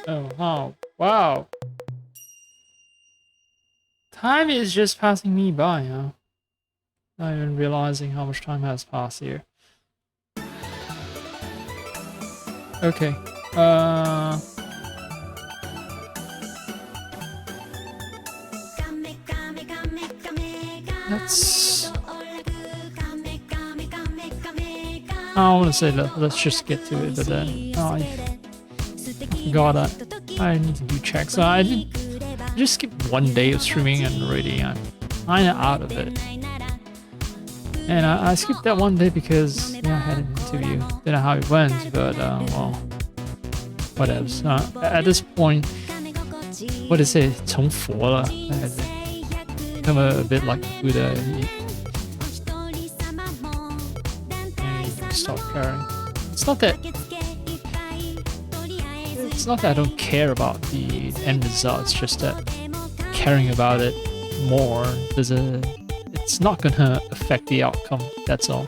Oh, oh, wow. Time is just passing me by, huh? Not even realizing how much time has passed here. Okay. Let's. I want to say let's just get to it, but then I forgot that I need to do checks. So I did just skip one day of streaming and already I'm kind of out of it. And I skipped that one day because yeah, I had an interview. Don't know how it went, but well, whatever. At this point, what is it? 成佛了. Become a bit like Buddha. Stop caring. It's not that. It's not that I don't care about the end result. It's just that caring about it more it's not gonna affect the outcome. That's all.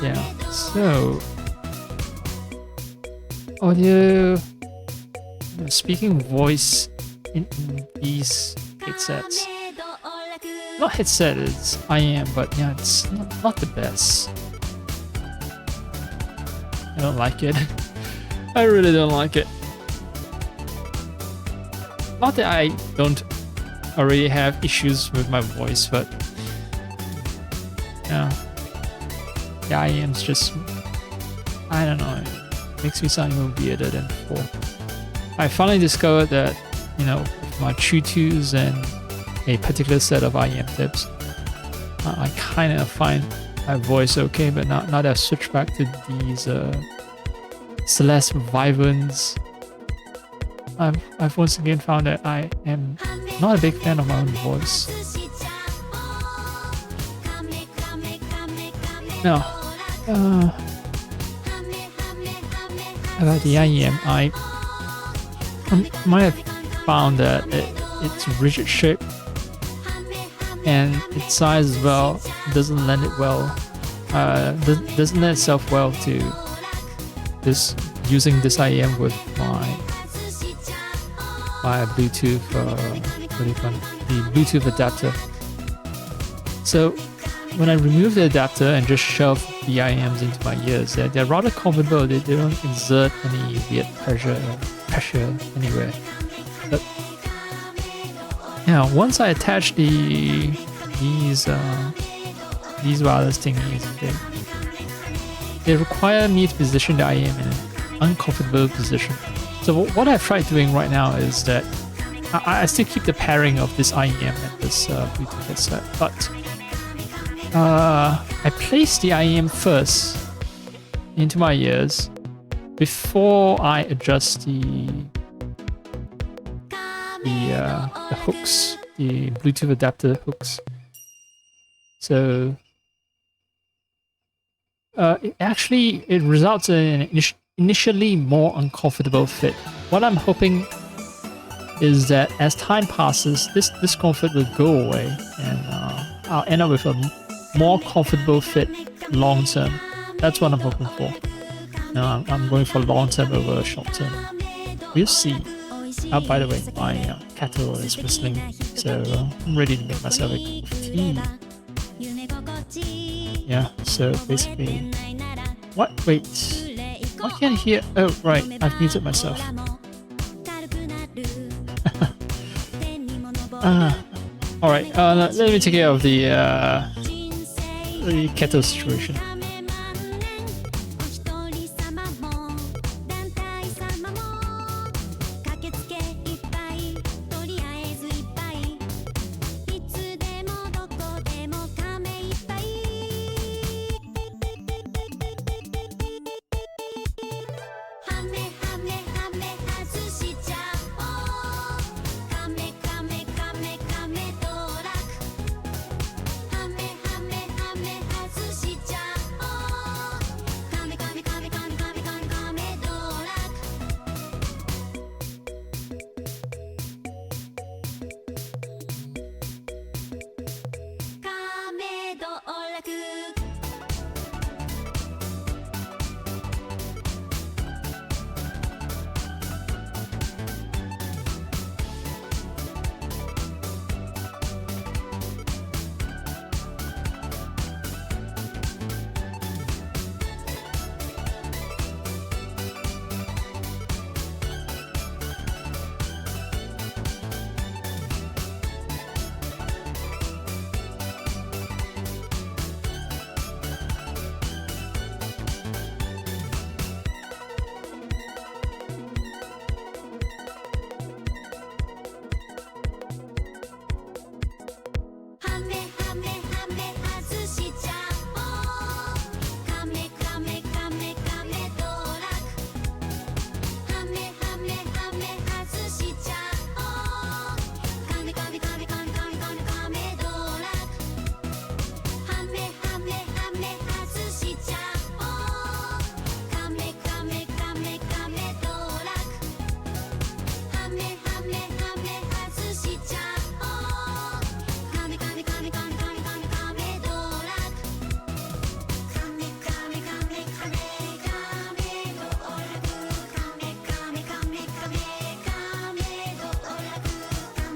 Yeah. So audio. Speaking voice in these headsets. Not headset, it's IM, but yeah, it's not the best. I don't like it. I really don't like it. Not that I don't already have issues with my voice, but yeah, the IM's just, I don't know, it makes me sound even weirder than before. I finally discovered that, you know, with my Tutus and a particular set of IEM tips, I kind of find my voice okay, but now that I've switched back to these Celeste Vivans, I've once again found that I am not a big fan of my own voice. Now, about the IEM, I might have found that it's rigid shape and its size as well doesn't lend it well, doesn't lend itself well to this using this IEM with my Bluetooth the Bluetooth adapter. So when I remove the adapter and just shove the IEMs into my ears, they're rather comfortable. They don't exert any weird pressure anywhere. But yeah, once I attach these wireless thingies, they require me to position the IM in an uncomfortable position. So what I've tried doing right now is that I still keep the pairing of this IEM and this Bluetooth headset, but I place the IEM first into my ears before I adjust the hooks, the Bluetooth adapter hooks. So it results in an initially more uncomfortable fit. What I'm hoping is that as time passes, this discomfort will go away, and I'll end up with a more comfortable fit long term. That's what I'm hoping for. No, I'm going for long term over short term. We'll see. Oh, by the way, my kettle is whistling, so I'm ready to make myself a cup of tea. Yeah, so basically... What? Wait. Why can't I hear... Oh, right, I've muted myself. Alright, let me take care of the kettle situation.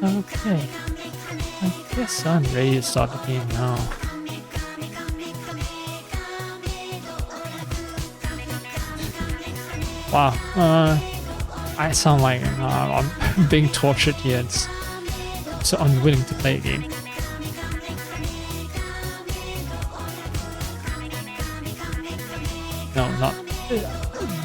Okay. I guess I'm ready to start the game now. Wow. I sound like I'm being tortured here. It's so unwilling to play a game. No, not.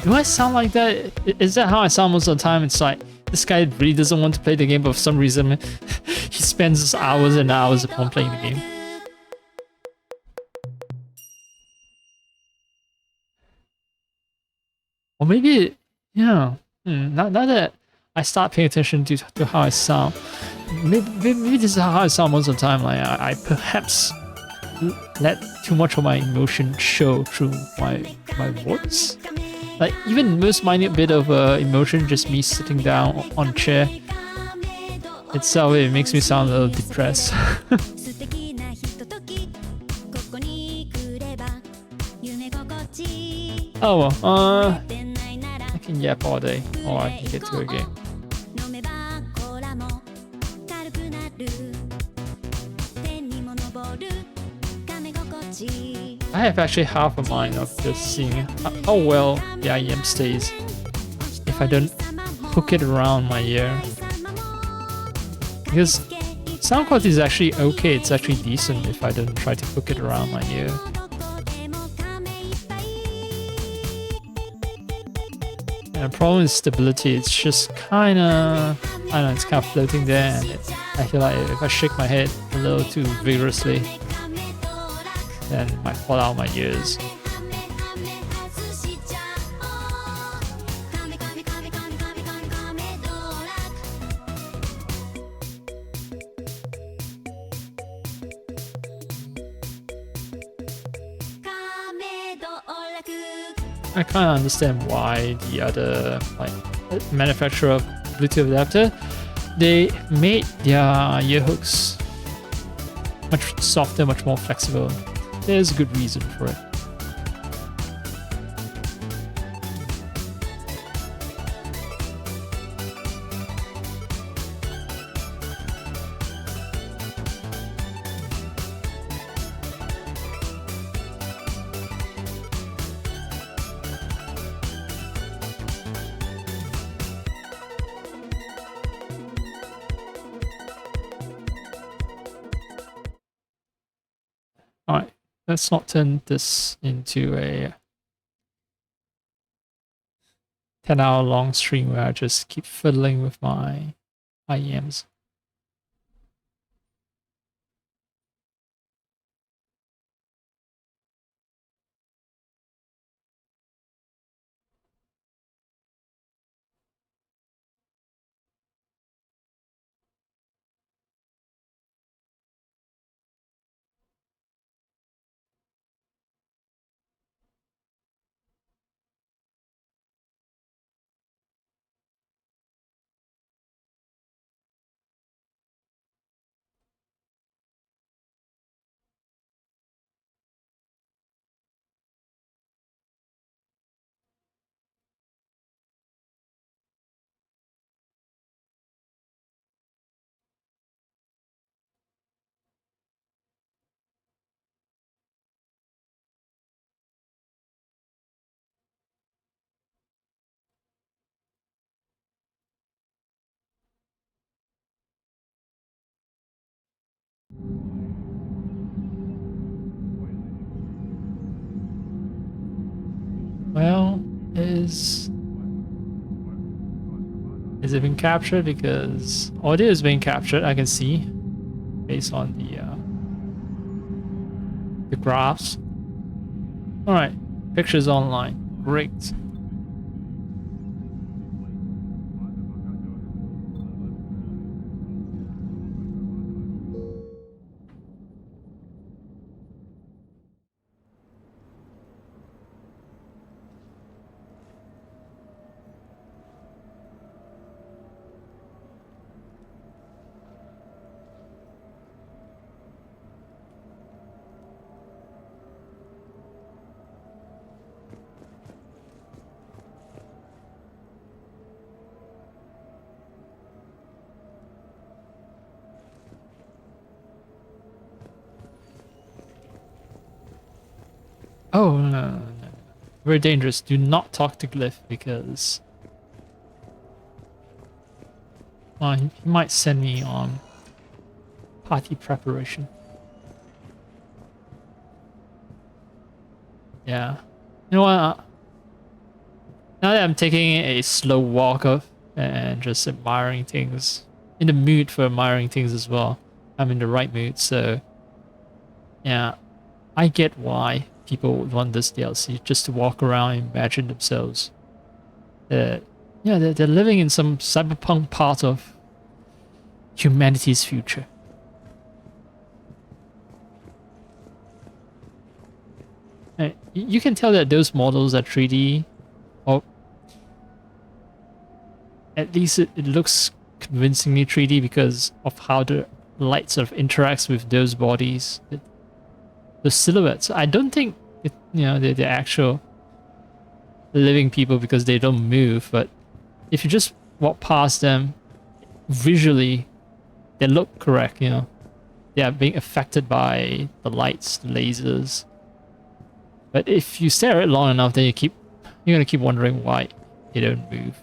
Do I sound like that? Is that how I sound most of the time? It's like this guy really doesn't want to play the game, but for some reason he spends hours and hours upon playing the game. Or maybe, yeah. Now that I start paying attention to how I sound, maybe this is how I sound most of the time. Like I perhaps let too much of my emotion show through my voice. Like even most minute bit of emotion, just me sitting down on a chair itself, it makes me sound a little depressed. Oh well, I can yap all day, or I can get to a game. I have actually half a mind of just seeing how well the IEM stays if I don't hook it around my ear. Because sound quality is actually okay, it's actually decent if I don't try to hook it around my ear. And the problem is stability, it's just kinda, I don't know, it's kind of floating there, and I feel like if I shake my head a little too vigorously, then it might fall out of my ears. I kind of understand why the other manufacturer of Bluetooth adapter, they made their ear hooks much softer, much more flexible. There's a good reason for it. Alright, let's not turn this into a 10-hour long stream where I just keep fiddling with my IEMs. Well, is it been captured? Because audio is being captured, I can see, based on the graphs. Alright, pictures online. Great. Oh, no. Very dangerous. Do not talk to Glyph because... Well, he might send me on party preparation. Yeah. You know what? Now that I'm taking a slow walk up and just admiring things, in the mood for admiring things as well. I'm in the right mood, so yeah, I get why people would want this DLC just to walk around and imagine themselves. Yeah, they're living in some cyberpunk part of humanity's future. You can tell that those models are 3D, or at least it looks convincingly 3D because of how the light sort of interacts with those bodies, the silhouettes. I don't think they're actual living people because they don't move, but if you just walk past them, visually they look correct. They are being affected by the lights, the lasers. But if you stare at it long enough, then you're gonna keep wondering why they don't move.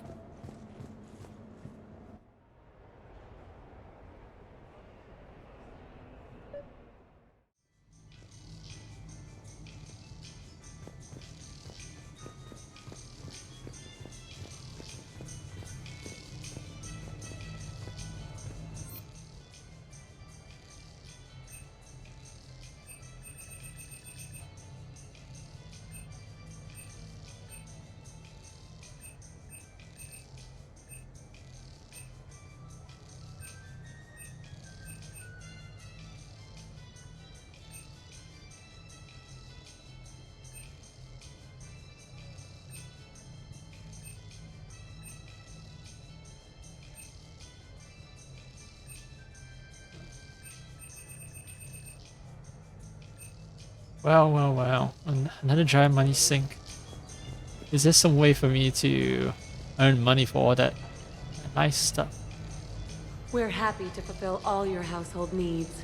Well. Another giant money sink. Is there some way for me to earn money for all that nice stuff? We're happy to fulfill all your household needs.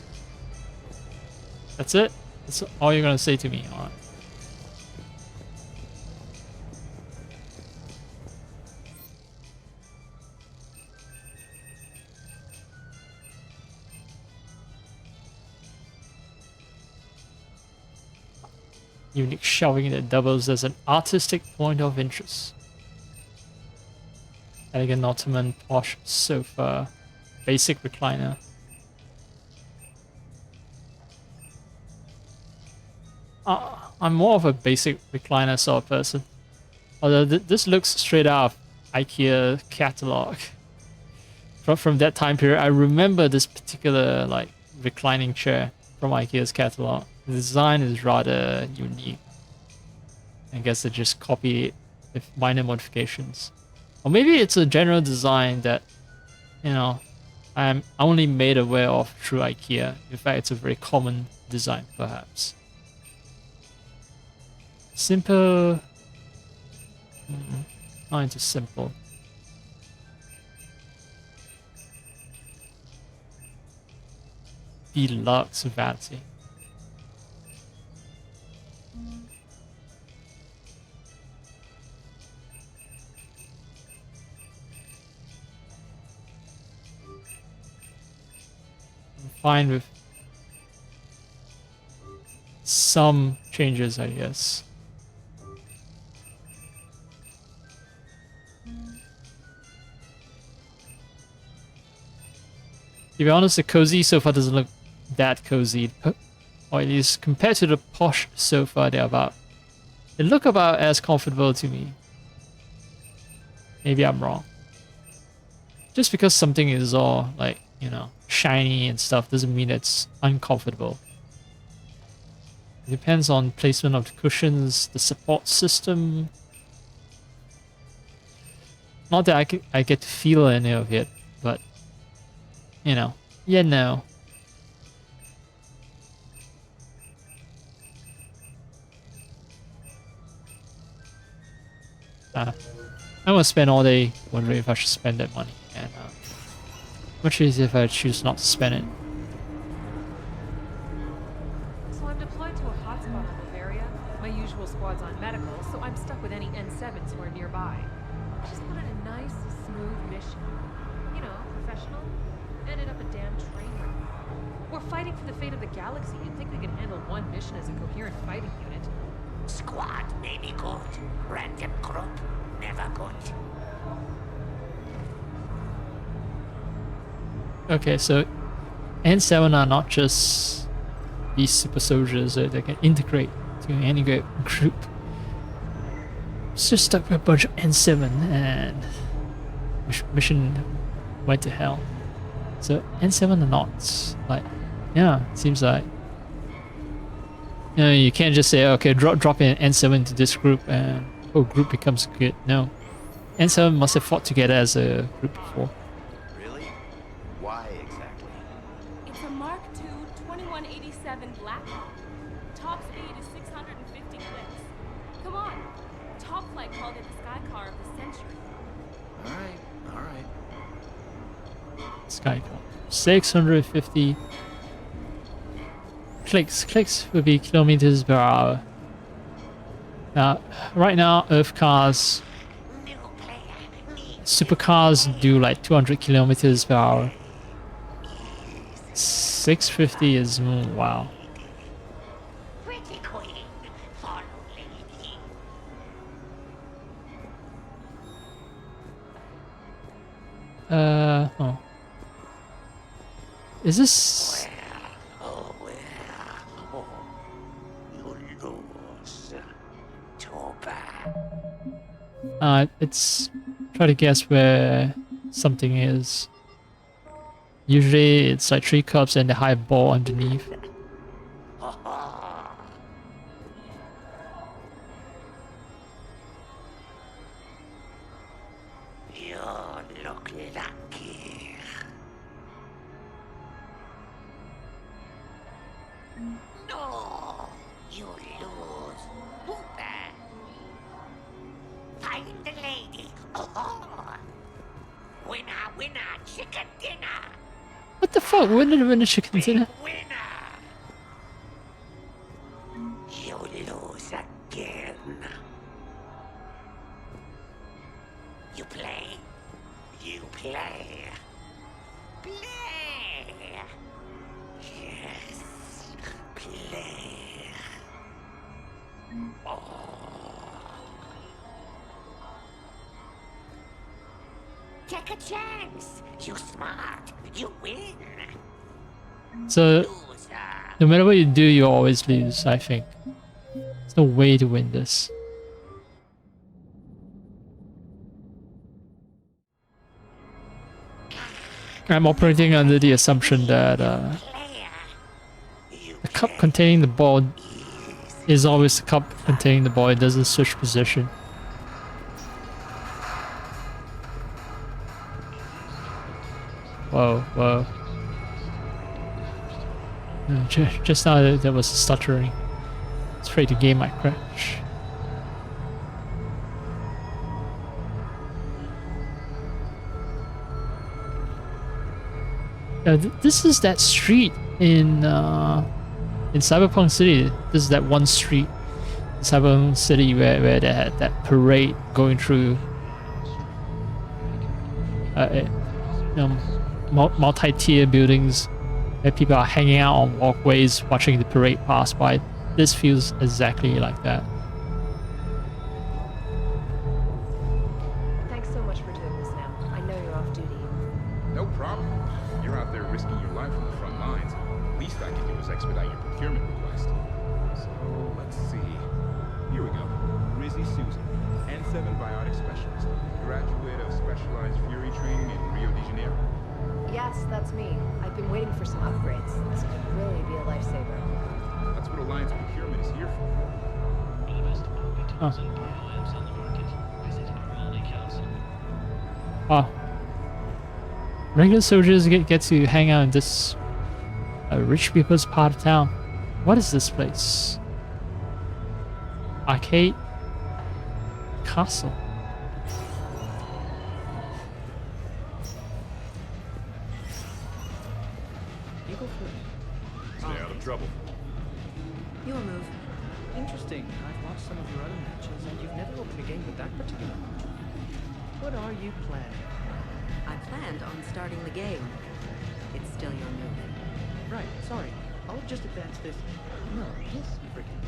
That's it? That's all you're gonna say to me? Alright. Unique shelving that doubles as an artistic point of interest. Elegant Ottoman posh sofa. Basic recliner. I'm more of a basic recliner sort of person. Although this looks straight out of IKEA catalog. From that time period, I remember this particular reclining chair from IKEA's catalog. The design is rather unique. I guess they just copied it with minor modifications. Or maybe it's a general design that, I'm only made aware of through IKEA. In fact, it's a very common design, perhaps. Simple. Not into simple. Deluxe vanity. I'm fine with some changes, I guess. To be honest, the cozy sofa doesn't look that cozy, or at least compared to the posh sofa, they look about as comfortable to me. Maybe I'm wrong. Just because something is all shiny and stuff doesn't mean it's uncomfortable. It depends on placement of the cushions, the support system. Not that I get to feel any of it, but no. I'm gonna spend all day wondering if I should spend that money, and much easier if I choose not to spend it. So I'm deployed to a hotspot in Bavaria. My usual vehicle, so I'm stuck with any N7s who are nearby. I just wanted a nice, smooth mission. You know, professional. Ended up a damn train wreck. We're fighting for the fate of the galaxy. You'd think we could handle one mission as a coherent fighting unit. Squad maybe good. Random group never good. Okay, so N7 are not just these super soldiers that they can integrate to any group. It's just stuck with a bunch of N7 and mission went to hell. So N7 are not like, yeah, it seems like, you know, you can't just say, okay, drop in N7 into this group and whole group becomes good. No, N7 must have fought together as a group before. Really? Why exactly? It's a Mark II 2187 Blackhawk. Top speed is 650 clicks. Come on. Top Flight called it the sky car of the century. All right. Sky car. 650 clicks. Clicks would be kilometers per hour. Now, right now, Earth cars, supercars do like 200 kilometers per hour. 650 is, wow. Pretty queen. Follow lady. Oh. Is this... Oh, you lose. Too bad. It's... Try to guess where something is. Usually it's like 3 cups and the high ball underneath. You look lucky. No, you lose. Whooper. Find the lady. Oh. Winner, chicken dinner. What the fuck? When did I win a chicken dinner? Winner. You lose again. You play. You play. Play. Yes. Play. Oh. Take a chance. You smart. You win. So, Loser. no matter what you do, you always lose, I think. There's no way to win this. I'm operating under the assumption that Player. You the cup containing the ball is always the cup containing the ball. It doesn't switch position. Whoa, whoa. Just now there was stuttering. I was afraid the game might crash. This is that street in Cyberpunk City. This is that one street in Cyberpunk City where they had that parade going through. Multi-tier buildings where people are hanging out on walkways watching the parade pass by. This feels exactly like that. Thanks so much for doing this now. I know you're off duty. No problem. You're out there risking your life on the front lines. Least I can do is expedite your procurement request. So, let's see. Here we go. Rizzy Susan, N7 Biotic Specialist. Graduate of Specialized Fury Training in Rio de Janeiro. Yes, that's me. I've been waiting for some upgrades. This could really be a lifesaver. That's what Alliance Procurement is here for. Oh. Wow. Regular soldiers get to hang out in this rich people's part of town. What is this place? Arcade? Castle? Stay out of trouble. You'll move. Interesting. I've watched some of your other matches, and you've never opened a game with that particular module. What are you planning? I planned on starting the game. It's still your move. Right, sorry. I'll just advance this. No, this freaking.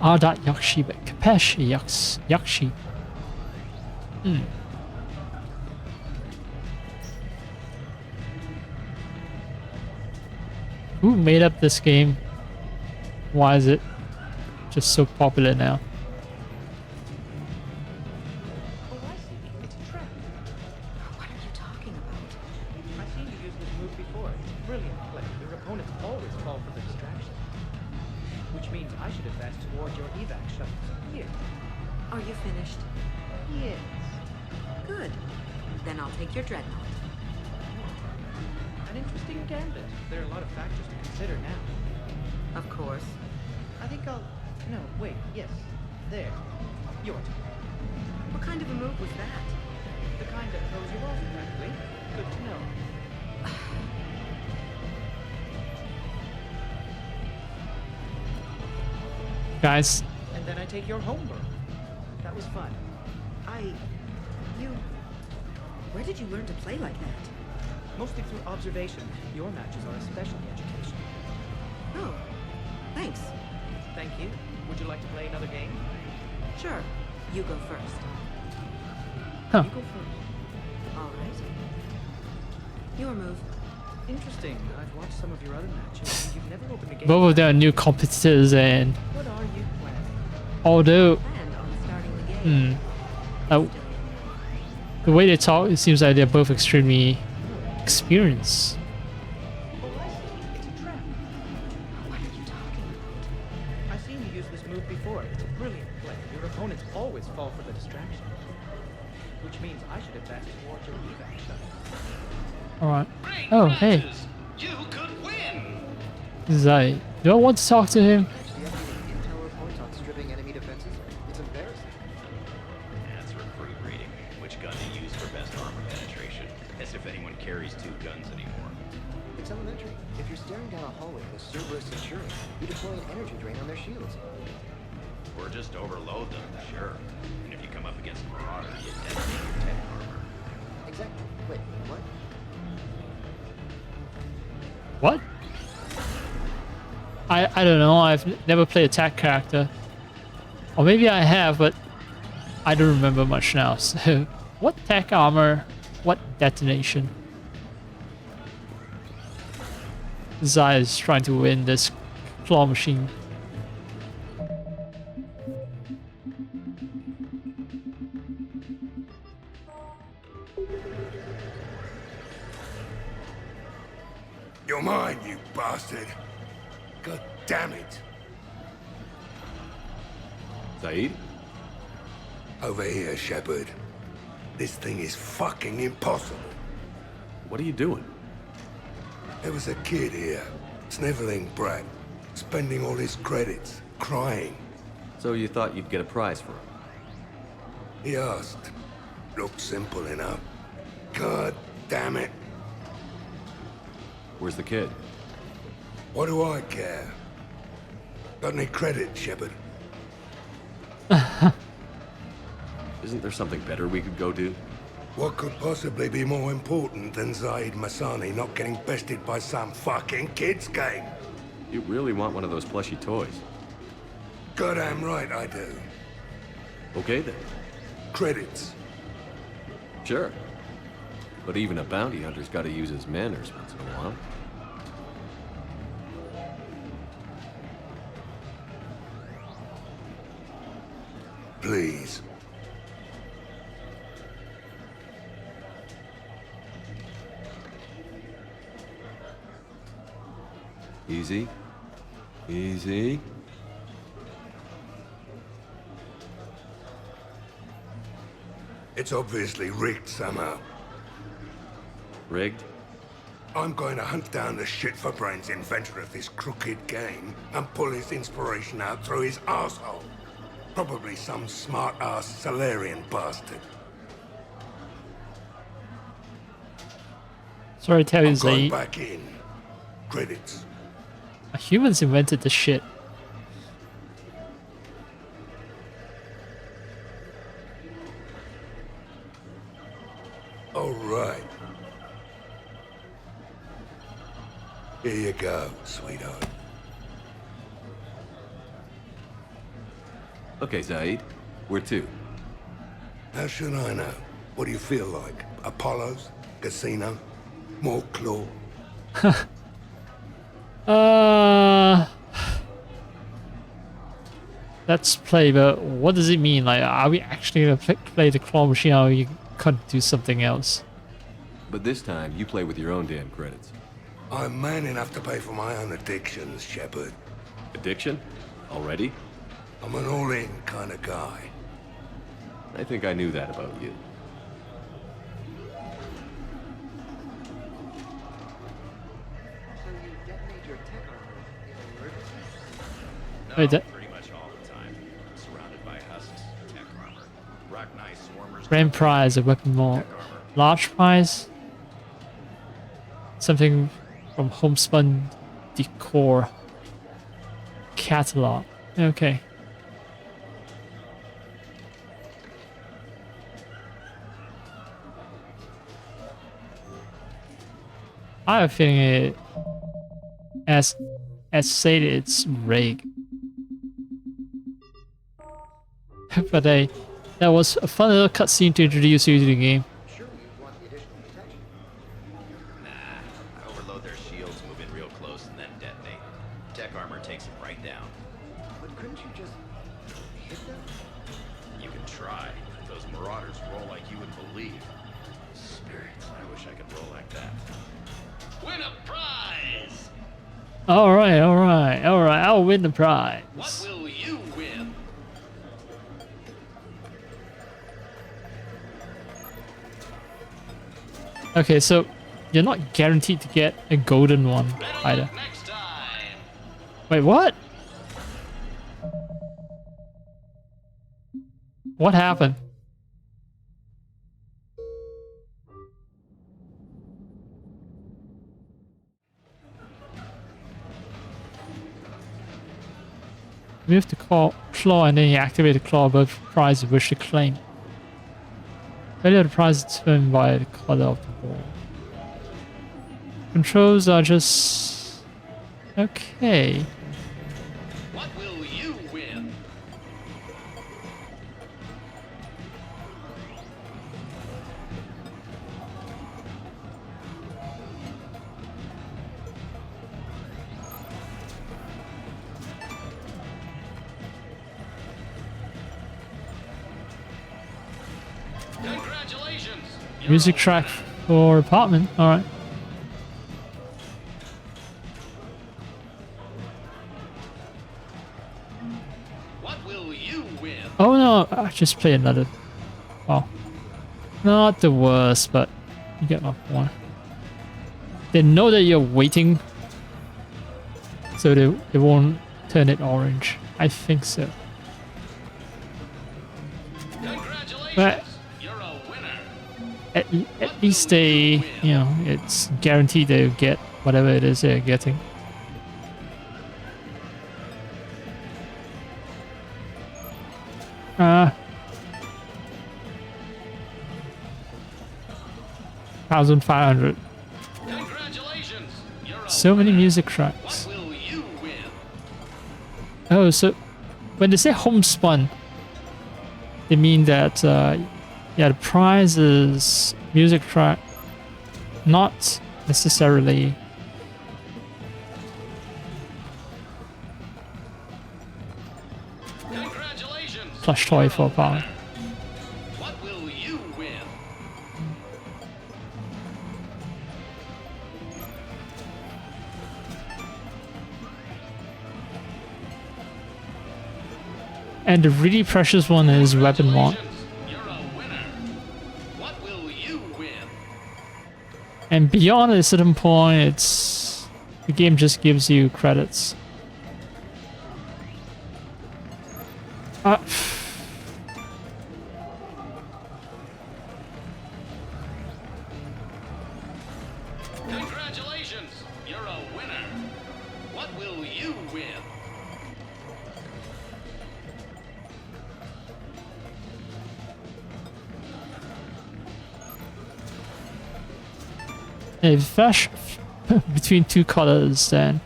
Ardat Yakshi, but Kapesh Yakshi. Who made up this game? Why is it just so popular now? Oh, I see. It's a trap. What are you talking about? I've seen you use this move before. It's a brilliant play. Your opponents always fall for the distraction. Which means I should advance toward your evac shuttles. Here. Are you finished? Yes. Good. Then I'll take your dreadnought. An interesting gambit. There are a lot of factors to consider now. Of course. I think I'll... No, wait. Yes. There. Your turn. What kind of a move was that? The kind that throws you off, frankly. Good to know. Guys, And then I take your homework. That was fun. You... Where did you learn to play like that? Mostly through observation. Your matches are especially educational. Oh, thanks. Thank you. Would you like to play another game? Sure. You go first. Huh. You go first. All right. Your move. Interesting. I've watched some of your other matches, and you've never opened a game. both of them are new competitors, and What are you planning? although Planned on starting the game. the way they talk, it seems like they're both extremely experienced. Oh, I see. It's a trap. What are you talking about? I've seen you use this move before. It's a brilliant play. Your opponents always fall for the distraction. Which means I should advance towards your evac shuttle. Alright. Oh, hey. You could win! Zai. Do I want to talk to him? Do you have any intel reports on stripping enemy defenses? It's embarrassing. That's recruit rating. Which gun to use for best armor penetration. As if anyone carries two guns anymore. It's elementary. If you're staring down a hallway with a Cerberus Centurion, you deploy an energy drain on their shields. Or just overload them, sure. And if you come up against a marauder, you detonate your tech armor. Exactly. Wait, what? What? I don't know. I've never played a tech character. Or maybe I have, but I don't remember much now. So, what tech armor? What detonation? Zai is trying to win this claw machine. You're mine, you bastard. God damn it. Zaid? Over here, Shepard. This thing is fucking impossible. What are you doing? There was a kid here, sniveling brat, spending all his credits, crying. So you thought you'd get a prize for him? He asked. Looked simple enough. God damn it. Where's the kid? What do I care? Got any credit, Shepard? Isn't there something better we could go do? What could possibly be more important than Zaid Masani not getting bested by some fucking kids game? You really want one of those plushy toys? Goddamn right I do. Okay then. Credits. Sure. But even a bounty hunter's gotta use his manners once in a while. Please. Easy. Easy. It's obviously rigged somehow. Rigged? I'm going to hunt down the shit-for-brains inventor of this crooked game and pull his inspiration out through his asshole. Probably some smart-ass Salarian bastard. Sorry to tell you, I'm going Zaid. back in. Credits. Humans invented the shit. All right. Here you go, sweetheart. Okay, Zaid. Where to? How should I know? What do you feel like? Apollo's? Casino? More claw? Let's play, but what does it mean? Like, are we actually gonna play the claw machine, or are we gonna do something else? But this time, you play with your own damn credits. I'm man enough to pay for my own addictions, Shepard. Addiction? Already? I'm an all-in kind of guy. I think I knew that about you. So you detonate your tech armor in emergency? No, Wait, that- pretty much all the time. Surrounded by husks, tech armor, rock knife swarmers. Grand prize, a weapon more. Tech armor. Large prize? Something from Homespun Decor. Catalog. Okay. I have a feeling it, as stated, it's Rig. But that was a fun little cutscene to introduce you to the game. Surely you'd want the additional protection. Nah, I overload their shields, move in real close, and then detonate. Tech armor takes them right down. But couldn't you just hit them? You can try. Those marauders roll like you wouldn't believe. Spirits, I wish I could roll like that. Win a prize! Alright, alright, alright, I'll win the prize. What will you win? Okay, so you're not guaranteed to get a golden one either. Next time! Wait, what? What happened? Move the claw and then you activate the claw above prize you wish to claim. Value of the prize is determined by the color of the ball. Controls are just... okay. What will you win? Congratulations! Music track for apartment, alright. What will you win? Oh no, I just play another. Oh. Not the worst, but you get my point. They know that you're waiting, so they won't turn it orange. I think so. Congratulations! But You're a winner! at least they, you know, it's guaranteed they'll get whatever it is they're getting. Ah. 1,500. Congratulations! You're a So many winner. music tracks. What will you win? Oh, so when they say homespun, they mean that, yeah, the prize is music track, not necessarily Congratulations! plush toy for a power. What will you win? And the really precious one is weapon mod. You're a winner. What will you win? And beyond a certain point, it's the game just gives you credits. Congratulations! You're a winner. What will If flash between two colors, then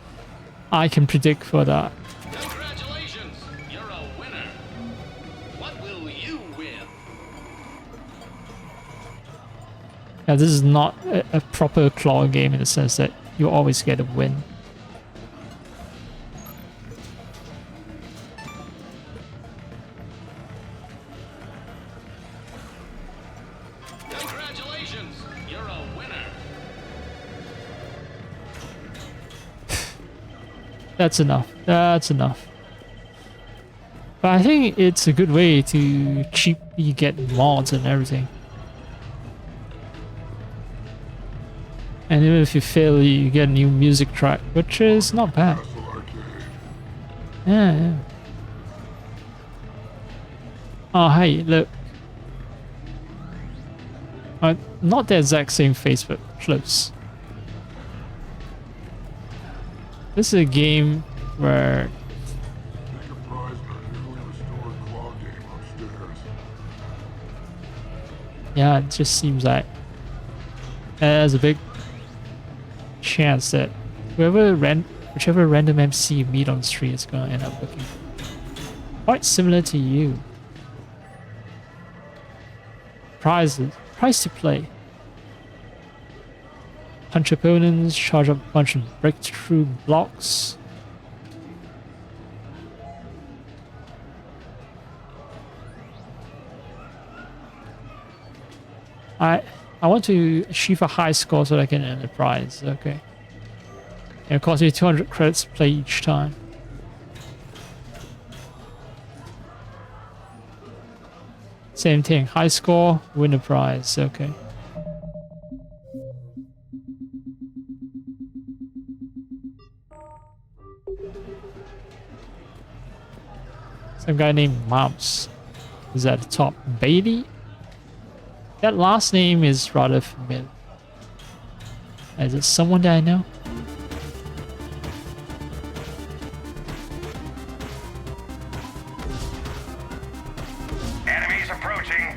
I can predict for that. Congratulations! You're a winner. What will you win? Yeah, this is not a proper claw game in the sense that you always get a win. Congratulations! You're a winner. That's enough. That's enough. But I think it's a good way to cheaply get mods and everything. And even if you fail, you get a new music track, which is not bad. Yeah, yeah. Oh, hey, look. Not the exact same face, but close. This is a game where yeah, it just seems like there's a big chance that whichever random MC you meet on the street is gonna end up looking quite similar to you. Price to play. Punch opponents, charge up a bunch of breakthrough blocks. I want to achieve a high score so that I can earn the prize. Okay. And it costs me 200 credits to play each time. Same thing. High score, win a prize. Okay. Some guy named Mouse is at the top. Bailey? That last name is rather familiar. Is it someone that I know? Enemies approaching.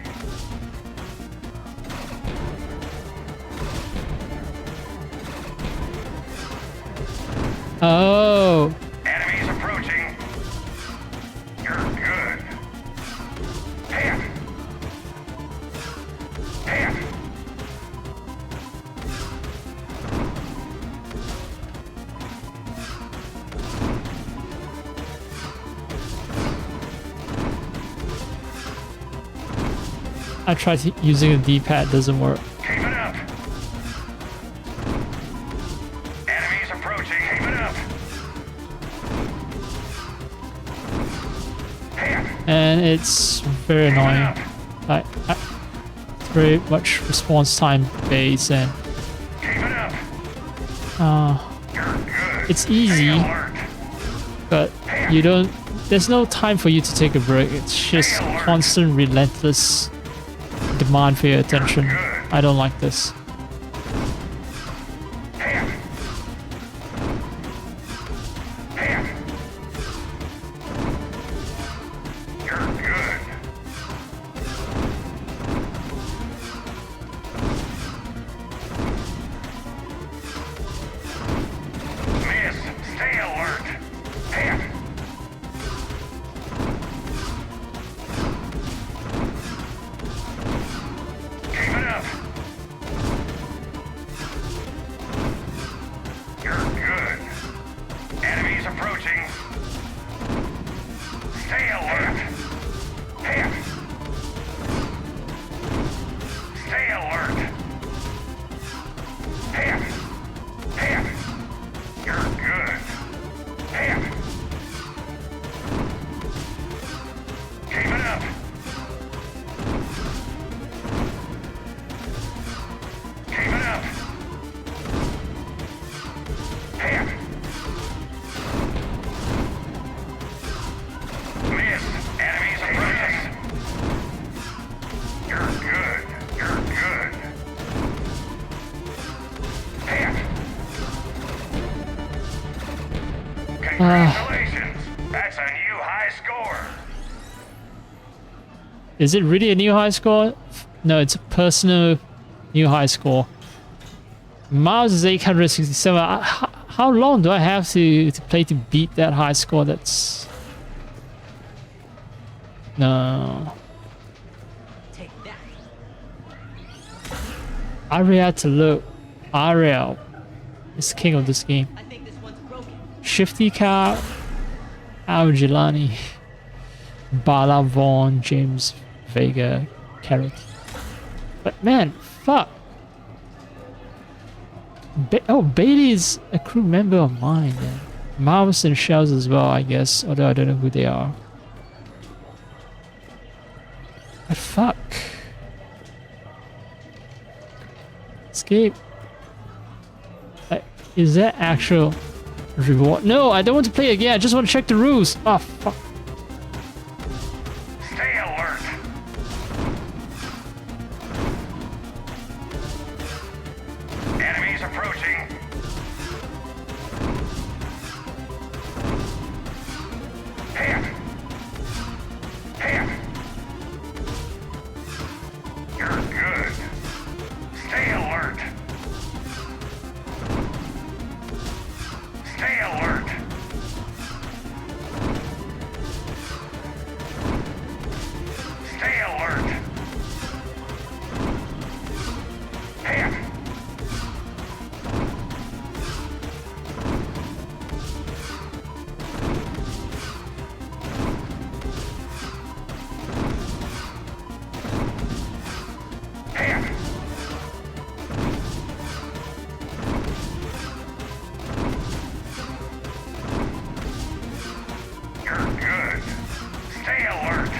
Oh. Enemies approaching. You're good. Hit. Hit. I tried using a D-pad, doesn't work. Keep it up. Enemies approaching. Keep it up. Hit. And it's very annoying. It's very much response time based and Keep it up. You're good. it's easy, but you don't. There's no time for you to take a break. It's just constant, relentless demand for your attention. I don't like this. Hit. Hit. You're good. Miss. Stay alert. Hit. Keep it up. You're good. Enemies approaching. Stay alert. Hit. Stay alert. Hit. Hit. You're good. Hit. Keep it up. Keep it up. Hit. Miss. Enemies approaching. You're good. You're good. Hit. Congratulations. That's a new high score. Is it really a new high score? No, it's a personal new high score. Miles is 867. How long do I have to play to beat that high score? That's... No. Take that. Aria to look. Ariel is king of this game. I think this one's broken. Shifty Cow, Al Gilani, Bala Vaughn, James Vega, Carrot. But man, fuck. Bailey's a crew member of mine. Then. Mouse and Shells as well, I guess, although I don't know who they are. But fuck. Escape. Is that actual reward? No, I don't want to play again. I just want to check the rules. Oh, fuck. Stay alert. Enemies approaching. Hit. Hit. You're good. Stay alert. Stay alert. Stay alert. Hit. Hit. You're good. Stay alert.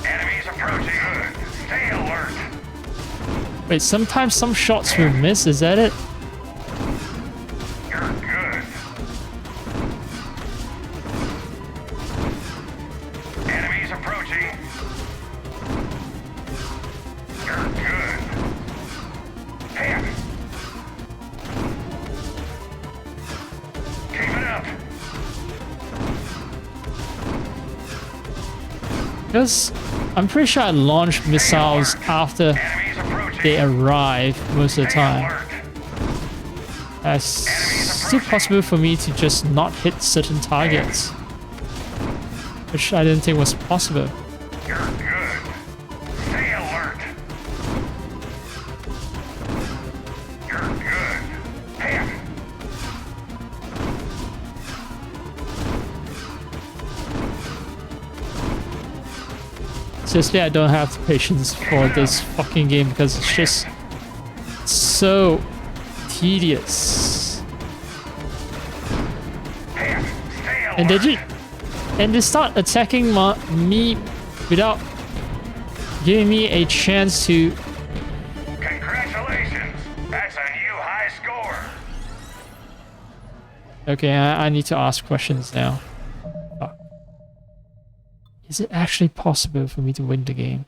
Enemies approaching. Good. Stay alert. Wait, sometimes some shots will miss, is that it? You're good. Enemies approaching. You're good. Hit. Keep it up. Because I'm pretty sure I launch missiles after Enemies approaching. they arrive most of the Stay time. alert. It's still possible for me to just not hit certain targets, which I didn't think was possible. You're good. Stay alert. You're good. Hit. Seriously, I don't have the patience for this fucking game because it's just so tedious. Hit. Stay alert. And they start attacking me without giving me a chance to... Congratulations. That's a new high score. Okay, I need to ask questions now. Fuck. Is it actually possible for me to win the game?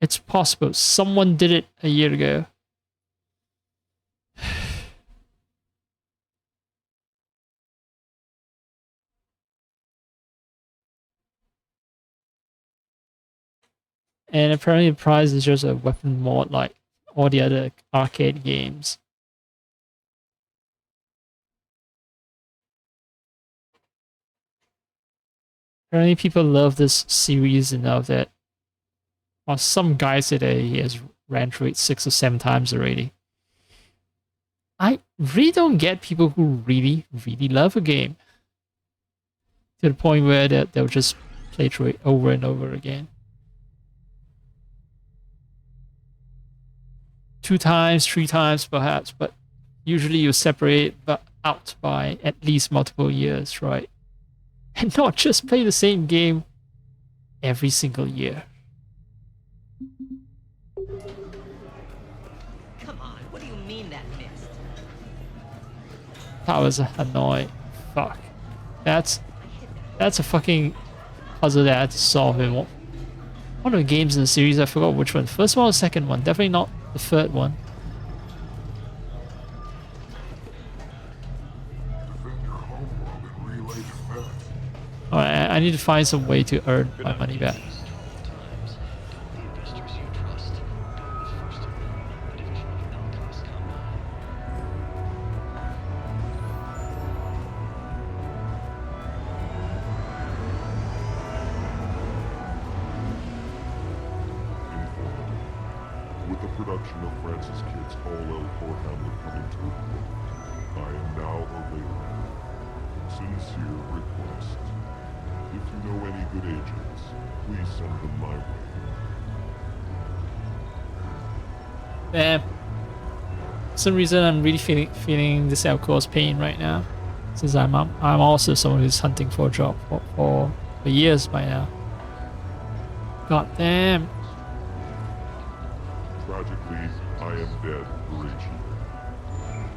It's possible. Someone did it a year ago. And apparently the prize is just a weapon mod like all the other arcade games. Apparently people love this series enough that, well, some guy said that he has ran through it 6 or 7 times already. I really don't get people who really, really love a game to the point where they'll just play through it over and over again. 2 times, 3 times perhaps, but usually you separate out by at least multiple years, right? And not just play the same game every single year. Come on, what do you mean that missed? That was annoying. Fuck. That's a fucking puzzle that I had to solve in one of the games in the series. I forgot which one. First one or second one. Definitely not the third one. Alright, I need to find some way to earn my money back. With the production of Francis Kidd's All L4 Hamlet coming to a close, I am now available. Sincere request. If you know any good agents, please send them my way. Man, for some reason I'm really feeling this alcohol's pain right now, since I'm also someone who's hunting for a job for years by now. God damn. Tragically, I am dead, Horatio.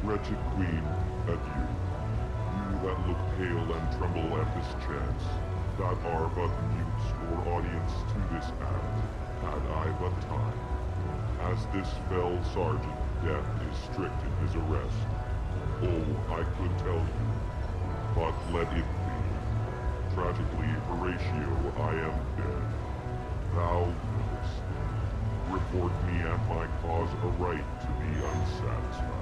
Wretched queen, adieu. You that look pale and tremble at this chance, that are but mutes or audience to this act, had I but time. As this fell sergeant, death is strict in his arrest. Oh, I could tell you, but let it be. Tragically, Horatio, I am dead. Thou knowest. Report me and my cause a right to be unsatisfied.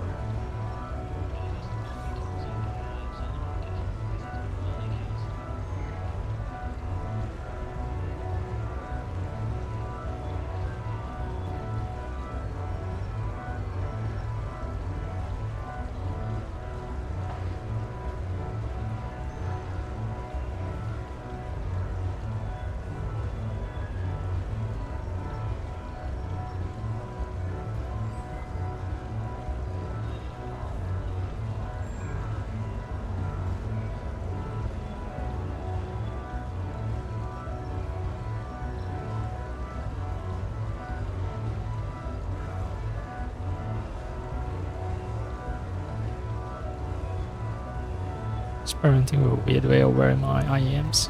Experimenting with a weird way of wearing my IEMs.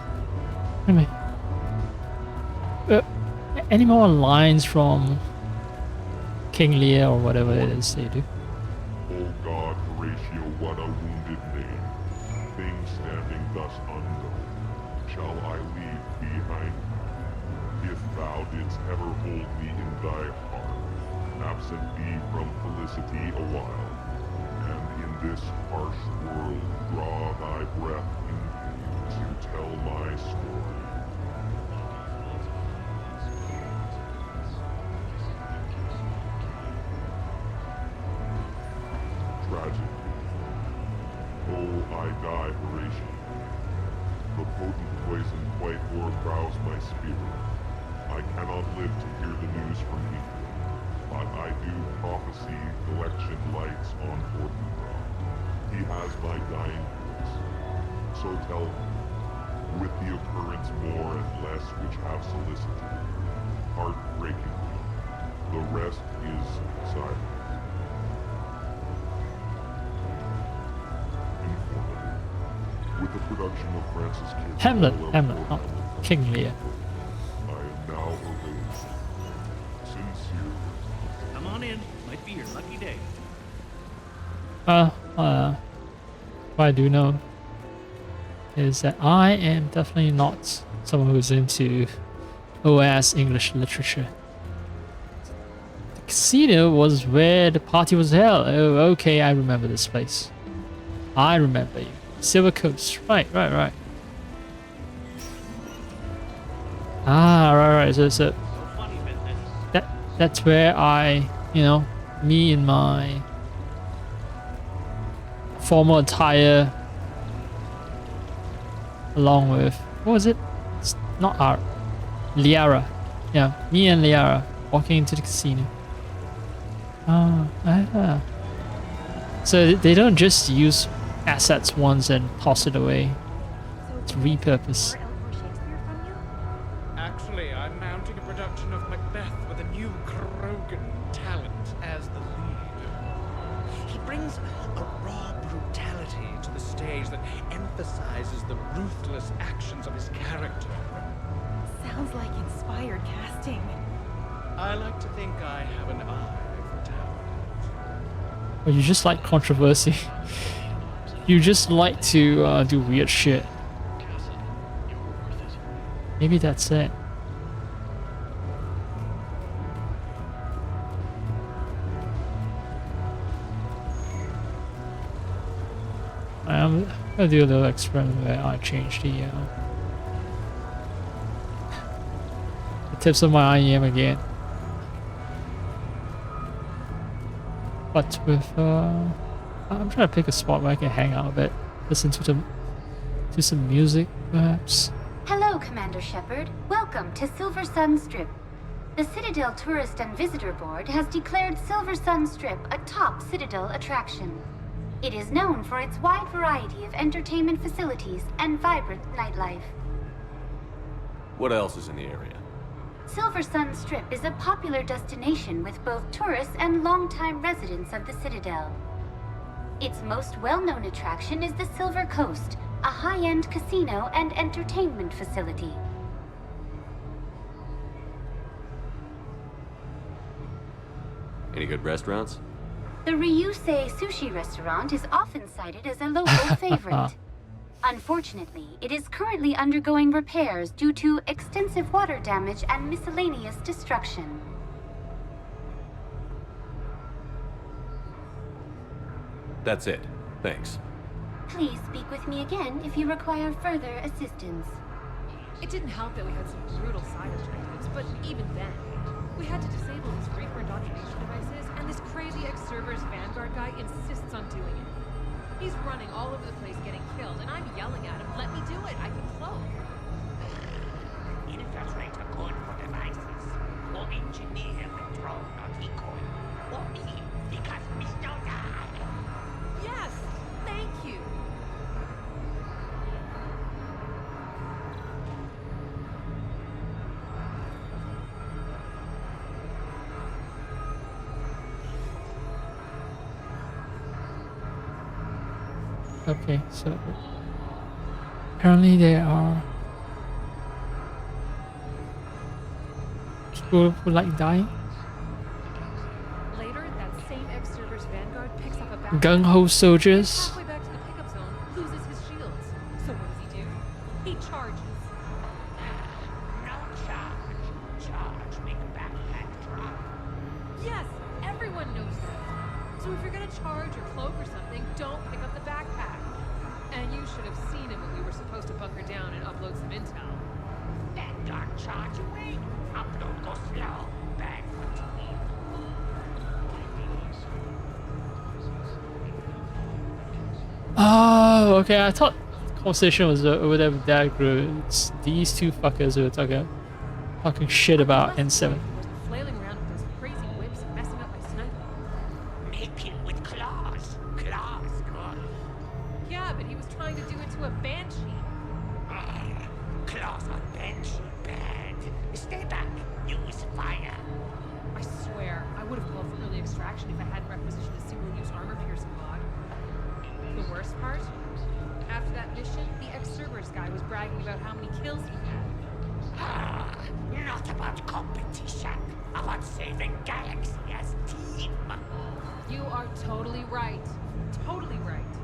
Anyway. Any more lines from King Lear or whatever it is they do? O God, Horatio, what a wounded name. Things standing thus undone, shall I leave behind me? If thou didst ever hold me in thy heart, absent thee from felicity a while, and in this harsh world draw thy breath in pain to tell my story. Tragically, oh, I die, Horatio. The potent poison quite o'ercrowds my spirit. I cannot live to hear the news from England, but I do prophesy election lights on Fortinbras. He has my dying voice. So tell him, with the occurrence more and less which have solicited, heartbreakingly, the rest is silence. With the production of Francis Kidd's Hamlet, Hamlet, not King Lear. I am now available. Sincere. Come on in. Might be your lucky day. What I do know is that I am definitely not someone who's into OS English literature. The casino was where the party was held. Oh, okay, I remember this place. I remember you. Silver Coast. Right. Ah, right. So that's where I, me in my formal attire, along with, what was it? It's not art. Liara. Yeah, me and Liara walking into the casino. So they don't just use assets once and toss it away. It's repurpose. Actually, I'm mounting a production of Macbeth with a new Krogan talent as the lead. He brings a raw brutality to the stage stage that emphasizes the ruthless actions of his character. Sounds like inspired casting. I like to think I have an eye for talent. Or you just like controversy. You just like to do weird shit. Maybe that's it. I'm gonna do a little experiment where I change the tips of my IEM again. But with I'm trying to pick a spot where I can hang out a bit, listen to some music, perhaps. Hello, Commander Shepard. Welcome to Silversun Strip. The Citadel Tourist and Visitor Board has declared Silversun Strip a top Citadel attraction. It is known for its wide variety of entertainment facilities and vibrant nightlife. What else is in the area? Silversun Strip is a popular destination with both tourists and longtime residents of the Citadel. Its most well-known attraction is the Silver Coast, a high-end casino and entertainment facility. Any good restaurants? The Ryusei sushi restaurant is often cited as a local favorite. Unfortunately, it is currently undergoing repairs due to extensive water damage and miscellaneous destruction. That's it. Thanks. Please speak with me again if you require further assistance. It didn't help that we had some brutal side objectives, but even then, we had to disable these frequent indoctrination devices, and this crazy ex-server's Vanguard guy insists on doing it. He's running all over the place getting killed, and I'm yelling at him, let me do it, I can cloak. Infiltrator good for devices. Or engineer control not equal. Or me, because we don't die. Yes, thank you. Okay, so apparently there are people who like dying. Later, that same ex-server's Vanguard picks up a backpack. Gung-ho soldiers. Halfway back to the pickup zone, loses his shields. So what does he do? He charges. No charge. Charge make backpack drop. Yes, everyone knows that. So if you're gonna charge or cloak or something, don't pick up the backpack. And you should have seen him when we were supposed to bunker down and upload some intel. Then don't charge away. Upload go slow. Bad for team. Oh, okay. I thought the conversation was over there with that group. It's these two fuckers who are talking shit about N7. Flailing around with those crazy whips and messing up my sniper. Make him with claws. Claws good. Yeah, but he was trying to do it to a banshee. Claws on bench. Bad. Stay back. Use fire. I swear, I would have called for early extraction if I hadn't requisitioned a single-use armor-piercing mod. The worst part? After that mission, the ex-Cerberus guy was bragging about how many kills he had. Not about competition. About saving galaxy as team. You are totally right. Totally right.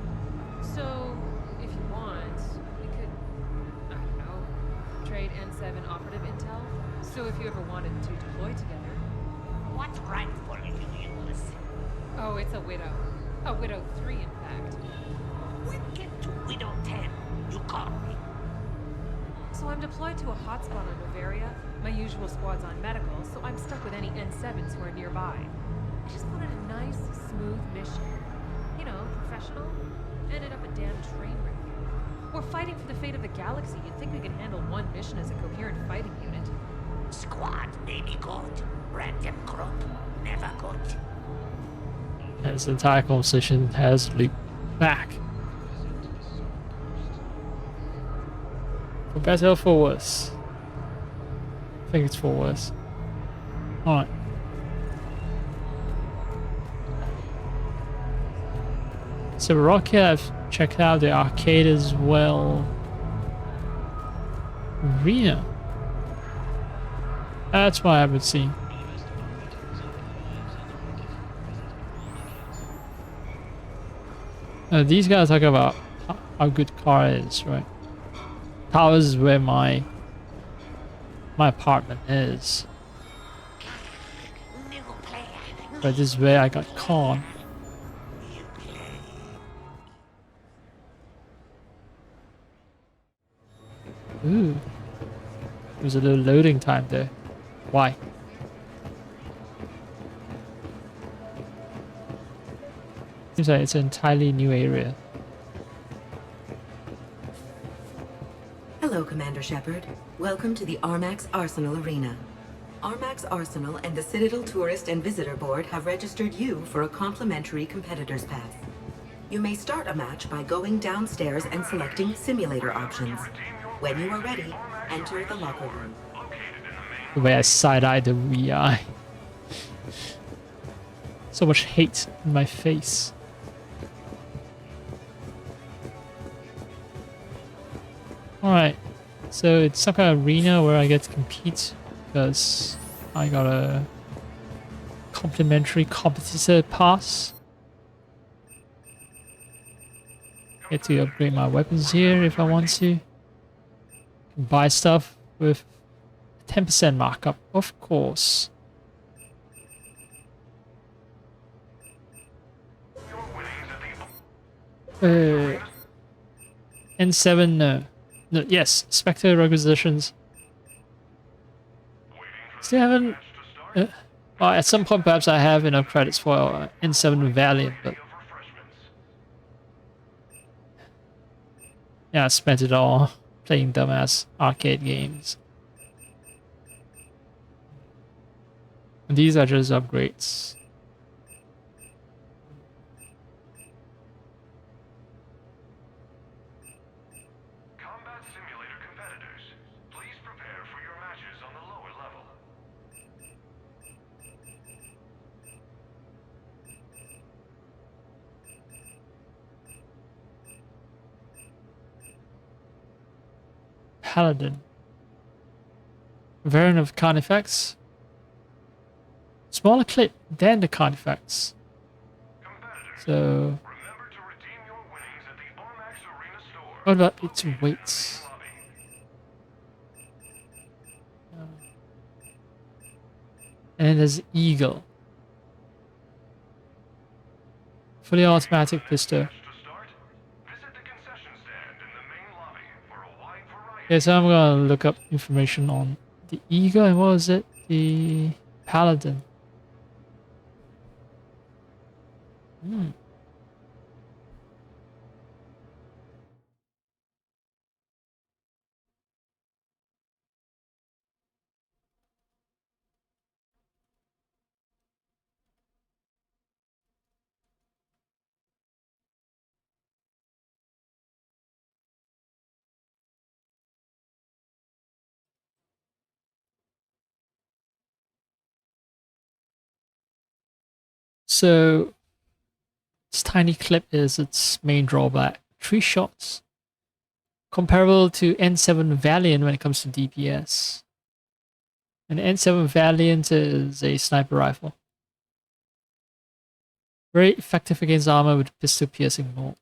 So, if you want, we could, I don't know, trade N7 operative intel. So if you ever wanted to deploy together. What rifle you use? Oh, it's a Widow. A Widow 3, in fact. We'll get to Widow 10. You call me. So I'm deployed to a hotspot on Novaria. My usual squad's on medical, so I'm stuck with any N7s who are nearby. I just wanted a nice, smooth mission. You know, professional. Ended up a damn train wreck. We're fighting for the fate of the galaxy. You'd think we could handle one mission as a coherent fighting unit. Squad maybe good. Random group never good. This entire conversation has looped back. For better or for worse? I think it's for worse. Alright. So Rocket, I've check out the arcade as well. Arena. That's what I would see. These guys talk about how good car is, right? Towers is where my apartment is. But this is where I got caught. Ooh. There was a little loading time there. Why? Seems like it's an entirely new area. Hello, Commander Shepard. Welcome to the Armax Arsenal Arena. Armax Arsenal and the Citadel Tourist and Visitor Board have registered you for a complimentary competitor's pass. You may start a match by going downstairs and selecting simulator options. When you are ready, enter the locker room. The way I side-eyed the VI. So much hate in my face. Alright, so it's some kind of arena where I get to compete because I got a complimentary competitor pass. Get to upgrade my weapons here if I want to. Can buy stuff with 10% markup, of course. N7, no. No, yes, Spectre requisitions. Still haven't... well, at some point perhaps I have enough credits for N7 Valiant, but... yeah, I spent it all playing dumbass arcade games. And these are just upgrades. Paladin. Variant of Carnifex. Smaller clip than the Carnifex. So... what about its weights? And then there's Eagle. Fully automatic pistol. Okay, so I'm gonna look up information on the Eagle and what was it? The Paladin. So, this tiny clip is its main drawback. 3 shots. Comparable to N7 Valiant when it comes to DPS. And N7 Valiant is a sniper rifle. Very effective against armor with pistol piercing bolt.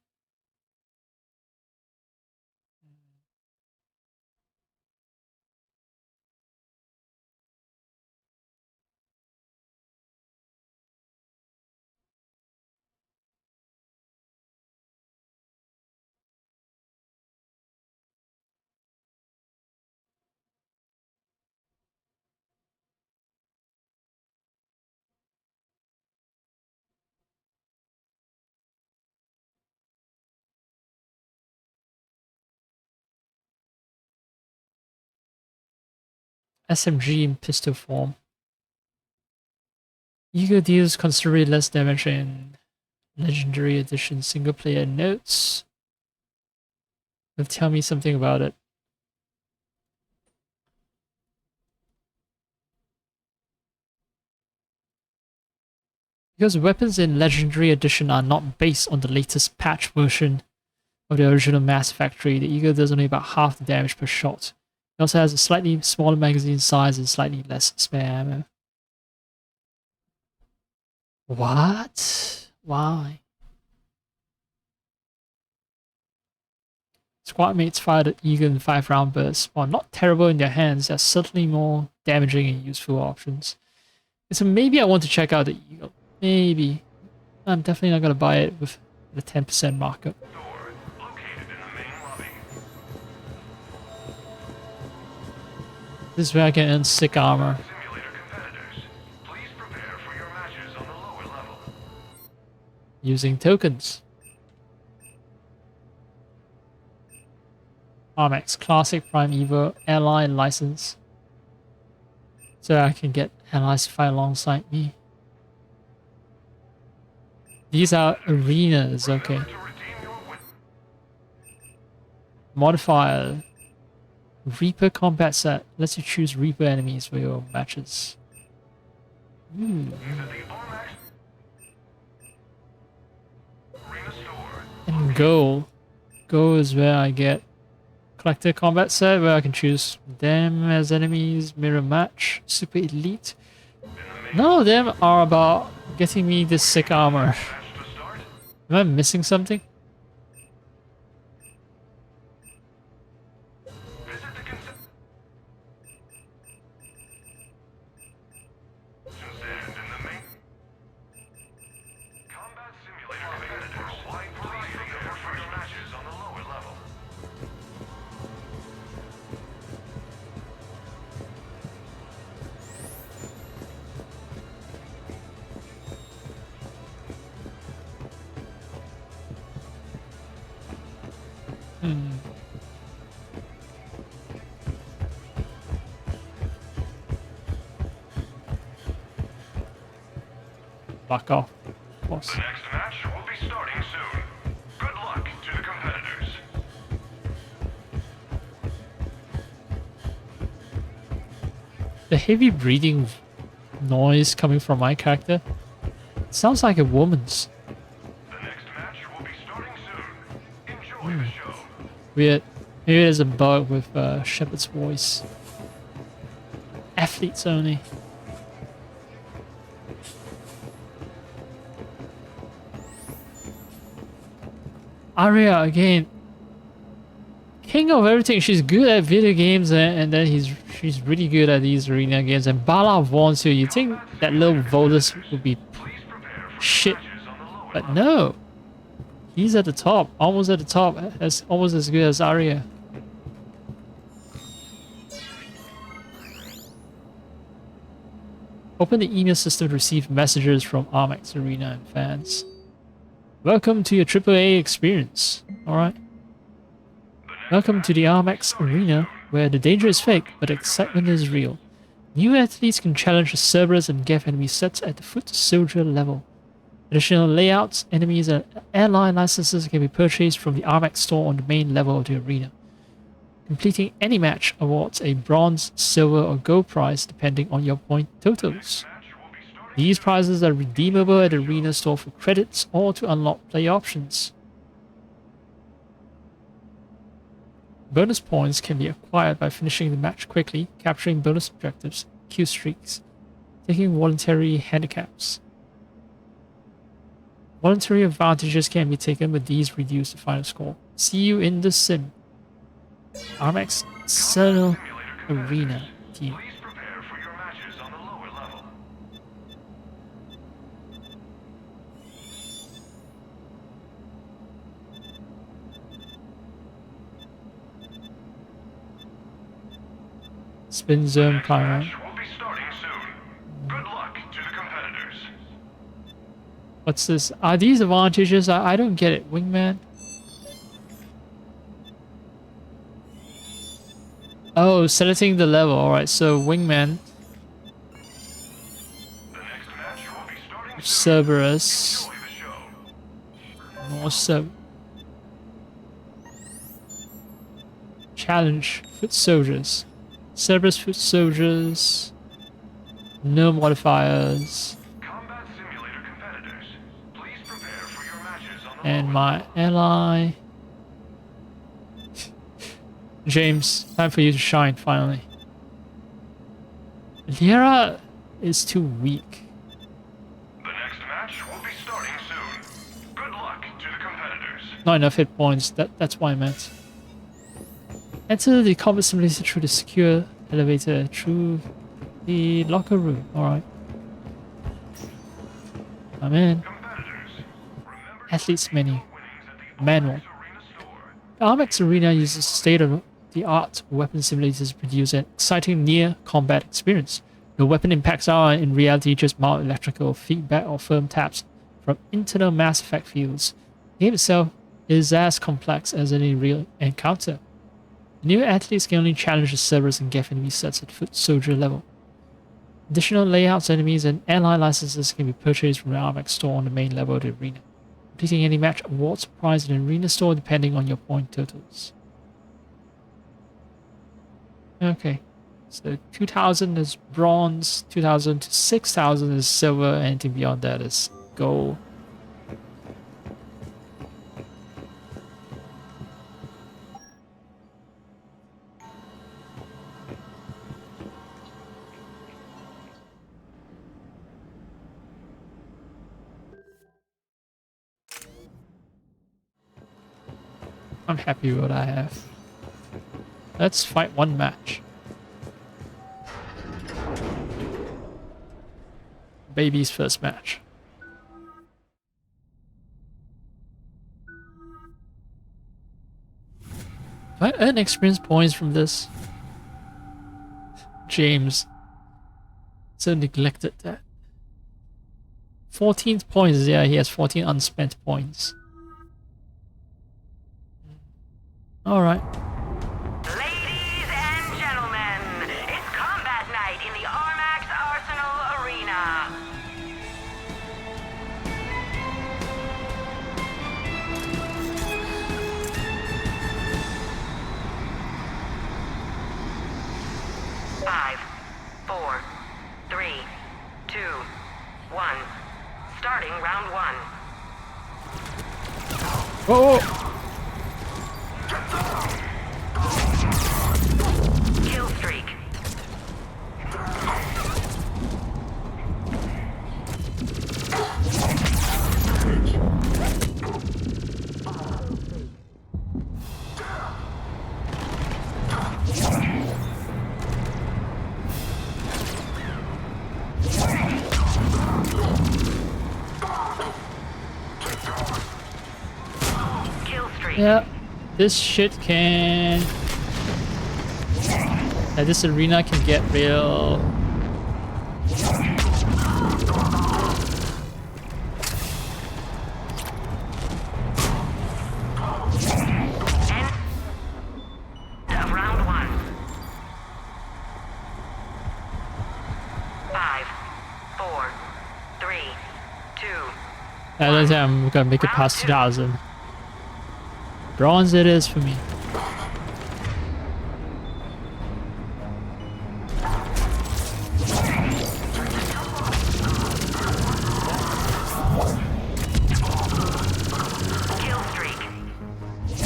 SMG in pistol form. Eagle deals considerably less damage in Legendary Edition single player notes. Tell me something about it. Because weapons in Legendary Edition are not based on the latest patch version, of the original Mass Effect 3, the Eagle does only about half the damage per shot. It also has a slightly smaller magazine size and slightly less spare ammo. What? Why? Squad mates fire the Eagle in 5-round bursts. While not terrible in their hands, they're certainly more damaging and useful options. So maybe I want to check out the Eagle. Maybe. I'm definitely not going to buy it with the 10% markup. This is where I can earn sick armor. Using tokens. Armax Classic Prime Evo Ally License. So I can get allies to fight alongside me. These are arenas, okay. Modifier. Reaper combat set. Lets you choose Reaper enemies for your matches. And goal. Goal is where I get collector combat set, where I can choose them as enemies, mirror match, super elite. None of them are about getting me this sick armor. Am I missing something? Fuck off. Boss. The next match will be starting soon. Good luck to the competitors. The heavy breathing noise coming from my character sounds like a woman's. The next match will be starting soon. Enjoy the show. Weird. Maybe there's a bug with Shepard's voice. Athletes only. Arya again. King of everything. She's good at video games and then she's really good at these arena games. And Bala Vaughn too. You think that little Volus would be shit. But no. He's at the top. Almost at the top. As almost as good as Arya. Open the email system to receive messages from Armax Arena and fans. Welcome to your AAA experience. Alright. Welcome to the Armax Arena, where the danger is fake, but the excitement is real. New athletes can challenge the Cerberus and Geth enemy sets at the foot soldier level. Additional layouts, enemies, and airline licenses can be purchased from the Armax store on the main level of the arena. Completing any match awards a bronze, silver, or gold prize depending on your point totals. These prizes are redeemable at the arena store for credits or to unlock play options. Bonus points can be acquired by finishing the match quickly, capturing bonus objectives, kill streaks, taking voluntary handicaps. Voluntary advantages can be taken, but these reduce the final score. See you in the sim. Armax Arsenal Arena team. Spin zone climber. What's this? Are these advantages? I don't get it. Wingman? Oh, selecting the level. Alright, so Wingman. Cerberus. More Challenge. Foot soldiers. Cerberus foot soldiers. No modifiers. And my ally. James, time for you to shine, finally. Liera is too weak. The next match will be starting soon. Good luck to the competitors. Not enough hit points, that's what I meant. Enter the combat simulator through the secure elevator through the locker room. Alright. I'm in. Athletes menu. Manual. The Armax Arena uses state-of-the-art weapon simulators to produce an exciting near-combat experience. The weapon impacts are in reality just mild electrical feedback or firm taps from internal Mass Effect fields. The game itself is as complex as any real encounter. The new athletes can only challenge the servers and get enemy sets at foot soldier level. Additional layouts, enemies, and ally licenses can be purchased from the Armax store on the main level of the arena. Completing any match awards a prize in the arena store depending on your point totals. Okay, so 2000 is bronze, 2000 to 6000 is silver, anything beyond that is gold. I'm happy with what I have. Let's fight one match. Baby's first match. Do I earn experience points from this? James. So neglected that. 14 points, yeah, he has 14 unspent points. Alright. Ladies and gentlemen, it's combat night in the Armax Arsenal Arena. Five, four, three, two, one. Starting round one. Whoa! Kill streak. Yeah, this shit can... this arena can get real... End of round one. 5, 4, 3, 2. I don't think I'm gonna make it past 2000. Bronze it is for me. Kill streak. 3,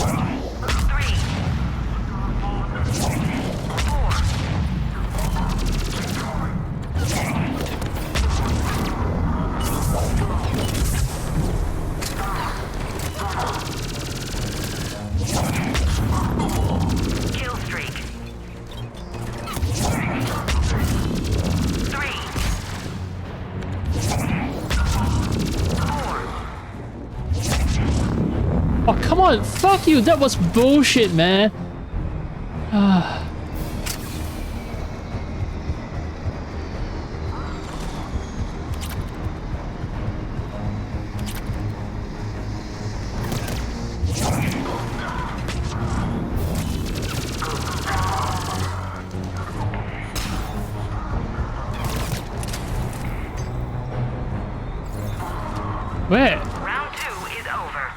4. Kill streak. 3, 4. Oh, come on! Fuck you! That was bullshit, man! Ah. Where? Round 2 is over.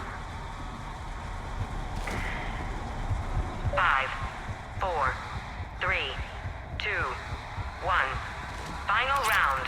5, 4, 3, 2, 1. Final round.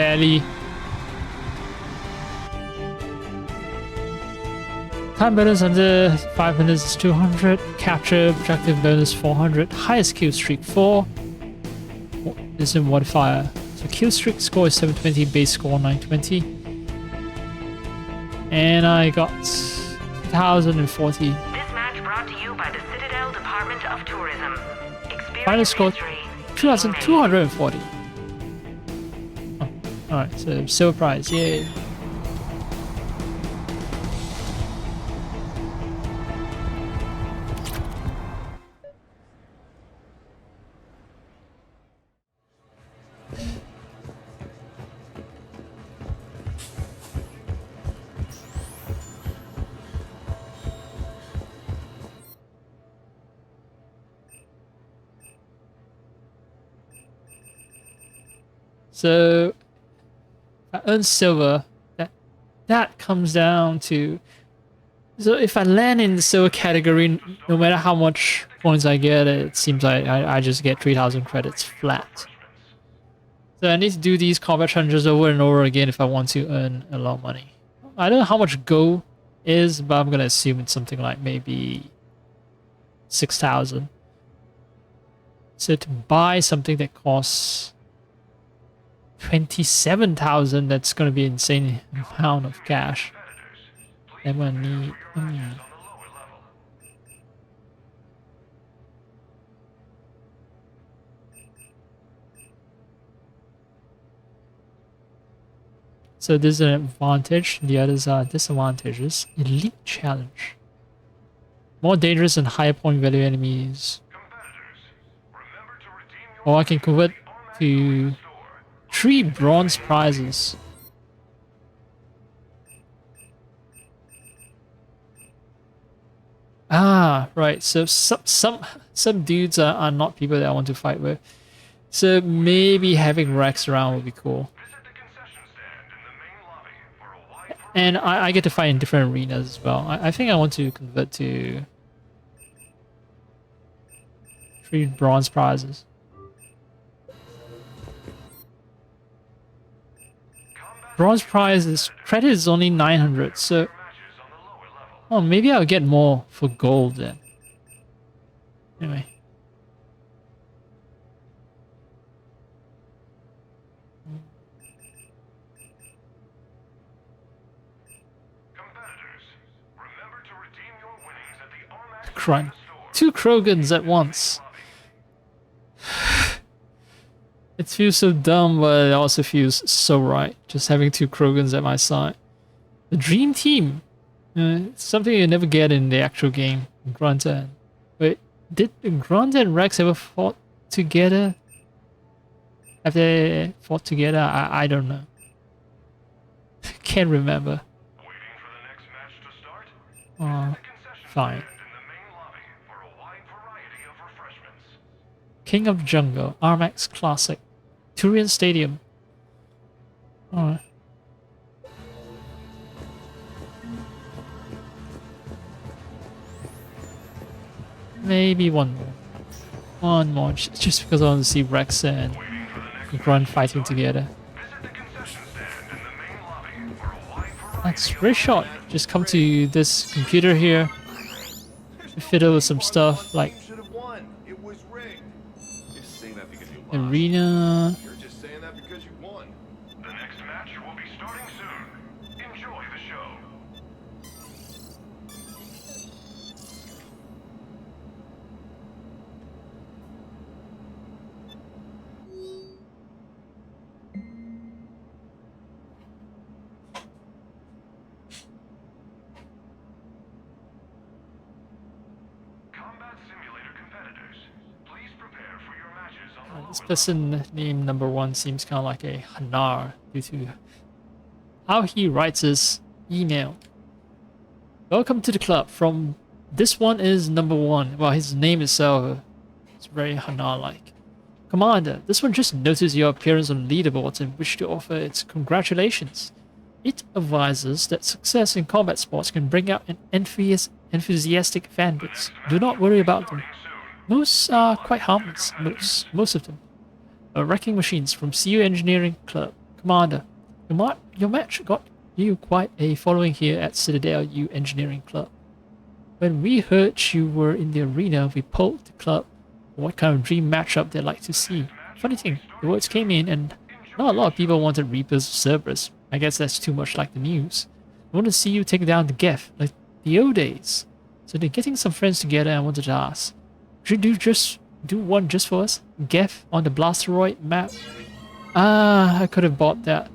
fairly. Time bonus under 5 minutes is 200. Capture objective bonus 400. Highest kill streak 4. Is in modifier. So kill streak score is 720, base score 920. And I got 1,040. This match brought to you by the Citadel Department of Tourism. Final score 2,240. Oh, alright, so silver prize, yay. So I earn silver. That comes down to, so if I land in the silver category, no matter how much points I get, it seems like I just get 3,000 credits flat. So I need to do these combat challenges over and over again if I want to earn a lot of money. I don't know how much gold is, but I'm gonna assume it's something like maybe 6,000. So to buy something that costs 27,000, that's going to be an insane amount of cash. I'm going to need... So this is an advantage, the others are disadvantages. Elite challenge. More dangerous and higher point value enemies. Or I can convert to 3 bronze prizes. Ah, right. So some dudes are not people that I want to fight with. So maybe having Rex around would be cool. And I get to fight in different arenas as well. I think I want to convert to 3 bronze prizes. Bronze prize is credit is only 900, so oh, maybe I'll get more for gold then. Anyway. Crunch. 2 Krogans at once. It feels so dumb, but it also feels so right. Just having 2 Krogans at my side. The dream team. It's something you never get in the actual game. Grunta. Wait, did Grunta and Rex ever fought together? Have they fought together? I don't know. Can't remember. Fine. King of Jungle, Armax Classic, Turian Stadium. Alright. Maybe one more. One more, just because I want to see Rex and Grunt fighting together. That's very short. Just come to this computer here. Fiddle with some stuff like arena. You're just saying that because you won. The next match will be starting soon. Enjoy the show. This person named number 1 seems kind of like a Hanar due to how he writes his email. Welcome to the club. From this one is number 1. Well, his name itself is very Hanar-like. Commander, this one just noticed your appearance on leaderboards and wish to offer its congratulations. It advises that success in combat sports can bring out an enthusiastic fan base. Do not worry about them. Most are quite harmless, most of them. Wrecking machines from CU Engineering Club. Commander, your match got you quite a following here at Citadel U Engineering Club. When we heard you were in the arena, we polled the club on what kind of dream matchup they'd like to see. Funny thing, the words came in and not a lot of people wanted Reapers of Cerberus. I guess that's too much like the news. I want to see you take down the Geth, like the old days. So they're getting some friends together and I wanted to ask, should you just do one just for us? Geth on the Blasteroid map? Ah, I could have bought that.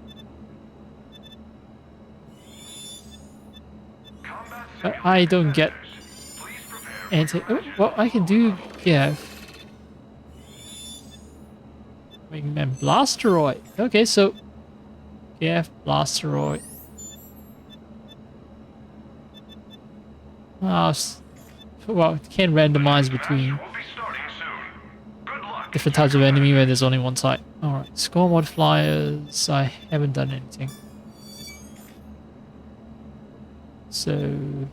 But I don't get oh, well, I can do Geth. Wingman Blasteroid. Okay, so Geth Blasteroid. Well, it can randomize between different types of enemy where there's only one type. Alright, score modifiers. I haven't done anything. So...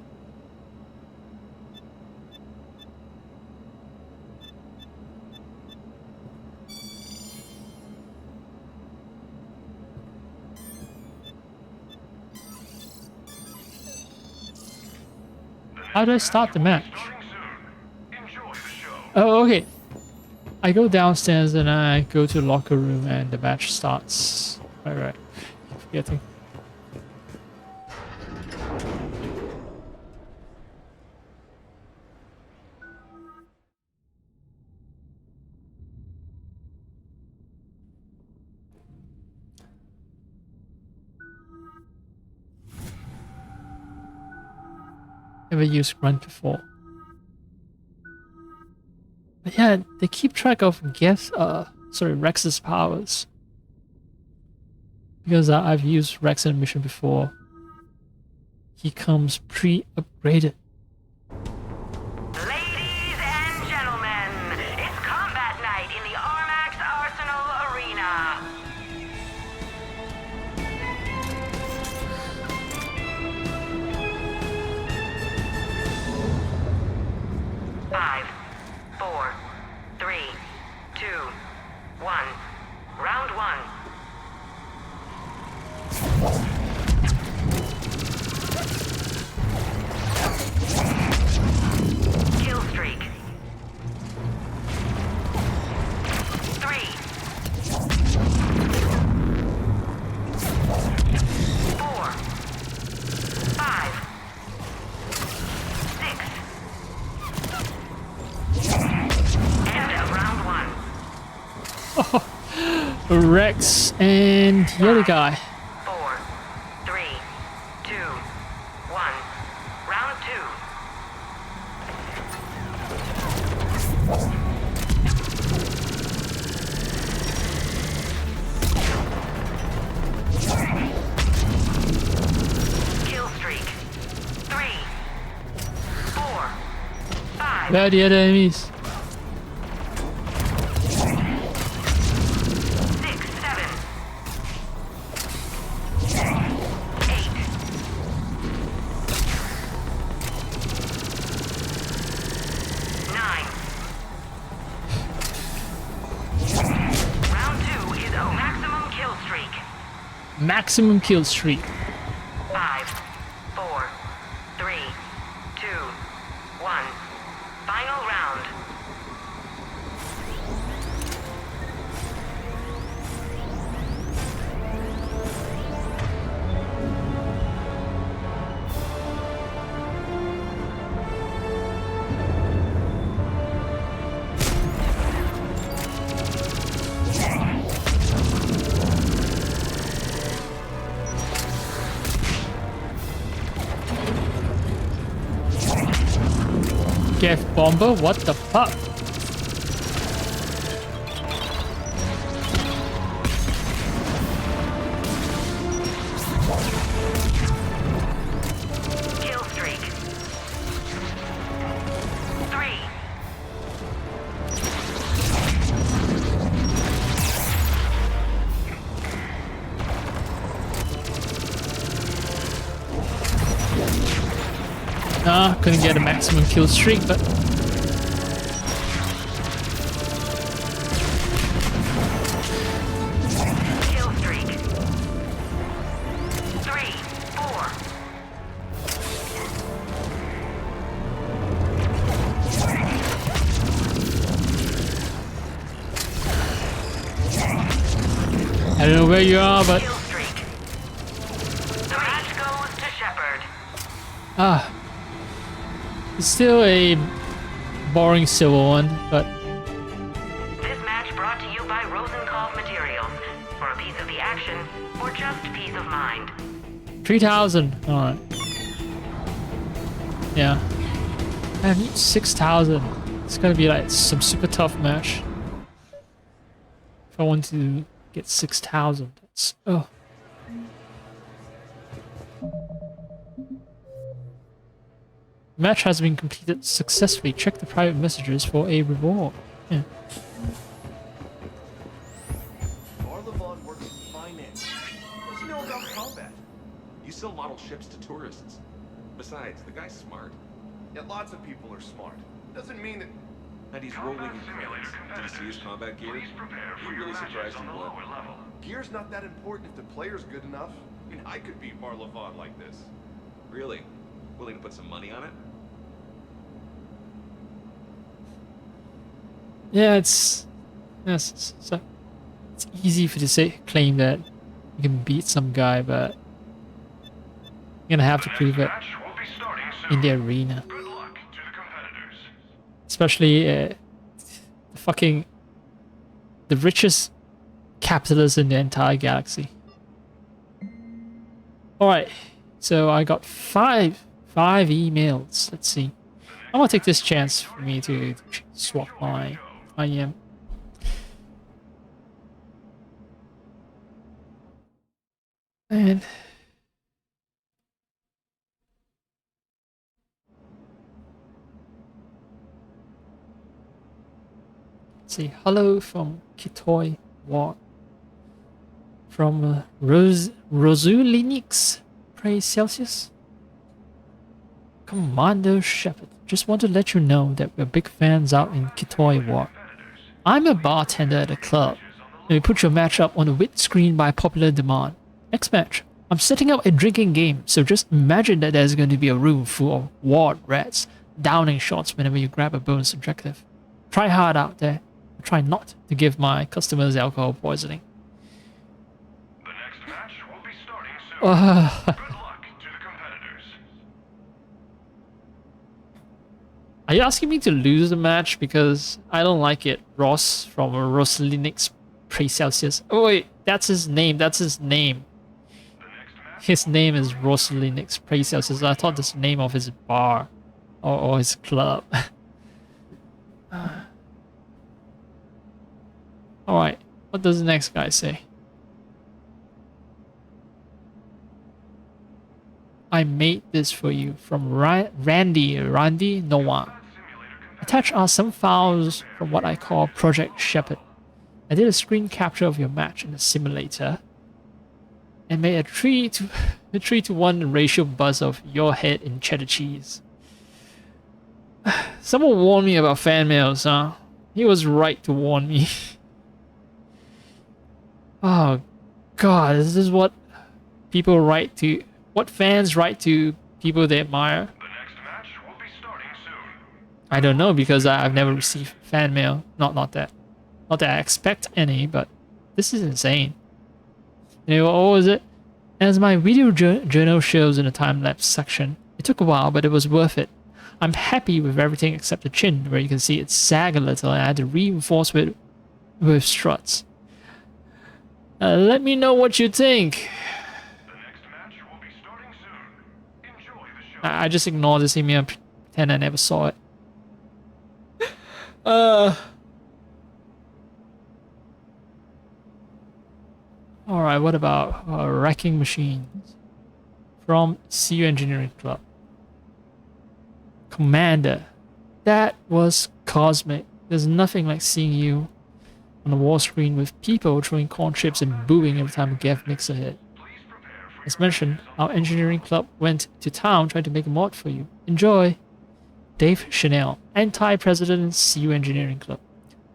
how do I start the match? Oh, okay. I go downstairs and I go to the locker room and the match starts. Alright. Forgetting. Never used grunt before. But yeah, they keep track of Rex's powers. Because I've used Rex in a mission before. He comes pre-upgraded. Ladies and gentlemen, it's combat night in the Armax Arsenal Arena. 5, 4, 3, 2, 1. Round 1. Kill streak. 3. 4. 5. 6. End of round 1. Rex and the other guy. 4, 3, 2, 1. Round 2. Kill streak. 3, 4, 5. Where are the other enemies? 9. Round 2 is a maximum kill streak. Maximum kill streak. 5, 4, 3, 2, 1. Final round. Geth Bomber? What the fuck? Kill streak. 3. Nah, couldn't get a maximum kill streak, but Kill streak. I don't know where you are, but The match goes to Shepard. it's still a boring civil one, but This match brought to you by Rosenkopf Materials. For a piece of the action, or just peace of mind. 3,000. All right. Yeah. I need 6,000. It's gonna be like some super tough match. If I want to get 6,000, that's Match has been completed successfully. Check the private messages for a reward. Yeah. Marlevon works in finance. What does he know about combat? You sell model ships to tourists. Besides, the guy's smart. Yeah, lots of people are smart. Doesn't mean that... And he's rolling in credits. Did you see his combat gear? He really surprised you won. Gear's not that important if the player's good enough. I mean, I could beat Marlevon like this. Really? Willing to put some money on it? Yeah, it's easy for to claim that you can beat some guy, but you're gonna have to prove it in the arena. Especially the richest capitalist in the entire galaxy. All right, so I got five emails. Let's see. I'm gonna take this chance for me to swap my IM. And let's see. Hello from Kitoi Ward. From Rosulinix, praise Celsius. Commander Shepard, just want to let you know that we're big fans out in Kitoi Ward. I'm a bartender at a club, and we put your match up on the wit screen by popular demand. Next match, I'm setting up a drinking game, so just imagine that there's going to be a room full of ward rats downing shots whenever you grab a bonus objective. Try hard out there. Try not to give my customers alcohol poisoning. The next match will be starting soon. Good luck to the competitors. Are you asking me to lose the match because I don't like it? Ross from Rosalinix Pre-Celsius. Oh wait, that's his name. That's his name. His name is Rosalinix Pre-Celsius. I thought that's the name of his bar or his club. Alright, what does the next guy say? I made this for you from Randy Noah. Attached are some files from what I call Project Shepard. I did a screen capture of your match in the simulator and made a 3-to-1 ratio buzz of your head in cheddar cheese. Someone warned me about fan mails, huh? He was right to warn me. Oh god, is this what people write to... What fans write to people they admire? The next match will be starting soon. I don't know because I've never received fan mail. Not that I expect any, but this is insane. Anyway, what was it? As my video journal shows in the time-lapse section, it took a while, but it was worth it. I'm happy with everything except the chin, where you can see it sag a little and I had to reinforce it with struts. Let me know what you think. The next match will be starting soon. Enjoy the show. I just ignored this email and pretend I never saw it. Alright, what about wrecking machines? From CU Engineering Club. Commander, that was cosmic. There's nothing like seeing you on the wall screen with people throwing corn chips and booing every time a Gav mixer hit. As mentioned, our engineering club went to town trying to make a mod for you. Enjoy! Dave Chanel, anti-president CU Engineering Club.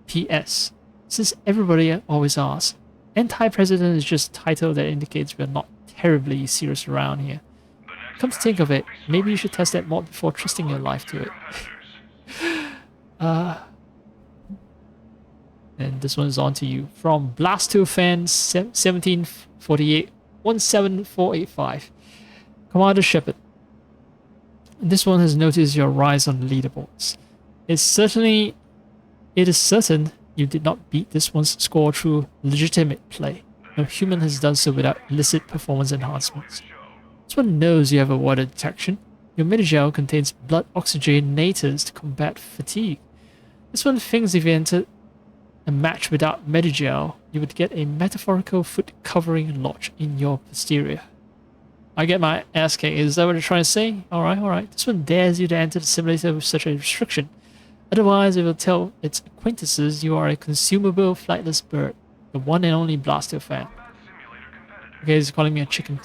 P.S. Since everybody always asks, anti-president is just a title that indicates we're not terribly serious around here. Come to think of it, maybe you should test that mod before trusting your life to it. And this one is on to you from Blastofan 1748 17485. Commander Shepard. This one has noticed your rise on leaderboards. It is certain you did not beat this one's score through legitimate play. No human has done so without illicit performance enhancements. This one knows you have a water detection. Your Medigel contains blood oxygenators to combat fatigue. This one thinks if you entered a match without Medigel, you would get a metaphorical foot covering lodge in your posterior. I get my ass kicked. Is that what you're trying to say? Alright, alright. This one dares you to enter the simulator with such a restriction. Otherwise, it will tell its acquaintances you are a consumable flightless bird. The one and only Blaster fan. Okay, he's calling me a chicken.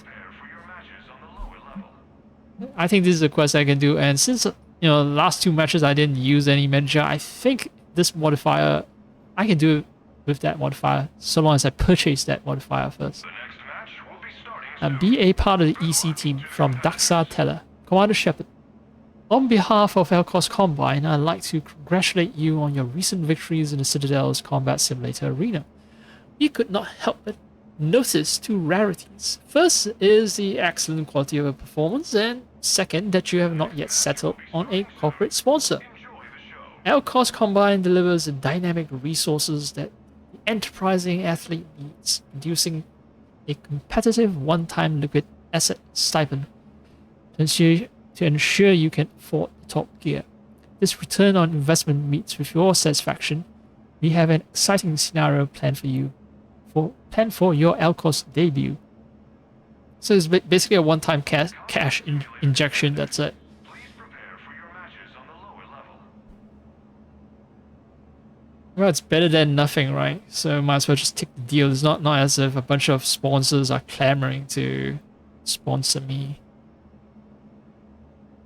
I think this is a quest I can do, and since the last two matches I didn't use any Medigel, I think this modifier I can do it with that modifier so long as I purchase that modifier first. And be a part of the EC team from Daxa Teller. Commander Shepard. On behalf of Elcos Combine, I'd like to congratulate you on your recent victories in the Citadel's Combat Simulator arena. We could not help but notice two rarities. First is the excellent quality of your performance, and second, that you have not yet settled on a corporate sponsor. Elcos Combine delivers the dynamic resources that the enterprising athlete needs, producing a competitive one-time liquid asset stipend to ensure you can afford the top gear. This return on investment meets with your satisfaction. We have an exciting scenario planned for you, for your Elcos debut. So it's basically a one-time cash injection. That's it. Well, it's better than nothing, right? So might as well just take the deal. It's not as if a bunch of sponsors are clamoring to sponsor me.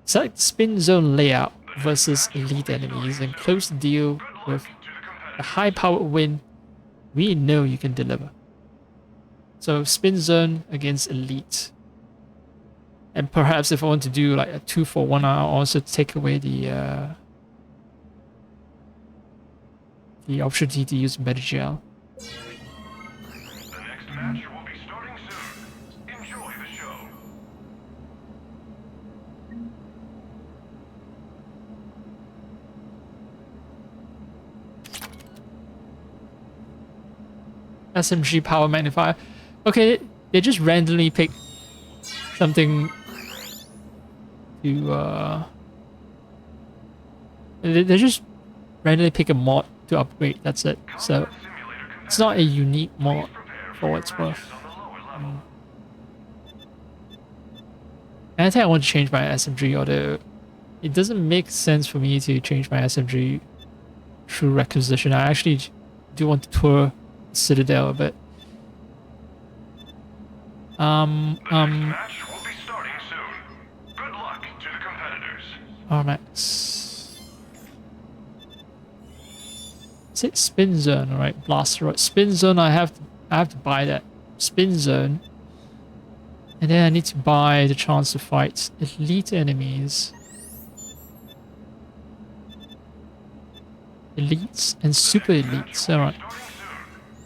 Select spin zone layout versus elite enemies and close the deal with the high-powered win we know you can deliver. So spin zone against elite. And perhaps if I want to do like a 2-for-1, I'll also take away the opportunity to use Medigel. The next match will be starting soon. Enjoy the show. SMG power magnifier. Okay, they just randomly pick something to they just randomly pick a mod to upgrade. That's it. So it's not a unique mod for what it's worth. And I think I want to change my SMG, although it doesn't make sense for me to change my SMG through requisition. I actually do want to tour Citadel a bit. Match will be starting soon. Good luck to the competitors. Armax. Is it spin zone? Alright, blaster. Spin zone, I have to buy that. Spin zone. And then I need to buy the chance to fight elite enemies. Elites and super elites. Alright.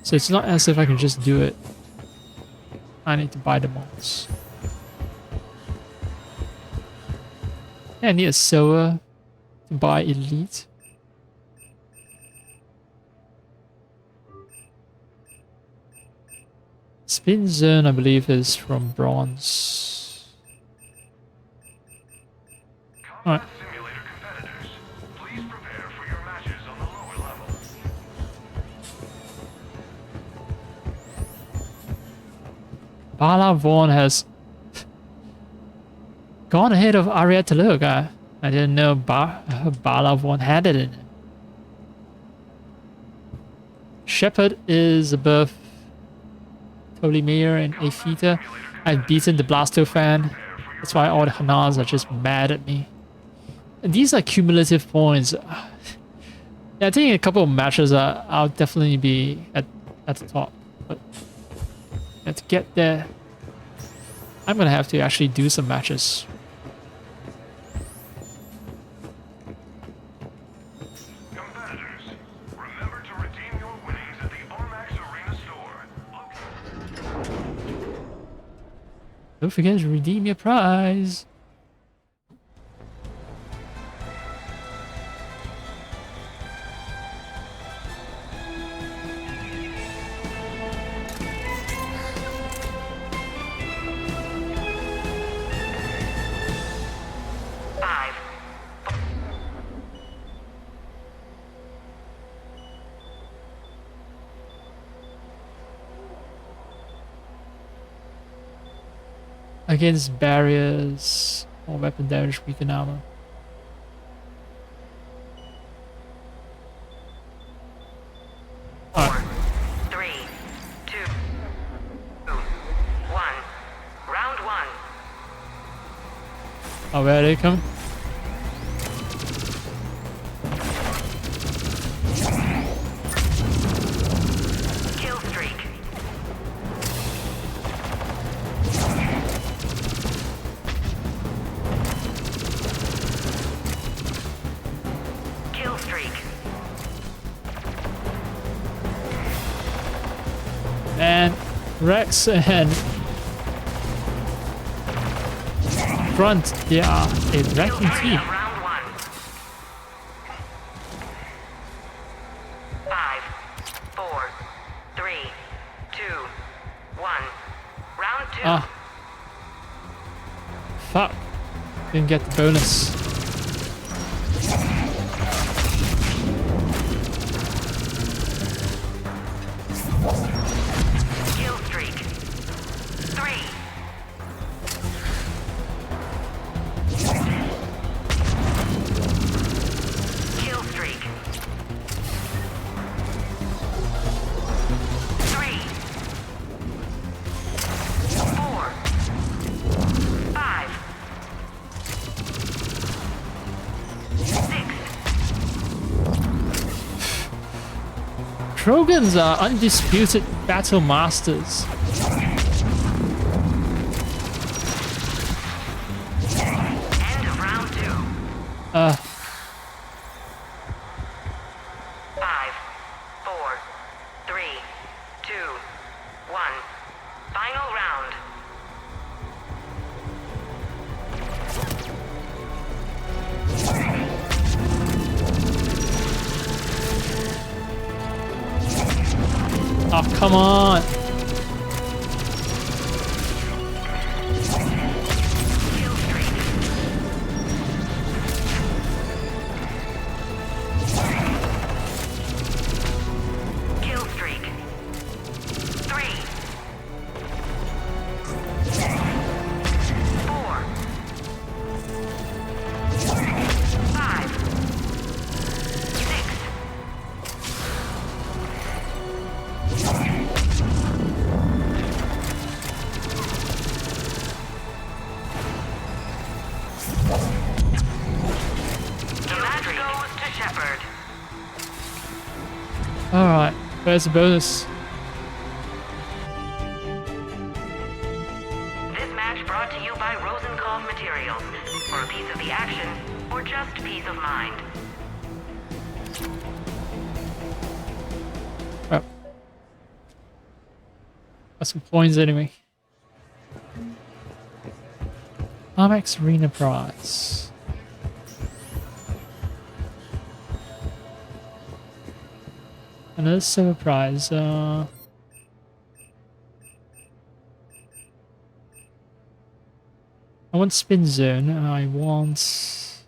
So it's not as if I can just do it. I need to buy the mods. Yeah, I need a silver to buy elite. Spin zone, I believe, is from bronze. Alright. Bala Vaughn has gone ahead of Arietta Look. I didn't know Bala Vaughn had it in him. Shepard is above Totally Mayor and Aetheta. I've beaten the Blastofan. That's why all the Hanas are just mad at me. And these are cumulative points. Yeah, I think in a couple of matches I'll definitely be at the top. But to get there, I'm gonna have to actually do some matches. Competitors, remember to redeem your winnings. Don't forget to redeem your prize. Against barriers or weapon damage, weaken armor. Alright. 3, 2, 1. Round 1. Oh, where are they coming? Kill streak. Kill streak. And Rex and Front, they are a wrecking team. Round 1. 5, 4, 3, 2, 1. Round 2. Ah. Fuck. Didn't get the bonus. Kill streak. 3. Kill streak. 3. 4. 5. 6. Trogans are undisputed battle masters. End of round 2. 5, 4, 3, 2, 1. Final round. oh, come on. Kill streak. Kill streak. 3. 4. 5. 6. The match goes to Shepard. Alright, where's the bonus? This match brought to you by Rosenkopf Materials. For a piece of the action, or just peace of mind. Oh. Got some points anyway. Armax Arena prize. Another silver prize. I want spin zone. I want.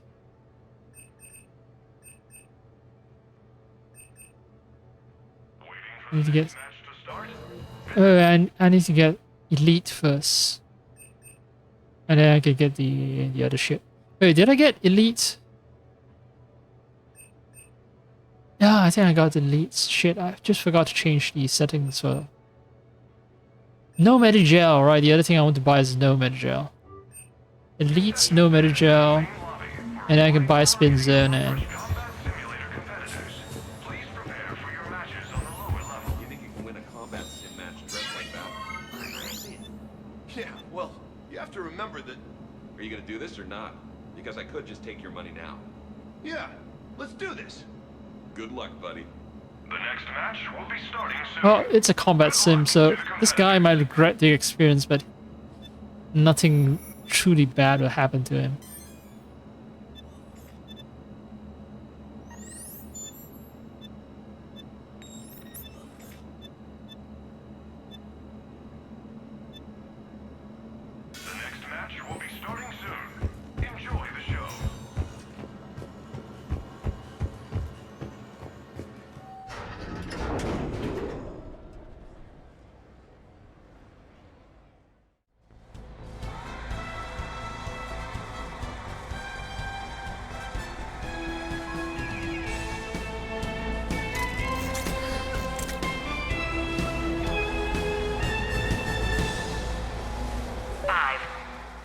I need to get. Oh, I need to get elite first, and then I can get the other shit. Wait, did I get elite? Yeah, I think I got the elite. Shit, I just forgot to change the settings for. No Medigel, right? The other thing I want to buy is no Medigel. Elite, no Medigel, and then I can buy spin zone and. You think you can win a combat sim match dressed like that? Yeah, well, you have to remember that... Are you gonna do this or not? Because I could just take your money now. Yeah, let's do this. Good luck, buddy. The next match will be starting soon. Well, it's a combat sim, so this guy might regret the experience, but nothing truly bad will happen to him. The next match will be starting soon. Enjoy the show. Five,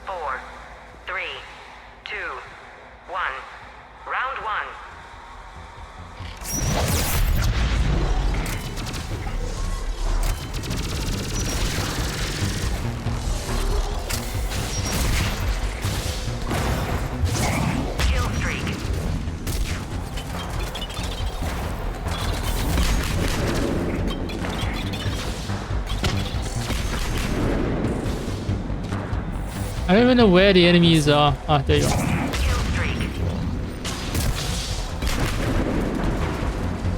four, three, two, one. Round one. Kill streak. I don't even know where the enemies are. Ah, there you go.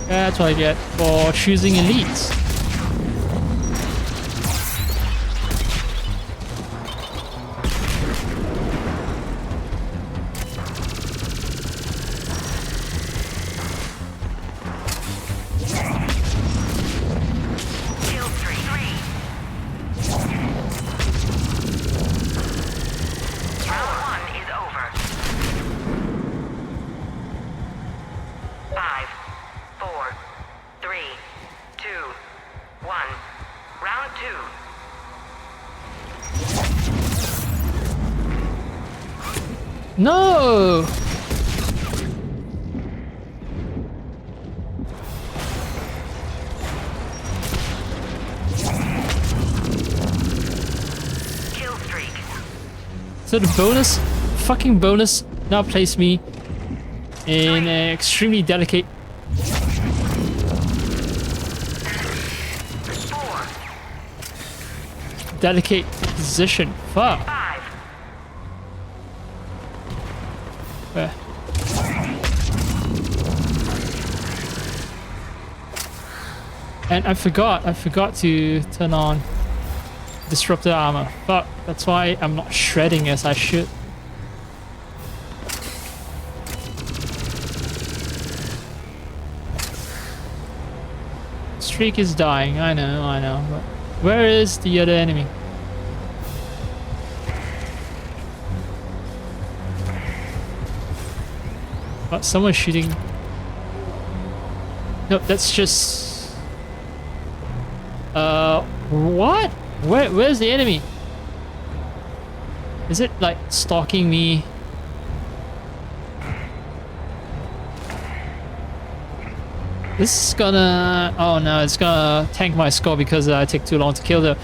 That's what I get for choosing elites. Round one is over. Five, four, three, two, one. Round two. No! Kill streak. So the fucking bonus, now place me in an extremely delicate position. Fuck. Five. Where? And I forgot to turn on disruptor armor. Fuck, that's why I'm not shredding as I should. Streak is dying, I know, but where is the other enemy? What, someone's shooting? No, that's just... what? Where's the enemy? Is it like stalking me? This is gonna... oh no, it's gonna tank my score because I take too long to kill the...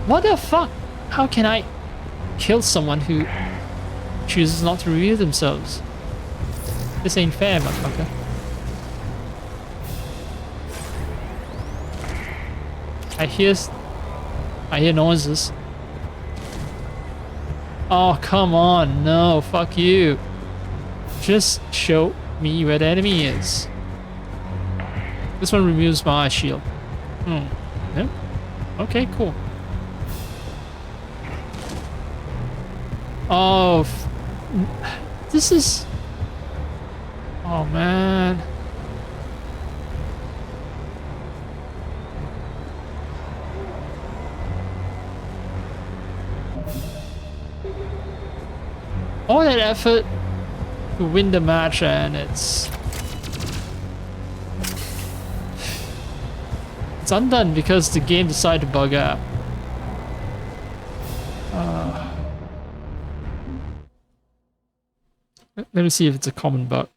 What the fuck? How can I kill someone who chooses not to reveal themselves? This ain't fair, motherfucker. I hear noises. Oh, come on. No, fuck you. Just show me where the enemy is. This one removes my shield. Yeah. Okay, cool. Oh, this is... oh, man. All that effort to win the match and it's undone because the game decided to bug out. Let me see if it's a common bug.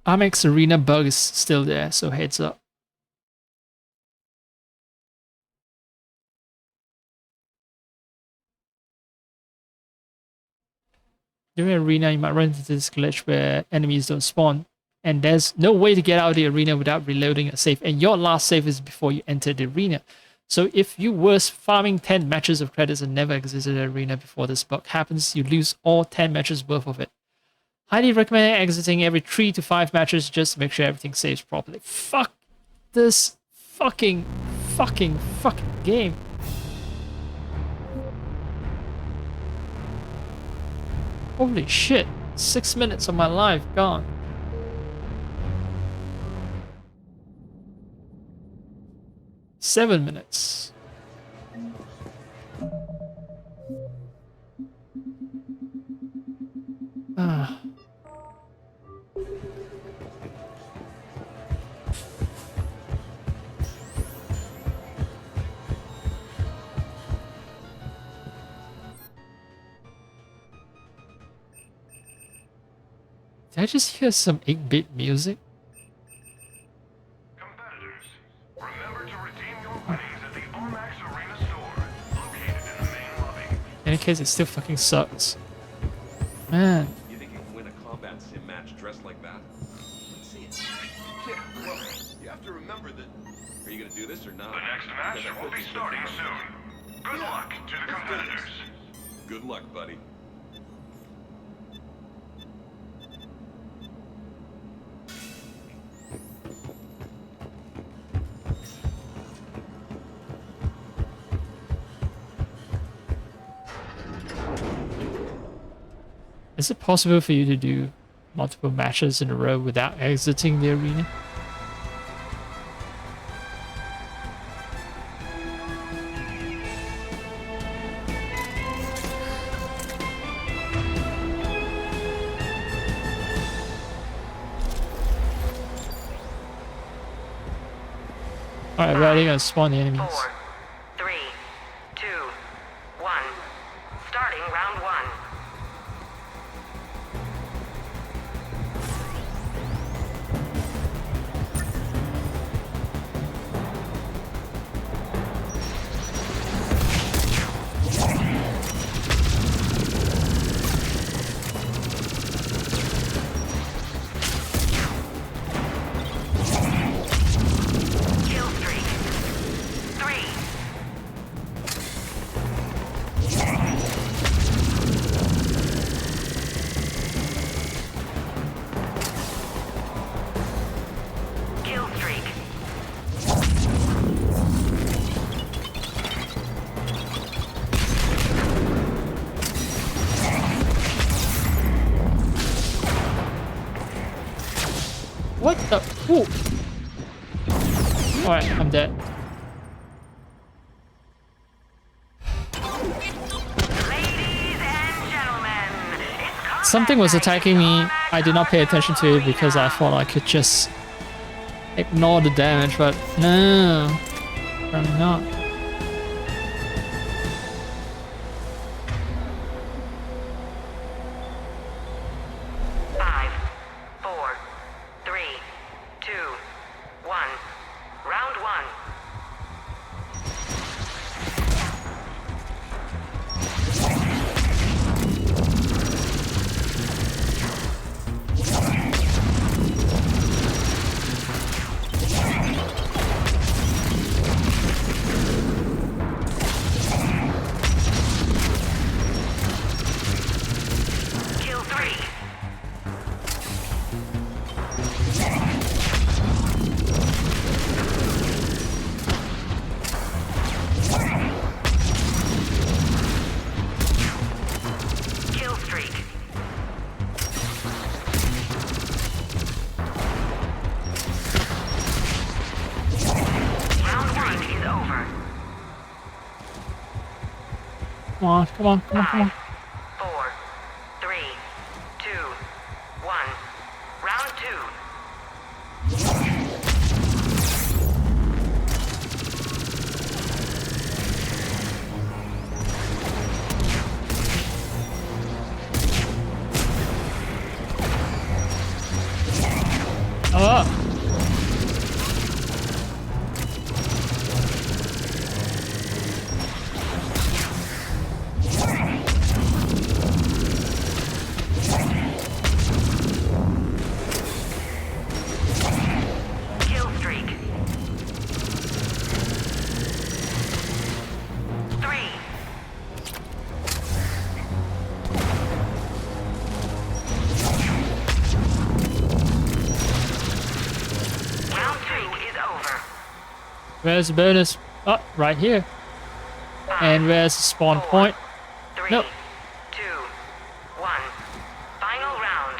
Armax Arena bug is still there, so heads up. During Arena, you might run into this glitch where enemies don't spawn and there's no way to get out of the arena without reloading a save, and your last save is before you enter the arena. So if you were farming 10 matches of credits and never exited the arena before this bug happens, you lose all 10 matches worth of it. Highly recommend exiting every 3 to 5 matches just to make sure everything saves properly. Fuck this fucking game. Holy shit, 6 minutes of my life gone. Seven minutes. Ah. Did I just hear some 8-bit music? Competitors, remember to redeem your winnings at the Armax Arena store, located in the main lobby. In any case, it still fucking sucks. Man. You think you can win a combat sim match dressed like that? Let's see it. Yeah, well, you have to remember that... Are you gonna do this or not? The next match will be starting soon. Good luck to the competitors. Good luck, buddy. Is it possible for you to do multiple matches in a row without exiting the arena? Alright, ready? Gonna spawn the enemies. 4, 3, 2, 1. Starting round 1. Kill streak. 3. Kill streak. What the? Ooh. Alright, I'm dead. Something was attacking me. I did not pay attention to it because I thought I could just ignore the damage, but no, apparently not. Five, 4, 3, 2, 1. Round 1. Kill 3. Kill streak. Round 1 is over. Come on, come on, come on, come on. 4, 3, 2, 1. Round 2. Oh! Where's the bonus? Oh, right here. And where's the spawn point? Nope. 2, 1. Final round.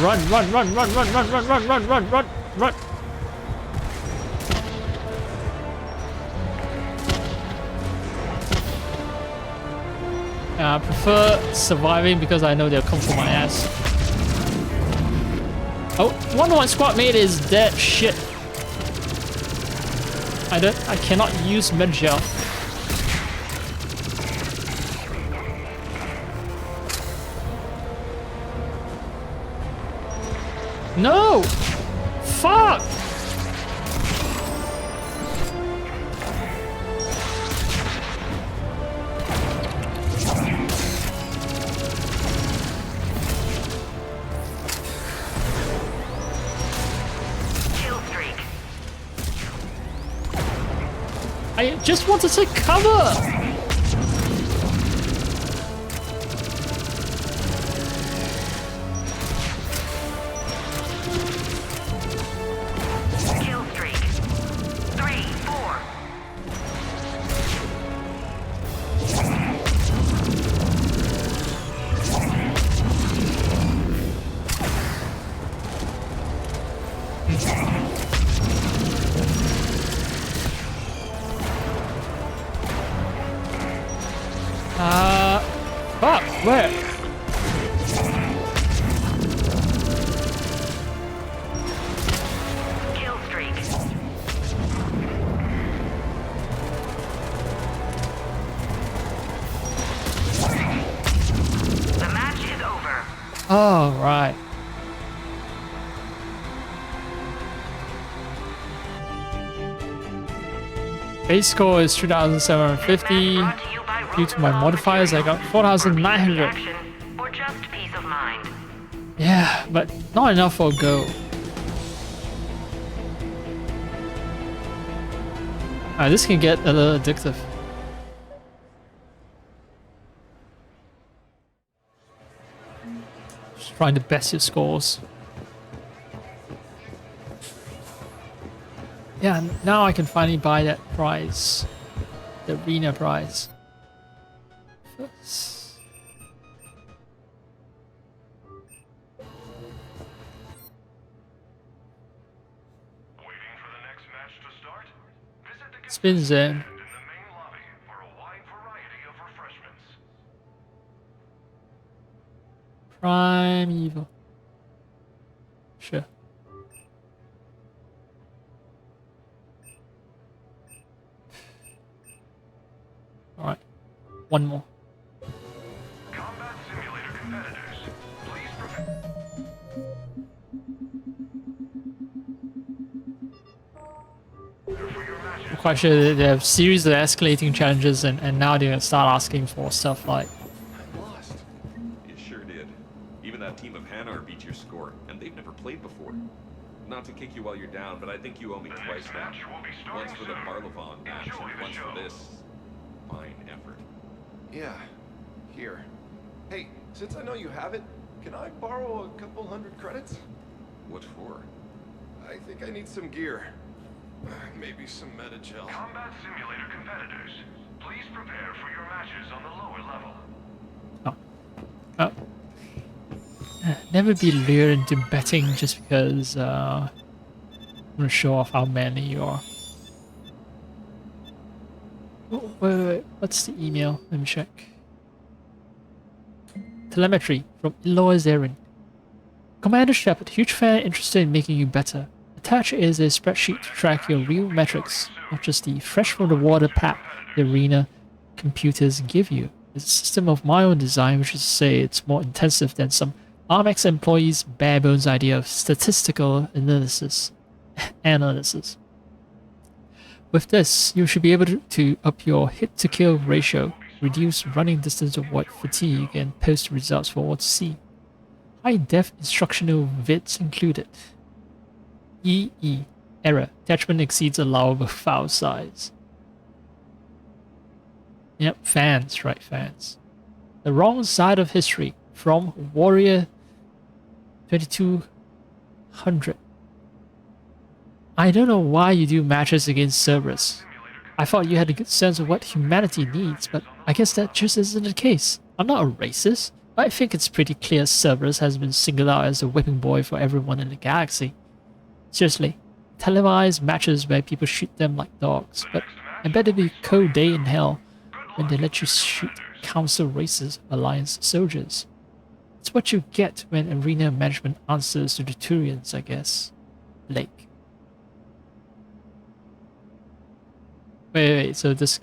Run, run, run, run, run, run, run, run, run, run, run, run. I prefer surviving because I know they'll come for my ass. Oh, one of my squad mate is dead. Shit. I cannot use medgel. No! Fuck! Kill streak. I just want to take cover! Kill streak. 3, 4. Fuck, where? Kill streak. The match is over. Oh, right. Base score is 2,750. Due to my modifiers, I got 4,900. Or just peace of mind. Yeah, but not enough for a go. This can get a little addictive. Just trying to best your scores. Yeah, now I can finally buy that prize. The arena prize. First. Waiting for the next match to start? Visit the Spin zone. in the main lobby for a wide variety of refreshments. Primeval. Sure. Alright. One more. Combat simulator competitors, please prepare. I'm quite sure that they have series of escalating challenges and now they're gonna start asking for stuff like I lost. You sure did. Even that team of Hanar beat your score, and they've never played before. Not to kick you while you're down, but I think you owe me twice now. Once for the Barlovon match, and once for this fine effort. Yeah, here. Hey, since I know you have it, can I borrow a couple hundred credits? What for? I think I need some gear. Maybe some metagel. Combat simulator competitors, please prepare for your matches on the lower level. never be lured into betting just because I'm gonna show off how manly you are. Oh, wait, what's the email? Let me check. Telemetry from Eloise Erin. Commander Shepard, huge fan interested in making you better. Attached is a spreadsheet to track your real metrics, not just the fresh from the water pap the arena computers give you. It's a system of my own design, which is to say it's more intensive than some Armax employees' bare bones idea of statistical analysis. With this, you should be able to up your hit-to-kill ratio, reduce running distance, avoid fatigue, and post results for all to see. High-def instructional vids included. EE. Error. Attachment exceeds allowable file size. Yep, fans, right, fans. The wrong side of history from Warrior 2200. I don't know why you do matches against Cerberus. I thought you had a good sense of what humanity needs, but I guess that just isn't the case. I'm not a racist, but I think it's pretty clear Cerberus has been singled out as a whipping boy for everyone in the galaxy. Seriously, televised matches where people shoot them like dogs, but I bet it'd be a cold day in hell when they let you shoot Council Racers Alliance soldiers. It's what you get when arena management answers to the Turians, I guess. Blake. Wait, so this...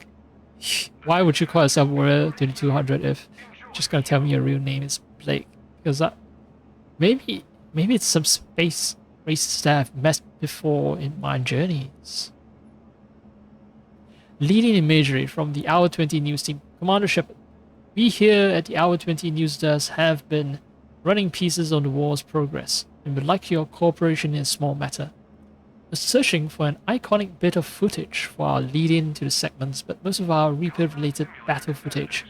Why would you call yourself Warrior 2200 if you're just gonna tell me your real name is Blake? Because that... Maybe it's some space races that I've met before in my journeys. Leading imagery from the Hour 20 News team. Commander Shepard. We here at the Hour 20 News Desk have been running pieces on the war's progress, and would like your cooperation in a small matter. We're searching for an iconic bit of footage for our lead-in to the segments, but most of our Reaper-related battle footage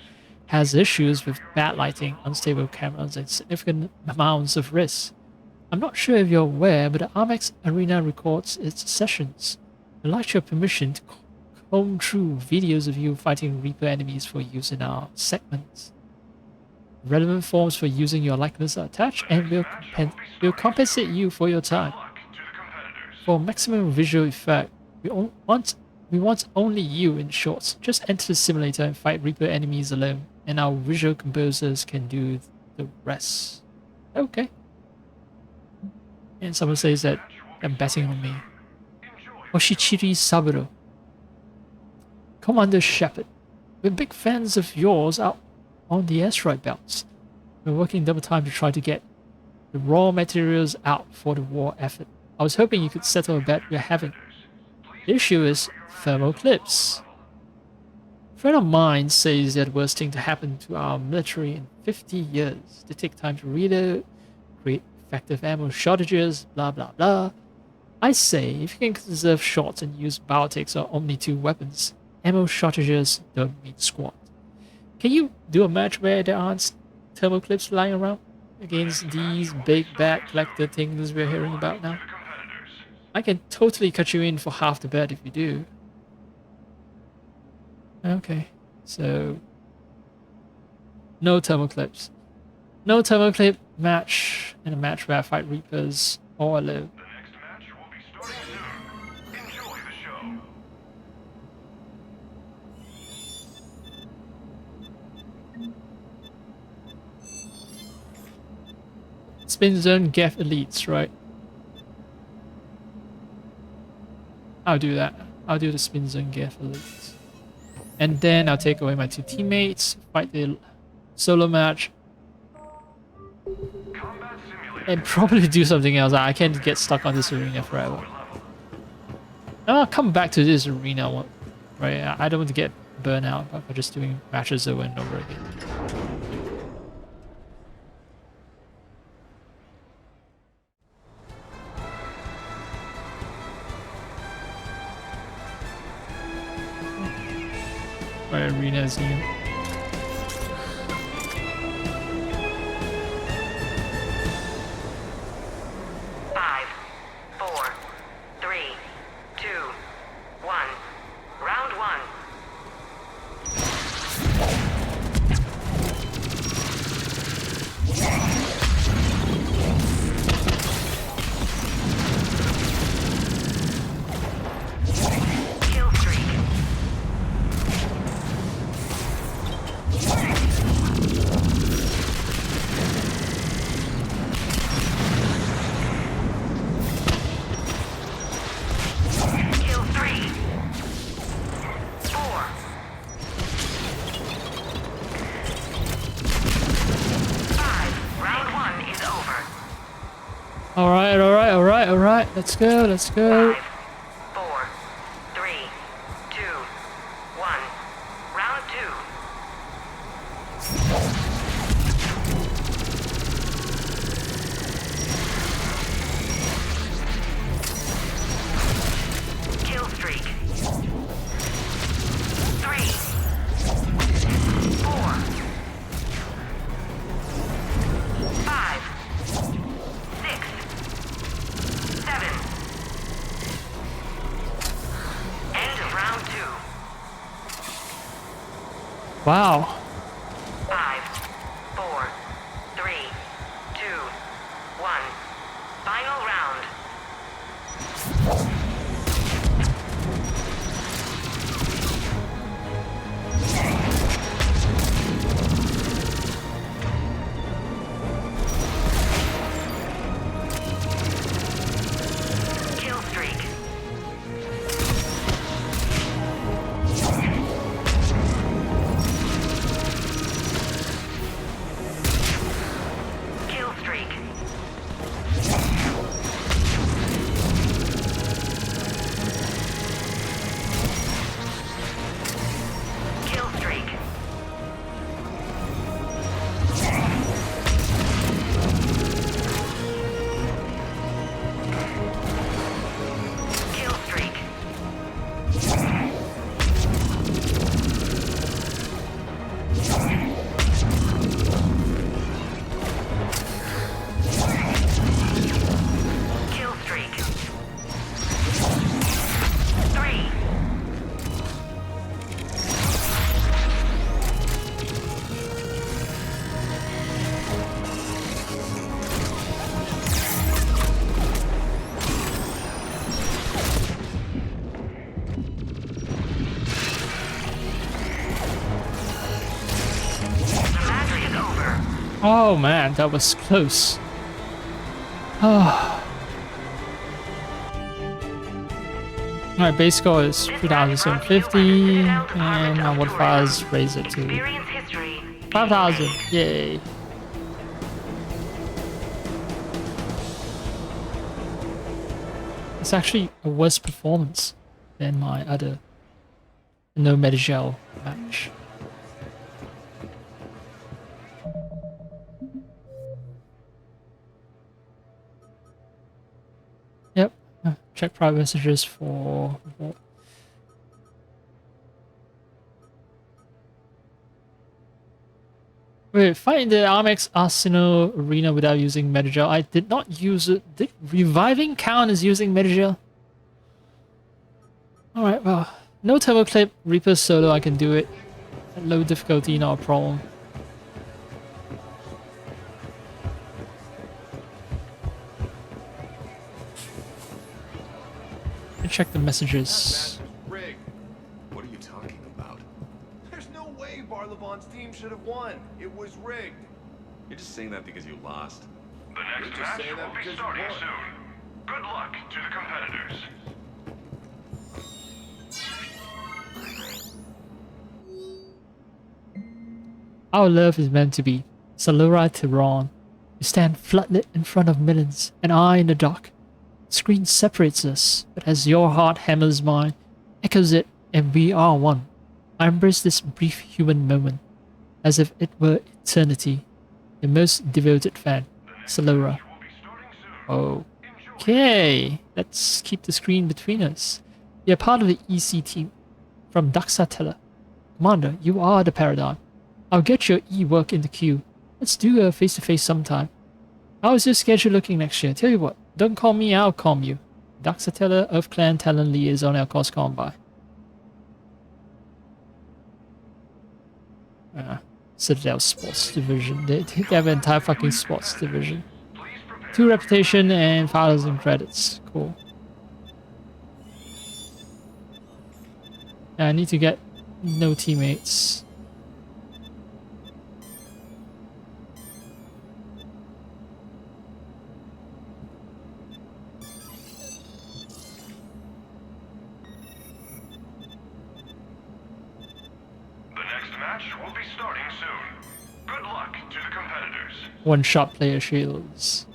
has issues with bad lighting, unstable cameras, and significant amounts of risk. I'm not sure if you're aware, but the Armax Arena records its sessions. We'd like your permission to comb through videos of you fighting Reaper enemies for use in our segments. Relevant forms for using your likeness are attached, and we'll compensate you for your time. For maximum visual effect, we want only you in shorts. Just enter the simulator and fight Reaper enemies alone, and our visual composers can do the rest. Okay. And someone says that they're betting on me. Oshichiri Saburo. Commander Shepard, we're big fans of yours out on the asteroid belts. We're working double time to try to get the raw materials out for the war effort. I was hoping you could settle a bet we're having. The issue is thermal clips. A friend of mine says they're the worst thing to happen to our military in 50 years. They take time to reload, create effective ammo shortages, blah blah blah. I say, if you can conserve shots and use biotics or Omni 2 weapons, ammo shortages don't mean squat. Can you do a match where there aren't thermal clips lying around against these big bad collector things we're hearing about now? I can totally cut you in for half the bet if you do. Okay, so no thermal clips. No thermal clip match in a match where I fight Reapers or alone. The next match will be starting soon. Enjoy the show. Spin Zone Geth Elites, right? I'll do that. I'll do the Spin Zone Geth Elites. And then I'll take away my two teammates, fight the solo match, and probably do something else. I can't get stuck on this arena forever. And I'll come back to this arena one, right? I don't want to get burnt out by just doing matches over and over again. Right, arena is new. Alright, let's go, let's go. 5, 4, 3, 2, 1. Round 2. Kill streak. 3, 4, 5, 6, 7, Wow. 5, 4, 3, 2, 1. Final round. Kill streak. Kill streak. Kill streak. Kill streak. Kill streak. 3. The match is over. Oh man, that was close. Oh. My base score is 3,750 and my modifiers raise it to Experience history. 5,000. Yay. It's actually a worse performance than my other no Medigel match. Yep. Check private messages for. Wait, fight in the Armex Arsenal arena without using Medigel. I did not use it. Did reviving count as using Medigel? Alright, well. No thermoclip, Reaper solo, I can do it. At low difficulty, not a problem. Check the messages. Rigged. What are you talking about? There's no way Barlavon's team should have won. It was rigged. You're just saying that because you lost. The next You're just match saying that will be because you starting won. soon. Good luck to the competitors. Our love is meant to be. Salura Tehran. You stand floodlit in front of millions, and I in the dark. Screen separates us, but as your heart hammers mine, echoes it, and we are one. I embrace this brief human moment, as if it were eternity. Your most devoted fan, Salura. Okay, let's keep the screen between us. You're part of the EC team, from Daxatella. Commander, you are the paradigm. I'll get your E-work in the queue. Let's do a face-to-face sometime. How is your schedule looking next year? Tell you what, don't call me, I'll calm you. Daxatella, Earth Clan Talent Liaison El Cos Combi. Citadel Sports Division. They have an entire fucking sports division. 2 reputation and 5,000 credits. Cool. Yeah, I need to get no teammates. Will be starting soon. Good luck to the competitors. One-shot player shields.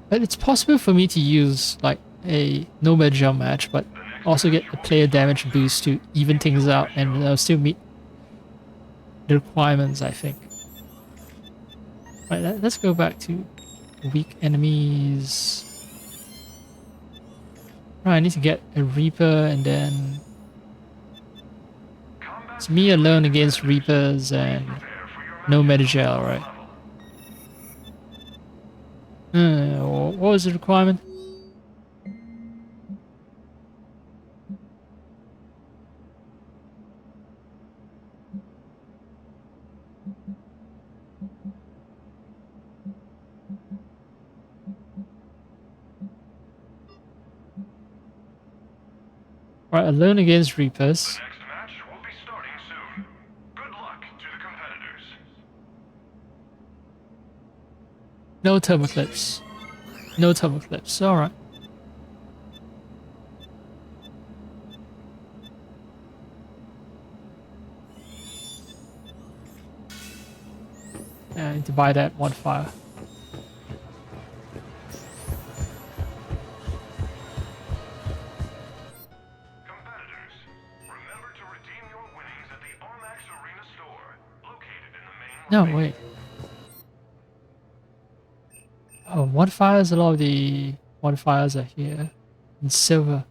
But it's possible for me to use like a no jump match, but also get a player damage boost to even things out, and I'll still meet the requirements, I think. Right, let's go back to weak enemies. Right, I need to get a Reaper, and then it's me alone against Reapers and no Medigel, right? What was the requirement? Right, alone against Reapers. Next match will be starting soon. Good luck to the competitors. No thermoclips. No thermoclips. Alright. Yeah, I need to buy that one fire. Competitors, remember to redeem your winnings at the Armax Arena store, located in the main No, lobby. wait. Oh, one fires, a lot of the one fires are here. In silver.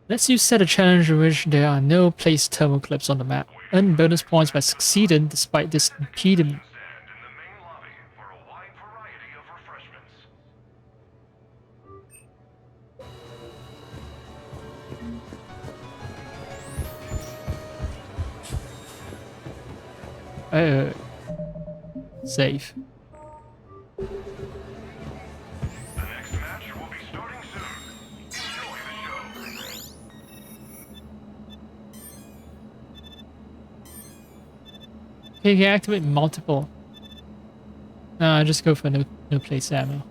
Let's use set a challenge in which there are no placed thermoclips on the map. Earn bonus points by succeeding despite this impediment. Save. The next match will be starting soon. Enjoy the show. Okay, you can activate multiple. No, I just go for no place ammo.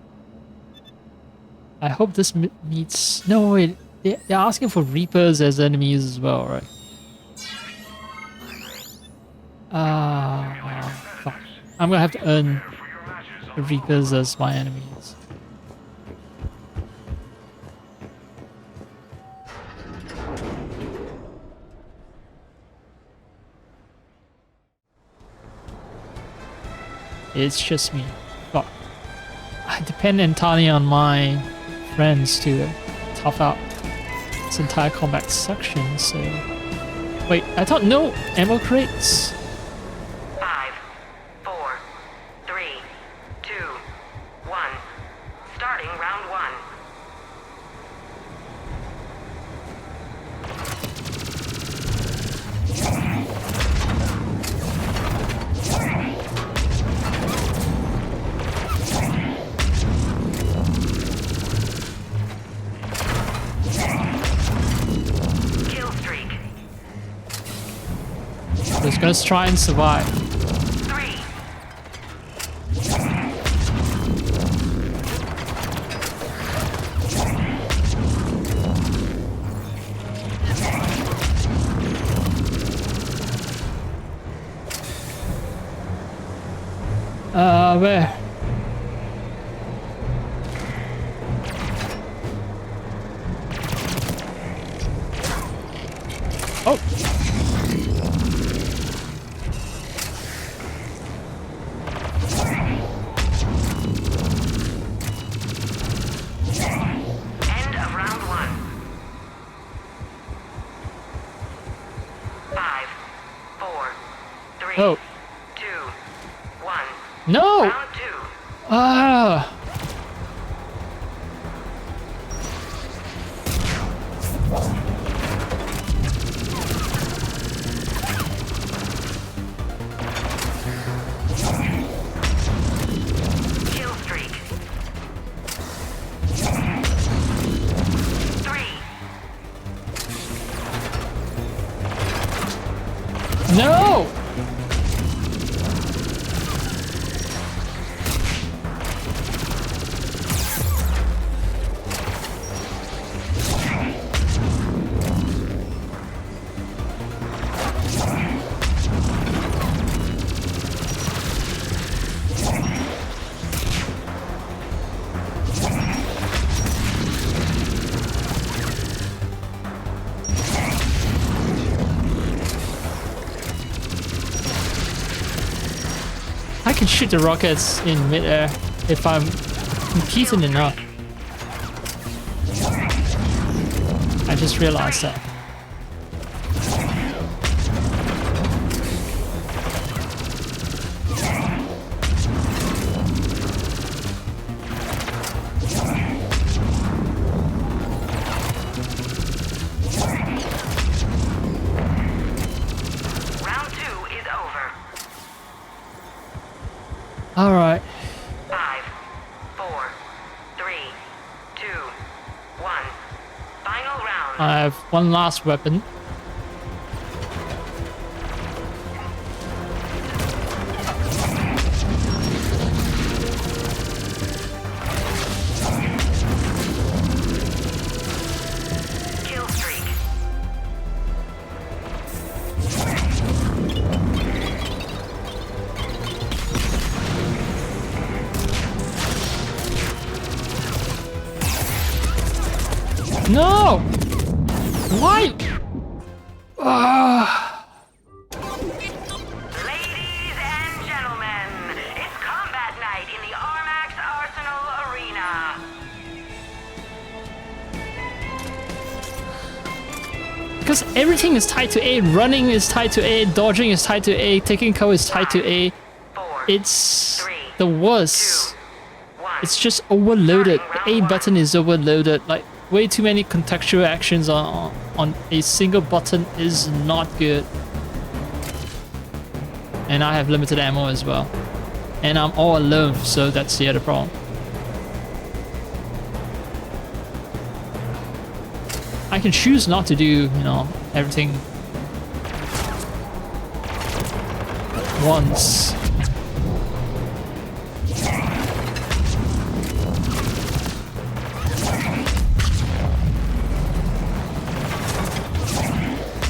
I hope this meets. No, wait. They're asking for Reapers as enemies as well, right? Fuck. I'm gonna have to earn the Reapers as my enemies. It's just me. Fuck. I depend entirely on my friends to tough out this entire combat section, so... Wait, I thought no ammo crates. 5, 4, 3, 2, 1. Starting round 1. Kill streak. Just gonna try and survive. 3. Where? Oh! End of round 1. 5, 4, 3, Oh. 2, 1. No! Round 2. Ah! Kill streak. 3. No! I can shoot the rockets in midair if I'm competent enough. I just realized that. All right. 5, 4, 3, 2, 1. Final round. I have one last weapon. Kill streak. No! Why? Ladies and gentlemen, it's combat night in the Armax Arsenal Arena. Because everything is tied to A. Running is tied to A. Dodging is tied to A. Taking cover is tied to A. It's the worst. It's just overloaded. The A button is overloaded. Like, way too many contextual actions on a single button is not good. And I have limited ammo as well. And I'm all alone, so that's the other problem. I can choose not to do, you know, everything once.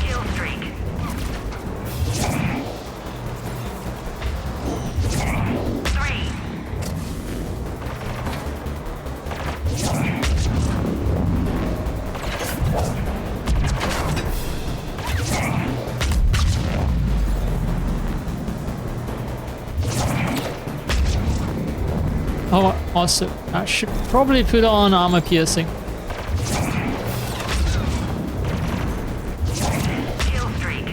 Kill streak. 3. Oh, also, I should probably put on armor piercing. Kill streak.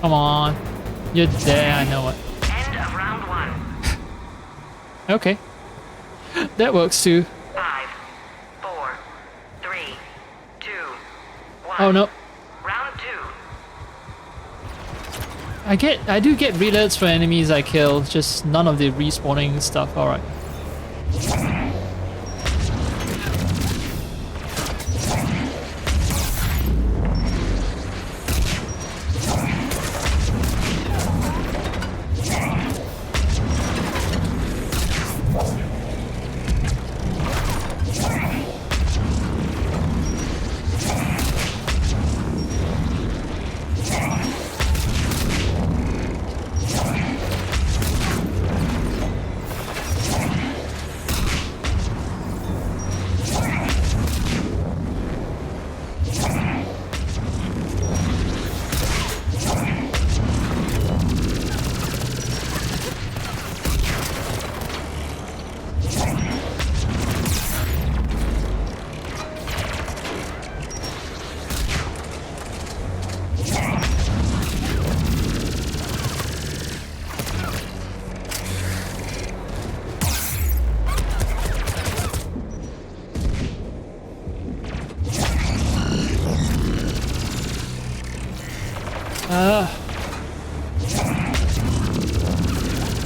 Come on. You're there, I know it. End of round 1. Okay. That works too. 5, 4, 3, 2, 1. Oh no. Round 2. I do get reloads for enemies I kill, just none of the respawning stuff. Alright.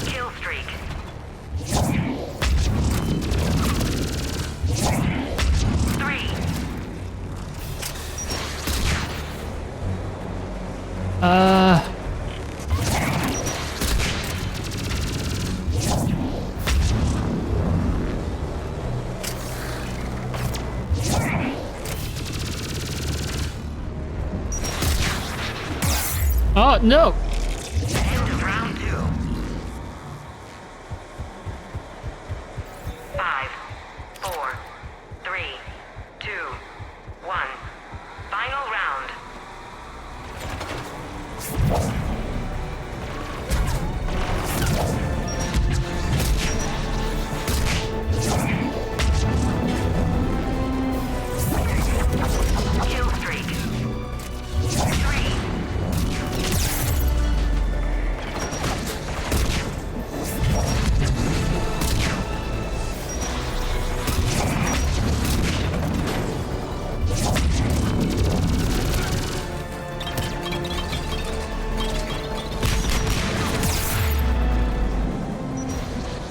Kill streak. 3. Oh no! End of round 2. 5, 4, 3, 2, 1. Final round. Kill streak. 3.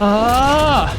Ah!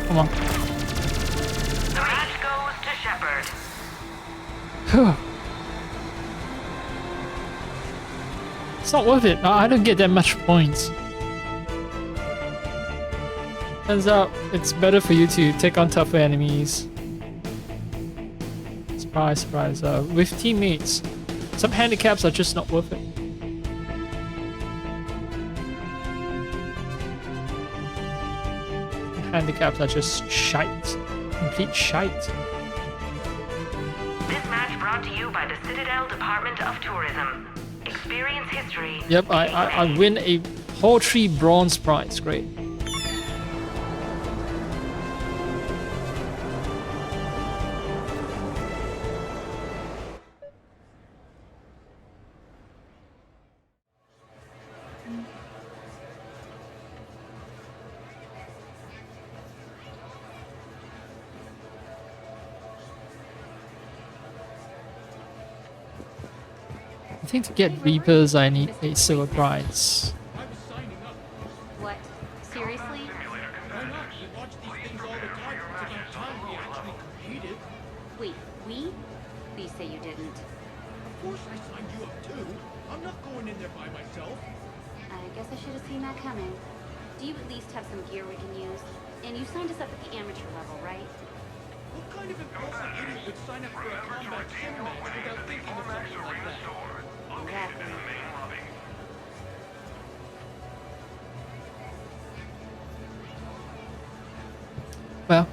Come on. The match goes to Shepard. Phew. It's not worth it. I don't get that much points. Turns out it's better for you to take on tougher enemies. Surprise, surprise. With teammates, some handicaps are just not worth it. Handicaps are just shite. Complete shite. This match brought to you by the Citadel Department of Tourism. Experience history. Yep, I win a paltry bronze prize. Great. I think to get Reapers, I need a silver prize. What? Seriously? Wait, we? Please say you didn't. Of course I signed you up too. I'm not going in there by myself. I guess I should have seen that coming. Do you at least have some gear we can use? And you signed us up at the amateur level, right? What kind of impulsive idiot would sign up for a combat sim match without thinking of something like that? Exactly. Well,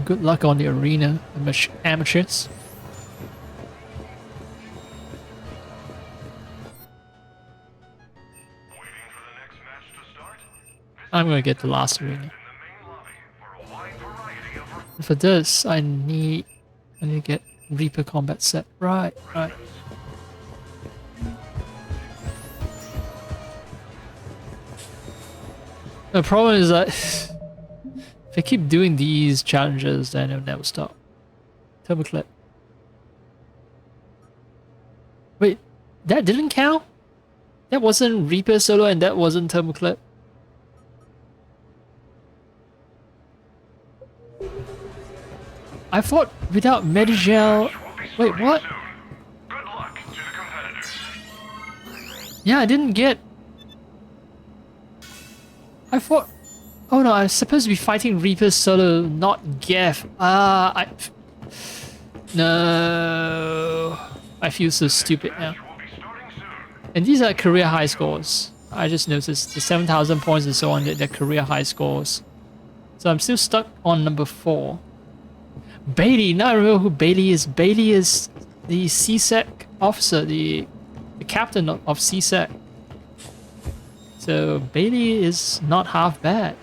good luck on the arena, amateurs. I'm gonna get the last arena. And for this, I need to get Reaper combat set. Right. The problem is that if I keep doing these challenges, then it'll never stop. Turbo clip. Wait, that didn't count? That wasn't Reaper solo and that wasn't turbo clip? I thought without Medigel... Wait, what? Yeah, I didn't get... I thought... Oh no, I was supposed to be fighting Reaper solo, not Geth. No... I feel so stupid now. And these are career high scores. I just noticed the 7,000 points and so on, they're career high scores. So I'm still stuck on number 4. Bailey, now I remember who Bailey is. Bailey is the CSEC officer, the captain of CSEC. So Bailey is not half bad.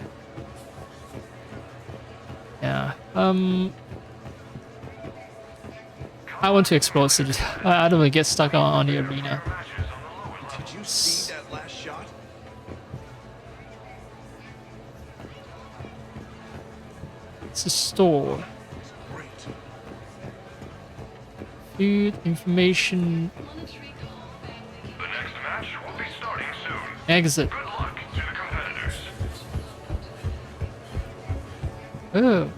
Yeah. I want to explore City. I don't want to get stuck on the arena. Did you see that last shot? It's a store. Food, information. The next match will be starting soon. Exit. Good luck to the competitors. Oh.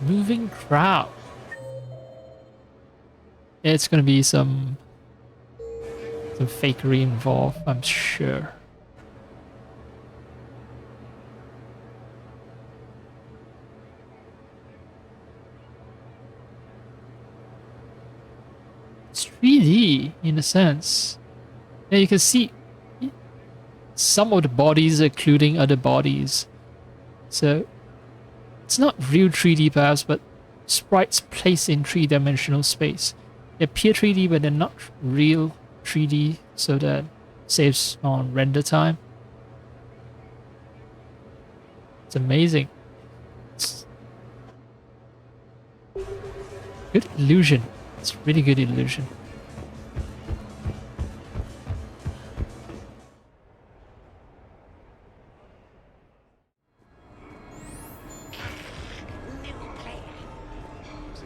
Moving crowd. It's gonna be some fakery involved, I'm sure. It's 3D in a sense. Yeah, you can see some of the bodies occluding other bodies. So it's not real 3D perhaps, but sprites placed in three-dimensional space. They appear 3D, but they're not real 3D, so that saves on render time. It's amazing. It's good illusion. It's really good illusion.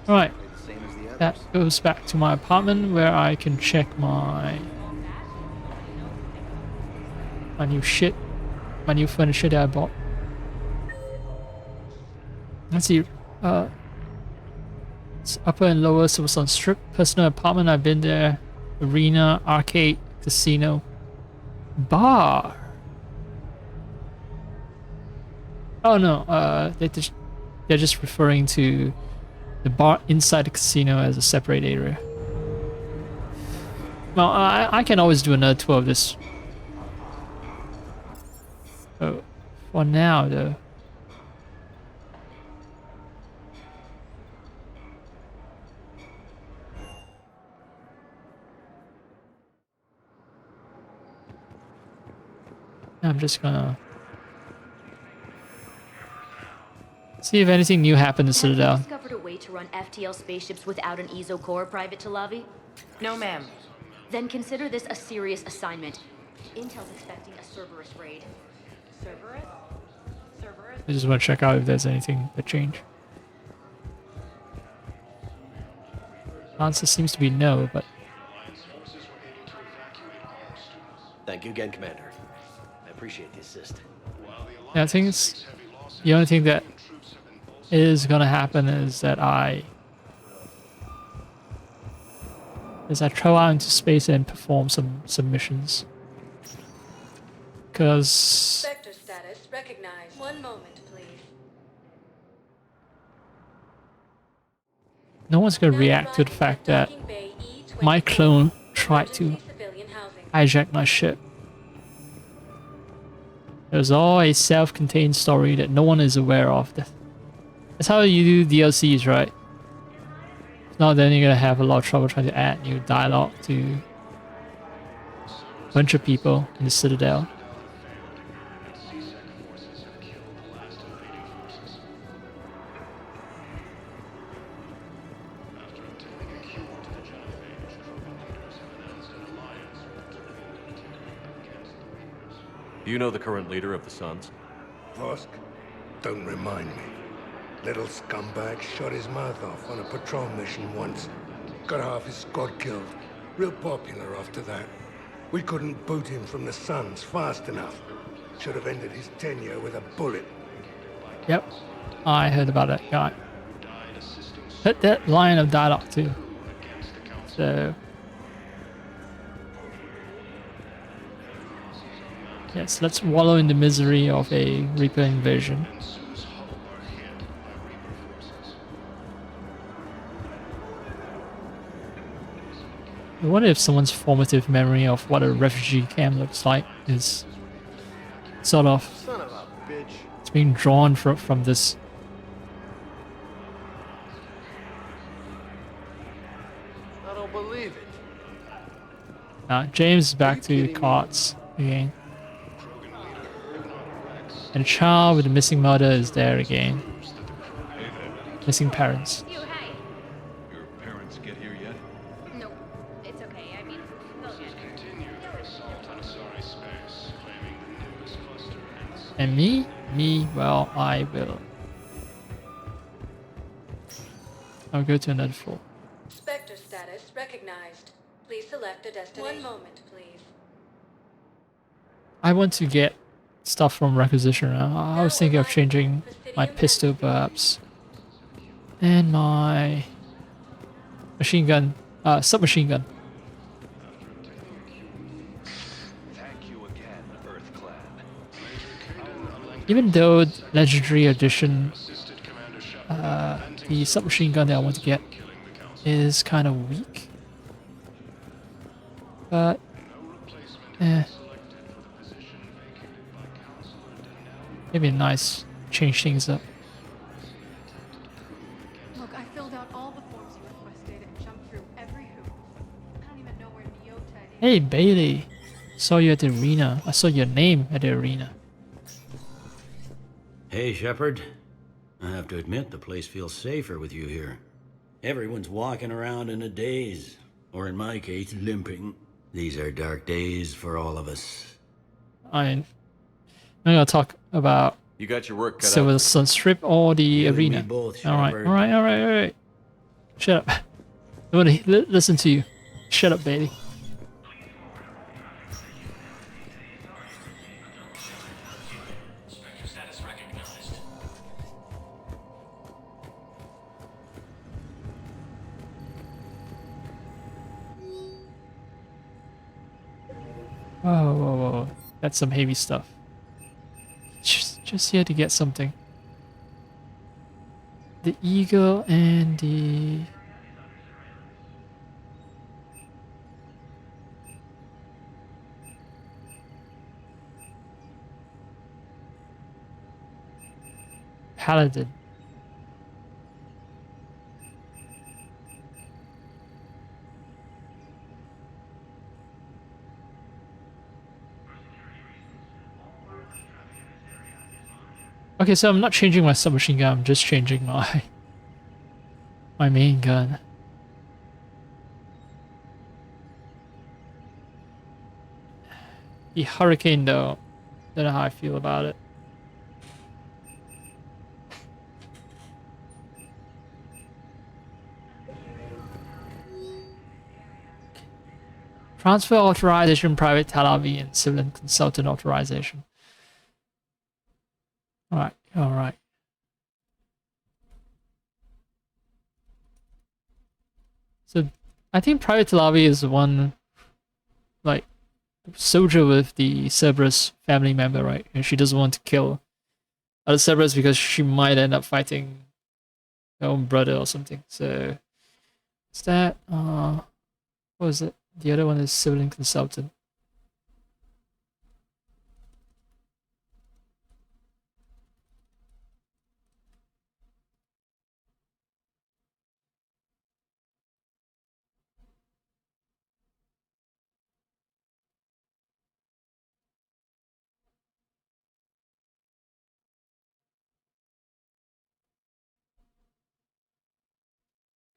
Alright, that goes back to my apartment where I can check my new shit, my new furniture that I bought. Let's see, it's upper and lower Silversun Strip, personal apartment, I've been there, arena, arcade, casino, bar. Oh no, they're just referring to the bar inside the casino as a separate area. Well, I can always do another tour of this. Oh, for now though. I'm just gonna see if anything new happened in Citadel. Have you discovered a way to run FTL spaceships without an ESO core, Private Talavi? No, ma'am. Then consider this a serious assignment. Intel's expecting a Cerberus raid. Cerberus? Cerberus? I just want to check out if there's anything that changed. Answer seems to be no, but Thank you again, Commander. I appreciate the assist. yeah, I think it's the only thing that is gonna happen is that I travel out into space and perform some missions. Because Sector status recognized. 1 moment, please. no one's gonna react to the fact that my clone tried to hijack my ship. There's all a self-contained story that no one is aware of. That's how you do DLCs, right? If not, then you're gonna have a lot of trouble trying to add new dialogue to a bunch of people in the Citadel. Do you know the current leader of the Suns? Vosk? Don't remind me. Little scumbag shot his mouth off on a patrol mission once. Got half his squad killed. Real popular after that. We couldn't boot him from the Suns fast enough. Should have ended his tenure with a bullet. Yep, I heard about that guy. Heard that line of dialogue too. So yes, let's wallow in the misery of a Reaper invasion. I wonder if someone's formative memory of what a refugee camp looks like is sort of Son of a bitch. it's being drawn from this. I don't believe it. James is back to cards again. And child with the missing mother is there again. Missing parents. Your parents get here yet? No, it's okay. I mean, they'll get And me? Me, well, I will. I'll go to another floor. Spectre status recognized. Please select a destination. 1 moment, please. I want to get stuff from requisition. I was thinking of changing my pistol perhaps. And my machine gun, submachine gun. Even though legendary edition, the submachine gun that I want to get is kind of weak. But eh, maybe nice. Change things up. Look, I filled out all the forms you requested and jumped through every hoop. I don't even know where Neotech is. Hey Bailey, saw you at the arena. I saw your name at the arena. Hey, Shepard. I have to admit, the place feels safer with you here. Everyone's walking around in a daze, or in my case, limping. These are dark days for all of us. I'm gonna talk about You got your work cut out. Silversun Strip or the You and me arena. both, Alright, Shepard. alright. Shut up. I wanna listen to you. Shut up, Bailey. Whoa. That's some heavy stuff. Just here to get something. The eagle and the... Paladin. Okay, so I'm not changing my submachine gun, I'm just changing my main gun. The Hurricane though, don't know how I feel about it. Transfer authorization, private Tel Aviv, and civilian consultant authorization. Alright. So, I think private Tel Aviv is the one, like, soldier with the Cerberus family member, right? And she doesn't want to kill other Cerberus because she might end up fighting her own brother or something. So, is that, what was it? The other one is civilian consultant.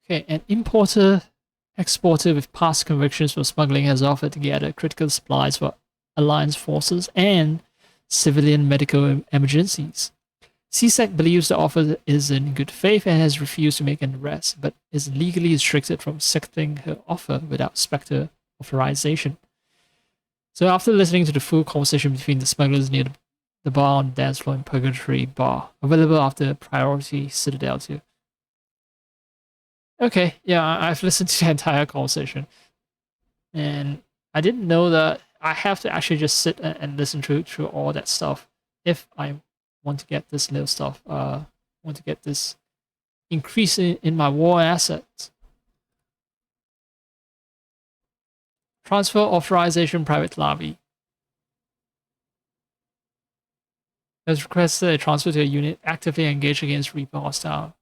Okay, an importer, exporter with past convictions for smuggling has offered to gather critical supplies for Alliance forces and civilian medical emergencies. CSEC believes the offer is in good faith and has refused to make an arrest, but is legally restricted from accepting her offer without Spectre authorization. So after listening to the full conversation between the smugglers near the bar on the dance floor in Purgatory Bar, available after Priority Citadel 2. Okay, yeah, I've listened to the entire conversation. And I didn't know that I have to actually just sit and listen through all that stuff if I want to get this little stuff, want to get this increase in my war assets. Transfer authorization, private lobby. Has requested a transfer to a unit actively engaged against Reaper hostile.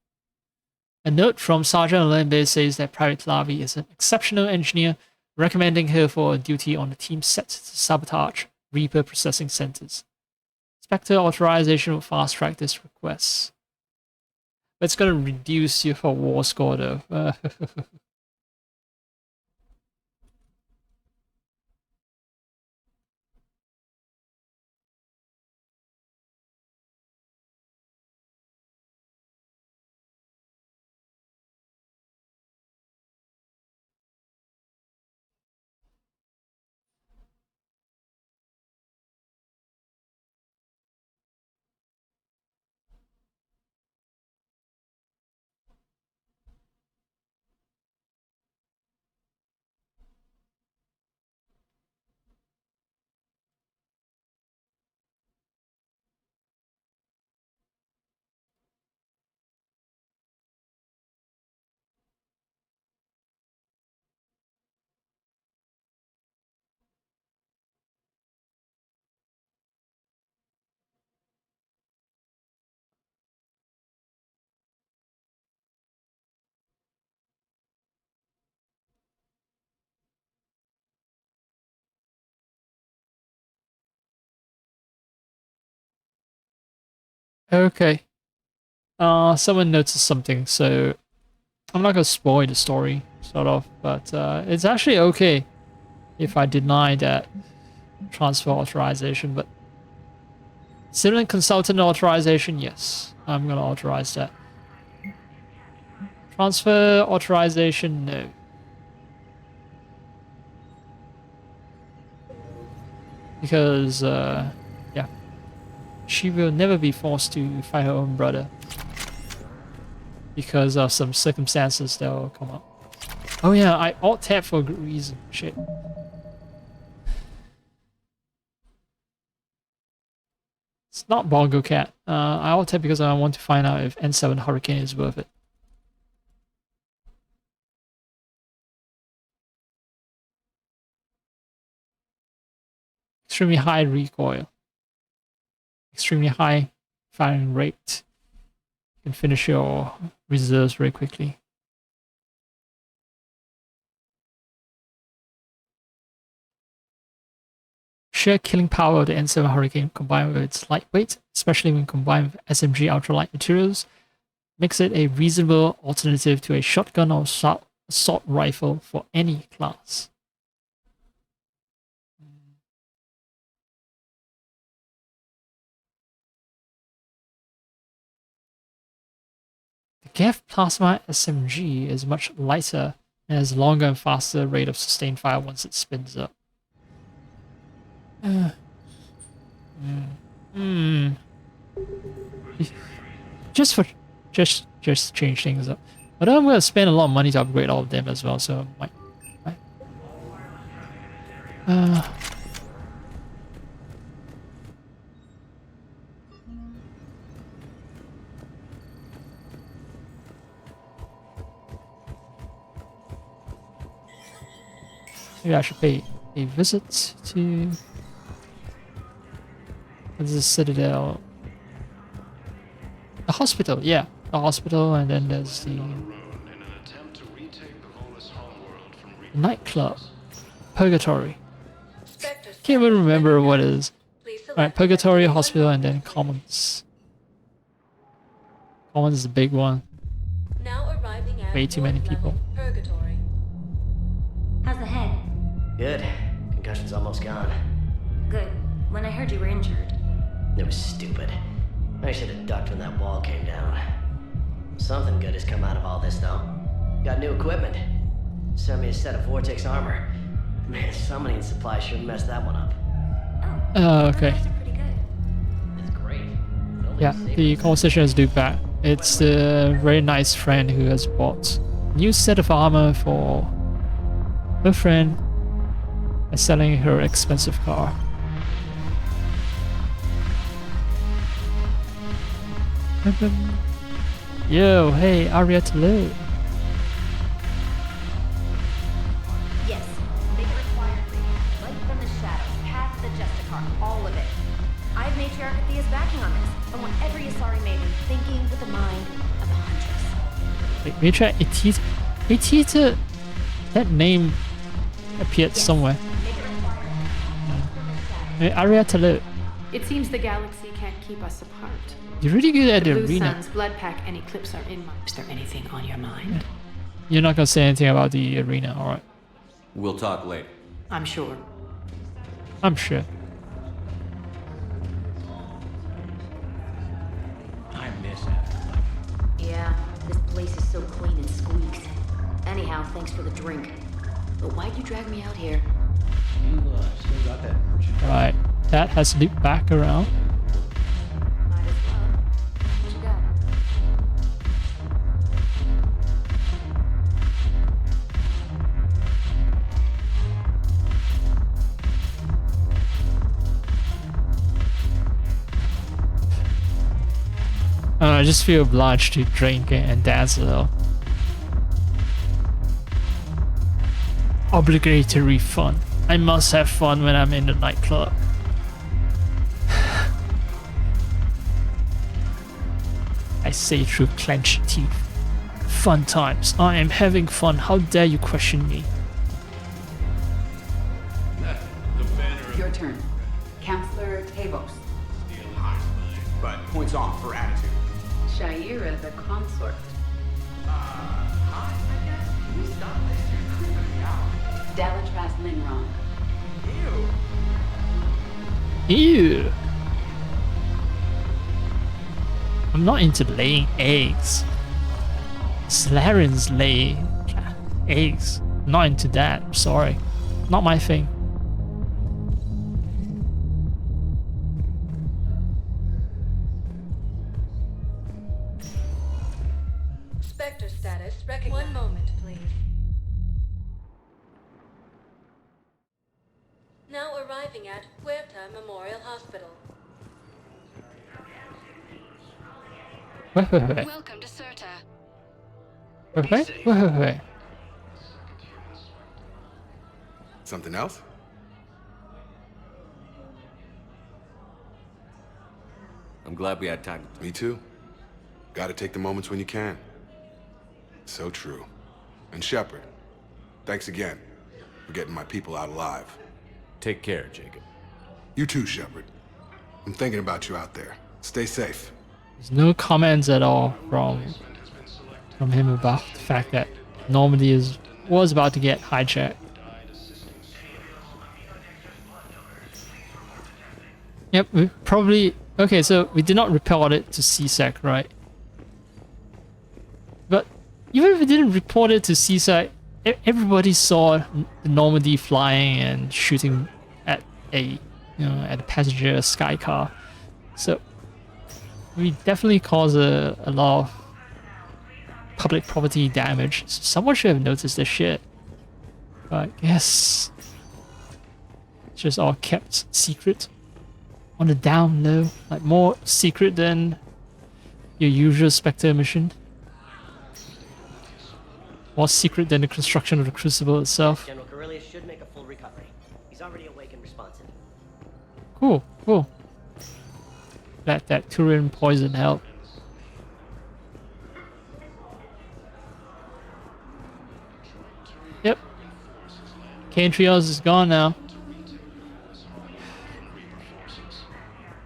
A note from Sergeant Lembe says that Private Lavi is an exceptional engineer, recommending her for a duty on the team set to sabotage Reaper processing centers. Spectre authorization will fast track this request. But it's going to reduce your war score though. Okay. Someone noticed something, so I'm not gonna spoil the story, sort of, but it's actually okay if I deny that transfer authorization, but civilian consultant authorization, yes, I'm gonna authorize that. Transfer authorization, no. Because, yeah, she will never be forced to fight her own brother because of some circumstances that will come up. Oh yeah, I alt-tab for a good reason. Shit. It's not Bongo Cat. I alt-tab because I want to find out if N7 Hurricane is worth it. Extremely high recoil. Extremely high firing rate. You can finish your reserves very quickly. Sheer killing power of the N7 Hurricane combined with its lightweight, especially when combined with SMG ultralight materials, makes it a reasonable alternative to a shotgun or assault rifle for any class. The GEF Plasma SMG is much lighter and has longer and faster rate of sustained fire once it spins up. Just change things up. But I'm gonna spend a lot of money to upgrade all of them as well, so might. Maybe I should pay a visit to the Citadel. The hospital, yeah. The hospital, and then there's the nightclub. Purgatory. Can't even remember what it is. Alright, Purgatory, hospital, and then Commons. Commons is the big one. Now arriving at Way too many people. Purgatory. How's the head? Good. Concussion's almost gone. Good. When I heard you were injured. It was stupid. I should have ducked when that wall came down. Something good has come out of all this, though. Got new equipment. Sent me a set of Vortex armor. Man, summoning supply sure messed that one up. Oh, okay. It's great. Yeah, the conversation is due back. It's the very nice friend who has bought a new set of armor for her friend by selling her expensive car. Yo, hey, Aria Tulu. Yes, make it required. Light from the shadows, path the Justicar, all of it. I have Matriarch Thea's backing on this. I want every Asari maiden thinking with the mind of a huntress. Wait, Matriarch Etita? Etita? That name appeared somewhere. Hey, Aria Tulu. It seems the galaxy can't keep us apart. You're really good at the Blue arena. Sun's blood pack and Eclipse are in mind. Is there anything on your mind? You're not gonna say anything about the arena, alright? We'll talk later. I'm sure. I'm sure. I miss it. Yeah, this place is so clean and squeaks. Anyhow, thanks for the drink. But why'd you drag me out here? You still got that merch. Right, that has looped back around. What you got? I just feel obliged to drink and dance a little. Obligatory fun. I must have fun when I'm in the nightclub. I say through clenched teeth. Fun times. I am having fun. How dare you question me? Your turn. Counselor Tavos. But points hands off for attitude. Shaira the consort. Hi, I guess. Can we stop this? You're creeping me out. Dalatras Linrong. Ew. Ew. I'm not into laying eggs. Salarians lay eggs. Not into that. I'm sorry. Not my thing. Spectre status recognized. One moment, please. Now arriving at Huerta Memorial Hospital. Wait. Welcome to Certa. Wait. Something else? I'm glad we had time. Me too. Gotta take the moments when you can. So true. And Shepard, thanks again for getting my people out alive. Take care, Jacob. You too, Shepard. I'm thinking about you out there. Stay safe. There's no comments at all from him about the fact that Normandy was about to get hijacked. Yep, we probably... Okay, so we did not report it to CSEC, right? But even if we didn't report it to CSEC, everybody saw the Normandy flying and shooting at a passenger sky car. So we definitely caused a lot of public property damage. So someone should have noticed this shit. But I guess it's just all kept secret. On the down low, like more secret than your usual Spectre mission. More secret than the construction of the Crucible itself. General Corellius should make a full recovery. He's already awake and responsive. Cool. That Turian poison helped. Yep. Kane Trios is gone now.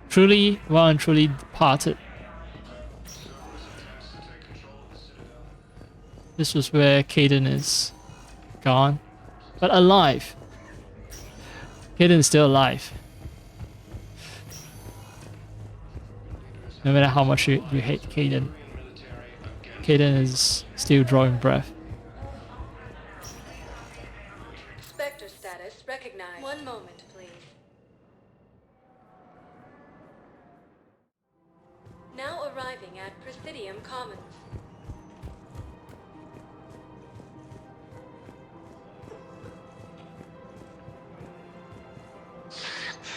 Truly departed. This was where Caden is gone, but alive. Caden is still alive. No matter how much you hate Caden, Caden is still drawing breath. Spectre status recognized. One moment, please. Now arriving at Presidium Commons.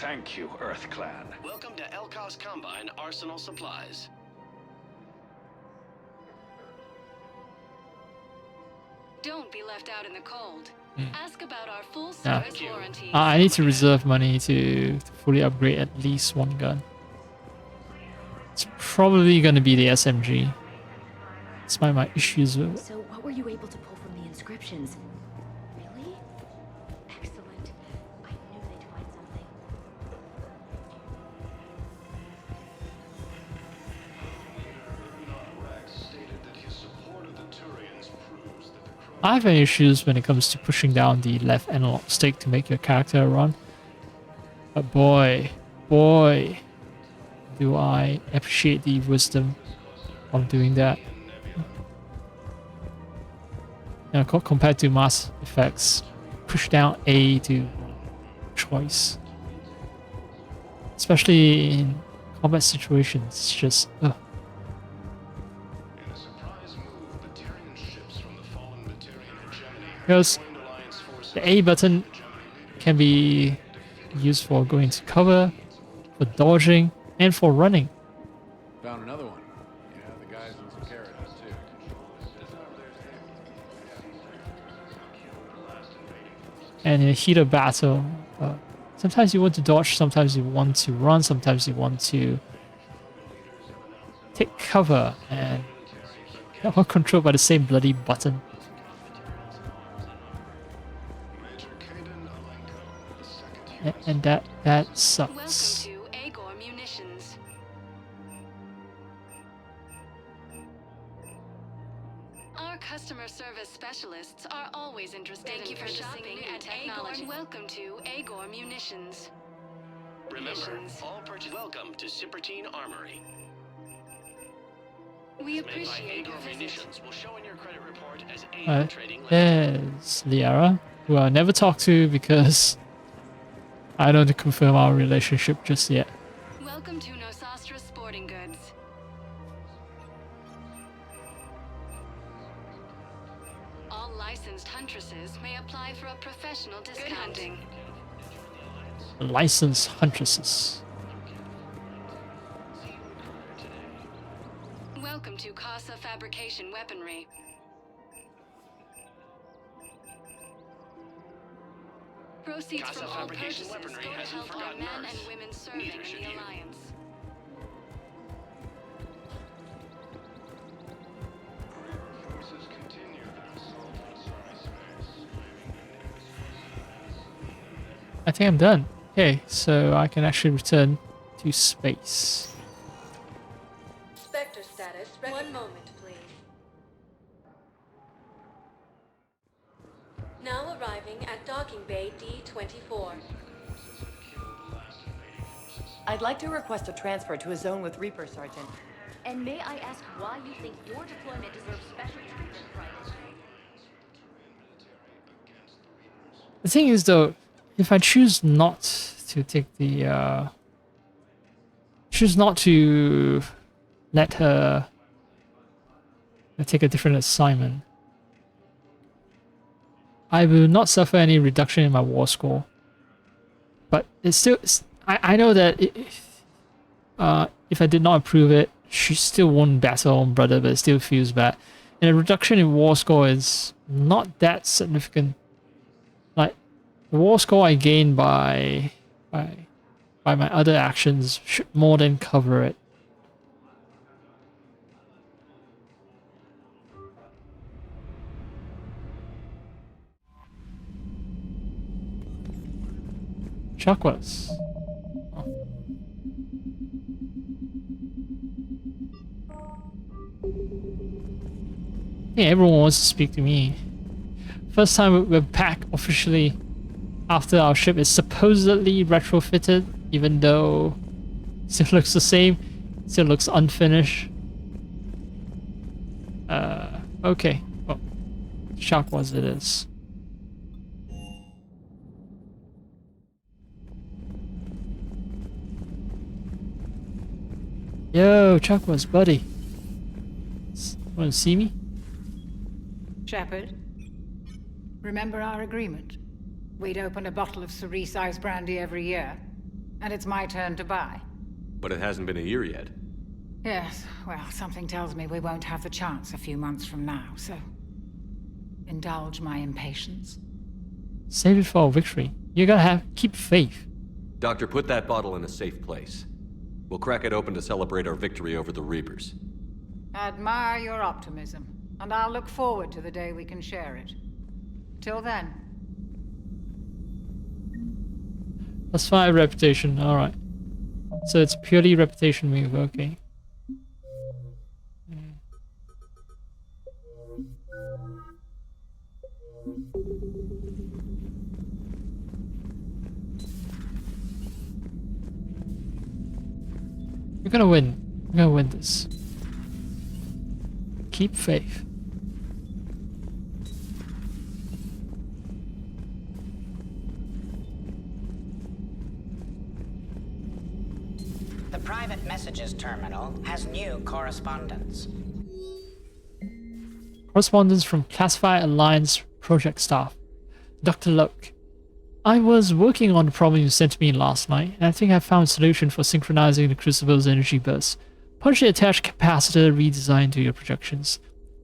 Thank you, Earth Clan. Welcome to Elkos Combine Arsenal Supplies. Don't be left out in the cold. Ask about our full Yeah. service warranty. I need to reserve money to fully upgrade at least one gun. It's probably gonna be the SMG. Despite my issues with it. So what were you able to pull from the inscriptions? Really? Excellent. I knew they'd find something. I have issues when it comes to pushing down the left analog stick to make your character run. But boy, do I appreciate the wisdom of doing that. You know, compared to Mass Effects, push down A to choice. Especially in combat situations, it's just ugh. Because the A button can be used for going to cover, for dodging, and for running. Found another one. Yeah, the guys in some carrot too. And in a heat of battle, sometimes you want to dodge, sometimes you want to run, sometimes you want to take cover, and they're all controlled by the same bloody button. And that sucks. specialists are always interested in purchasing new technology. Welcome to Agor Munitions. Remember, all purchase. Welcome to Sippertine Armory. We Made by appreciate Agor your visit. Munitions will show in your credit report as Agor Alright, Trading Limited. there's Liara, who I never talked to because I don't confirm our relationship just yet. Welcome to Nosastra Sporting Goods. All licensed huntresses may apply for a professional discounting. Licensed huntresses. Welcome to Casa Fabrication Weaponry. Proceeds Casa from all Fabrication purchases Weaponry go to hasn't help our forgotten men Earth. and women serving Neither should in the you. Alliance. Forces continue their assault on Sari space. I think I'm done. Okay, so I can actually return to space. Spectre status. One moment, please. Now arriving at docking bay D24. I'd like to request a transfer to a zone with Reaper, Sergeant. And may I ask why you think your deployment deserves special treatment, Private? The thing is though, if I choose not to take the choose not to let her take a different assignment, I will not suffer any reduction in my war score. But it's still, I know that if I did not approve it, she still won't battle her own brother, but it still feels bad. And a reduction in war score is not that significant. Like, the war score I gain by my other actions should more than cover it. Chakras. Oh. I think everyone wants to speak to me. First time we're back officially after our ship is supposedly retrofitted, even though it still looks the same, still looks unfinished. Okay. Well, Chakras it is. Yo, Chakras, buddy. Want to see me? Shepard, remember our agreement? We'd open a bottle of cerise-sized brandy every year, and it's my turn to buy. But it hasn't been a year yet. Yes, well, something tells me we won't have the chance a few months from now, so indulge my impatience. Save it for victory. You gotta keep faith. Doctor, put that bottle in a safe place. We'll crack it open to celebrate our victory over the Reapers. Admire your optimism, and I'll look forward to the day we can share it. Till then. +5 reputation, alright. So it's purely reputation move, okay. We're gonna win. We're gonna win this. Keep faith. The private messages terminal has new correspondence. Correspondence from Classified Alliance project staff. Dr. Loke. I was working on the problem you sent me last night, and I think I found a solution for synchronizing the Crucible's energy bursts. Partially attached capacitor redesign to your projections.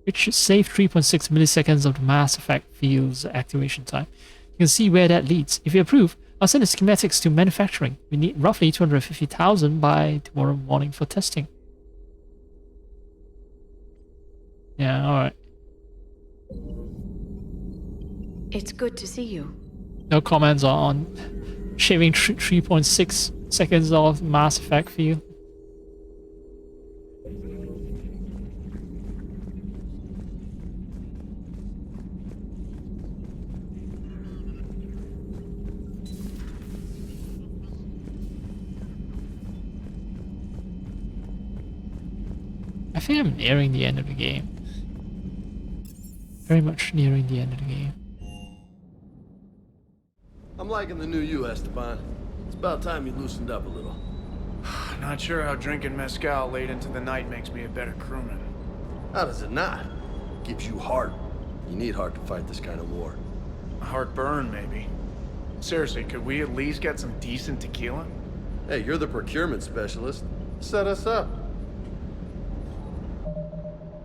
It should save 3.6 milliseconds of the Mass Effect field's activation time. You can see where that leads. If you approve, I'll send the schematics to manufacturing. We need roughly 250,000 by tomorrow morning for testing. Yeah, alright. It's good to see you. No comments on shaving 3.6 seconds off Mass Effect field. think I'm nearing the end of the game. Very much nearing the end of the game. I'm liking the new you, Esteban. It's about time you loosened up a little. Not sure how drinking mezcal late into the night makes me a better crewman. How does it not? Gives you heart. You need heart to fight this kind of war. A heartburn, maybe. Seriously, could we at least get some decent tequila? Hey, you're the procurement specialist. Set us up.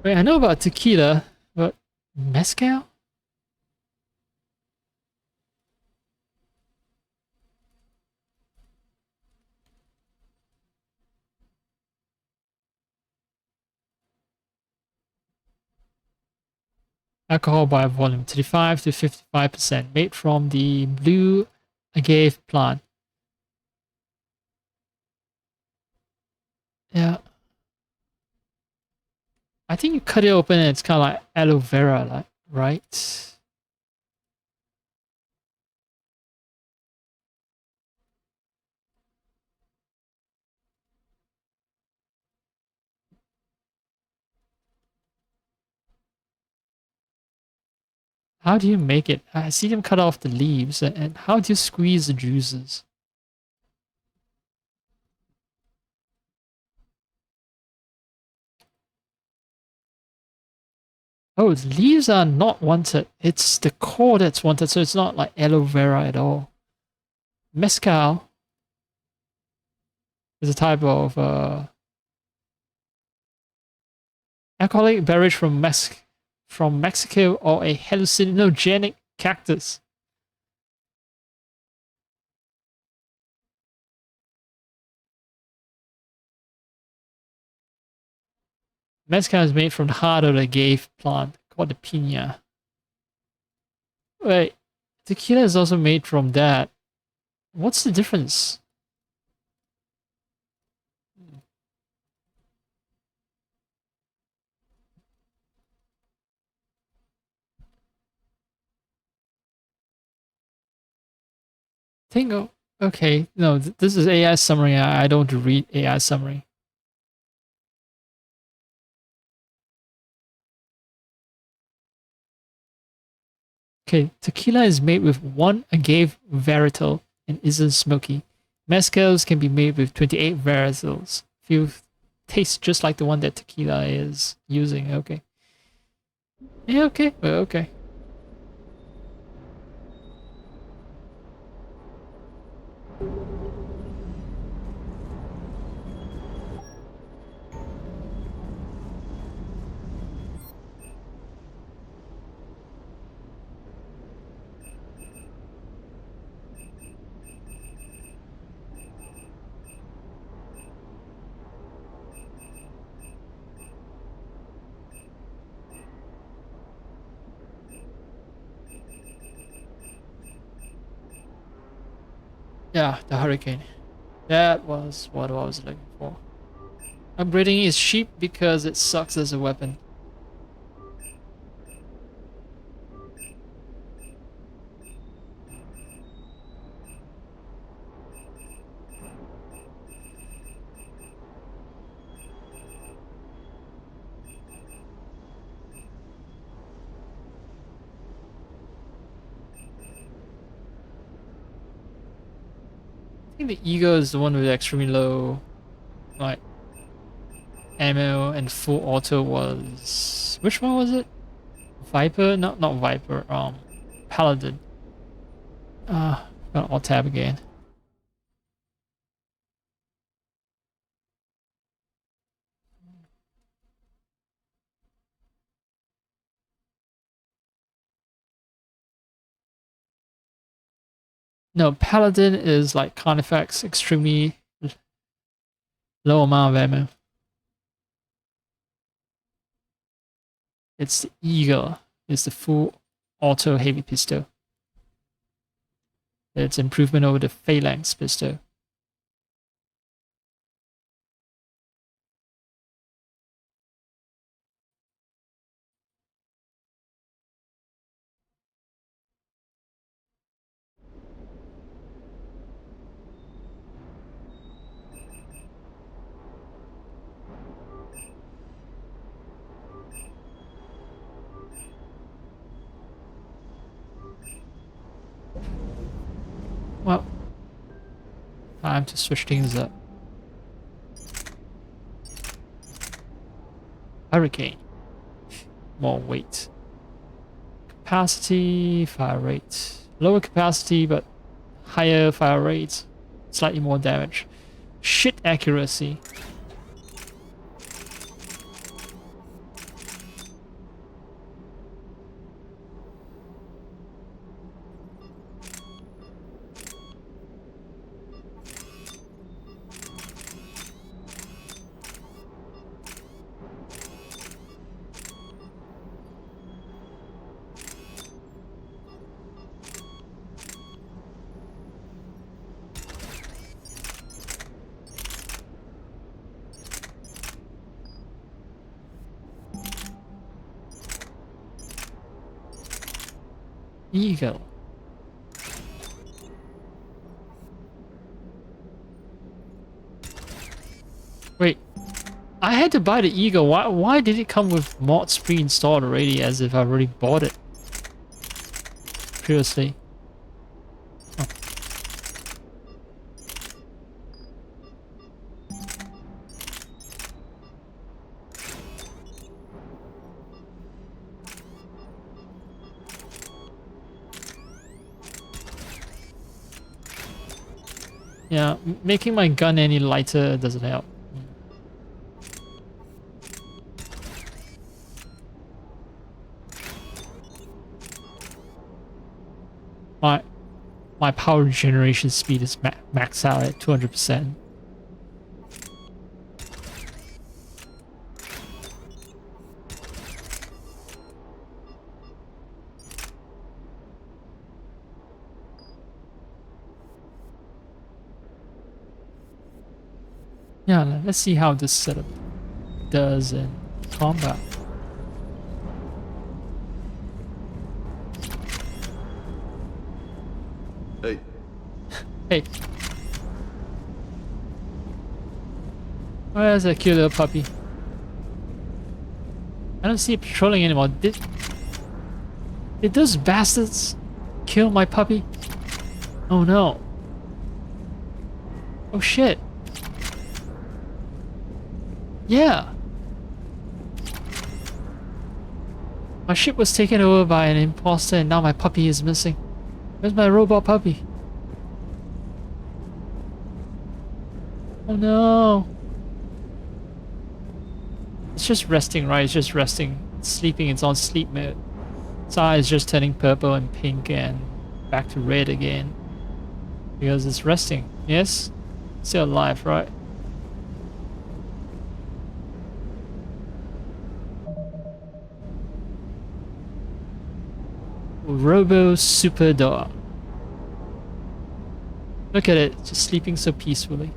Wait, I know about tequila, but mezcal? Alcohol by volume 35 to 55%, made from the blue agave plant. Yeah. I think you cut it open and it's kind of like aloe vera, like, right? How do you make it? I see them cut off the leaves, and how do you squeeze the juices? Oh, the leaves are not wanted. It's the core that's wanted, so it's not like aloe vera at all. Mezcal is a type of alcoholic beverage from Mexico or a hallucinogenic cactus. Mezcal is made from the heart of the agave plant called the piña. Wait, tequila is also made from that. What's the difference? Tingo. Okay, no, this is AI summary. I don't read AI summary. Okay, tequila is made with 1 agave varietal and isn't smoky. Mezcals can be made with 28 varietals. Feel tastes just like the one that tequila is using. Okay. Yeah, okay. Okay. Yeah, the hurricane. That was what I was looking for. Upgrading is cheap because it sucks as a weapon. I think the Ego is the one with extremely low, like, ammo and full auto was... Which one was it? Viper? Not Viper, Paladin. I'll tab again. No, Paladin is like Carnifex, extremely low amount of ammo. It's the Eagle. It's the full auto heavy pistol. It's improvement over the Phalanx pistol. Time to switch things up. Hurricane. More weight. Capacity, fire rate. Lower capacity, but higher fire rate. Slightly more damage. Shit accuracy. Eagle. Wait, I had to buy the Eagle. Why did it come with mods pre-installed already as if I already bought it previously? Oh. Yeah, making my gun any lighter doesn't help. My power generation speed is maxed out at 200%. Yeah, let's see how this setup does in combat. Hey. Hey. Where's that cute little puppy? I don't see it patrolling anymore. Did those bastards kill my puppy? Oh no. Oh shit. Yeah. My ship was taken over by an imposter and now my puppy is missing. Where's my robot puppy? Oh no. It's just resting, right? It's just resting. It's sleeping, it's on sleep mode. Its eye is just turning purple and pink and back to red again. Because it's resting. Yes? Still alive, right? Robo Super Dog. Look at it, just sleeping so peacefully.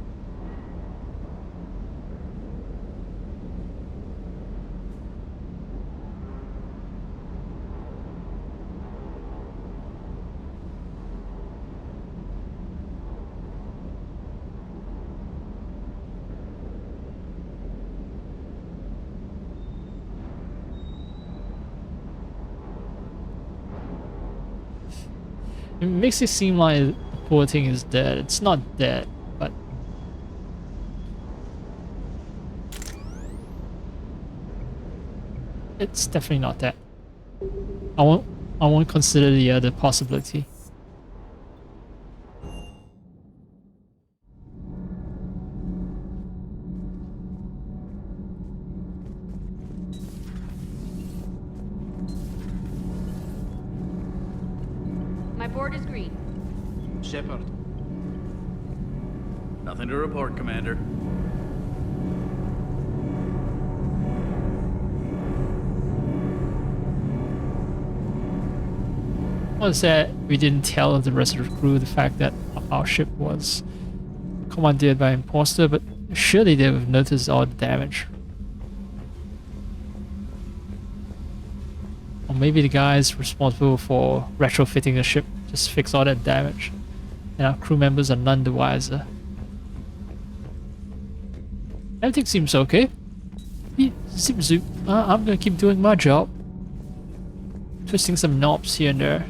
It makes it seem like the poor thing is dead. It's not dead, but it's definitely not dead. I won't consider the other possibility. My board is green. Shepard. Nothing to report, Commander. Was that we didn't tell the rest of the crew the fact that our ship was commandeered by an imposter, but surely they would have noticed all the damage. Or maybe the guys responsible for retrofitting the ship just fix all that damage, and our crew members are none the wiser. Everything seems okay. I'm gonna keep doing my job. Twisting some knobs here and there.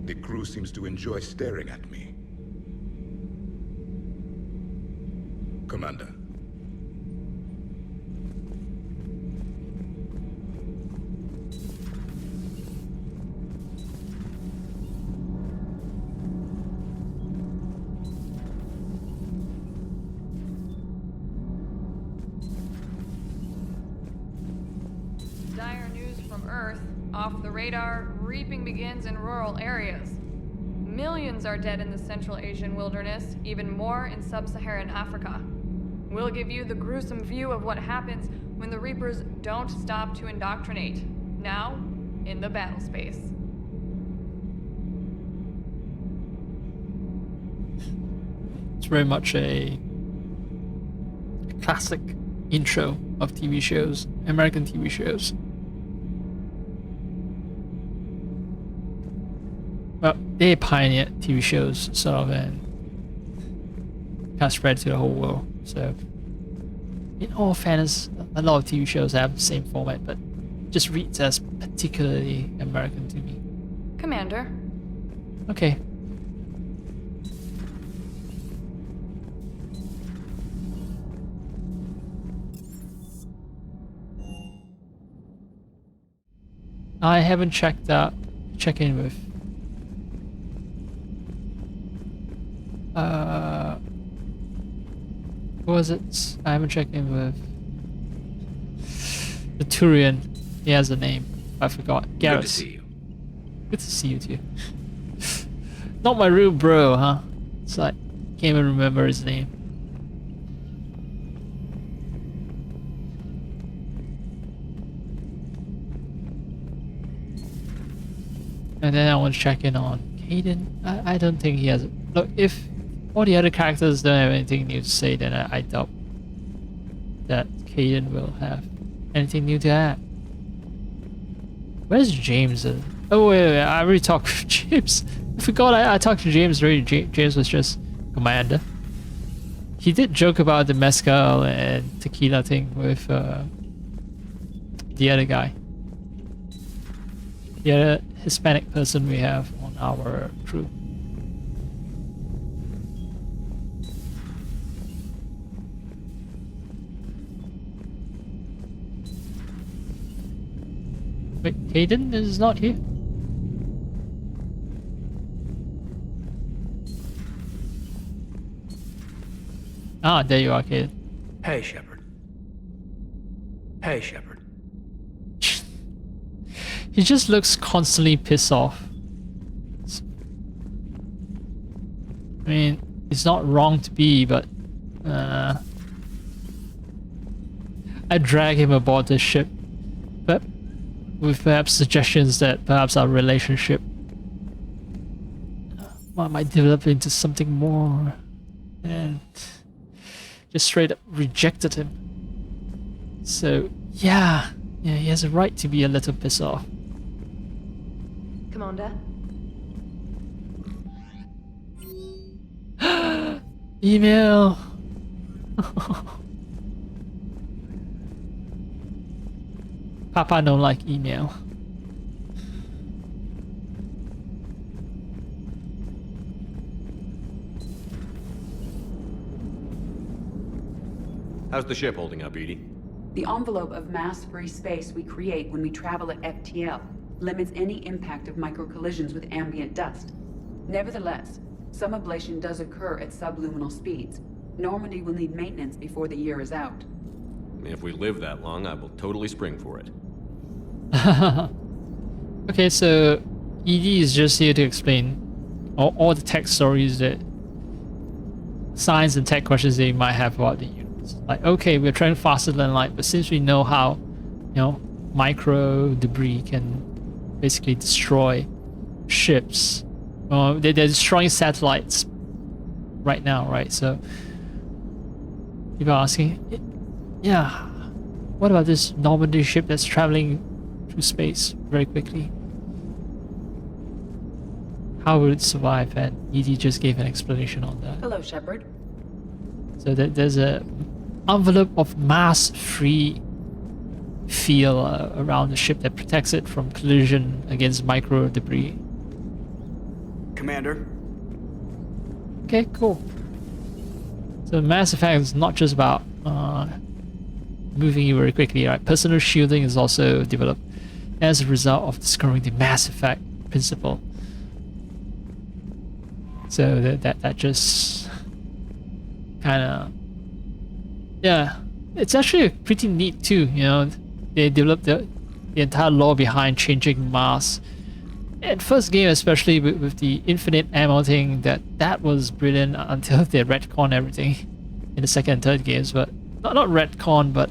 The crew seems to enjoy staring at me. Commander. Dire news from Earth. Off the radar, reaping begins in rural areas. Millions are dead in the Central Asian wilderness, even more in sub-Saharan Africa. We'll give you the gruesome view of what happens when the Reapers don't stop to indoctrinate. Now, in the battle space. It's very much a classic intro of TV shows, American TV shows. Well, they pioneered TV shows, sort of, and kind of spread to the whole world. So, in all fairness, a lot of TV shows have the same format, but it just reads as particularly American to me. Commander. Okay. I haven't check in with what was it? I haven't checked in with the Turian. He has a name. I forgot. Garrus. Good to see you. Good to see you too. Not my real bro, huh? It's like can't even remember his name. And then I want to check in on Caden. I don't think he has. Look, if all the other characters don't have anything new to say, then I doubt that Caden will have anything new to add. Where's James? Oh wait, I already talked with James. I forgot I talked to James already. James was just commander. He did joke about the mezcal and tequila thing with the other guy. The other Hispanic person we have on our crew. Wait, Caden is not here? Ah, there you are, Caden. Hey, Shepard. Hey, Shepard. He just looks constantly pissed off. I mean, it's not wrong to be, but I drag him aboard this ship, but with perhaps suggestions that perhaps our relationship might develop into something more, and just straight up rejected him. So yeah, he has a right to be a little pissed off. Commander? Email! Papa don't like email. How's the ship holding up, Edie? The envelope of mass-free space we create when we travel at FTL limits any impact of microcollisions with ambient dust. Nevertheless, some ablation does occur at subluminal speeds. Normandy will need maintenance before the year is out. If we live that long, I will totally spring for it. Okay, so ED is just here to explain all the tech stories that science and tech questions they might have about the universe. Like, okay, we're traveling faster than light, but since we know how, micro debris can basically destroy ships, they're destroying satellites right now, right? So people are asking, yeah, what about this Normandy ship that's traveling through space very quickly? How will it survive? And ED just gave an explanation on that. Hello, Shepard. So there's a envelope of mass-free field around the ship that protects it from collision against micro debris. Commander. Okay, cool. So Mass Effect is not just about moving you very quickly, right? Personal shielding is also developed as a result of discovering the Mass Effect principle. So that just kind of, yeah, it's actually pretty neat too. You know, they developed the entire lore behind changing masks. At first game, especially with the infinite ammo thing, that was brilliant until they retcon everything in the second and third games. But not retcon, but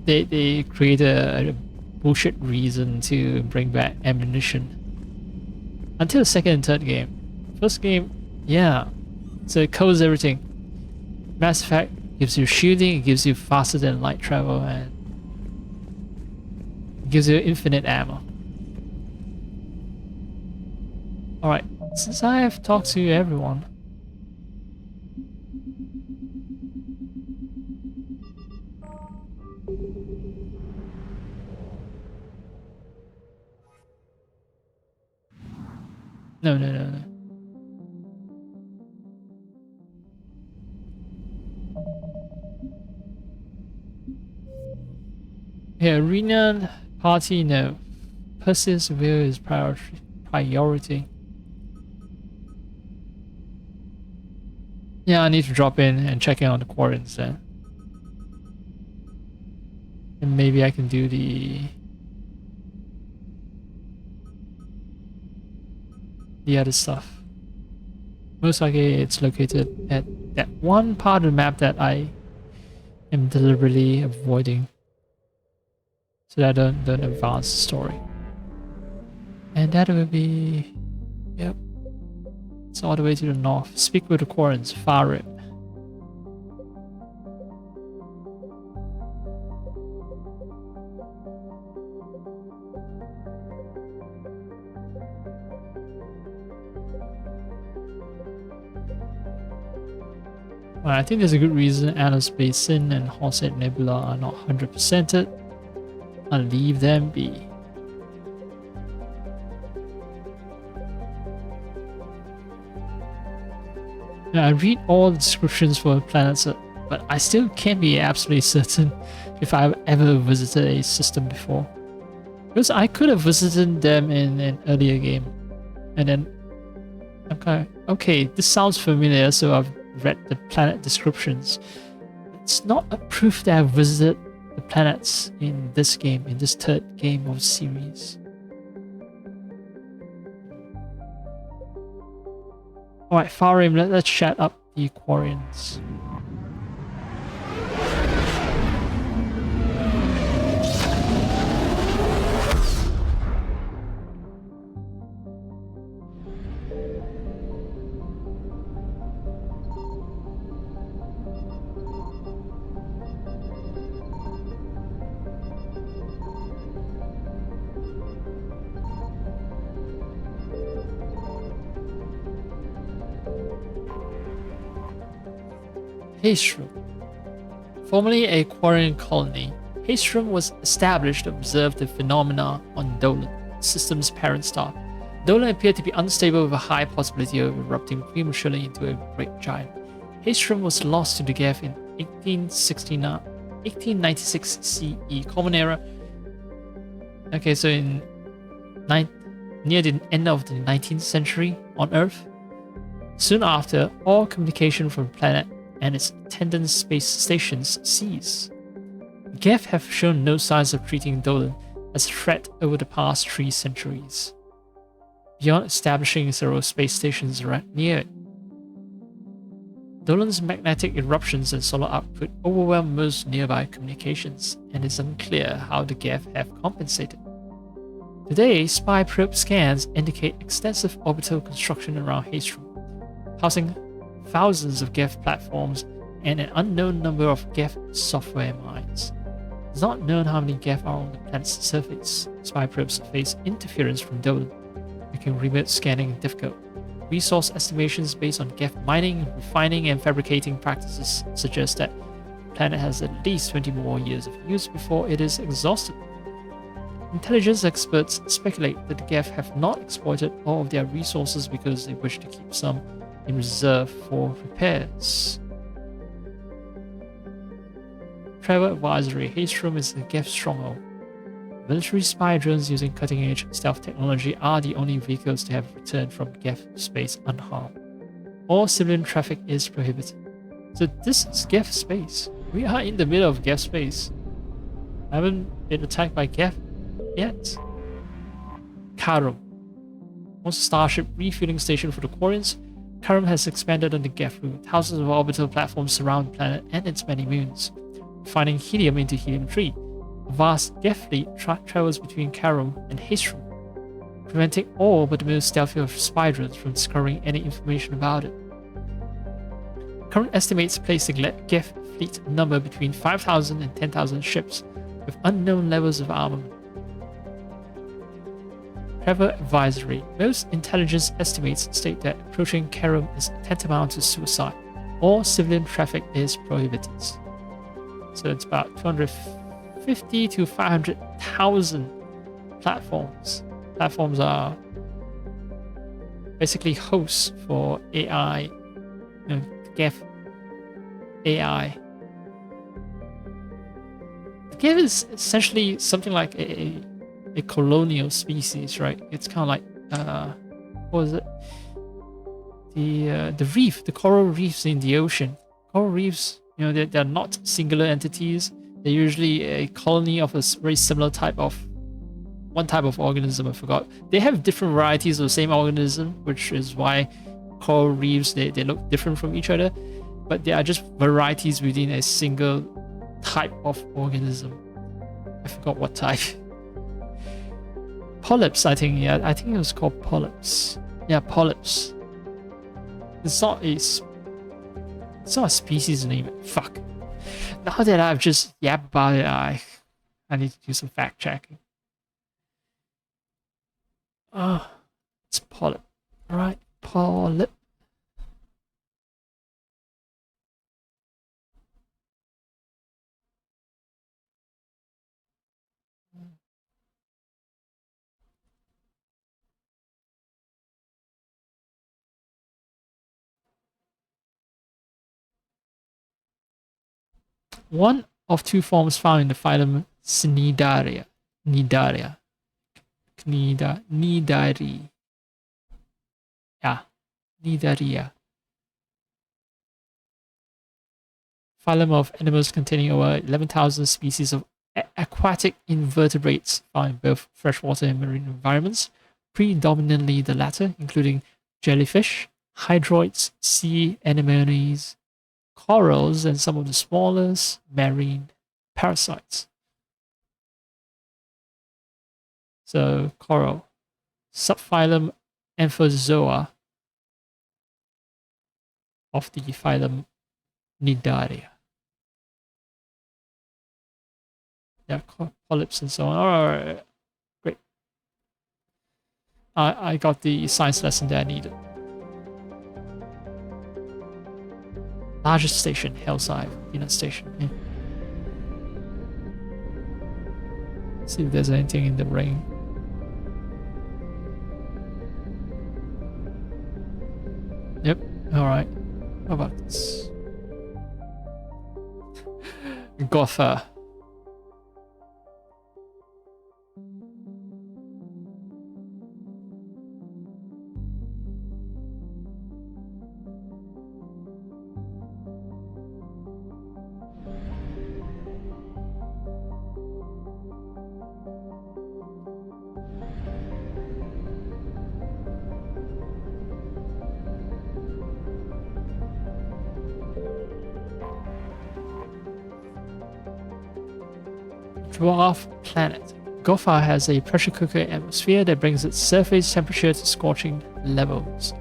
they created a bullshit reason to bring back ammunition until the second and third game. First game, yeah, so it covers everything. Mass Effect gives you shielding, it gives you faster than light travel, and it gives you infinite ammo. Alright, since I have talked to everyone, no. Yeah, arena party, no. Perseus will is priority. Yeah, I need to drop in and check in on the quarantines then. And maybe I can do the other stuff. Most likely it's located at that one part of the map that I am deliberately avoiding, so that I don't advance the story. And that will be, yep, it's all the way to the north. Speak with the Quarrens, Far Rim. Well, I think there's a good reason Alice Basin and Horsehead Nebula are not 100%ed. I'll leave them be. Now, I read all the descriptions for planets, but I still can't be absolutely certain if I've ever visited a system before. Because I could have visited them in an earlier game, and then I'm kind of, okay, this sounds familiar, so I've read the planet descriptions. It's not a proof that I've visited the planets in this game, in this third game of the series. Alright, Far Rim, let's chat up the Quarians. Haestrom. Formerly a Quarian colony, Haestrom was established to observe the phenomena on Dolan, the system's parent star. Dolan appeared to be unstable with a high possibility of erupting prematurely into a great giant. Haestrom was lost to the Geth in 1896 CE, Common Era. Okay, so near the end of the 19th century on Earth. Soon after, all communication from the planet and its attendant space stations cease. The Geth have shown no signs of treating Dolan as a threat over the past 3 centuries, beyond establishing several space stations right near it. Dolan's magnetic eruptions and solar output overwhelm most nearby communications, and it's unclear how the Geth have compensated. Today, spy probe scans indicate extensive orbital construction around Haestrom, housing thousands of Geth platforms and an unknown number of Geth software mines. It's not known how many Geth are on the planet's surface. Spy probes face interference from Dolan, making remote scanning difficult. Resource estimations based on Geth mining, refining, and fabricating practices suggest that the planet has at least 20 more years of use before it is exhausted. Intelligence experts speculate that the Geth have not exploited all of their resources because they wish to keep some in reserve for repairs. Travel Advisory: Haystrom is the Geth stronghold. Military spy drones using cutting-edge stealth technology are the only vehicles to have returned from Geth space unharmed. All civilian traffic is prohibited. So this is Geth space. We are in the middle of Geth space. I haven't been attacked by Geth yet. Karum. Once a starship refueling station for the Quarians, Karum has expanded on the Geth route. Thousands of orbital platforms surround the planet and its many moons, refining helium into helium-3. A vast Geth fleet travels between Karum and Haystrom, preventing all but the most stealthy of spy drones from discovering any information about it. Current estimates place the Geth fleet number between 5,000 and 10,000 ships, with unknown levels of armament. Travel Advisory: most intelligence estimates state that approaching Karum is tantamount to suicide. All civilian traffic is prohibited. So it's about 250 to 500,000 platforms. Platforms are basically hosts for AI, Geth AI. Geth is essentially something like a colonial species, right? It's kind of like what was it? The reef, the coral reefs in the ocean. Coral reefs, you know, they're not singular entities. They're usually a colony of a very similar type of one type of organism. I forgot. They have different varieties of the same organism, which is why coral reefs they look different from each other. But they are just varieties within a single type of organism. I forgot what type. Polyps, I think. Yeah, I think it was called polyps. Yeah, polyps. It's not a species name. Fuck. Now that I've just yapped about it, I need to do some fact checking. It's polyp. Alright, polyp. One of two forms found in the phylum Cnidaria. Cnidaria. Cnidari. Yeah. Cnidaria. Phylum of animals containing over 11,000 species of aquatic invertebrates found in both freshwater and marine environments, predominantly the latter, including jellyfish, hydroids, sea anemones, corals, and some of the smallest marine parasites. So, coral. Subphylum Amphozoa of the phylum Cnidaria. Yeah, polyps and so on. Alright, great. I got the science lesson that I needed. Largest station, Hillside Peanut Station. Yeah. See if there's anything in the ring. Yep. Alright. How about this? Gotha. Dwarf planet. Gotha has a pressure cooker atmosphere that brings its surface temperature to scorching levels.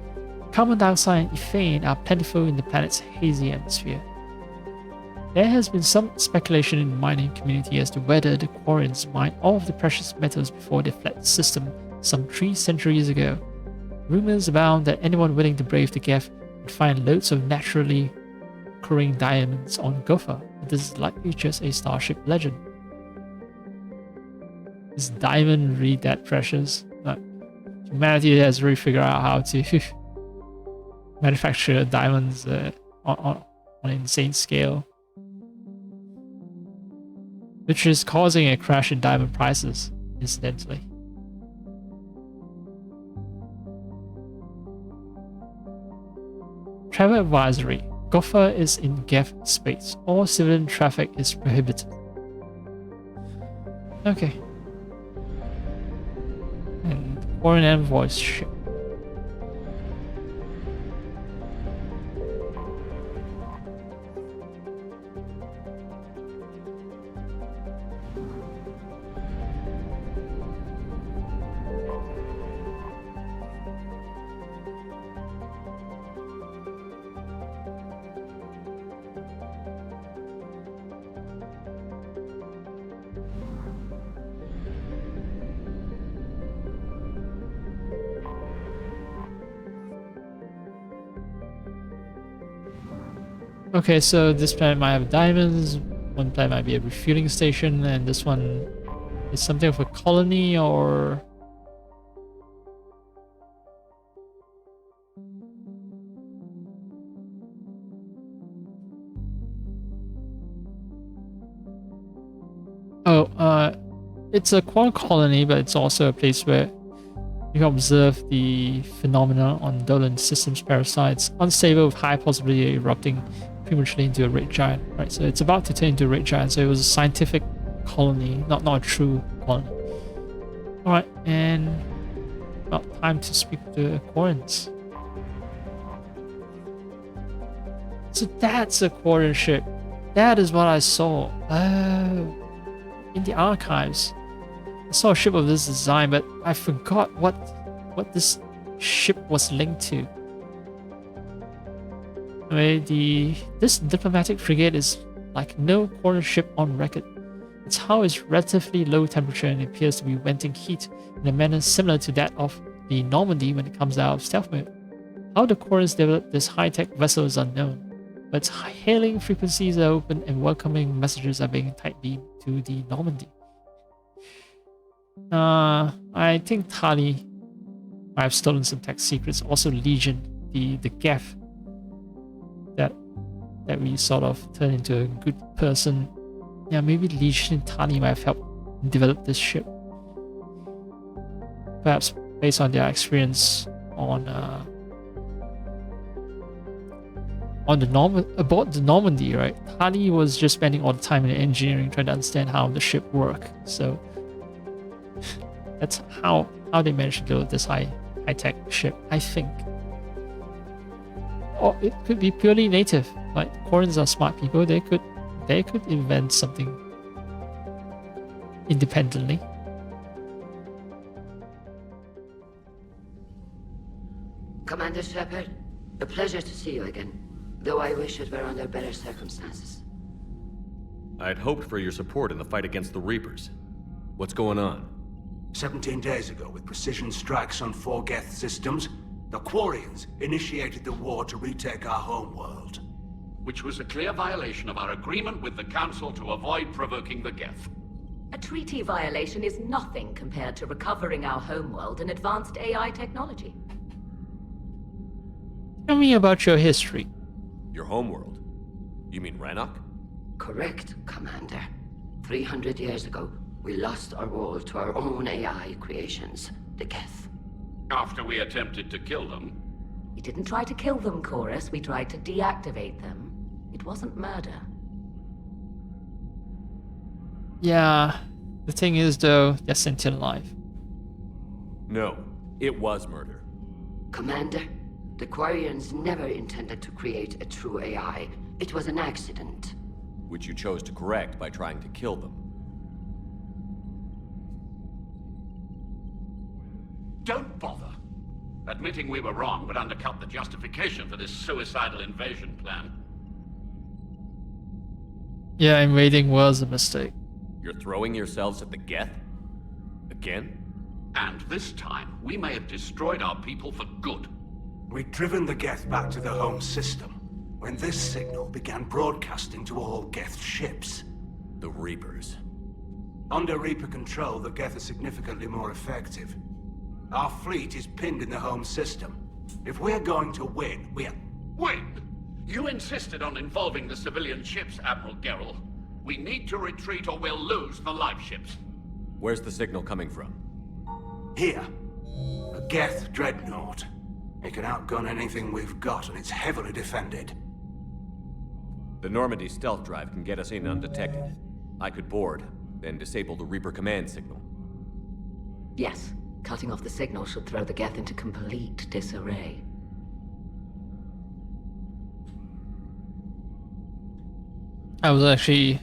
Carbon dioxide and ethane are plentiful in the planet's hazy atmosphere. There has been some speculation in the mining community as to whether the Quarians mined all of the precious metals before they fled the system some 3 centuries ago. Rumors abound that anyone willing to brave the Geth would find loads of naturally occurring diamonds on Gotha, but this is likely just a starship legend. Is diamond really that precious? Like, humanity has really figured out how to manufacture diamonds on an insane scale, which is causing a crash in diamond prices, incidentally. Travel advisory. Gopher is in Geth space. All civilian traffic is prohibited. Okay. And foreign envoy's ship. Okay, so this planet might have diamonds, one planet might be a refueling station, and this one is something of a colony or... Oh, it's a quantum colony, but it's also a place where you can observe the phenomena on Dolan systems parasites, unstable with high possibility of erupting prematurely into a red giant, right? So it's about to turn into a red giant, so it was a scientific colony, not a true colony. Alright, and about time to speak to Aquarians. So that's a Aquarian ship. That is what I saw. Oh, in the archives. I saw a ship of this design, but I forgot what this ship was linked to. Anyway, this diplomatic frigate is like no Aquarian ship on record. Its hull is relatively low temperature and appears to be venting heat in a manner similar to that of the Normandy when it comes out of stealth mode. How the Aquarians developed this high-tech vessel is unknown, but its hailing frequencies are open and welcoming messages are being tight-beamed to the Normandy. I think Tali might have stolen some tech secrets. Also Legion, the Geth that we sort of turned into a good person. Yeah, maybe Legion and Tali might have helped develop this ship. Perhaps based on their experience on aboard the Normandy, right? Tali was just spending all the time in engineering trying to understand how the ship worked. So that's how they managed to build this high-tech ship, I think. Or it could be purely native. Like, Quarians are smart people. They could invent something independently. Commander Shepard, a pleasure to see you again, though I wish it were under better circumstances. I'd hoped for your support in the fight against the Reapers. What's going on? 17 days ago, with precision strikes on 4 Geth systems, the Quarians initiated the war to retake our homeworld. Which was a clear violation of our agreement with the Council to avoid provoking the Geth. A treaty violation is nothing compared to recovering our homeworld and advanced AI technology. Tell me about your history. Your homeworld? You mean Rannoch? Correct, Commander. 300 years ago, we lost our world to our own AI creations, the Geth. After we attempted to kill them? We didn't try to kill them, Chorus. We tried to deactivate them. It wasn't murder. Yeah, the thing is though, they're sentient life. No, it was murder. Commander, the Quarians never intended to create a true AI. It was an accident. Which you chose to correct by trying to kill them. Don't bother. Admitting we were wrong would undercut the justification for this suicidal invasion plan. Yeah, invading was a mistake. You're throwing yourselves at the Geth? Again? And this time, we may have destroyed our people for good. We'd driven the Geth back to the home system when this signal began broadcasting to all Geth ships. The Reapers. Under Reaper control, the Geth are significantly more effective. Our fleet is pinned in the home system. If we're going to win, Win? You insisted on involving the civilian ships, Admiral Gerrel. We need to retreat or we'll lose the live ships. Where's the signal coming from? Here. A Geth dreadnought. It can outgun anything we've got, and it's heavily defended. The Normandy stealth drive can get us in undetected. I could board, then disable the Reaper command signal. Yes. Cutting off the signal should throw the Geth into complete disarray. I was actually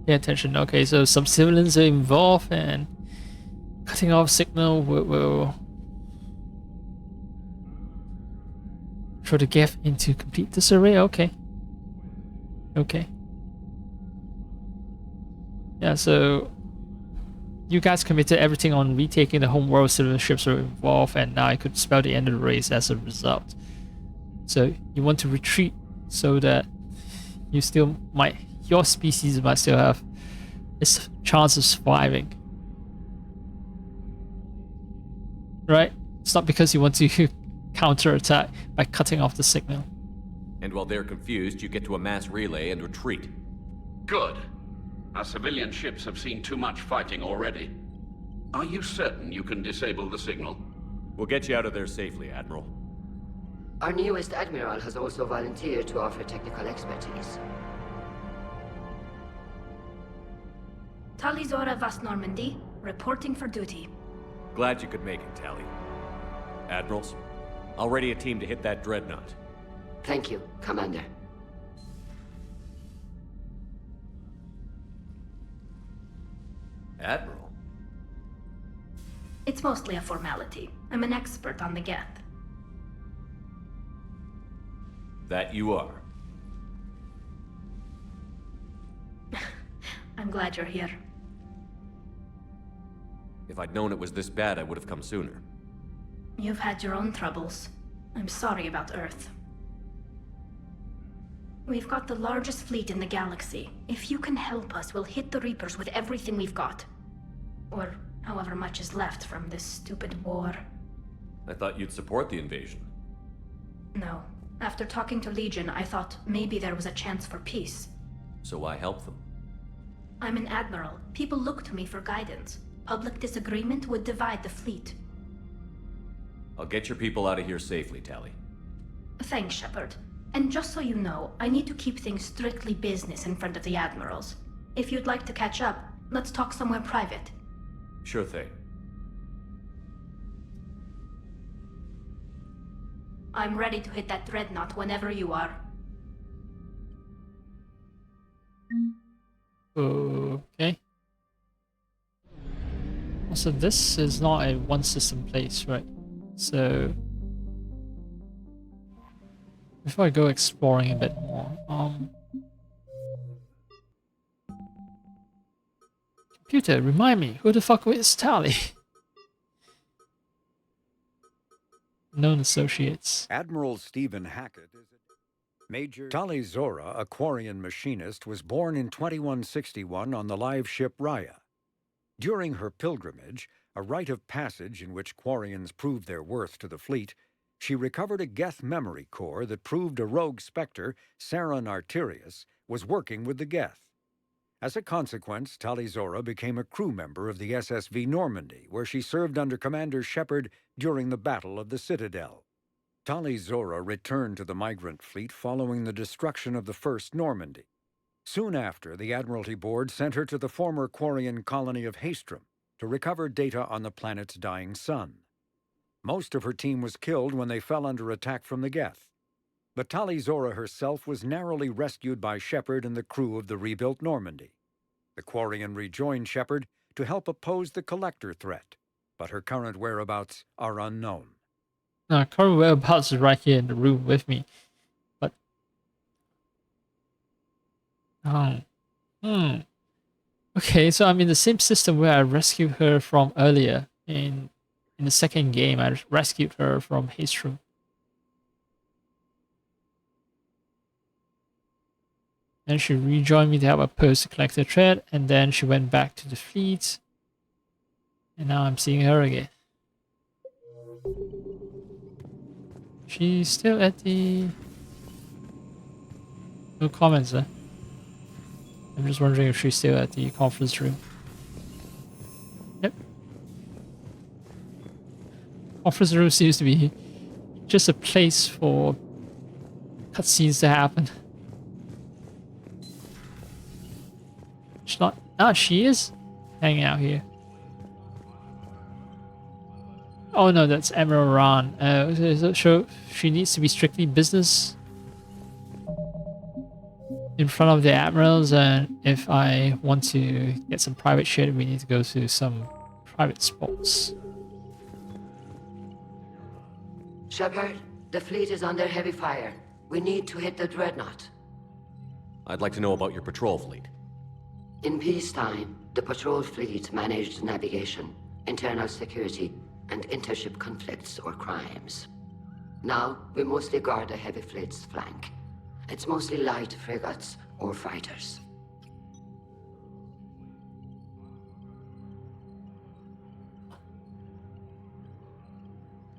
paying attention. Okay, so some civilians are involved, and cutting off signal will throw the Geth into complete disarray. Okay. Okay. Yeah, so you guys committed everything on retaking the home world. Civilian ships are involved, and now I could spell the end of the race as a result. So you want to retreat so that your species might still have a chance of surviving. Right? It's not because you want to counterattack by cutting off the signal. And while they're confused, you get to a mass relay and retreat. Good. Our civilian ships have seen too much fighting already. Are you certain you can disable the signal? We'll get you out of there safely, Admiral. Our newest Admiral has also volunteered to offer technical expertise. Talizora Vast Normandy, reporting for duty. Glad you could make it, Tally. Admirals, I'll ready a team to hit that dreadnought. Thank you, Commander. Admiral? It's mostly a formality. I'm an expert on the Geth. That you are. I'm glad you're here. If I'd known it was this bad, I would have come sooner. You've had your own troubles. I'm sorry about Earth. We've got the largest fleet in the galaxy. If you can help us, we'll hit the Reapers with everything we've got. Or however much is left from this stupid war. I thought you'd support the invasion. No. After talking to Legion, I thought maybe there was a chance for peace. So why help them? I'm an admiral. People look to me for guidance. Public disagreement would divide the fleet. I'll get your people out of here safely, Tally. Thanks, Shepard. And just so you know, I need to keep things strictly business in front of the admirals. If you'd like to catch up, let's talk somewhere private. Sure thing. I'm ready to hit that dreadnought whenever you are. Okay. So this is not a one system place, right? So before I go exploring a bit more, computer, remind me, who the fuck is Tally? Known associates. Admiral Stephen Hackett is Major Tali Zora, a Quarian machinist, was born in 2161 on the live ship Raya. During her pilgrimage, a rite of passage in which Quarians proved their worth to the fleet, she recovered a Geth memory core that proved a rogue Spectre, Saron Arterius, was working with the Geth. As a consequence, Tali Zora became a crew member of the SSV Normandy, where she served under Commander Shepard during the Battle of the Citadel. Tali Zora returned to the migrant fleet following the destruction of the First Normandy. Soon after, the Admiralty Board sent her to the former Quarian colony of Haestrom to recover data on the planet's dying sun. Most of her team was killed when they fell under attack from the Geth. But Tali Zora herself was narrowly rescued by Shepard and the crew of the rebuilt Normandy. The Quarian rejoined Shepard to help oppose the Collector threat, but her current whereabouts are unknown. Now, current whereabouts is right here in the room with me, but okay, so I'm in the same system where I rescued her from earlier in the second game. I rescued her from Haestrom. Then she rejoined me to help her post to collect her thread, and then she went back to the fleet. And now I'm seeing her again. She's still at the... No comments there. I'm just wondering if she's still at the conference room. Yep. Conference room seems to be just a place for cutscenes to happen. She's not... Ah, she is hanging out here. Oh no, that's Admiral Ran. So she needs to be strictly business in front of the admirals, and if I want to get some private shit, we need to go to some private spots. Shepard, the fleet is under heavy fire. We need to hit the dreadnought. I'd like to know about your patrol fleet. In peacetime, the patrol fleet managed navigation, internal security, and intership conflicts or crimes. Now, we mostly guard the heavy fleet's flank. It's mostly light frigates or fighters.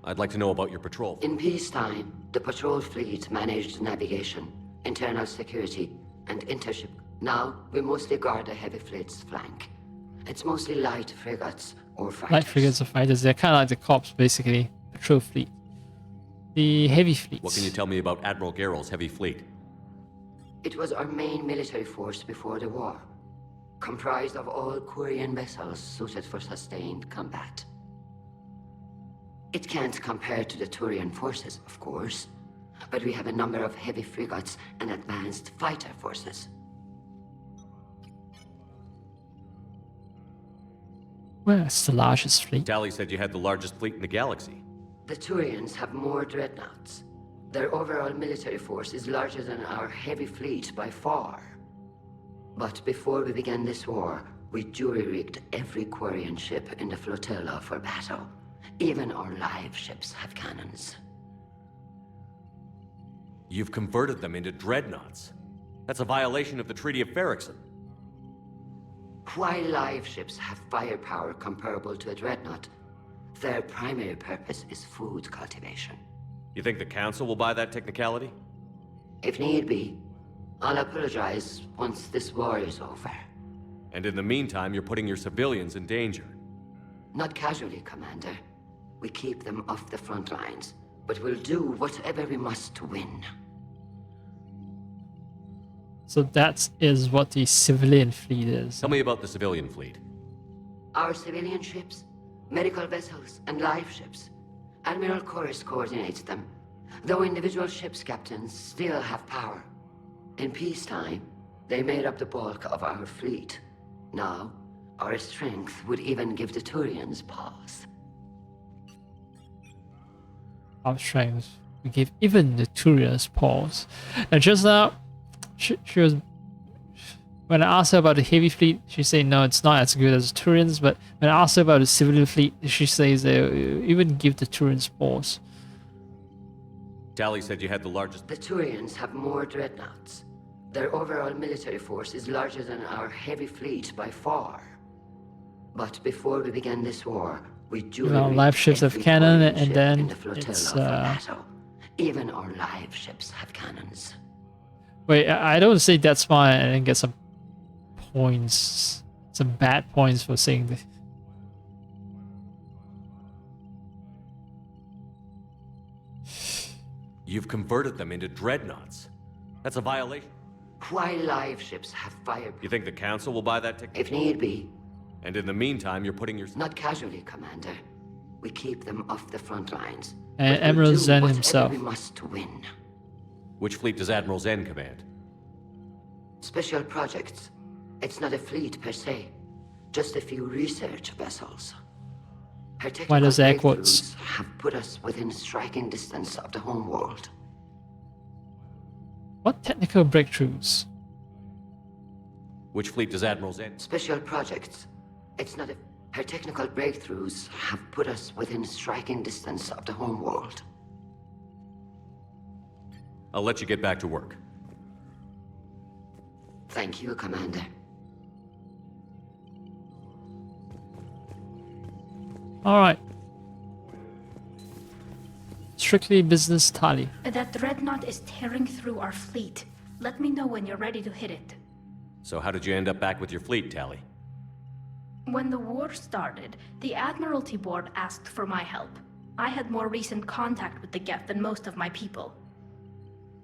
I'd like to know about your patrol. In peacetime, the patrol fleet managed navigation, internal security, and intership. Now, we mostly guard the heavy fleet's flank. It's mostly light frigates or fighters. Light frigates or fighters, they're kind of like the corps, basically. Patrol fleet. The heavy fleets. What can you tell me about Admiral Geralt's heavy fleet? It was our main military force before the war, comprised of all Quarian vessels suited for sustained combat. It can't compare to the Turian forces, of course, but we have a number of heavy frigates and advanced fighter forces. Well, it's the largest fleet. Tali said you had the largest fleet in the galaxy. The Turians have more dreadnoughts. Their overall military force is larger than our heavy fleet by far. But before we began this war, we jury-rigged every Quarian ship in the flotilla for battle. Even our live ships have cannons. You've converted them into dreadnoughts. That's a violation of the Treaty of Ferrixon. While live ships have firepower comparable to a dreadnought, their primary purpose is food cultivation. You think the Council will buy that technicality? If need be, I'll apologize once this war is over. And in the meantime, you're putting your civilians in danger. Not casually, Commander. We keep them off the front lines, but we'll do whatever we must to win. So that is what the civilian fleet is. Tell me about the civilian fleet. Our civilian ships, medical vessels, and live ships. Admiral Chorus coordinates them, though individual ships' captains still have power. In peacetime, they made up the bulk of our fleet. Now, our strength would even give the Turians pause. Our strength. We give even the Turians pause. And just now, she was... When I asked her about the heavy fleet, she said no, it's not as good as the Turians, but when I asked her about the civilian fleet, she says they even give the Turians pause. Tali said you had the largest... The Turians have more dreadnoughts. Their overall military force is larger than our heavy fleet by far. But before we began this war, we live ships have cannon, and then it's even our live ships have cannons. Wait, I don't say that's fine and then get some points, some bad points for saying this. You've converted them into dreadnoughts. That's a violation. While live ships have fire... You think the Council will buy that technology? If need be. And in the meantime, you're putting your... Not casually, Commander. We keep them off the front lines. And Admiral Zen himself. We must to win. Which fleet does Admiral Zen command? Special projects. It's not a fleet per se. Just a few research vessels. Her Why does air technical quotes? breakthroughs have put us within striking distance of the home world. What technical breakthroughs? Which fleet does Admiral Zen? Special projects. It's not a... Her technical breakthroughs have put us within striking distance of the home world. I'll let you get back to work. Thank you, Commander. Alright. Strictly business, Tali. That dreadnought is tearing through our fleet. Let me know when you're ready to hit it. So how did you end up back with your fleet, Tali? When the war started, the Admiralty Board asked for my help. I had more recent contact with the Geth than most of my people.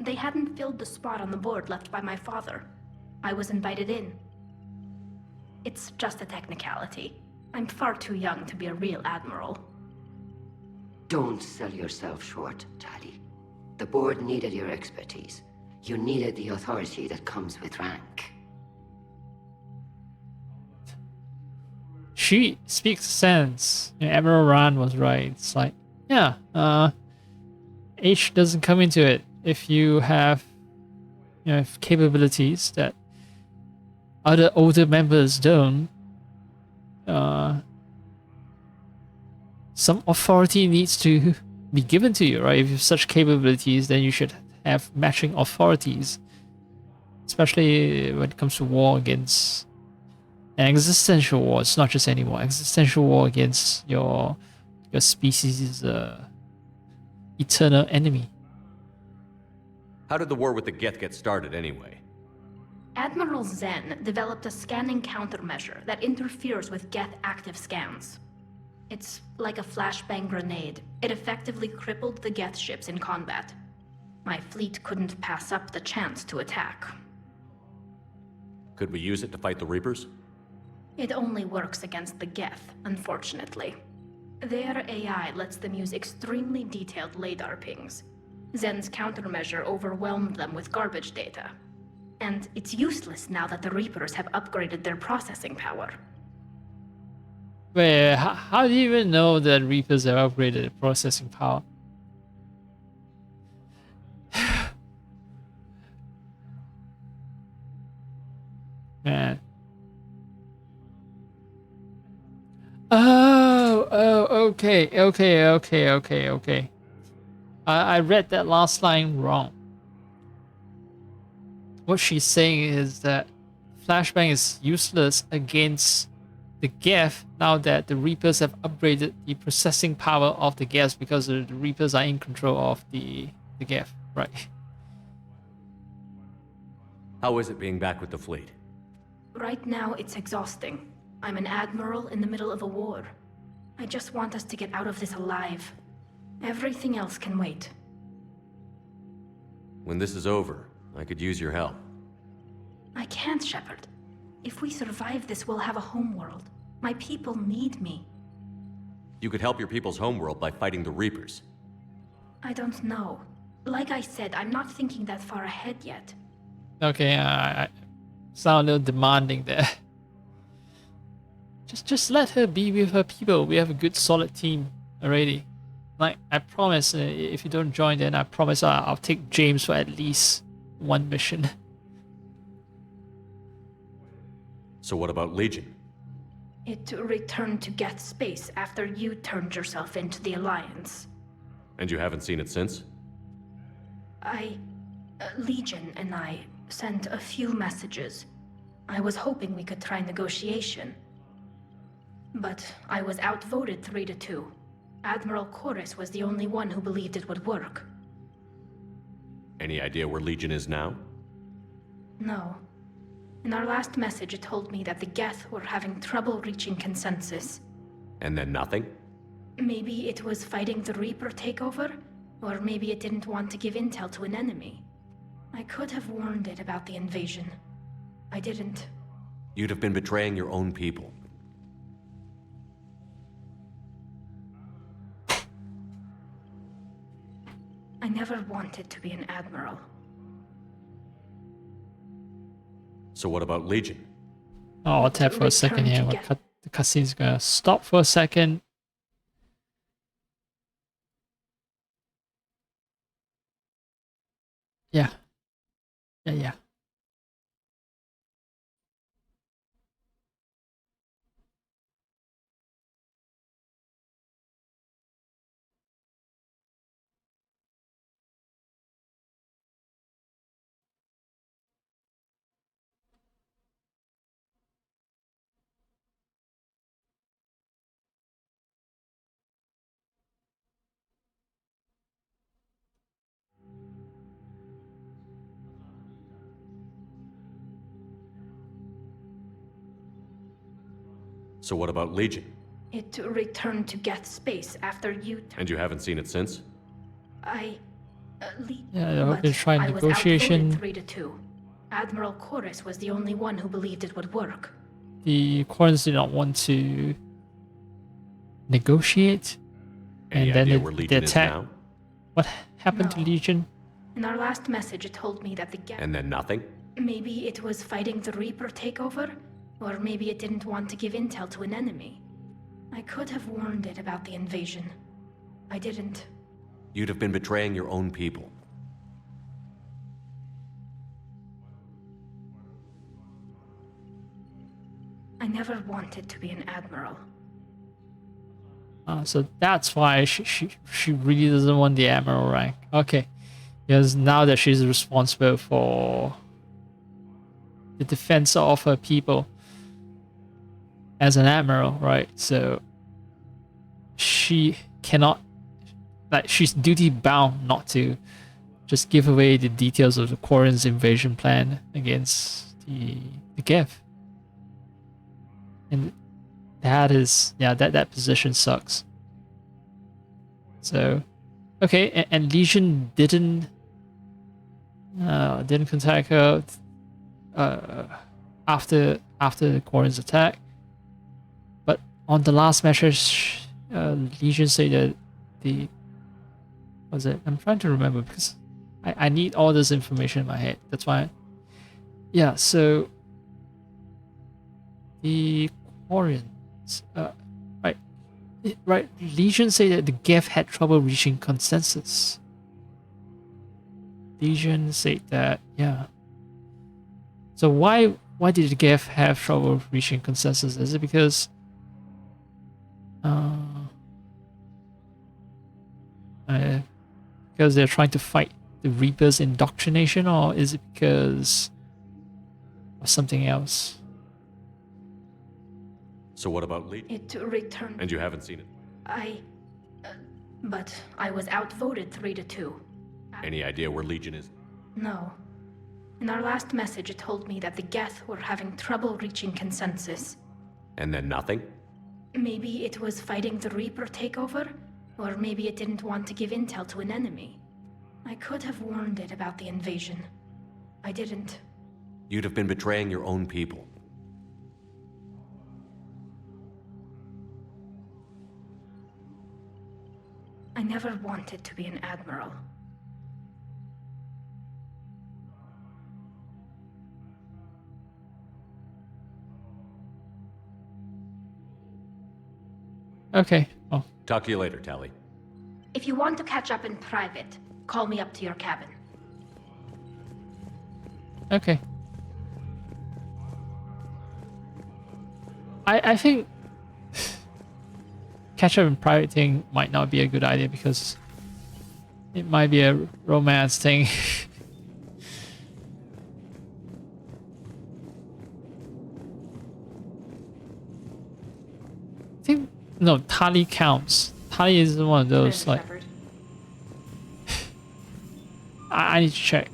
They hadn't filled the spot on the board left by my father. I was invited in. It's just a technicality. I'm far too young to be a real admiral. Don't sell yourself short, Tali. The board needed your expertise. You needed the authority that comes with rank. She speaks sense. Admiral Rand was right. It's like, yeah, age doesn't come into it. If you have, capabilities that other older members don't, some authority needs to be given to you, right? If you have such capabilities, then you should have matching authorities, especially when it comes to war against an existential war. It's not just any war. Existential war against your species' eternal enemy. How did the war with the Geth get started anyway? Admiral Zen developed a scanning countermeasure that interferes with Geth active scans. It's like a flashbang grenade. It effectively crippled the Geth ships in combat. My fleet couldn't pass up the chance to attack. Could we use it to fight the Reapers? It only works against the Geth, unfortunately. Their AI lets them use extremely detailed LADAR pings. Zen's countermeasure overwhelmed them with garbage data. And it's useless now that the Reapers have upgraded their processing power. Wait, how do you even know that Reapers have upgraded the processing power? Man. Okay. I read that last line wrong. What she's saying is that flashbang is useless against the Geth now that the Reapers have upgraded the processing power of the Geth because the Reapers are in control of the Geth, right? How is it being back with the fleet? Right now, it's exhausting. I'm an admiral in the middle of a war. I just want us to get out of this alive. Everything else can wait. When this is over, I could use your help. I can't, Shepard. If we survive this, we'll have a homeworld. My people need me. You could help your people's homeworld by fighting the Reapers. I don't know. Like I said, I'm not thinking that far ahead yet. Okay, I sound a little demanding there. Just let her be with her people. We have a good solid team already. Like, I promise, if you don't join, then I promise I'll take James for at least one mission. So what about Legion? It returned to Geth space after you turned yourself into the Alliance. And you haven't seen it since? Legion and I sent a few messages. I was hoping we could try negotiation. But I was outvoted 3-2. Admiral Chorus was the only one who believed it would work. Any idea where Legion is now? No. In our last message, it told me that the Geth were having trouble reaching consensus. And then nothing? Maybe it was fighting the Reaper takeover, or maybe it didn't want to give intel to an enemy. I could have warned it about the invasion. I didn't. You'd have been betraying your own people. I never wanted to be an admiral. So what about Legion? Oh, I'll tap for a second here. The cutscene's gonna stop for a second. Yeah. Yeah. So what about Legion? It returned to Geth space after you... And you haven't seen it since? I... Yeah, I hope they try I was negotiation. outvoted 3-2. Admiral Chorus was the only one who believed it would work. The Quarrens did not want to negotiate. Any and then idea where Legion is attack. now? What happened to Legion? In our last message, it told me that the Geth... And then nothing? Maybe it was fighting the Reaper takeover? Or maybe it didn't want to give intel to an enemy. I could have warned it about the invasion. I didn't. You'd have been betraying your own people. I never wanted to be an admiral. So that's why she really doesn't want the admiral rank. Okay, because now that she's responsible for the defense of her people as an admiral, right? So she cannot, like, she's duty bound not to just give away the details of the Quarren's invasion plan against the Geth. And that is, yeah, that position sucks. So, okay, and Legion didn't contact her after the Quarren's attack. But on the last message, Legion said that I'm trying to remember because I need all this information in my head. That's why. Yeah. So the Quarrens, right. Legion say that the Geth had trouble reaching consensus. Legion said that, yeah. So why did the Geth have trouble reaching consensus? Is it because they're trying to fight the Reaper's indoctrination, or is it because of something else? So what about Legion? It returned... And you haven't seen it? But I was outvoted 3-2. Any idea where Legion is? No. In our last message, it told me that the Geth were having trouble reaching consensus. And then nothing? Maybe it was fighting the Reaper takeover? Or maybe it didn't want to give intel to an enemy. I could have warned it about the invasion. I didn't. You'd have been betraying your own people. I never wanted to be an admiral. Okay. Oh. Talk to you later, Tally. If you want to catch up in private, call me up to your cabin. Okay. I think catch up in private thing might not be a good idea because it might be a romance thing. I think no, Tali counts. Tali is one of those like I need to check.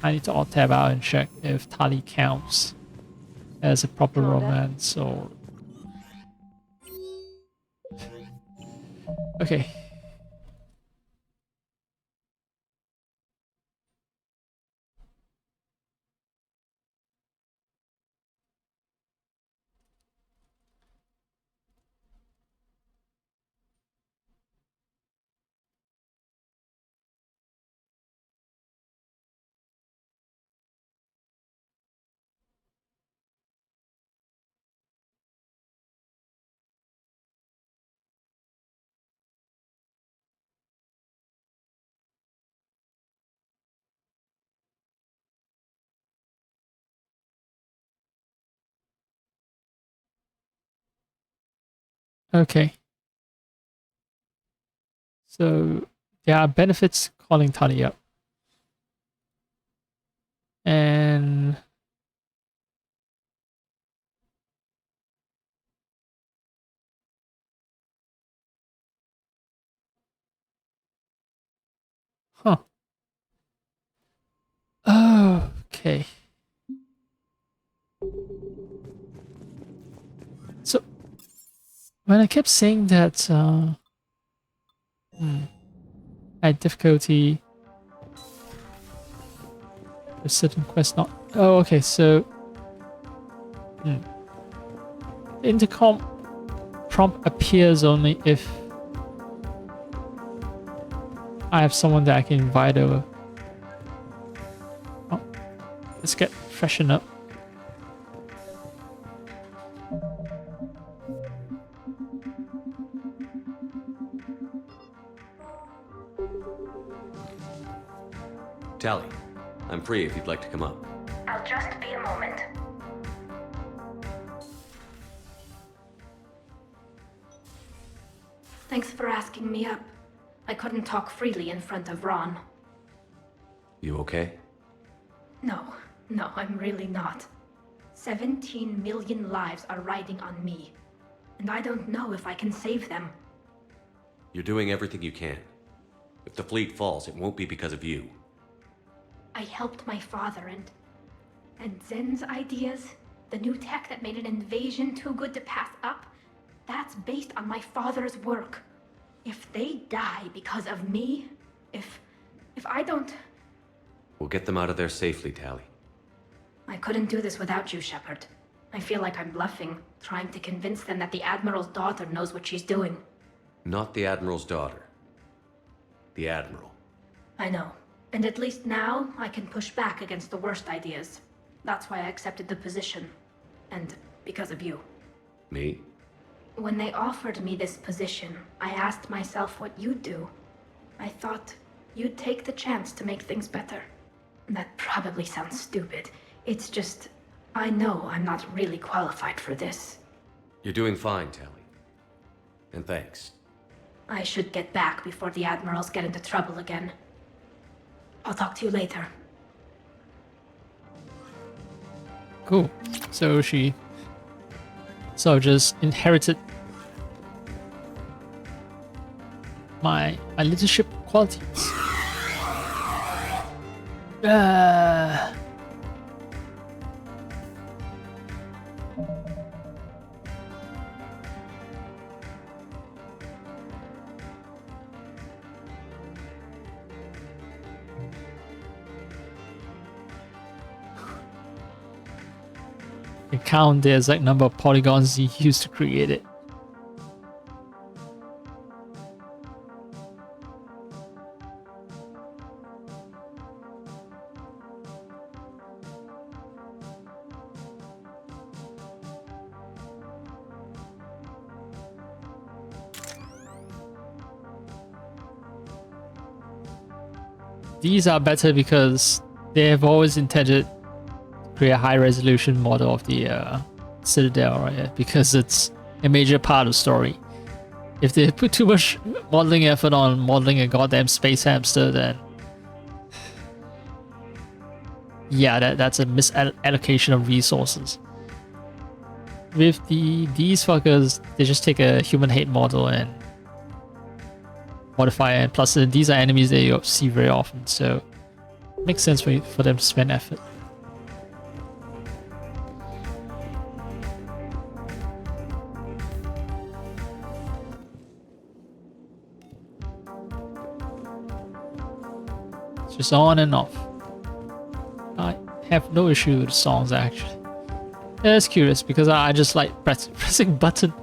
I need to alt tab out and check if Tali counts as a proper romance or... Okay. Okay. So there are benefits calling Tali up. And huh. Okay. So When I kept saying that I had difficulty with certain quests not... Oh, okay, so... Intercom prompt appears only if I have someone that I can invite over. Oh, let's get freshened up. Tally, I'm free if you'd like to come up. I'll just be a moment. Thanks for asking me up. I couldn't talk freely in front of Ron. You okay? No, I'm really not. 17 million lives are riding on me, and I don't know if I can save them. You're doing everything you can. If the fleet falls, it won't be because of you. I helped my father and Zen's ideas, the new tech that made an invasion too good to pass up, that's based on my father's work. If they die because of me, if I don't... We'll get them out of there safely, Tally. I couldn't do this without you, Shepard. I feel like I'm bluffing, trying to convince them that the Admiral's daughter knows what she's doing. Not the Admiral's daughter. The Admiral. I know. And at least now, I can push back against the worst ideas. That's why I accepted the position. And because of you. Me? When they offered me this position, I asked myself what you'd do. I thought you'd take the chance to make things better. That probably sounds stupid. It's just, I know I'm not really qualified for this. You're doing fine, Tally. And thanks. I should get back before the Admirals get into trouble again. I'll talk to you later. Cool. So she just inherited my leadership qualities. You count the exact number of polygons he used to create it. These are better because they have always intended to create a high resolution model of the Citadel, right? Because it's a major part of the story. If they put too much modeling effort on modeling a goddamn space hamster, then yeah, that's a misallocation of resources. With these fuckers, they just take a human hate model and modify it, and plus these are enemies that you see very often, so it makes sense for them to spend effort. It's just on and off. I have no issue with the songs actually. Yeah, it's curious because I just like pressing button.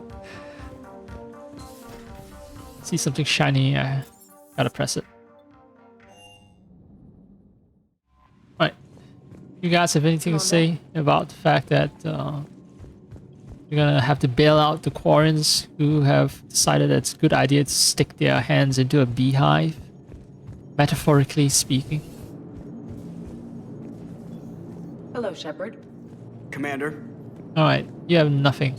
See something shiny, I gotta press it. Right. You guys have anything to say about the fact that you're gonna have to bail out the Quarians who have decided that it's a good idea to stick their hands into a beehive? Metaphorically speaking. Hello, Shepard. Commander. Alright, you have nothing.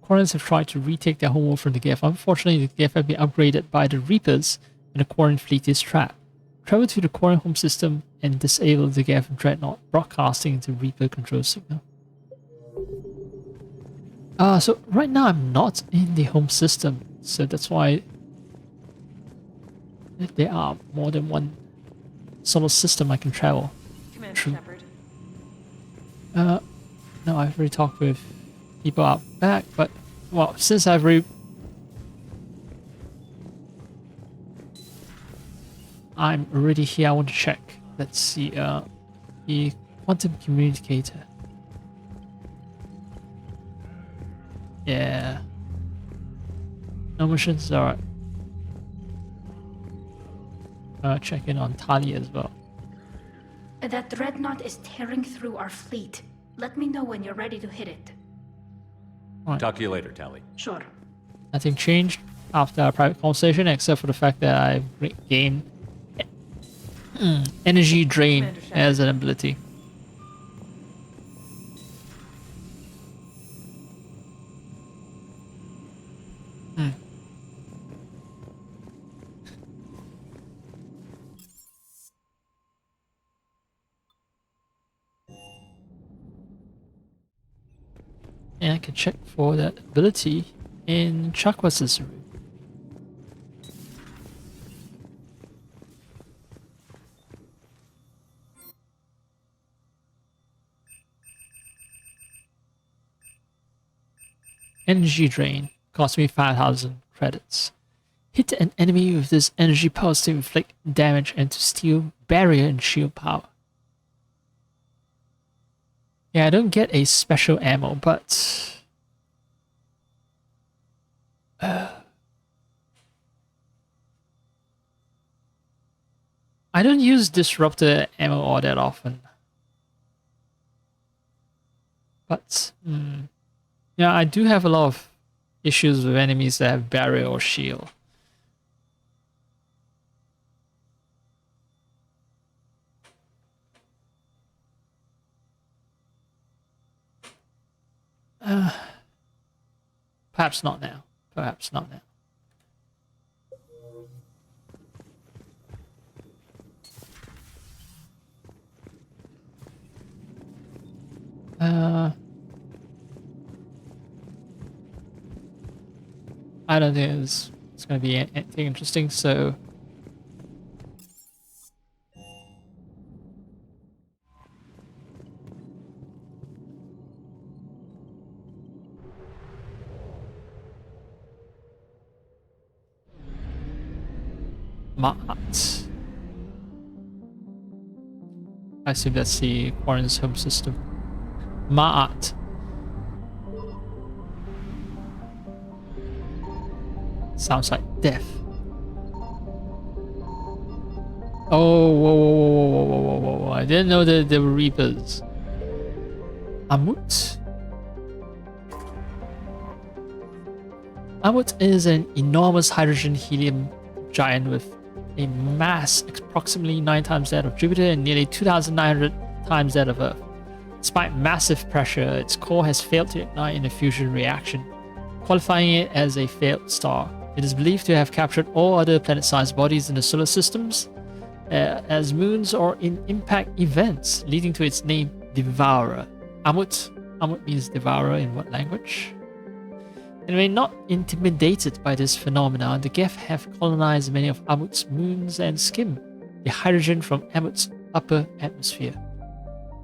Quarians have tried to retake their homeworld from the Geth. Unfortunately, the Geth have been upgraded by the Reapers, and the Quarian fleet is trapped. Travel to the Quarian home system and disable the Geth Dreadnought, broadcasting into Reaper control signal. So right now I'm not in the home system, so that's why there are more than one solar system I can travel. Commander True. Shepard. No, I've already talked with people out back, but well, since I've I'm already here, I want to check. Let's see, the quantum communicator. Yeah. No missions, alright. Check in on Talia as well. That dreadnought is tearing through our fleet. Let me know when you're ready to hit it. Right. Talk to you later, Tally. Sure. Nothing changed after our private conversation except for the fact that I've gained energy drain as an ability. And I can check for that ability in Chakwas' room. Energy drain cost me 5,000 credits. Hit an enemy with this energy pulse to inflict damage and to steal barrier and shield power. Yeah, I don't get a special ammo, but I don't use disruptor ammo all that often. But yeah, I do have a lot of issues with enemies that have barrier or shield. Perhaps not now. Perhaps not now. I don't think it's going to be anything interesting, so Ma'at. I assume that's the Quarren's home system. Ma'at. Sounds like death. Oh, whoa. I didn't know that there were Reapers. Amut? Amut is an enormous hydrogen helium giant with a mass approximately 9 times that of Jupiter and nearly 2,900 times that of Earth. Despite massive pressure, its core has failed to ignite in a fusion reaction, qualifying it as a failed star. It is believed to have captured all other planet-sized bodies in the solar systems as moons or in impact events, leading to its name Devourer. Amut means devourer in what language? Anyway, not intimidated by this phenomenon, the Geth have colonized many of Amut's moons and skimmed the hydrogen from Amut's upper atmosphere.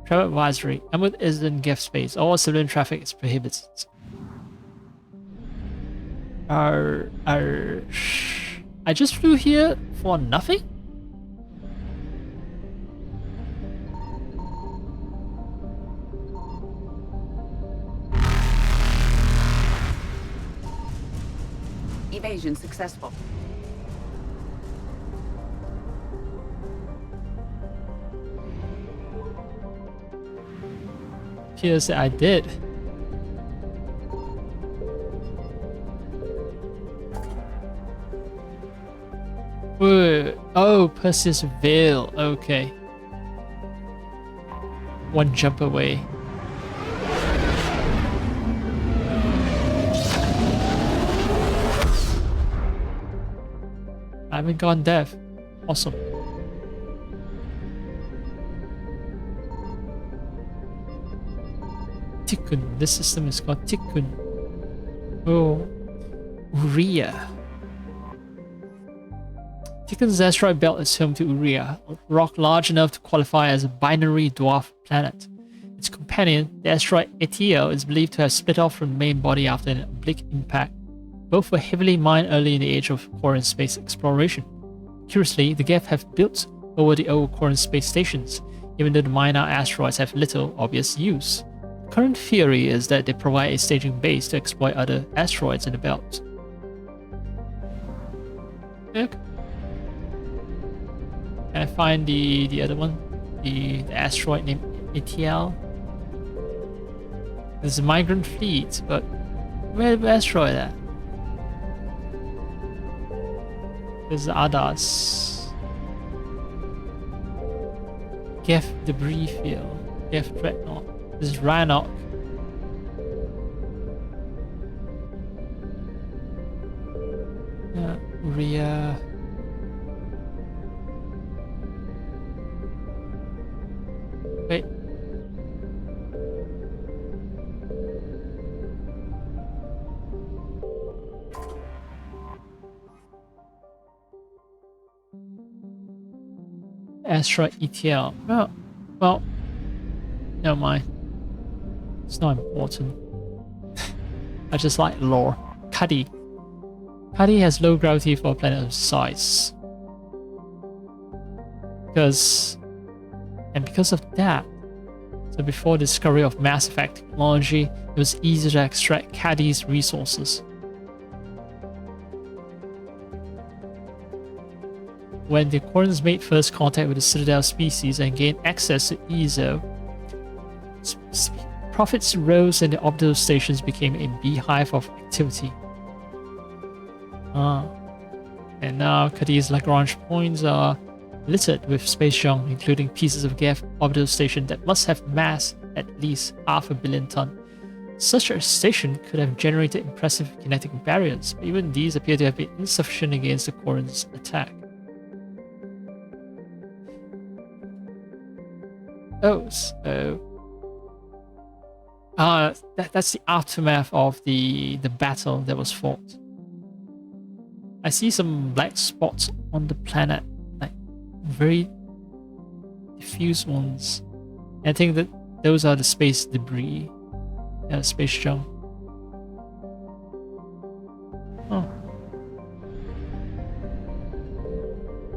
Travel advisory. Amut is in Geth space. All civilian traffic is prohibited. I just flew here for nothing? Evasion successful. Yes, I did. Whoa. Oh, Perseus Veil. Okay. One jump away. I haven't gone deaf. Awesome. Tikkun. This system is called Tikkun. Oh. Uria. Titan's asteroid belt is home to Uria, a rock large enough to qualify as a binary dwarf planet. Its companion, the asteroid Etiel, is believed to have split off from the main body after an oblique impact. Both were heavily mined early in the age of Quarian space exploration. Curiously, the Geth have built over the old Quarian space stations, even though the minor asteroids have little obvious use. The current theory is that they provide a staging base to exploit other asteroids in the belt. Okay. Can I find the other one? The asteroid named Etiel? There's a migrant fleet, but where's the asteroid at? There's the Adas. Geth debris field. Geth dreadnought. This is Rannoch. Uria. Wait. Asteroid ETL. Oh, well, never mind. It's not important. I just like lore. Cuddy. Cuddy has low gravity for a planet of size. Because of that, so before the discovery of Mass Effect technology, it was easy to extract Cuddy's resources. When the Quarians made first contact with the Citadel species and gained access to EZO, profits rose and the orbital stations became a beehive of activity. And now Cuddy's Lagrange points are littered with space junk, including pieces of Geth orbital station that must have mass at least 500 million tons. Such a station could have generated impressive kinetic barriers, but even these appear to have been insufficient against the Quarians' attack. Oh, so that's the aftermath of the battle that was fought. I see some black spots on the planet, like very diffuse ones. And I think that those are the space debris, space junk. Oh,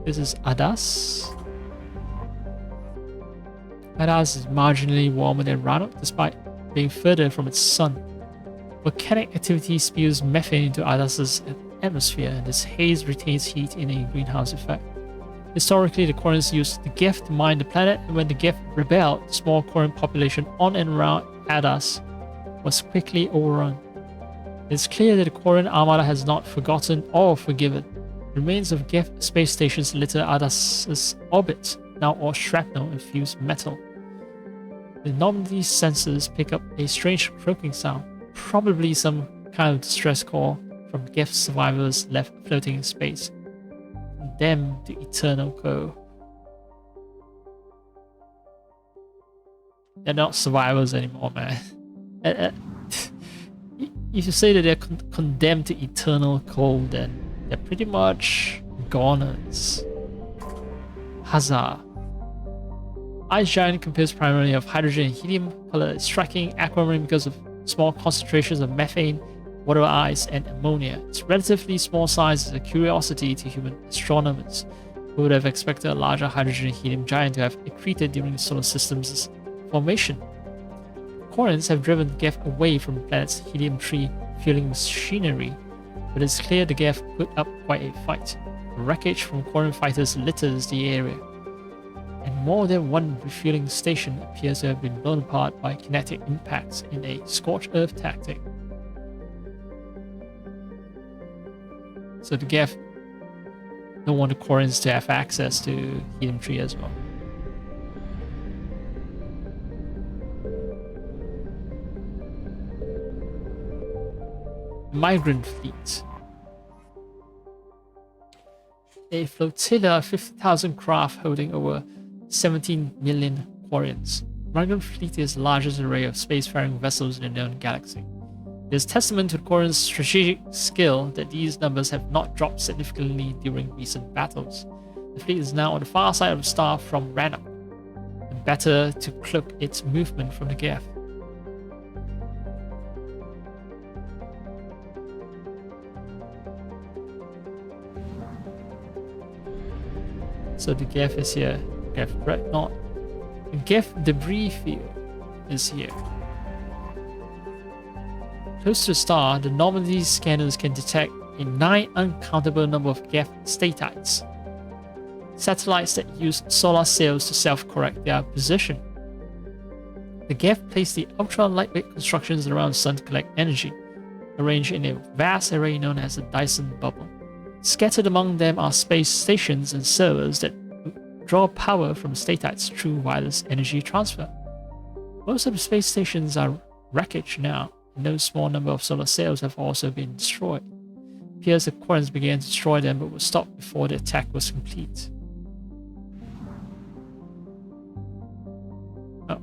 this is Adas. Adas is marginally warmer than Rannoch despite being further from its sun. Volcanic activity spews methane into Adas's atmosphere, and this haze retains heat in a greenhouse effect. Historically, the Quarians used the Geth to mine the planet, and when the Geth rebelled, the small Quarian population on and around Adas was quickly overrun. It is clear that the Quarian Armada has not forgotten or forgiven. Remains of Geth space stations litter Adas's orbit, now all shrapnel-infused metal. The Normandy sensors pick up a strange croaking sound, probably some kind of distress call from Geth survivors left floating in space, condemned to eternal cold. They're not survivors anymore, man. If you say that they're condemned to eternal cold, then they're pretty much goners. Huzzah. Ice giant composed primarily of hydrogen and helium, color is striking aquamarine because of small concentrations of methane, water ice, and ammonia. Its relatively small size is a curiosity to human astronomers, who would have expected a larger hydrogen and helium giant to have accreted during the solar system's formation. Quarians have driven Geth away from the planet's helium tree fueling machinery, but it's clear the Geth put up quite a fight. Wreckage from Quarian fighters litters the area, and more than one refueling station appears to have been blown apart by kinetic impacts in a scorched earth tactic. So the Geth don't want the Quarians to have access to helium tree as well. Migrant fleet. A flotilla of 50,000 craft holding over 17 million Quarians. Migrant fleet is the largest array of spacefaring vessels in the known galaxy. It is testament to the Quarian's strategic skill that these numbers have not dropped significantly during recent battles. The fleet is now on the far side of the star from Rannoch, and better to cloak its movement from the Geth. So the Geth is here, Geth Dreadnought. The Geth debris field is here. Close to the star, the Normandy scanners can detect a 9 uncountable number of Geth statites, satellites that use solar sails to self-correct their position. The Geth place the ultra-lightweight constructions around the sun to collect energy, arranged in a vast array known as the Dyson Bubble. Scattered among them are space stations and servers that draw power from statites through wireless energy transfer. Most of the space stations are wreckage now, and no small number of solar sails have also been destroyed. It appears the Quarians began to destroy them but were stopped before the attack was complete. Oh.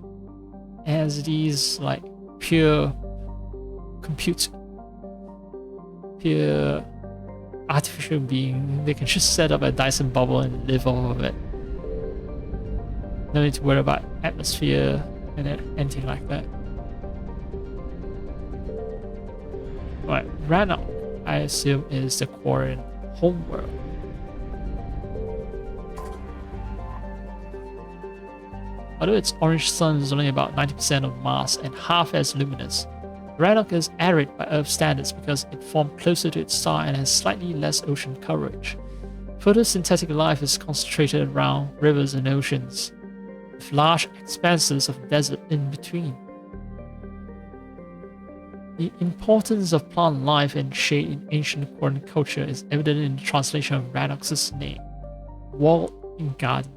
It has these like pure compute, pure artificial being. They can just set up a Dyson bubble and live off of it. No need to worry about atmosphere and anything like that. Right, Rannoch, I assume, is the Quarian homeworld. Although its orange sun is only about 90% of mass and half as luminous, Rannoch is arid by Earth standards because it formed closer to its star and has slightly less ocean coverage. Photosynthetic life is concentrated around rivers and oceans, with large expanses of desert in between. The importance of plant life and shade in ancient Quarian culture is evident in the translation of Rannoch's name, Walled in Garden.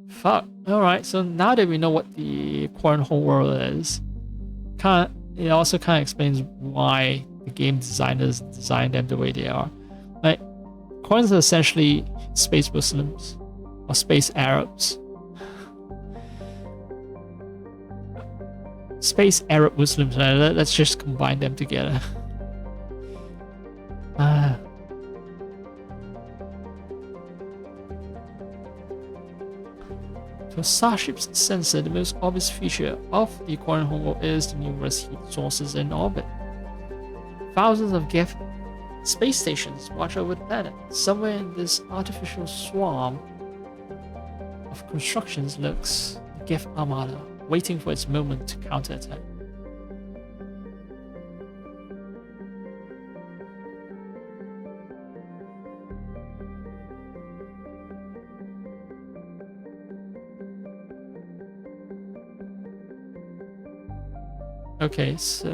Fuck. Alright, so now that we know what the Quarian homeworld is, it also kind of explains why the game designers designed them the way they are. Like, Quarians are essentially space Muslims, or space Arabs. Space Arab Muslims, let's just combine them together. To a starship's sensor, the most obvious feature of the Quarian homeworld is the numerous heat sources in orbit. Thousands of Geth space stations watch over the planet. Somewhere in this artificial swarm of constructions lurks the Geth Armada, waiting for its moment to counterattack. Okay, so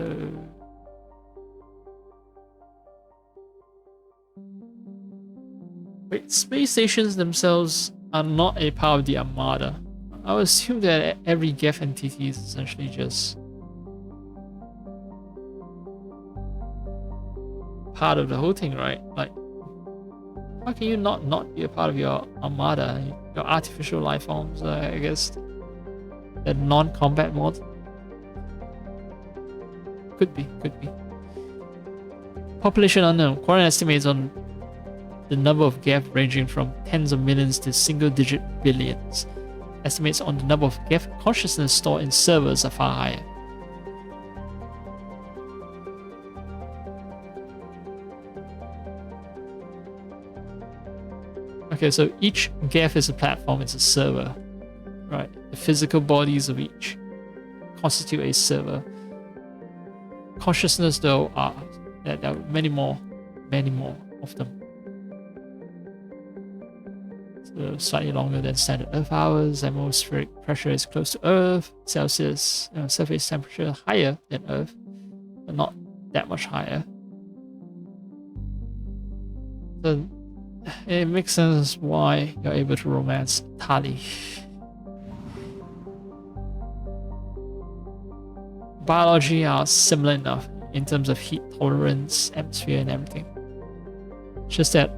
wait, space stations themselves are not a part of the Armada. I would assume that every Geth entity is essentially just part of the whole thing, right? Like, how can you not be a part of your Armada, your artificial life forms? I guess the non-combat mod. Could be. Population unknown. Quarian estimates on the number of Geth ranging from tens of millions to single-digit billions. Estimates on the number of Geth consciousness stored in servers are far higher. Okay, so each Geth is a platform, it's a server. Right. The physical bodies of each constitute a server. Consciousness, though, there are many more of them. So slightly longer than standard Earth hours. Atmospheric pressure is close to Earth. Celsius surface temperature higher than Earth, but not that much higher. So it makes sense why you're able to romance Tali. Biology are similar enough in terms of heat tolerance, atmosphere, and everything. Just that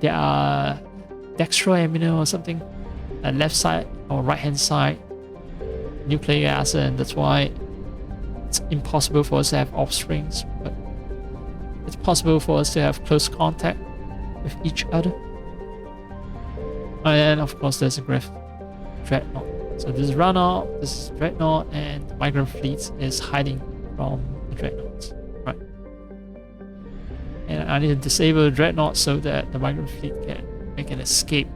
there are dextroamino or something left side or right hand side nucleic acid, and that's why it's impossible for us to have offsprings, but it's possible for us to have close contact with each other. And of course there's a Griff Dreadnought. So this is Runout, this is Dreadnought, and the migrant fleet is hiding from the Dreadnoughts. Right. And I need to disable the Dreadnought so that the migrant fleet can make an escape.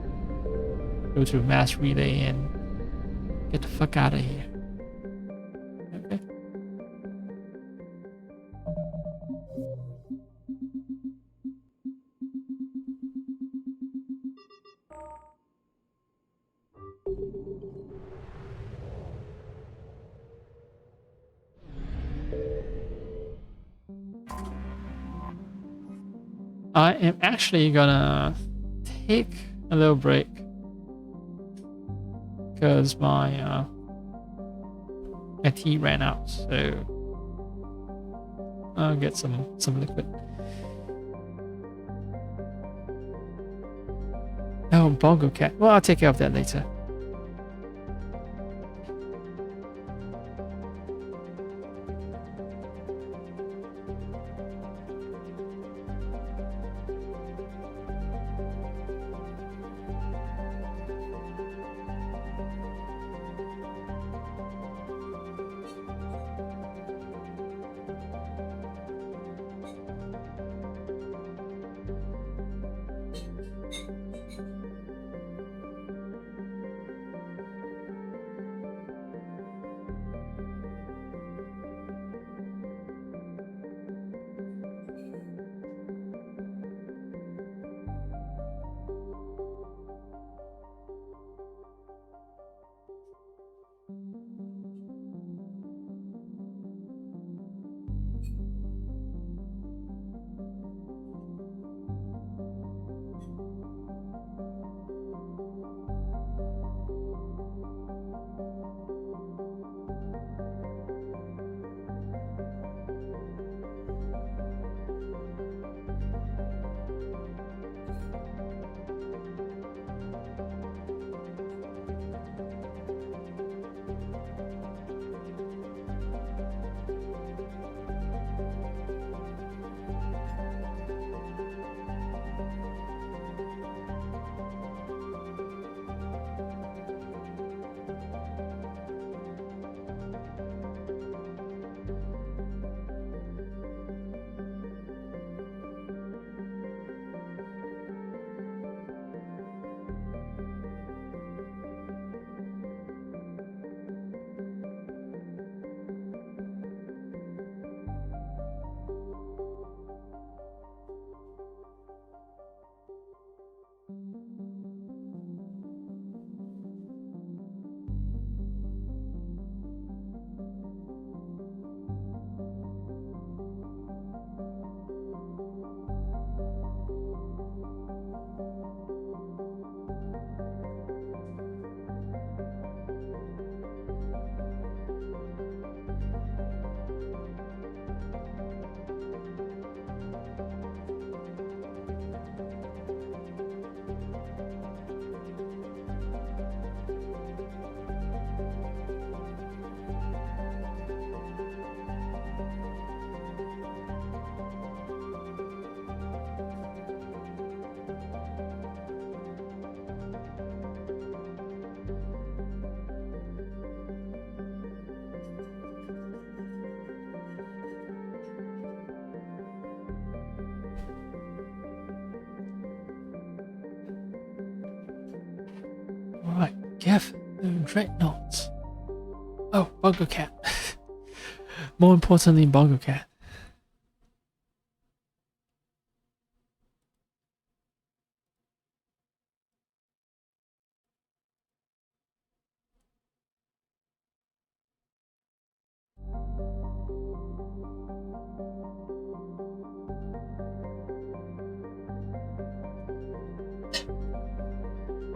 Go to mass relay and get the fuck out of here. Okay. I am actually gonna take a little break because my tea ran out, so I'll get some liquid. Oh, Bongo Cat. Well, I'll take care of that later. Jeff, Dreadnoughts. Oh, Bongo Cat. More importantly, Bongo Cat.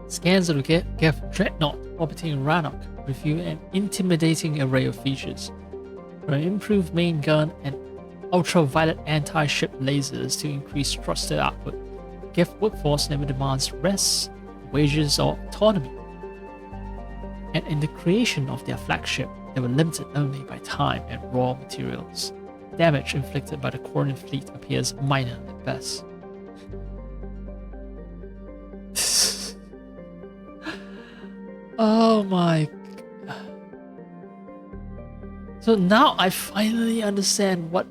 Scans of the Geth Dreadnought orbiting Rannoch reveal an intimidating array of features, from an improved main gun and ultraviolet anti-ship lasers to increase thruster output. Geth workforce never demands rest, wages, or autonomy. And in the creation of their flagship, they were limited only by time and raw materials. Damage inflicted by the Corran fleet appears minor at best. Oh my. So now I finally understand what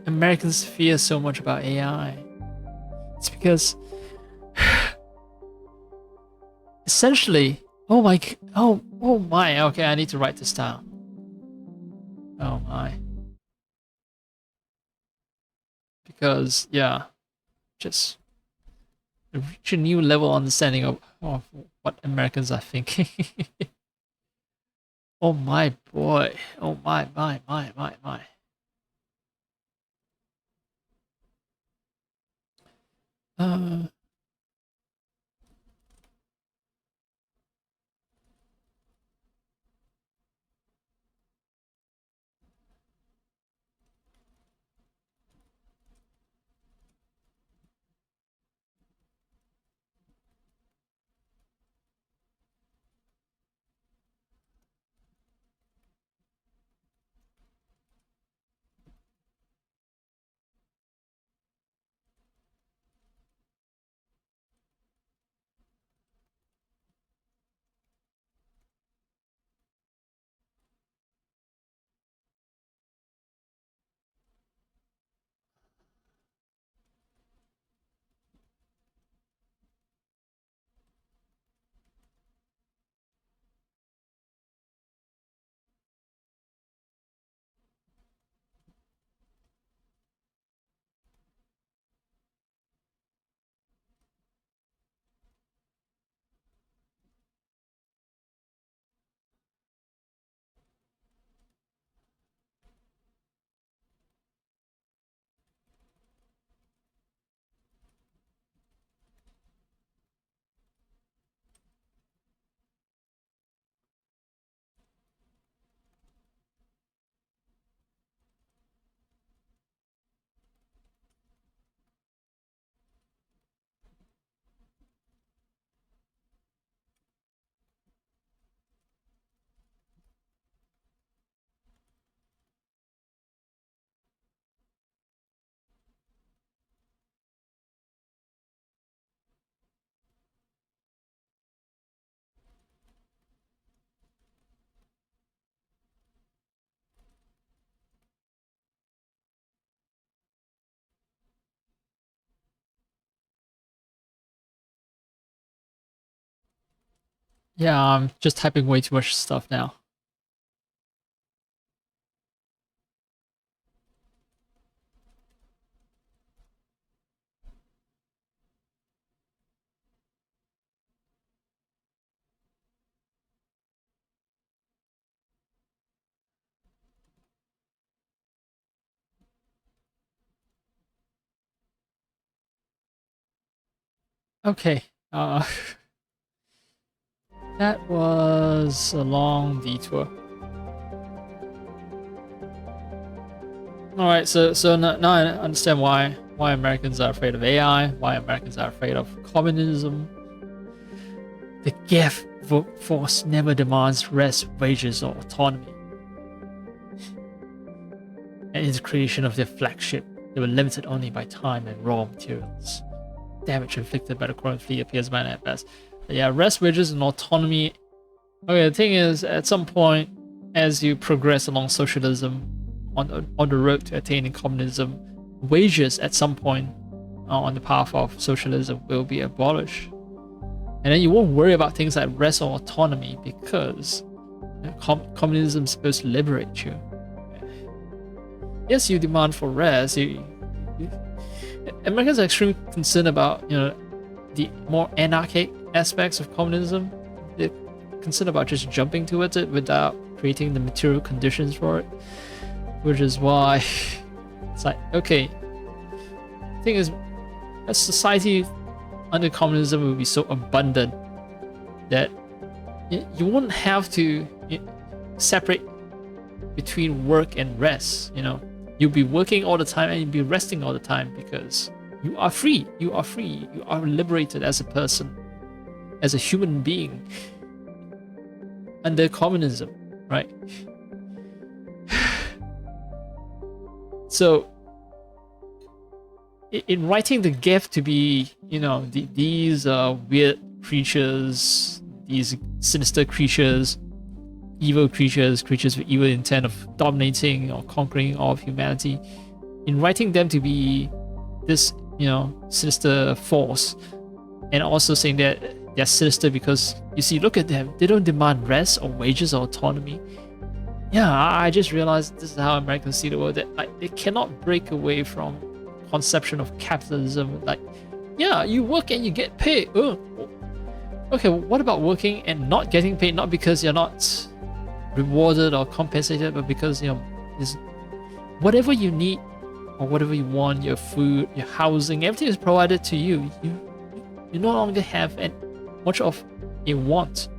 Americans fear so much about AI. It's because essentially, oh my, okay, I need to write this down. Oh my. Because, yeah, just reach a new level understanding of what Americans are thinking. Oh my boy. Oh my. Uh, yeah, I'm just typing way too much stuff now. Okay, that was a long detour. All right, so now I understand why Americans are afraid of AI, why Americans are afraid of communism. The GEF workforce never demands rest, wages, or autonomy. And in the creation of their flagship, they were limited only by time and raw materials. Damage inflicted by the Corran fleet appears minor at best. But yeah, rest, wages, and autonomy. Okay, the thing is, at some point, as you progress along socialism, on the road to attaining communism, wages at some point on the path of socialism will be abolished. And then you won't worry about things like rest or autonomy because communism is supposed to liberate you. Yes, you demand for rest. Americans are extremely concerned about the more anarchic aspects of communism. They're concerned about just jumping towards it without creating the material conditions for it. Which is why it's like, okay, the thing is, a society under communism will be so abundant that you wouldn't have to separate between work and rest. You'll be working all the time and you'll be resting all the time because you are free. You are free. You are liberated as a person. as a human being under communism, right? So, in writing the gift to be, you know, these weird creatures, these sinister creatures, evil creatures, creatures with evil intent of dominating or conquering all of humanity, in writing them to be this, you know, sinister force, and also saying that they're sinister because, you see, look at them, they don't demand rest or wages or autonomy. Yeah, I just realized this is how Americans see the world, that like they cannot break away from conception of capitalism. Like, yeah, you work and you get paid. Oh, okay, what about working and not getting paid? Not because you're not rewarded or compensated, but because, you know, is whatever you need or whatever you want, your food, your housing, everything is provided to you. You no longer have much of a want.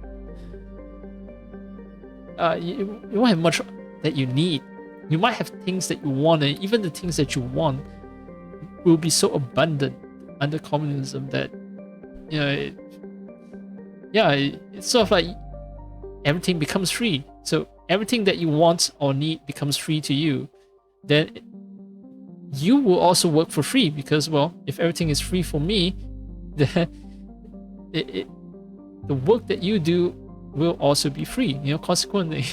You won't have much that you need. You might have things that you want, and even the things that you want will be so abundant under communism that, you know, it's sort of like everything becomes free. So everything that you want or need becomes free to you. Then you will also work for free because, well, if everything is free for me, then the work that you do will also be free. You know, consequently,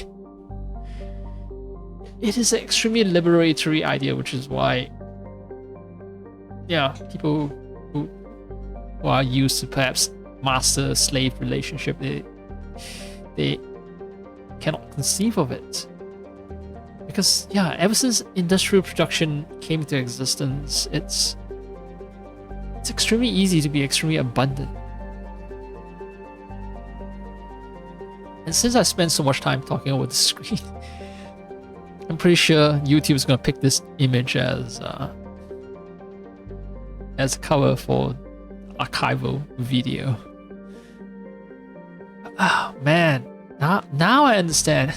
it is an extremely liberatory idea, which is why, yeah, people who are used to perhaps master-slave relationship, they cannot conceive of it. Because, yeah, ever since industrial production came into existence, it's extremely easy to be extremely abundant. And since I spent so much time talking over the screen, I'm pretty sure YouTube is gonna pick this image as a cover for archival video. Oh man, now I understand.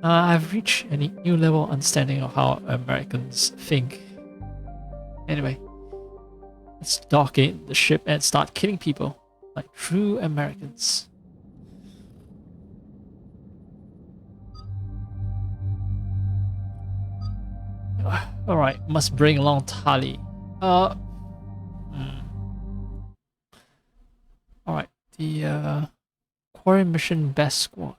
I've reached a new level of understanding of how Americans think. Anyway, let's dock in the ship and start killing people like true Americans. Alright, must bring along Tali. Alright, the quarry mission best squad.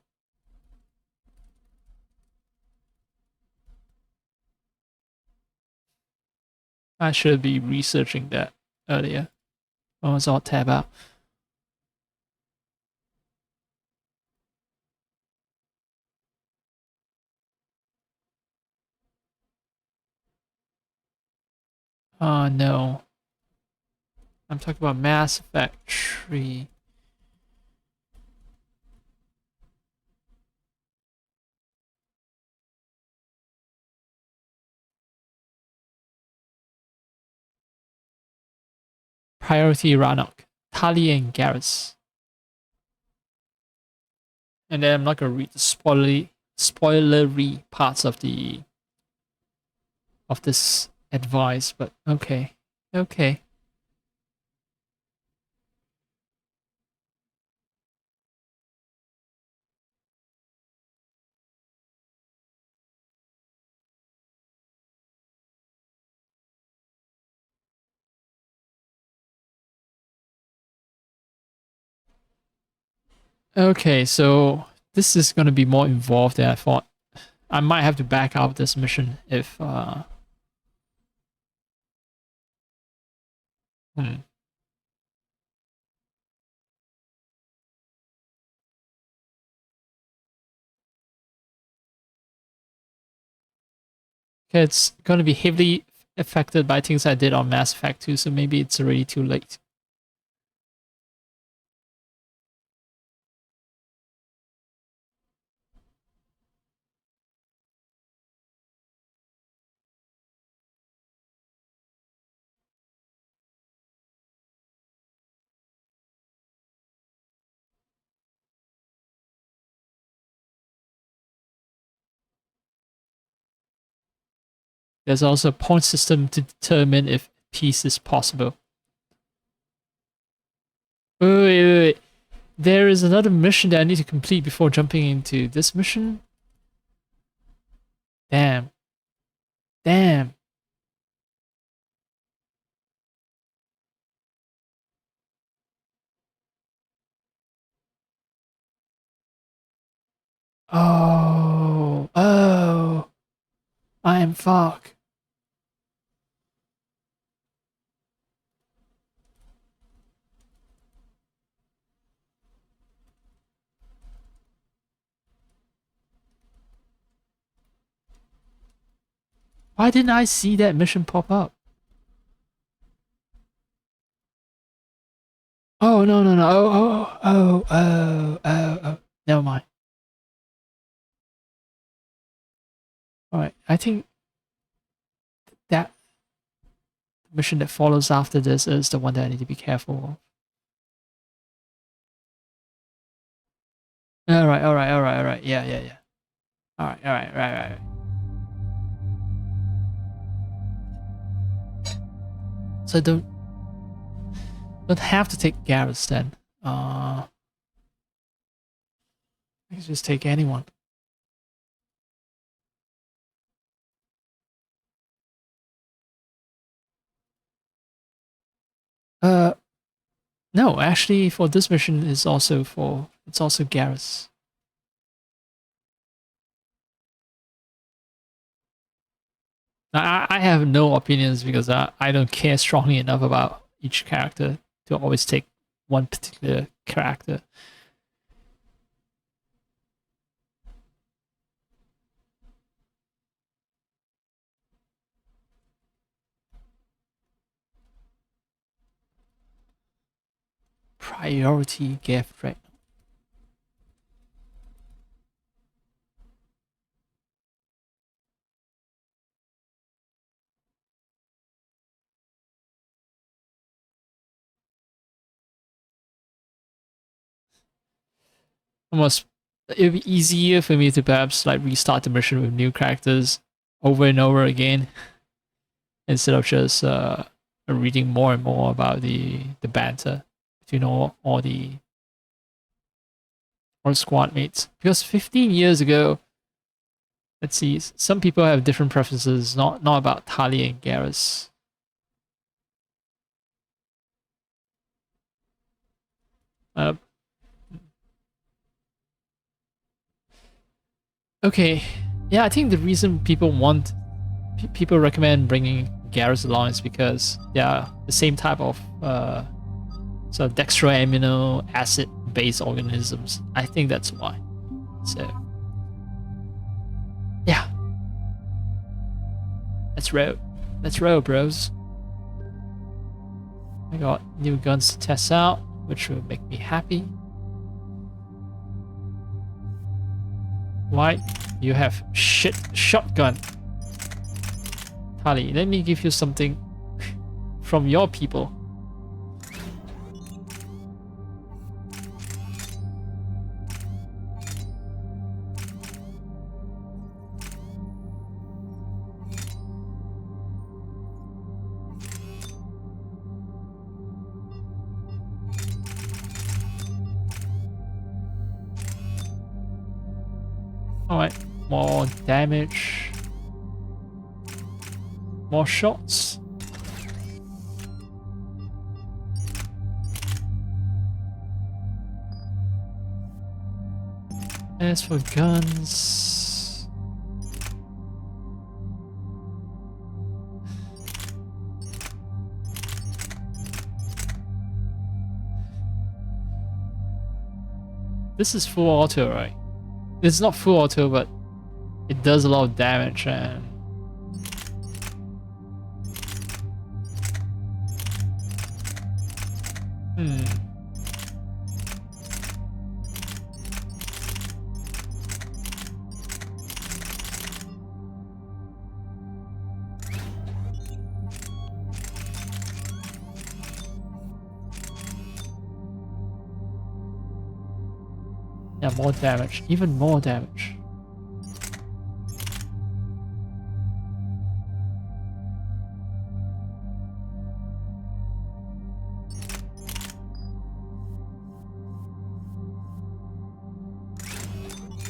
I should be researching that earlier. Oh, it's all tab out. No. I'm talking about Mass Effect 3. Priority Rannoch, Tali and Garrus. And then I'm not gonna read the spoilery parts of this advice, but okay. Okay. Okay, so this is gonna be more involved than I thought. I might have to back out of this mission if Okay, it's gonna be heavily affected by things I did on Mass Effect 2, so maybe it's already too late. There's also a point system to determine if peace is possible. Wait. There is another mission that I need to complete before jumping into this mission. Damn. Oh. I am fuck. Why didn't I see that mission pop up? Oh, no. Oh. Never mind. Alright, I think that mission that follows after this is the one that I need to be careful of. Alright. Yeah. Alright, right. So I don't have to take Garrus then. I can just take anyone. No, actually for this mission it's also Garrus. I have no opinions because I don't care strongly enough about each character to always take one particular character. Priority gift, right? Almost, it'd be easier for me to perhaps like restart the mission with new characters over and over again instead of just reading more and more about the banter between all the squad mates. Because 15 years ago, let's see, some people have different preferences, not about Tali and Garrus. Okay, yeah, I think the reason people recommend bringing Garrus along is because they are the same type of sort of dextroamino acid based organisms. I think that's why. So yeah, let's roll, bros. I got new guns to test out, which will make me happy. Why? You have shit shotgun. Tali, let me give you something from your people. Alright, more damage. More shots. As for guns... This is full auto, right? It's not full auto, but it does a lot of damage and... Yeah, more damage. Even more damage.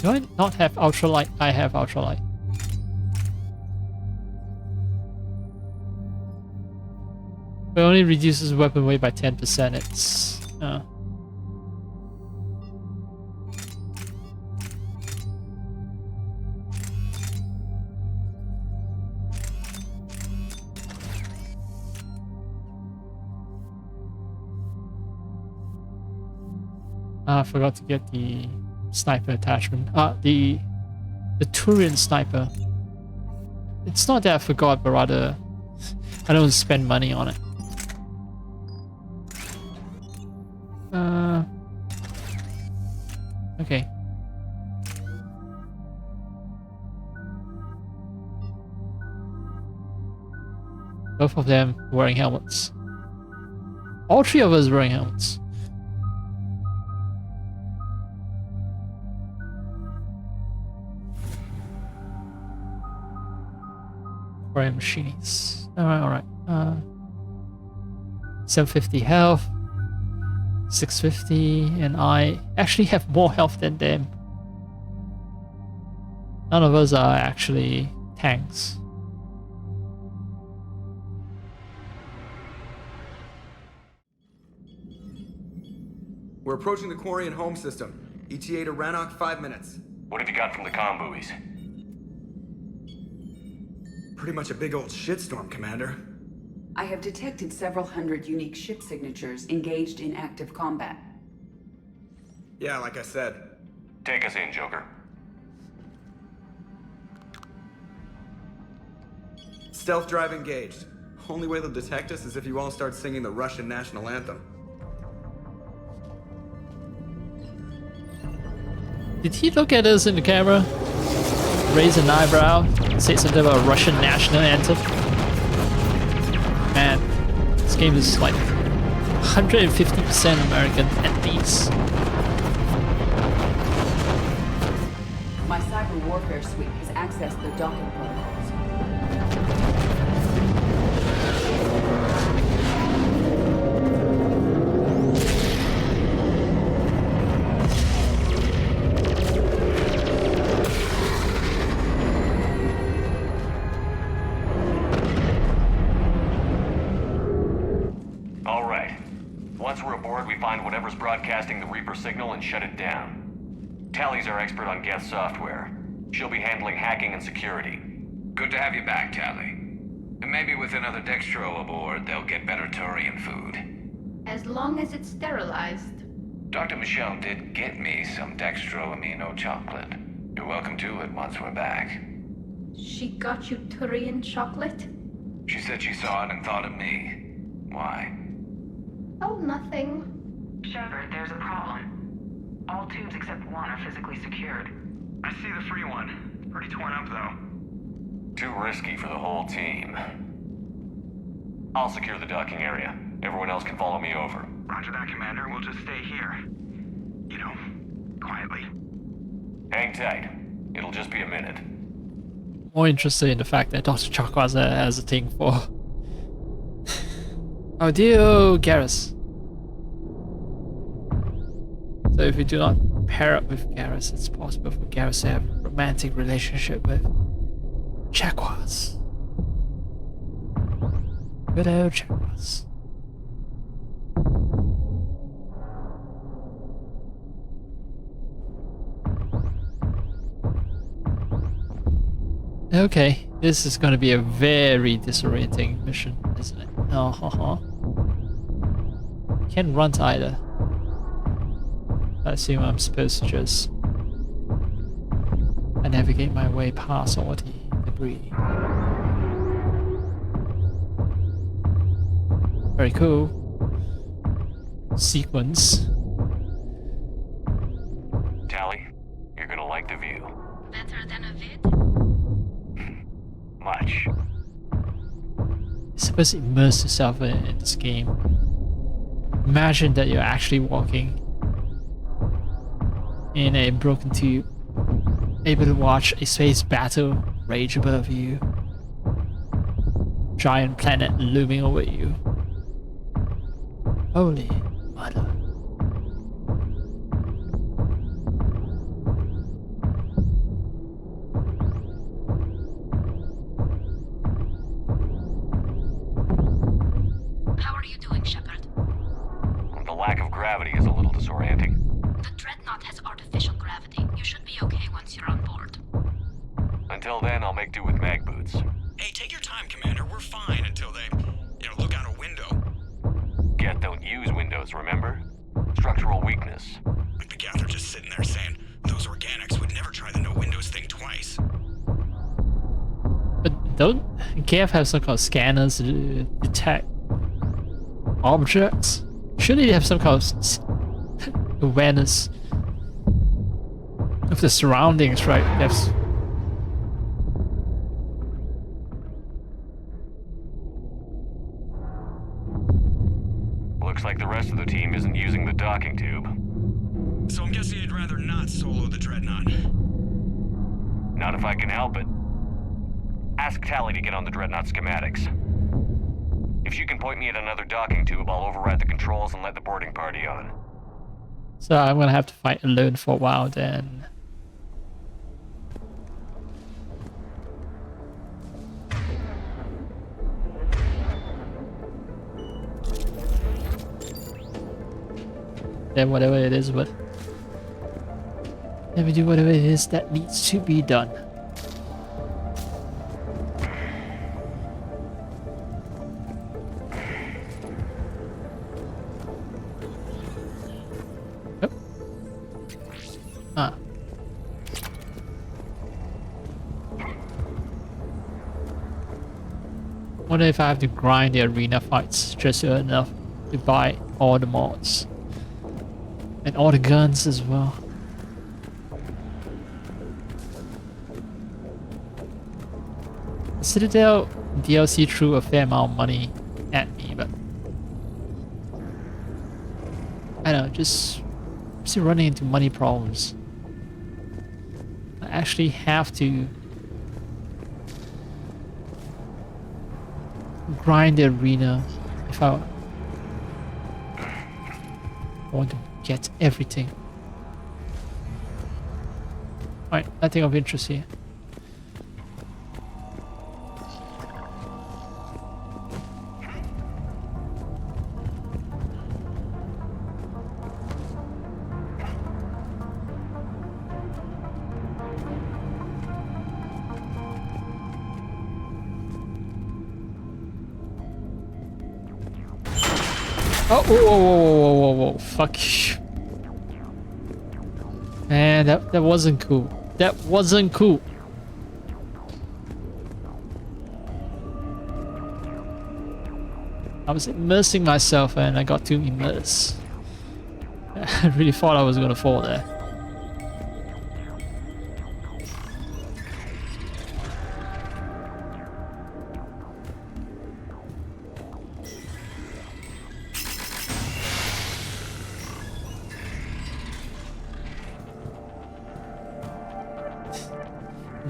Do I not have ultralight? I have ultralight. It only reduces weapon weight by 10%. It's I forgot to get the sniper attachment. The Turian sniper. It's not that I forgot, but rather I don't spend money on it. Okay. Both of them wearing helmets. All three of us wearing helmets. Aquarium machines. Alright. 750 health. 650, and I actually have more health than them. None of us are actually tanks. We're approaching the Quarian home system. ETA to Rannoch, 5 minutes. What have you got from the comm buoys? Pretty much a big old shitstorm, Commander. I have detected several hundred unique ship signatures engaged in active combat. Yeah, like I said. Take us in, Joker. Stealth drive engaged. Only way they'll detect us is if you all start singing the Russian national anthem. Did he look at us in the camera? Raise an eyebrow? Say something about Russian national anthem? Man, this game is like 150% American at least. My cyber warfare suite has accessed the docking protocols. Find whatever's broadcasting the Reaper signal and shut it down. Tally's our expert on Geth software. She'll be handling hacking and security. Good to have you back, Tally. And maybe with another Dextro aboard, they'll get better Turian food. As long as it's sterilized. Dr. Michelle did get me some Dextro amino chocolate. You're welcome to it once we're back. She got you Turian chocolate? She said she saw it and thought of me. Why? Oh, nothing. Shepard, there's a problem. All tubes except one are physically secured. I see the free one. Pretty torn up, though. Too risky for the whole team. I'll secure the docking area. Everyone else can follow me over. Roger that, Commander. We'll just stay here. You know, quietly. Hang tight. It'll just be a minute. More interested in the fact that Dr. Chakwas has a thing for... Oh, dear Garrus. So if you do not pair up with Garrus, it's possible for Garrus to have a romantic relationship with Chakwas. Good old Chakwas. Okay, this is going to be a very disorienting mission, isn't it? Can't run either. I assume I'm supposed to just navigate my way past all the debris. Very cool. Sequence. Tally, you're gonna like the view. Better than a vid? Much. You're supposed to immerse yourself in this game. Imagine that you're actually walking in a broken tube, able to watch a space battle rage above you. Giant planet looming over you. Holy mother. are you doing, Shepard? The lack of gravity is a little disorienting. The Dreadnought has artificial gravity. You should be okay once you're on board. Until then, I'll make do with mag boots. Hey, take your time, Commander. We're fine until they, look out a window. Geth don't use windows, remember? Structural weakness. Like the Geth are just sitting there saying, those organics would never try the no windows thing twice. But don't Geth have some kind of scanners to detect objects? Surely they have some kind of awareness of the surroundings, right? Yes. Looks like the rest of the team isn't using the docking tube. So I'm guessing you'd rather not solo the Dreadnought. Not if I can help it. Ask Tally to get on the Dreadnought schematics. If she can point me at another docking tube, I'll override the controls and let the boarding party on. So I'm gonna have to fight alone for a while then. Then whatever it is, but let me do whatever it is that needs to be done. Yep. Ah. Wonder if I have to grind the arena fights just enough to buy all the mods. And all the guns as well. The Citadel DLC threw a fair amount of money at me, but I don't know, just still running into money problems. I actually have to grind the arena if I want to get everything. Alright, nothing of interest here. Oh, whoa, whoa, whoa, whoa, whoa, fuck you. Man, that wasn't cool. That wasn't cool. I was immersing myself and I got too immersed. I really thought I was gonna fall there.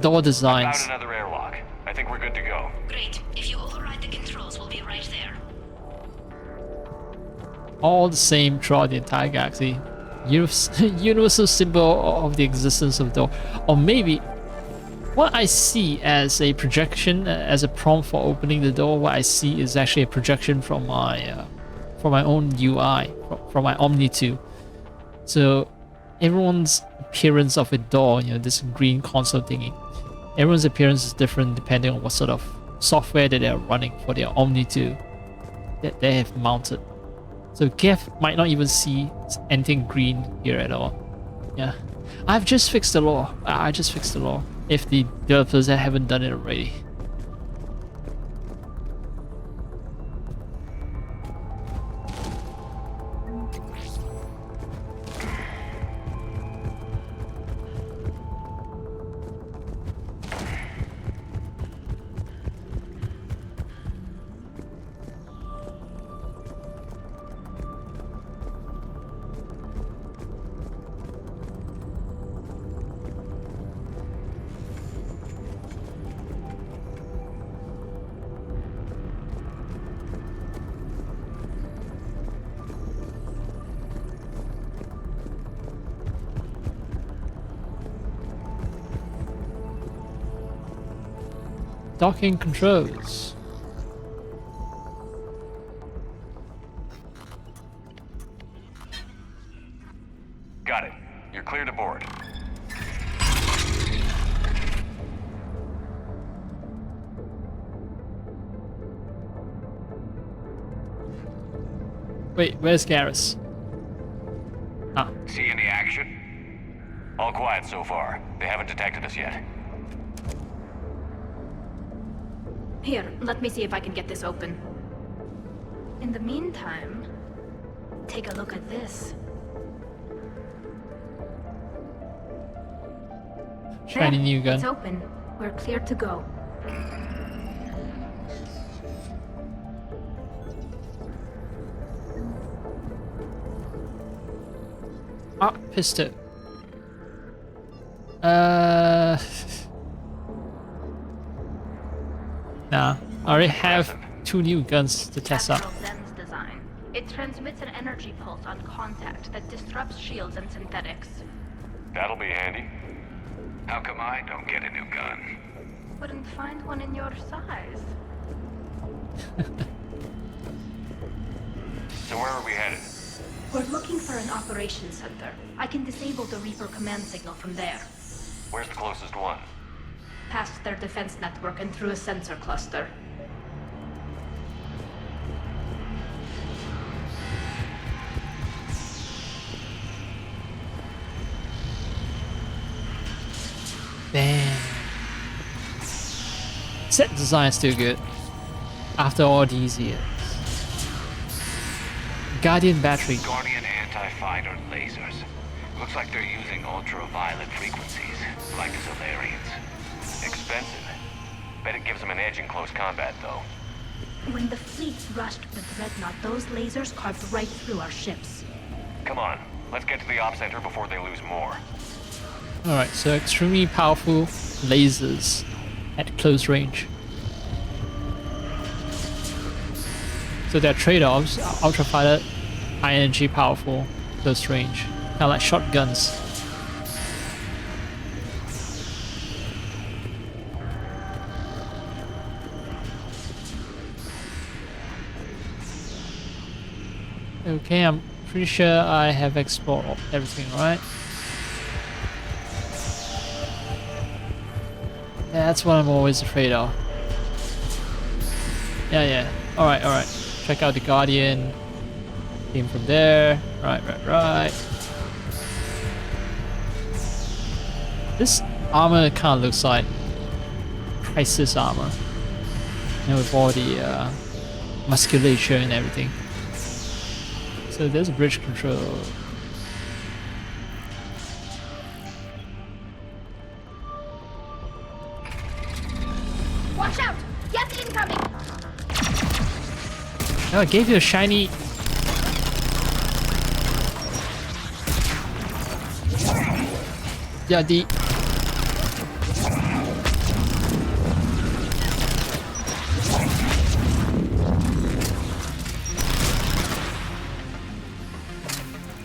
Door designs. Found another airlock. I think we're good to go. Great. If you override the controls, we'll be right there. All the same throughout the entire galaxy. Universal symbol of the existence of door. Or maybe what I see as a projection, as a prompt for opening the door, what I see is actually a projection from my own UI, from my Omni 2. So everyone's appearance of a door, this green console thingy, everyone's appearance is different depending on what sort of software that they're running for their Omni 2 that they have mounted. So Geth might not even see anything green here at all. Yeah, I've just fixed the law. I just fixed the law. If the developers haven't done it already. Docking controls. Got it. You're clear to board. Wait, where's Garrus? Ah. See any action? All quiet so far. They haven't detected us yet. Here, let me see if I can get this open. In the meantime, take a look at this. Shiny new gun. It's open. We're clear to go. Ah, pistol. Nah. I already have 2 new guns to test out. Zen's design. It transmits an energy pulse on contact that disrupts shields and synthetics. That'll be handy. How come I don't get a new gun? Wouldn't find one in your size. So where are we headed? We're looking for an operations center. I can disable the Reaper command signal from there. Where's the closest one? Past their defense network and through a sensor cluster. Damn. Set design is still good. After all these years. Guardian battery. Guardian anti-fighter lasers. Looks like they're using ultraviolet frequencies, like the Solarians. Expensive. Bet it gives them an edge in close combat, though. When the fleet rushed the Dreadnought, those lasers carved right through our ships. Come on, let's get to the op center before they lose more. Alright, so extremely powerful lasers at close range. So there are trade-offs: ultraviolet, high energy, powerful, close range. Kind of like shotguns. Okay, I'm pretty sure I have explored everything, right? Yeah, that's what I'm always afraid of. Yeah. Alright. Check out the Guardian. Came from there. Right. This armor kind of looks like Crisis armor. And with all the musculature and everything. So there's a bridge control. Watch out! Gas incoming! Oh, I gave you a shiny. Yeah, the.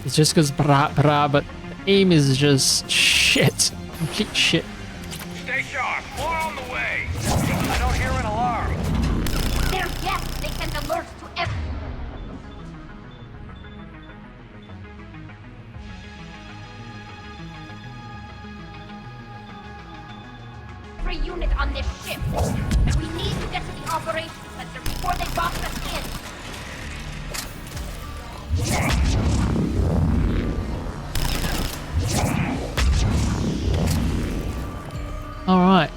It's just because brah, but the aim is just shit. Complete shit. Stay sharp. More on the way. I don't hear an alarm. They're guests. They send alerts to every... Every unit on this ship. And we need to get to the operations center before they box us in. Alright.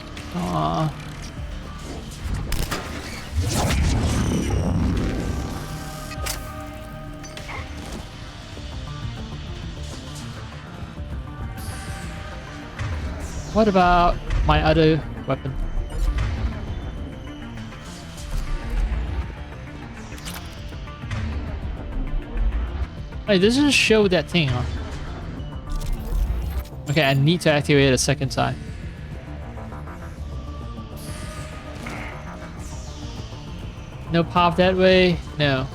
What about my other weapon? Hey, this doesn't show that thing, huh? Okay, I need to activate it a second time. No path that way? No.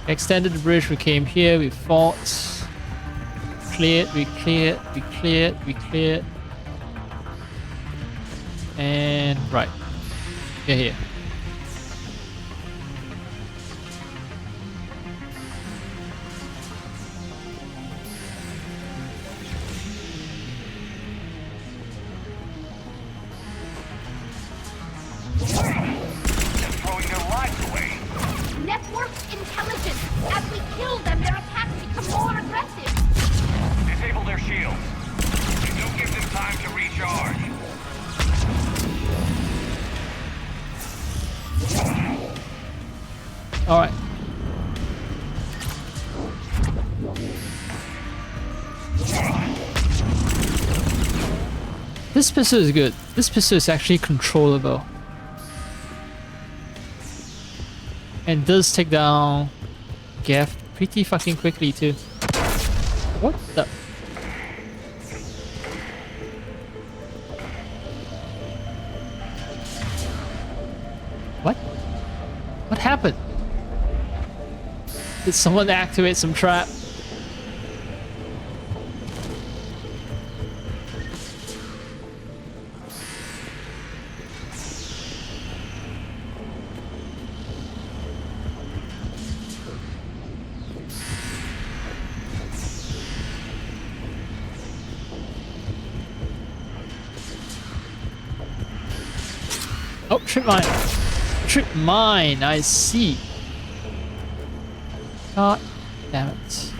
Extended the bridge, we came here, we fought. We cleared. And right. Get here. Alright. This pistol is good. This pistol is actually controllable. And does take down Gaff pretty fucking quickly too. What the? What? What happened? Did someone activate some trap? Oh, trip mine. Trip mine, I see. God damn it.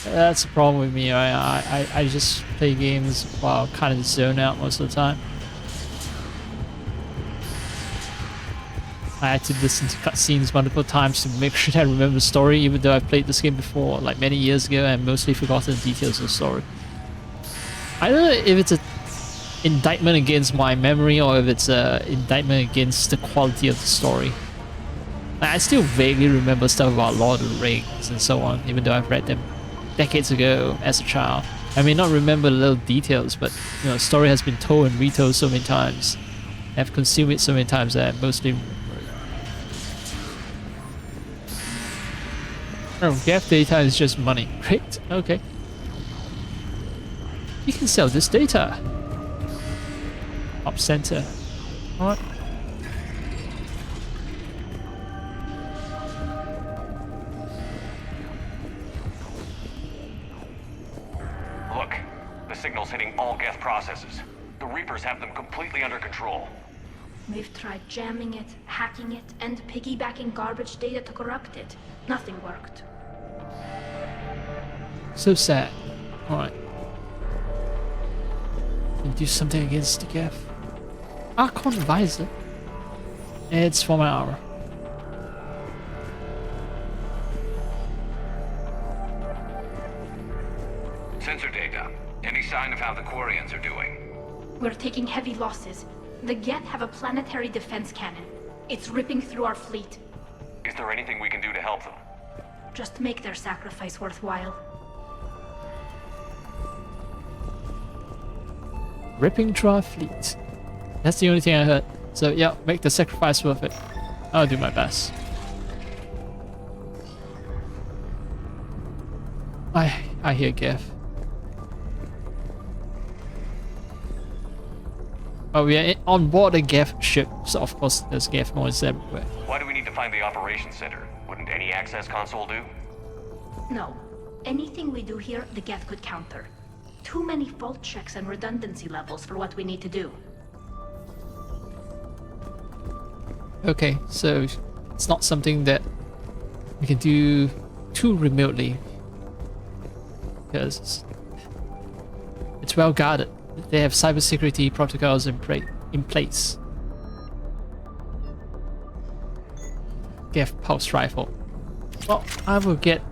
That's the problem with me. I just play games while kind of zone out most of the time. I had to listen to cutscenes multiple times to make sure that I remember the story, even though I played this game before, like many years ago, and mostly forgotten the details of the story. I don't know if it's an indictment against my memory or if it's an indictment against the quality of the story. Like, I still vaguely remember stuff about Lord of the Rings and so on, even though I've read them decades ago as a child. I may not remember the little details, but you know, the story has been told and retold so many times. I've consumed it so many times that I mostly remember. Oh, Gaff data is just money. Great, okay. You can sell this data. Op center. Alright. Look, the signal's hitting all Geth processes. The Reapers have them completely under control. We've tried jamming it, hacking it, and piggybacking garbage data to corrupt it. Nothing worked. So sad. Alright. Can do something against the Gaff. Archon Visor. It's for my armor. Sensor data. Any sign of how the Quarians are doing? We're taking heavy losses. The Geth have a planetary defense cannon. It's ripping through our fleet. Is there anything we can do to help them? Just make their sacrifice worthwhile. Ripping through our fleet. That's the only thing I heard. So yeah, make the sacrifice worth it. I'll do my best. I hear Gaff. Oh, we are on board a Gaff ship, so of course there's Gaff noise everywhere. Why do we need to find the operations center? Wouldn't any access console do? No. Anything we do here, the Geth could counter. Too many fault checks and redundancy levels for what we need to do. Okay, so it's not something that we can do too remotely. Because it's well guarded. They have cybersecurity protocols in place. Gaff pulse rifle. Well, I will get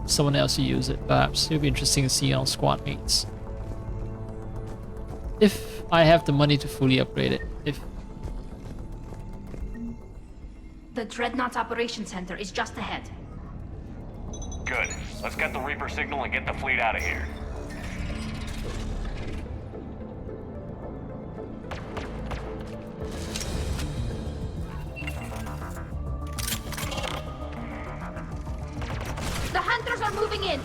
someone else to use it, perhaps. It'll be interesting to see on squad mates. If I have the money to fully upgrade it. If the Dreadnought's operations center is just ahead. Good. Let's get the Reaper signal and get the fleet out of here. The hunters are moving in!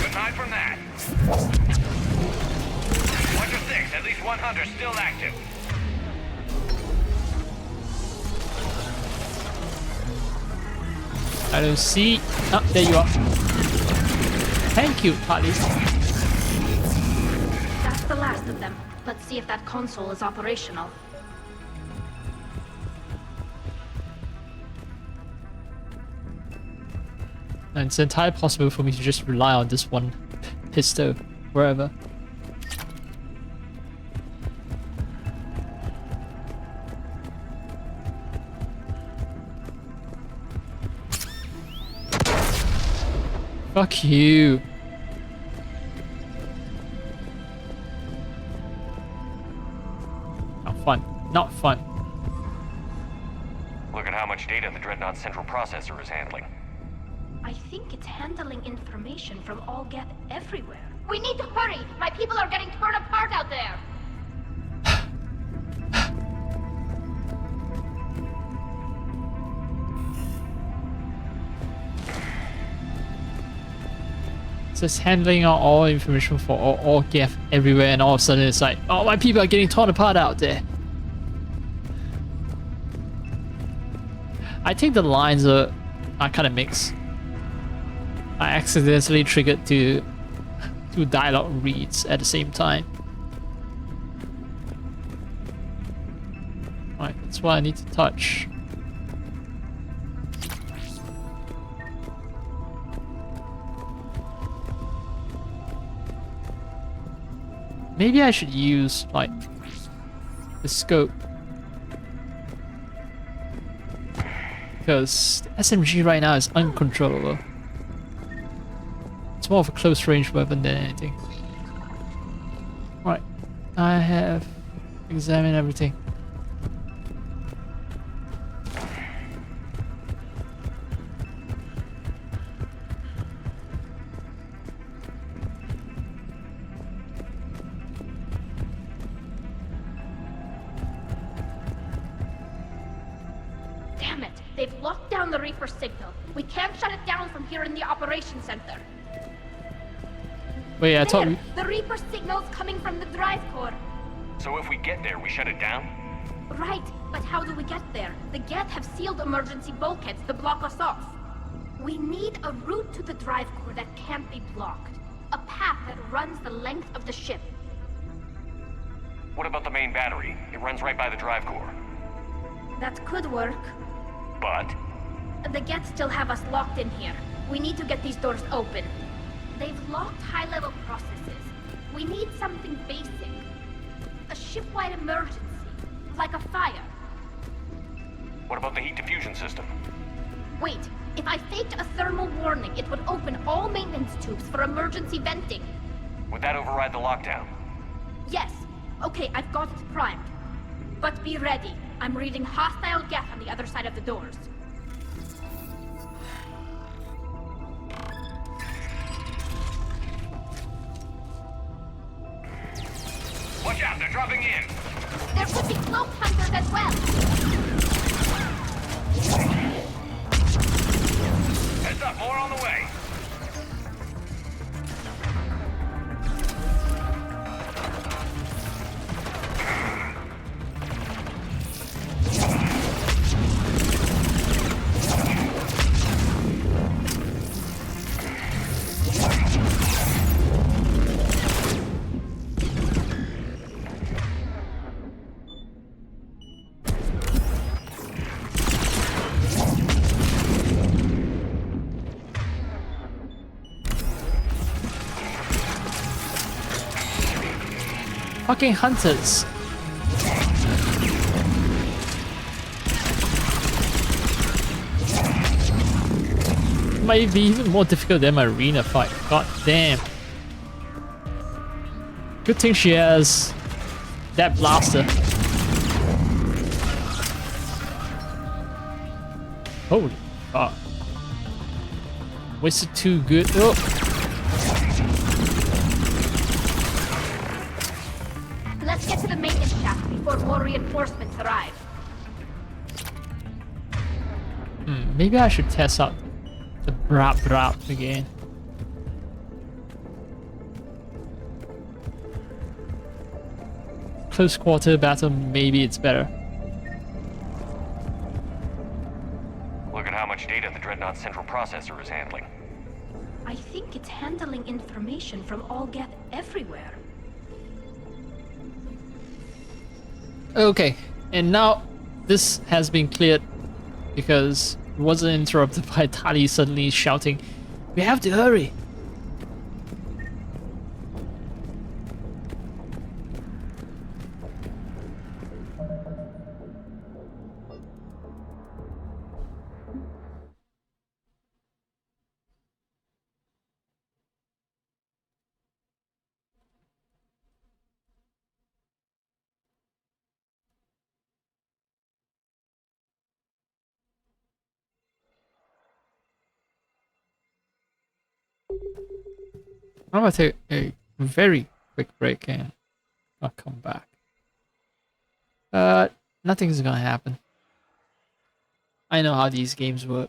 Aside from that, 1 to 6, at least one hunter still active. I don't see. Ah, there you are. Thank you, Harley. That's the last of them. Let's see if that console is operational. And it's entirely possible for me to just rely on this one pistol wherever. Fuck you. Not fun. Not fun. Look at how much data the Dreadnought's central processor is handling. I think it's handling information from all Geth everywhere. We need to hurry! My people are getting torn apart out there! So it's handling all information for all Geth everywhere, and all of a sudden it's like, oh, my people are getting torn apart out there. I think the lines are kind of mixed. I accidentally triggered two dialogue reads at the same time. Right, that's what I need to touch. Maybe I should use like the scope, because SMG right now is uncontrollable. It's more of a close range weapon than anything. Right, I have examined everything. Damn it! They've locked down the Reaper signal. We can't shut it down from here in the operations center. Wait, I thought The Reaper signal's coming from the drive core. So if we get there, we shut it down? Right, but how do we get there? The Geth have sealed emergency bulkheads to block us off. We need a route to the drive core that can't be blocked. A path that runs the length of the ship. What about the main battery? It runs right by the drive core. That could work. But? The Geth still have us locked in here. We need to get these doors open. They've locked high-level processes. We need something basic. A ship-wide emergency. Like a fire. What about the heat diffusion system? Wait, if I faked a thermal warning, it would open all maintenance tubes for emergency venting. Would that override the lockdown? Yes. Okay, I've got it primed. But be ready. I'm reading hostile Geth on the other side of the doors. Watch out, they're dropping in! There could be cloak hunters as well! Heads up, more on the way! Fucking hunters. Might be even more difficult than my arena fight. God damn. Good thing she has that blaster. Holy fuck. Wasted too good. Oh. Let's get to the maintenance shaft before more reinforcements arrive. Maybe I should test out the brap again. Close quarter battle, maybe it's better. Look at how much data the Dreadnought's central processor is handling. I think it's handling information from all Geth everywhere. Okay, and now this has been cleared because it wasn't interrupted by Tali suddenly shouting, "We have to hurry!" I'm gonna take a very quick break and I'll come back. Nothing's gonna happen. I know how these games work.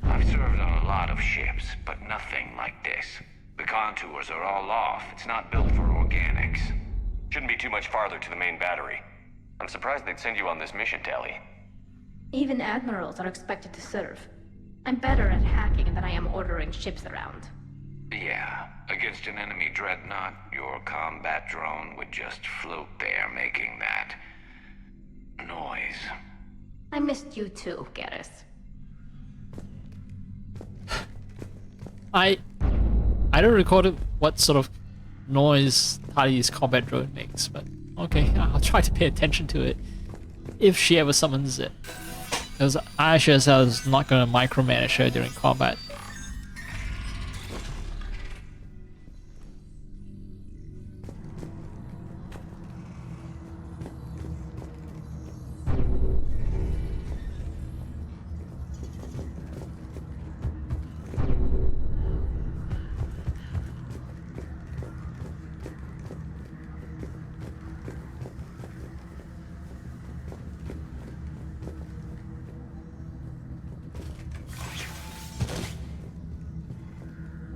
I've served on a lot of ships, but nothing like this. The contours are all off. It's not built for organics. Shouldn't be too much farther to the main battery. I'm surprised they'd send you on this mission, Tali. Even admirals are expected to serve. I'm better at hacking than I am ordering ships around. Yeah, against an enemy dreadnought, your combat drone would just float there making that noise. I missed you too, Garrus. I don't record what sort of noise Tali's combat drone makes, but okay, I'll try to pay attention to it if she ever summons it. Because I sure as hell is not gonna micromanage her during combat.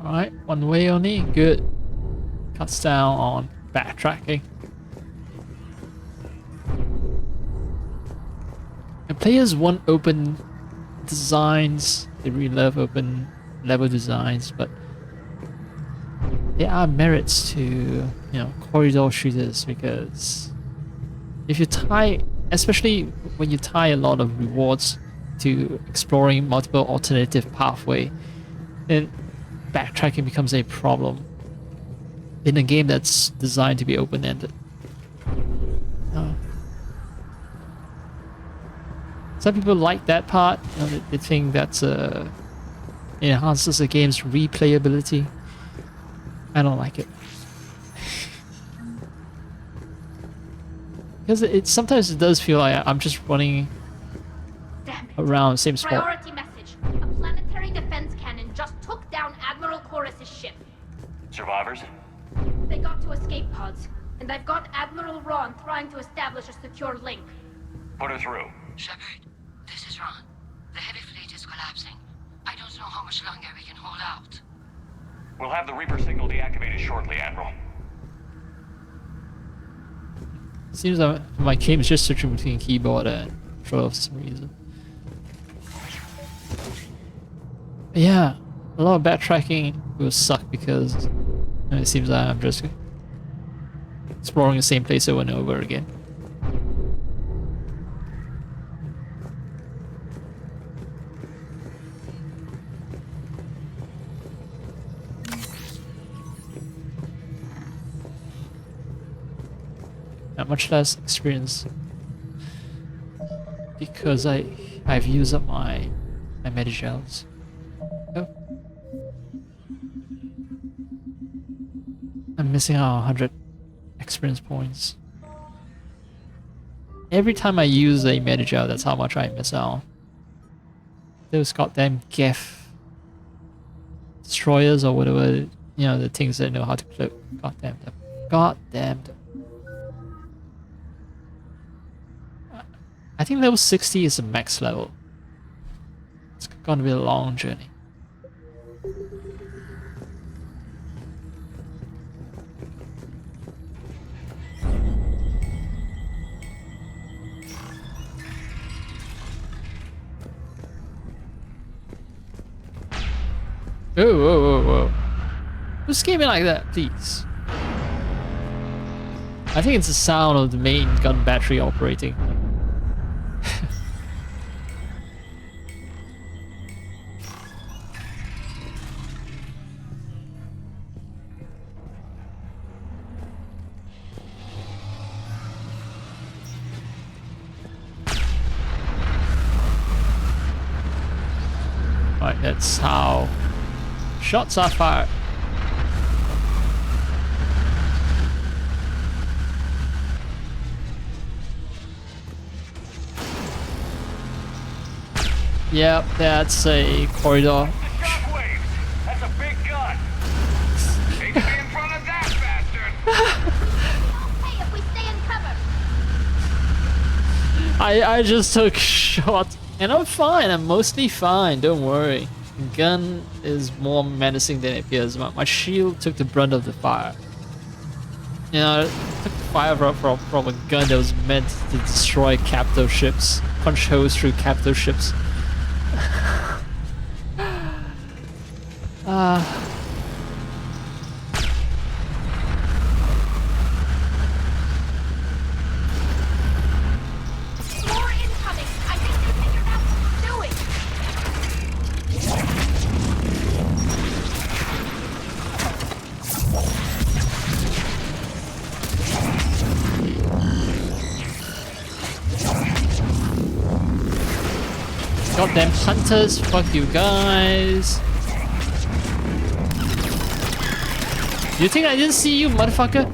Alright, one way only, good. Cuts down on backtracking. And players want open designs, they really love open level designs, but there are merits to, corridor shooters, because if you tie, especially when you tie a lot of rewards to exploring multiple alternative pathway, then backtracking becomes a problem in a game that's designed to be open-ended. Some people like that part. They think that it enhances the game's replayability. I don't like it. Because sometimes it does feel like I'm just running around the same spot. Priority message. A planetary defense cannon just took down Admiral Chorus's ship. Survivors? They got to escape pods, and I've got Admiral Ron trying to establish a secure link. Put her through. Shepard, this is Ron. The heavy fleet is collapsing. I don't know how much longer we can hold out. We'll have the Reaper signal deactivated shortly, Admiral. Seems like my game is just switching between keyboard and controller for some reason. But yeah, a lot of backtracking will suck because it seems like I'm just exploring the same place over and over again. Much less experience because I've used up my medigels. Oh. I'm missing out on 100 experience points. Every time I use a medigel, that's how much I miss out. Those goddamn Geth destroyers or whatever, you know, the things that know how to cloak. Goddamn them. Goddamn them. I think level 60 is the max level. It's gonna be a long journey. Whoa, whoa, whoa, whoa. Who's screaming like that, please? I think it's the sound of the main gun battery operating. Right, that's how shots are fired. Yep, that's a corridor. That's a big gun. Hate to be in front of that bastard. Hey, if we stay in cover. I just took shots and I'm fine. I'm mostly fine. Don't worry. The gun is more menacing than it appears. My shield took the brunt of the fire. You know, it took the fire from a gun that was meant to destroy capital ships, punch holes through capital ships. More incoming. I think they figured out what we're doing. Goddamn hunters, fuck you guys. You think I didn't see you, motherfucker?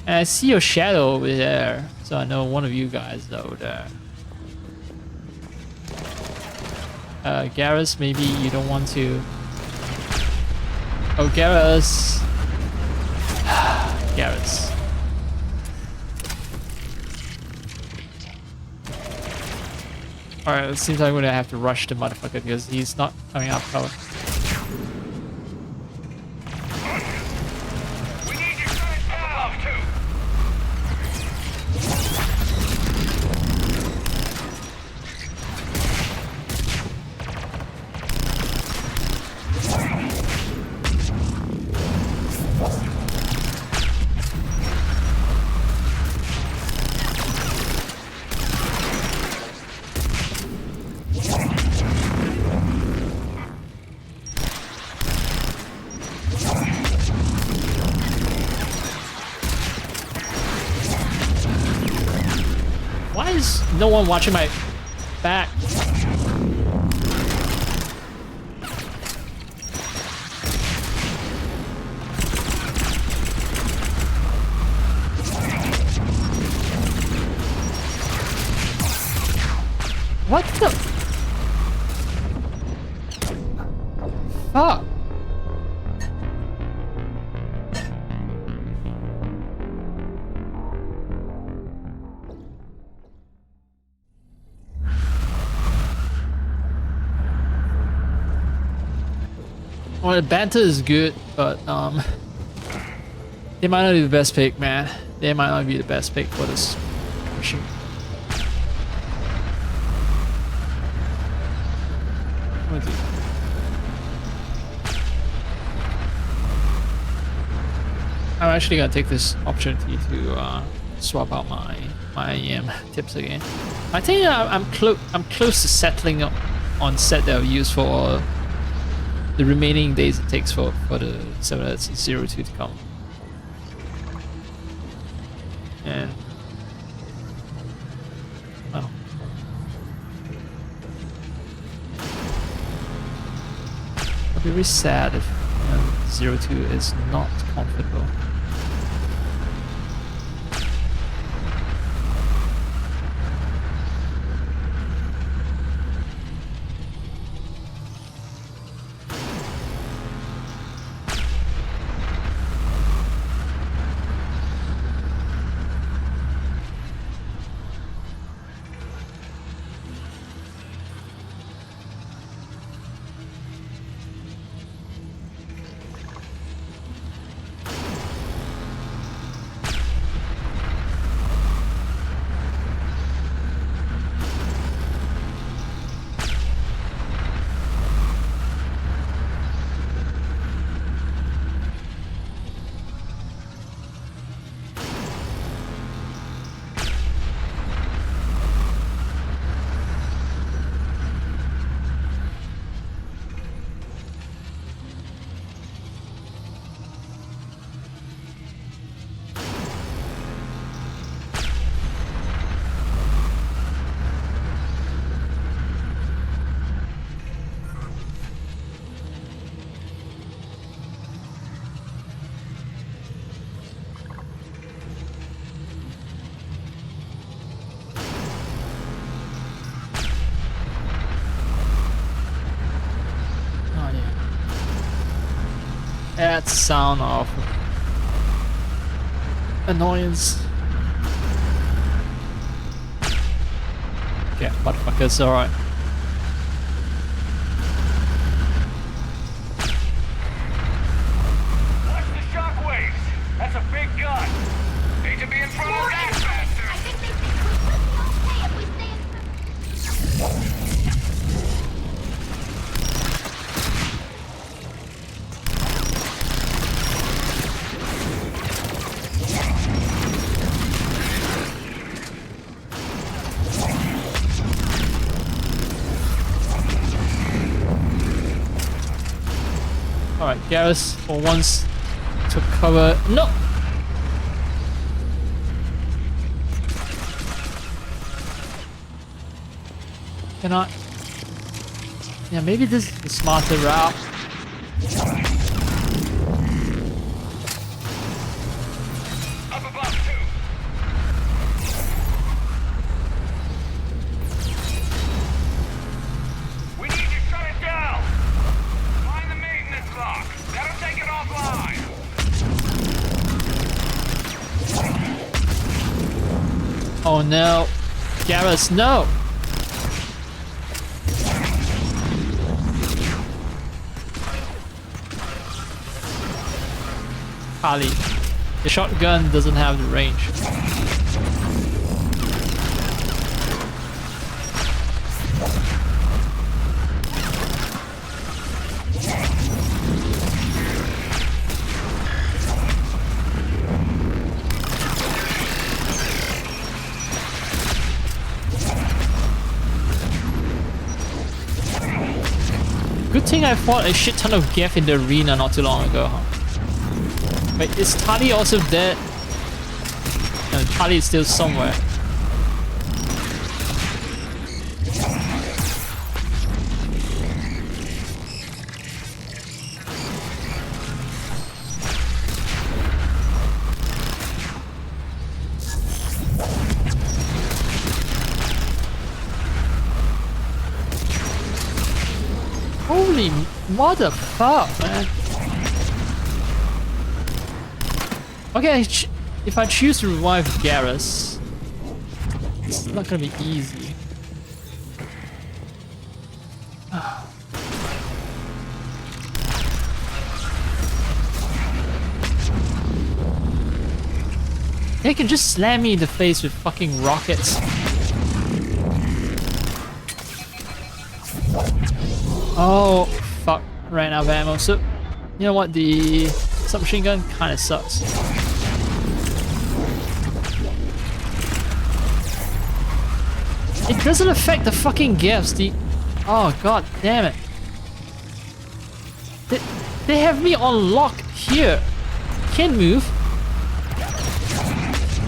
And I see your shadow over there, so I know one of you guys is over there. Garrus, maybe you don't want to... Oh, Garrus. Garrus. Alright, it seems like I'm gonna have to rush the motherfucker because he's not coming out cover. Why is no one watching my back? What the fuck? Well, the banter is good, but they might not be the best pick, man. They might not be the best pick for this mission. gonna do that. I'm actually gonna take this opportunity to swap out my EM tips again. I think I'm close to settling on set that I'll use for the remaining days it takes for the 702 to come. And oh. I'll be really sad if 02 is not comfortable. That sound of annoyance. Yeah, motherfuckers, alright. Watch the shockwaves! That's a big gun! Need to be in front of that bastard! I think they think we'll be okay if we stay in. Alright, Garrus for once took cover. No! Cannot. Yeah, maybe this is the smarter route. Up above, too! We need to shut it down! Find the maintenance lock. That'll take it offline. Oh no. Garrus, no! Kali. The shotgun doesn't have the range. Good thing I fought a shit ton of Geth in the arena not too long ago, huh? Wait, is Tali also dead? No, Tali is still somewhere. Holy motherfuck, man. Okay, if I choose to revive Garrus, it's not gonna be easy. They can just slam me in the face with fucking rockets. Oh, fuck. Ran out of ammo. So, you know what? The submachine gun kind of sucks. It doesn't affect the fucking gifts. Oh, god damn it. They have me on lock here. Can't move.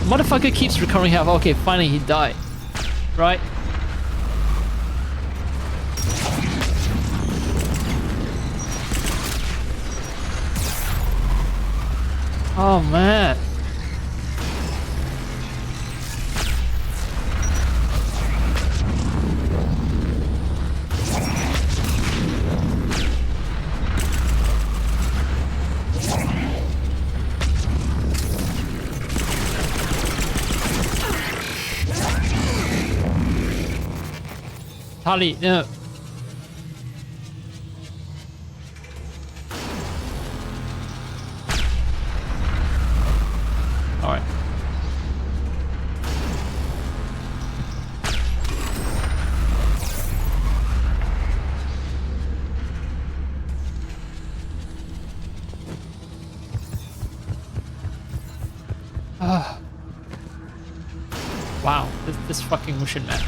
Motherfucker keeps recovering health. Okay, finally he died. Right? Oh man. Holly, no. Alright. Wow, this fucking mission, man.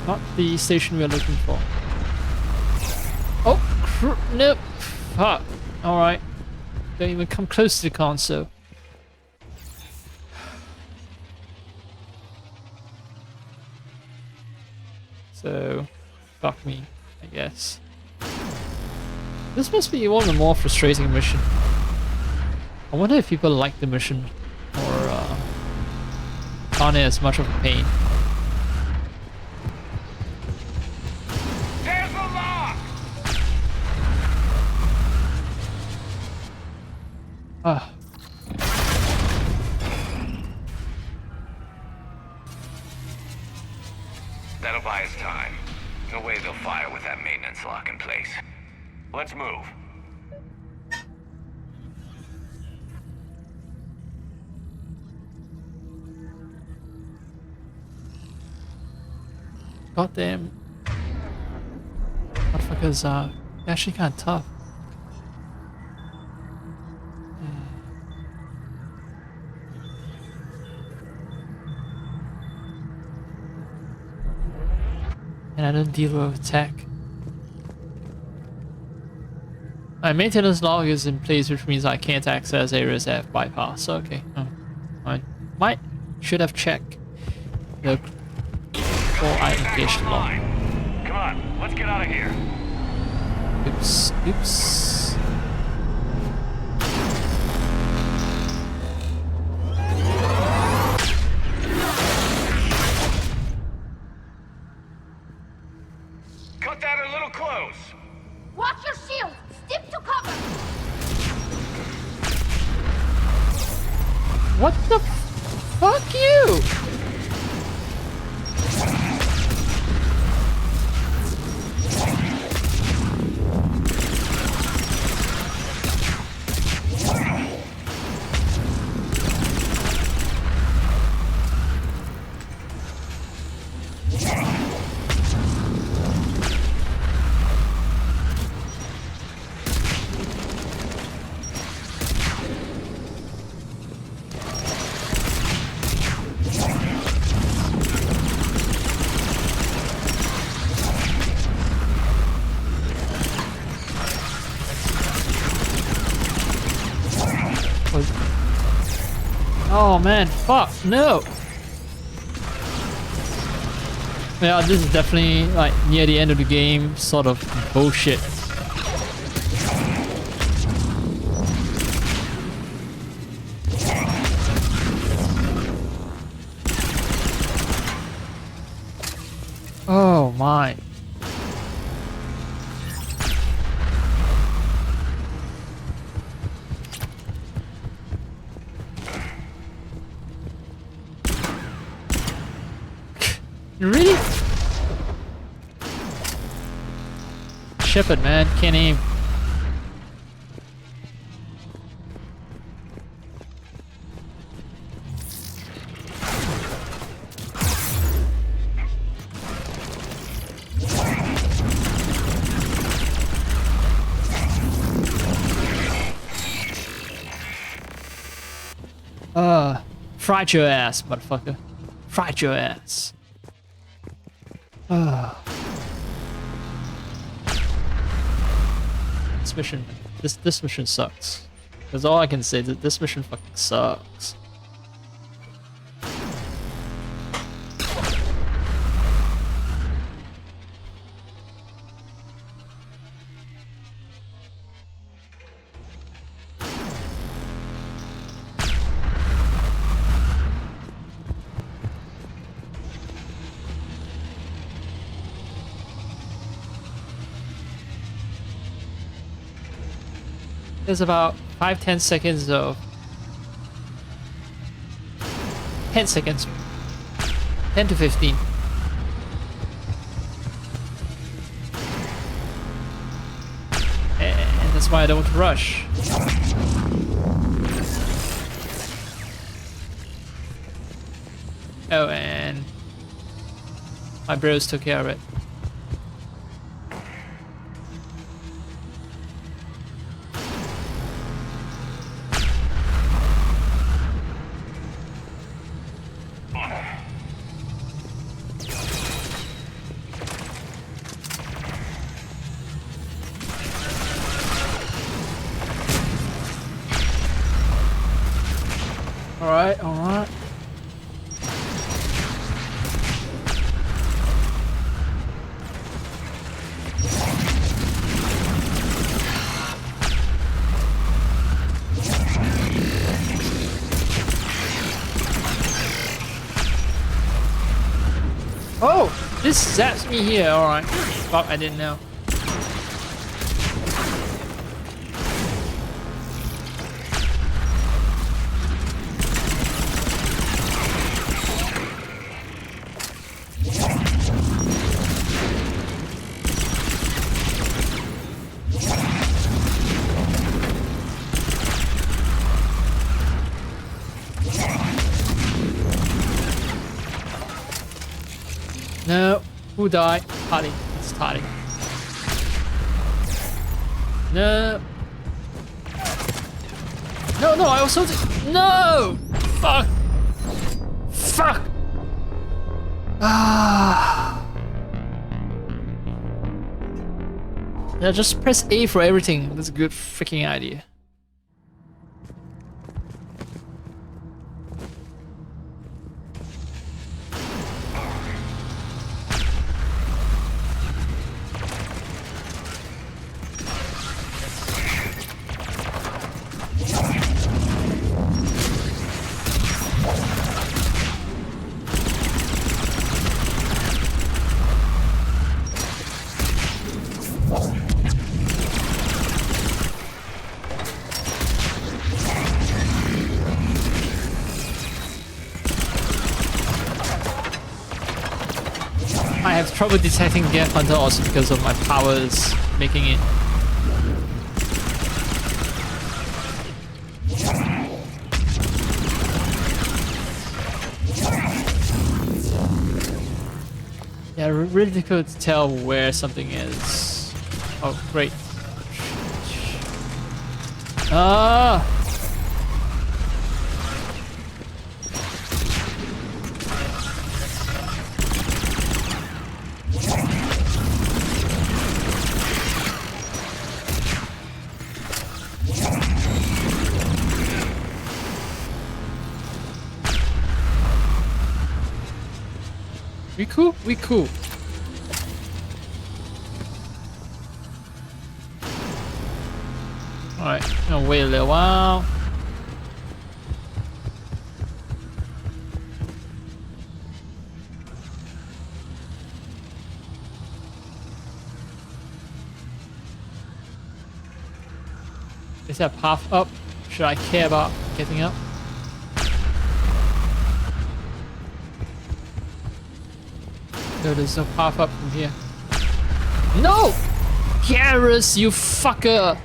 Not the station we're looking for. Oh, no. Fuck. Alright. Don't even come close to the console. So, fuck me, I guess. This must be one of the more frustrating mission. I wonder if people like the mission or found it as much of a pain. There's a lock! Ah. That'll buy us time. No way they'll fire with that maintenance lock in place. Let's move. Goddamn. Motherfuckers actually kinda tough. And I don't deal with attack. My maintenance log is in place, which means I can't access areas that have bypass. Okay. I should have checked the before I engaged the log. Come on, let's get out of here. Oops. Oops. Cut that a little close. Watch your shield! Stick to cover! What the fuck you? Oh man, fuck, no! Yeah, this is definitely like near the end of the game sort of bullshit. Oh my. Really? Shepard, man, can't aim. Fried your ass, motherfucker. Fried your ass. This mission, this mission sucks. That's all I can say. That this mission fucking sucks. There's about 5-10 seconds of 10 seconds, 10 to 15. And that's why I don't rush. Oh, and my bros took care of it. Alright, alright. Oh! This zaps me here, alright. Fuck, I didn't know. No, who died? Toddy. It's Toddy. No. No, no, I was so no! Fuck! Fuck! Ah. Yeah, just press A for everything. That's a good freaking idea. I have trouble detecting Death Hunter also because of my powers making it. Yeah, really difficult to tell where something is. Oh, great. Ah! We cool? We cool. Alright, gonna wait a little while. Is there a path up? Should I care about getting up? No, there's no path up from here. No! Garrus, you fucker!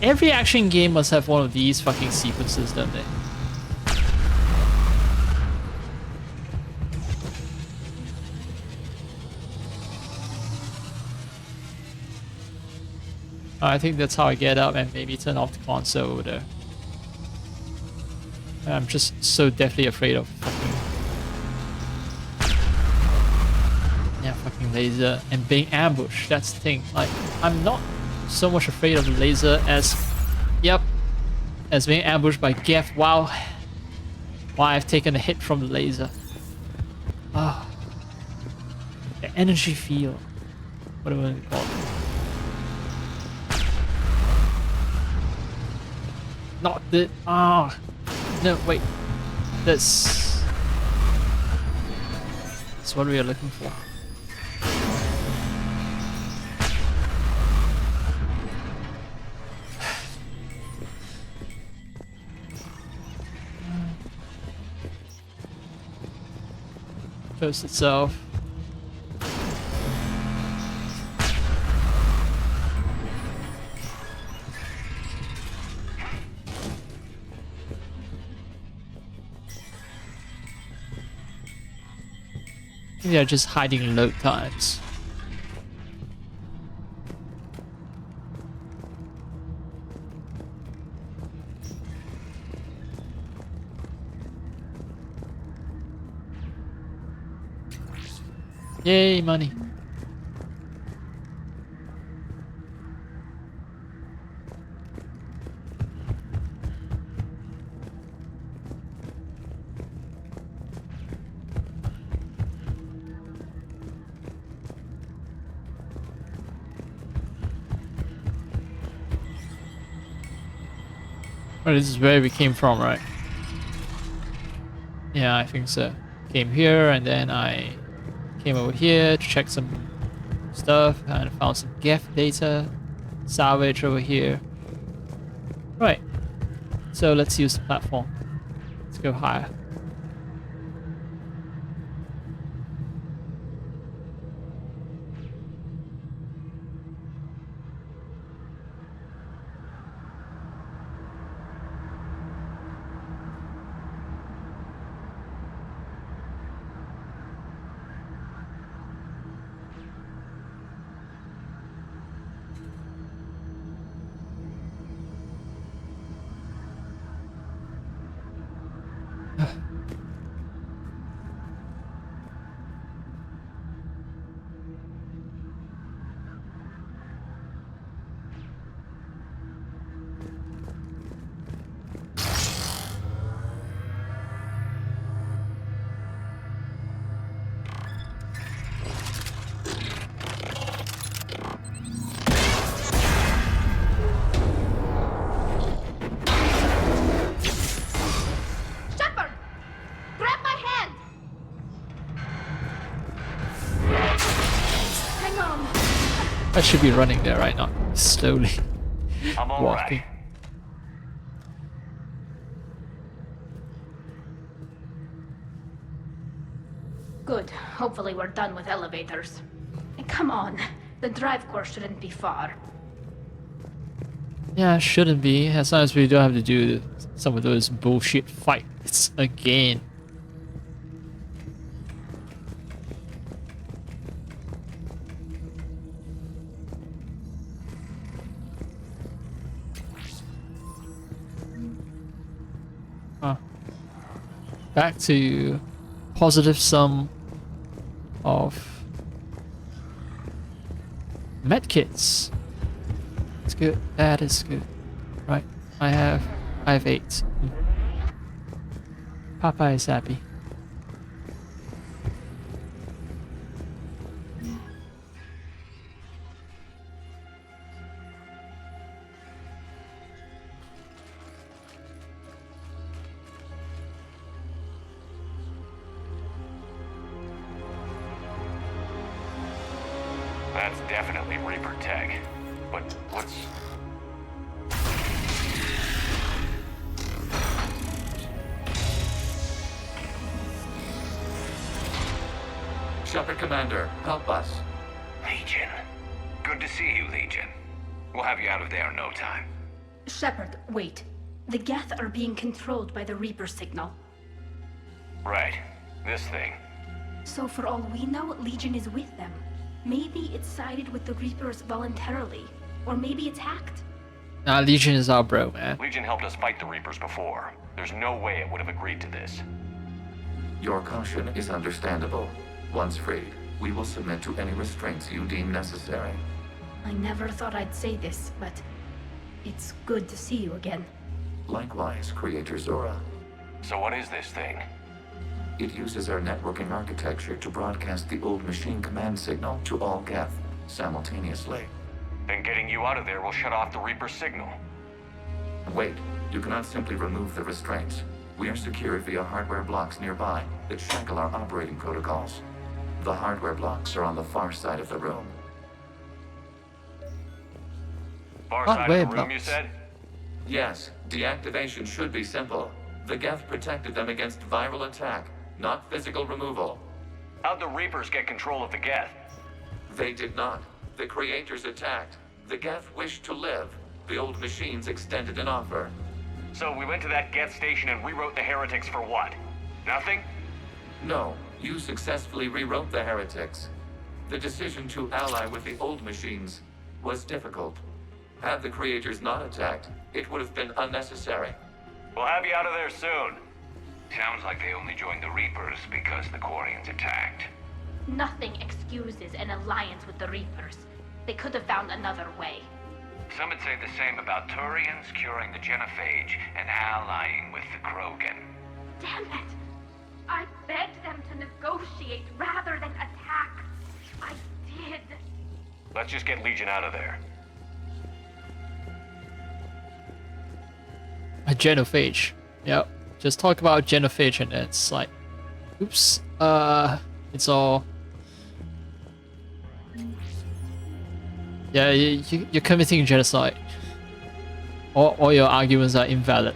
Every action game must have one of these fucking sequences, don't they? I think that's how I get up and maybe turn off the console over there. I'm just so deathly afraid of fucking laser and being ambushed. That's the thing. Like, I'm not so much afraid of the laser as being ambushed by Geth while I've taken a hit from the laser. Oh, the energy field, whatever you call it. Not the no, wait. That's what we are looking for. Post itself. Yeah, just hiding load times. Yay, money. Well, this is where we came from, right? Yeah, I think so. Came here and then I came over here to check some stuff and found some Geth data. Salvage over here. Right. So let's use the platform. Let's go higher. I should be running there right now, slowly walking. Good. Hopefully we're done with elevators. And come on, the drive course shouldn't be far. Yeah, shouldn't be, as long as we don't have to do some of those bullshit fights again. Back to positive sum of medkits. That's good. That is good. Right. I have 8. Papa is happy. That's definitely Reaper tech. But what's... Shepard Commander, help us. Legion. Good to see you, Legion. We'll have you out of there in no time. Shepard, wait. The Geth are being controlled by the Reaper signal. Right. This thing. So for all we know, Legion is with them. Maybe it sided with the Reapers voluntarily. Or maybe it's hacked. Nah, Legion is our bro, man. Legion helped us fight the Reapers before. There's no way it would have agreed to this. Your caution is understandable. Once freed, we will submit to any restraints you deem necessary. I never thought I'd say this, but it's good to see you again. Likewise, Creator Zora. So what is this thing? It uses our networking architecture to broadcast the old machine command signal to all Geth simultaneously. Then getting you out of there will shut off the Reaper signal. Wait, you cannot simply remove the restraints. We are secured via hardware blocks nearby that shackle our operating protocols. The hardware blocks are on the far side of the room. Far side of the room, you said? Yes, deactivation should be simple. The Geth protected them against viral attack, not physical removal. How'd the Reapers get control of the Geth? They did not. The Creators attacked. The Geth wished to live. The old machines extended an offer. So we went to that Geth station and rewrote the heretics for what? Nothing? No, you successfully rewrote the heretics. The decision to ally with the old machines was difficult. Had the Creators not attacked, it would have been unnecessary. We'll have you out of there soon. Sounds like they only joined the Reapers because the Quarians attacked. Nothing excuses an alliance with the Reapers. They could have found another way. Some would say the same about Turians curing the genophage and allying with the Krogan. Damn it! I begged them to negotiate rather than attack. I did. Let's just get Legion out of there. A genophage. Yep. Just talk about genophage and it's like, oops. It's all. Yeah, you're committing genocide. All your arguments are invalid.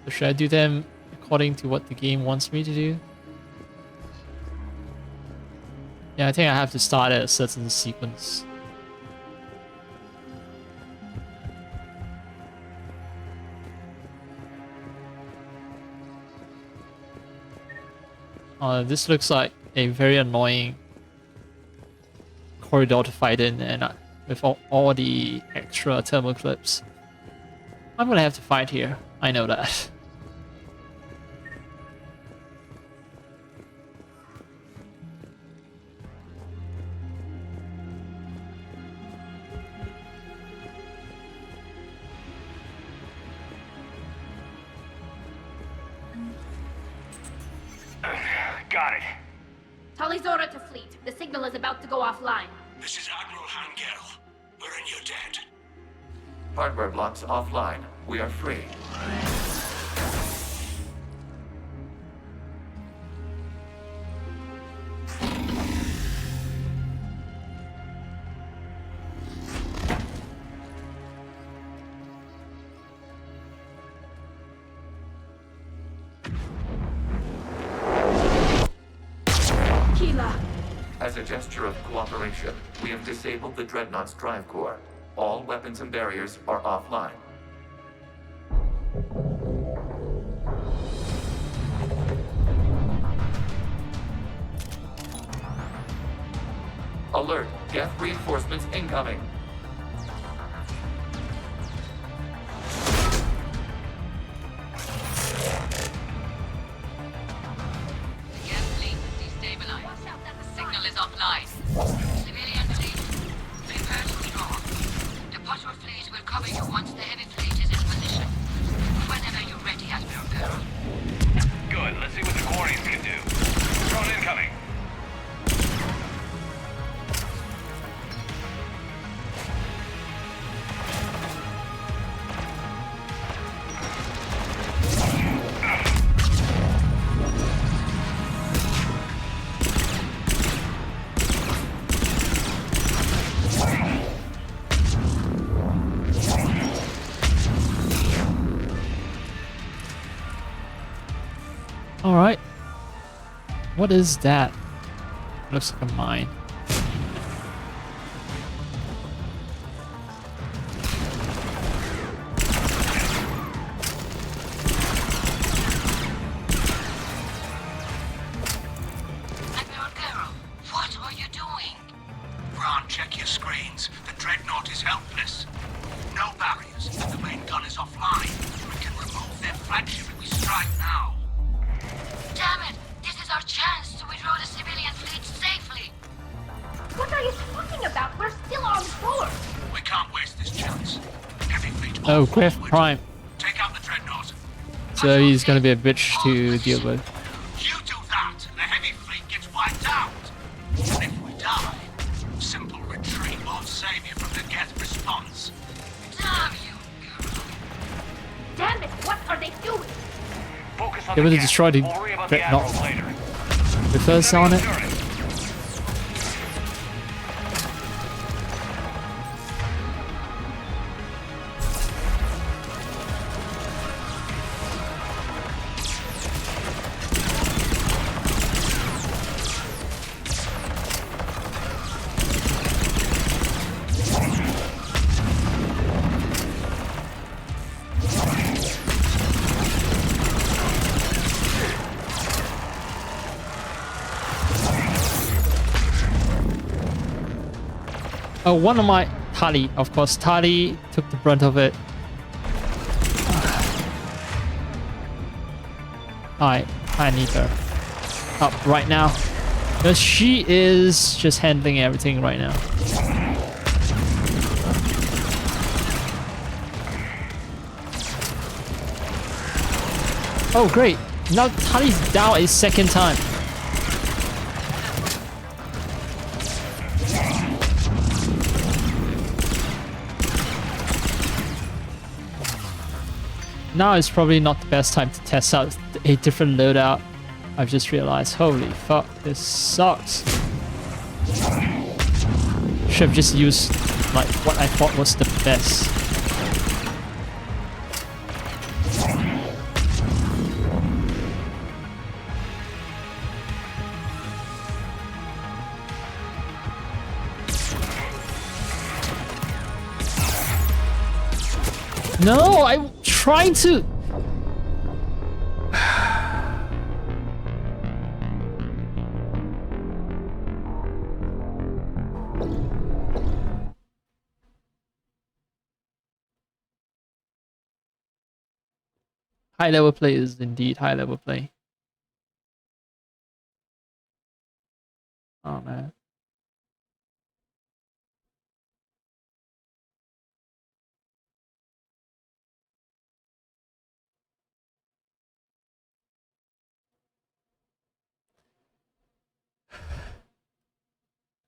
So should I do them according to what the game wants me to do? Yeah, I think I have to start at a certain sequence. This looks like a very annoying corridor to fight in, and with all the extra thermal clips. I'm gonna have to fight here, I know that. Got it. Talizora to fleet. The signal is about to go offline. This is Admiral Hangel. We're in your debt. Hardware blocks offline. We are free. As a gesture of cooperation, we have disabled the Dreadnought's drive core. All weapons and barriers are offline. Alert! Geth reinforcements incoming! Civilian fleet, prepare to withdraw. The Potter fleet will cover you once the heavy fleet is in position. Whenever you're ready, Admiral Girl. Good, let's see what the Quarians can do. Drone incoming. Alright. What is that? Looks like a mine. Oh, Griff Prime. Take out the dreadnought. So he's gonna be a bitch to deal with. You do that, and the heavy fleet gets wiped out. And if we die, simple retreat won't save you from the Geth response. Damn you! Damn it! What are they doing? Focus on They the would gap. destroy the We'll worry about the dreadnought. admirals later. The first on it. Oh, one of my Tali, of course. Tali took the brunt of it. I need her up right now. Because she is just handling everything right now. Oh, great. Now Tali's down a second time. Now is probably not the best time to test out a different loadout. I've just realized, holy fuck, this sucks. Should have just used like what I thought was the best. No, I'm trying to... High level play is indeed high level play. Oh man.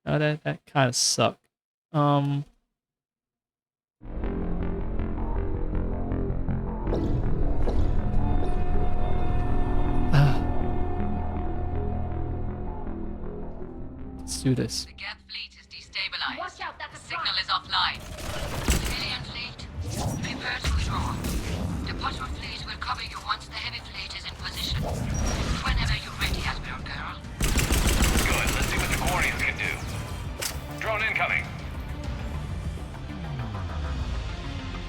Oh, that kind of sucked. Let's do this. The Geth fleet is destabilized. Watch out, that's the signal is offline. Civilian fleet, prepare to withdraw. The patrol fleet will cover you once the heavy fleet is in position. Whenever you're ready, Admiral Girl. Good, let's see what the Guardians can do. Drone incoming.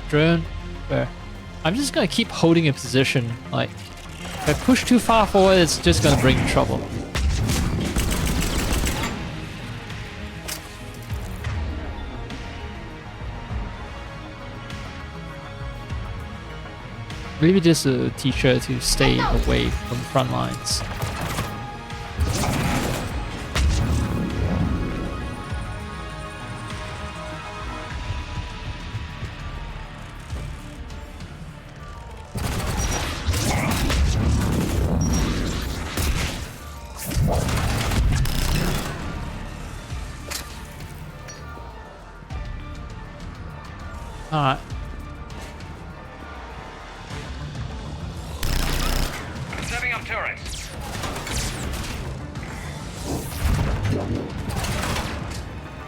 Drone, where? I'm just gonna keep holding a position. Like, if I push too far forward, it's just gonna bring trouble. Maybe just a teacher to stay away from the front lines. Alright. Setting up turrets.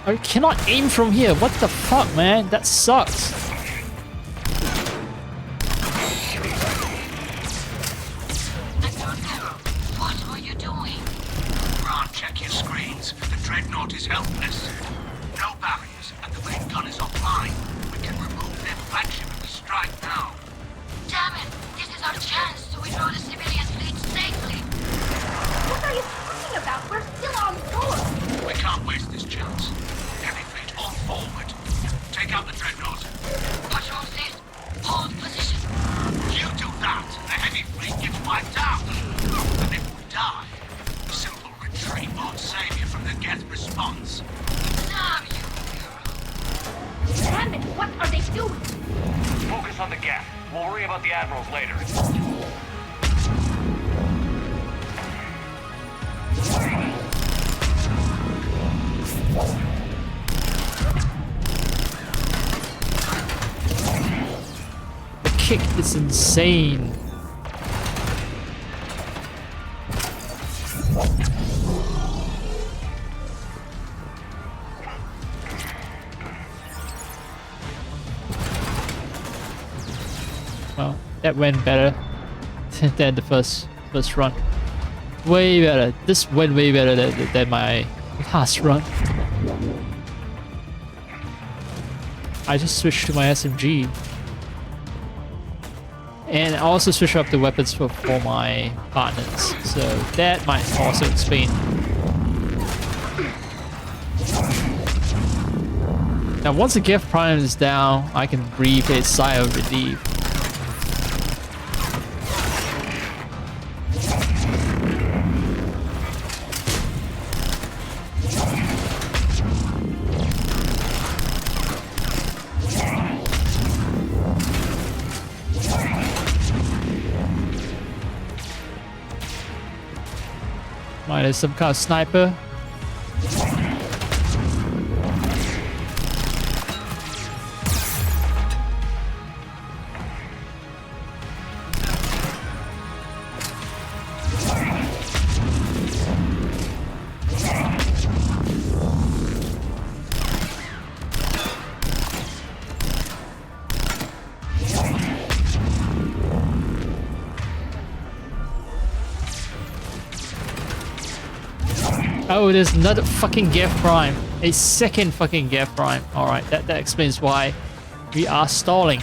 I cannot aim from here. What the fuck, man? That sucks. What are you doing? Ron, check your screens. The dreadnought is helpless. No barriers, and the main gun is offline. We can remove their flagship if we strike now. Damn it! This is our chance to withdraw the civilian fleet safely. What are you talking about? We're still on course. We can't waste this chance. Heavy fleet on forward. Take out the dreadnought. Geth. We'll worry about the admirals later. The kick is insane. Well, that went better than the first run. Way better. This went way better than my last run. I just switched to my SMG. And I also switched up the weapons for my partners. So that might also explain. Now once the Geth Prime is down, I can breathe a sigh of relief. There's some kind of sniper. Oh, there's another fucking Geth Prime. A second fucking Geth Prime. Alright, that explains why we are stalling.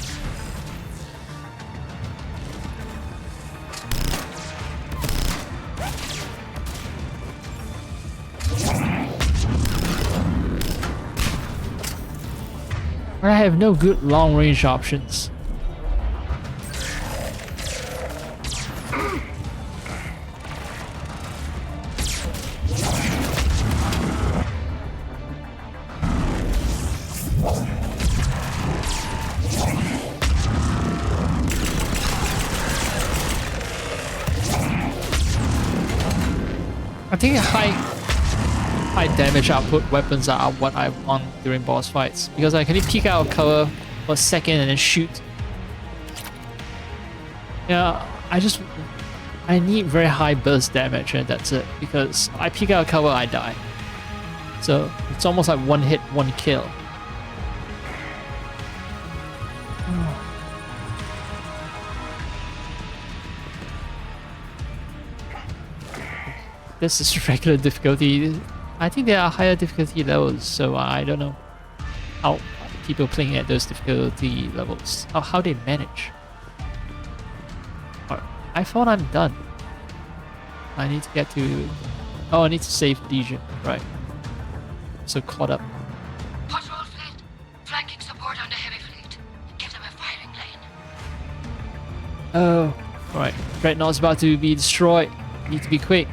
But I have no good long range options. I think high damage output weapons are what I want during boss fights, because I can peek out of cover for a second and then shoot. Yeah, I need very high burst damage and that's it, because I peek out of cover, I die. So it's almost like one hit, one kill. This is regular difficulty. I think there are higher difficulty levels, so I don't know how people playing at those difficulty levels, how they manage. Alright, I thought I'm done. I need to get to... Oh, I need to save Legion, right. So caught up. Patrol fleet, flanking support on the heavy fleet. Give them a firing lane. Oh, alright. Dreadnought's about to be destroyed. Need to be quick.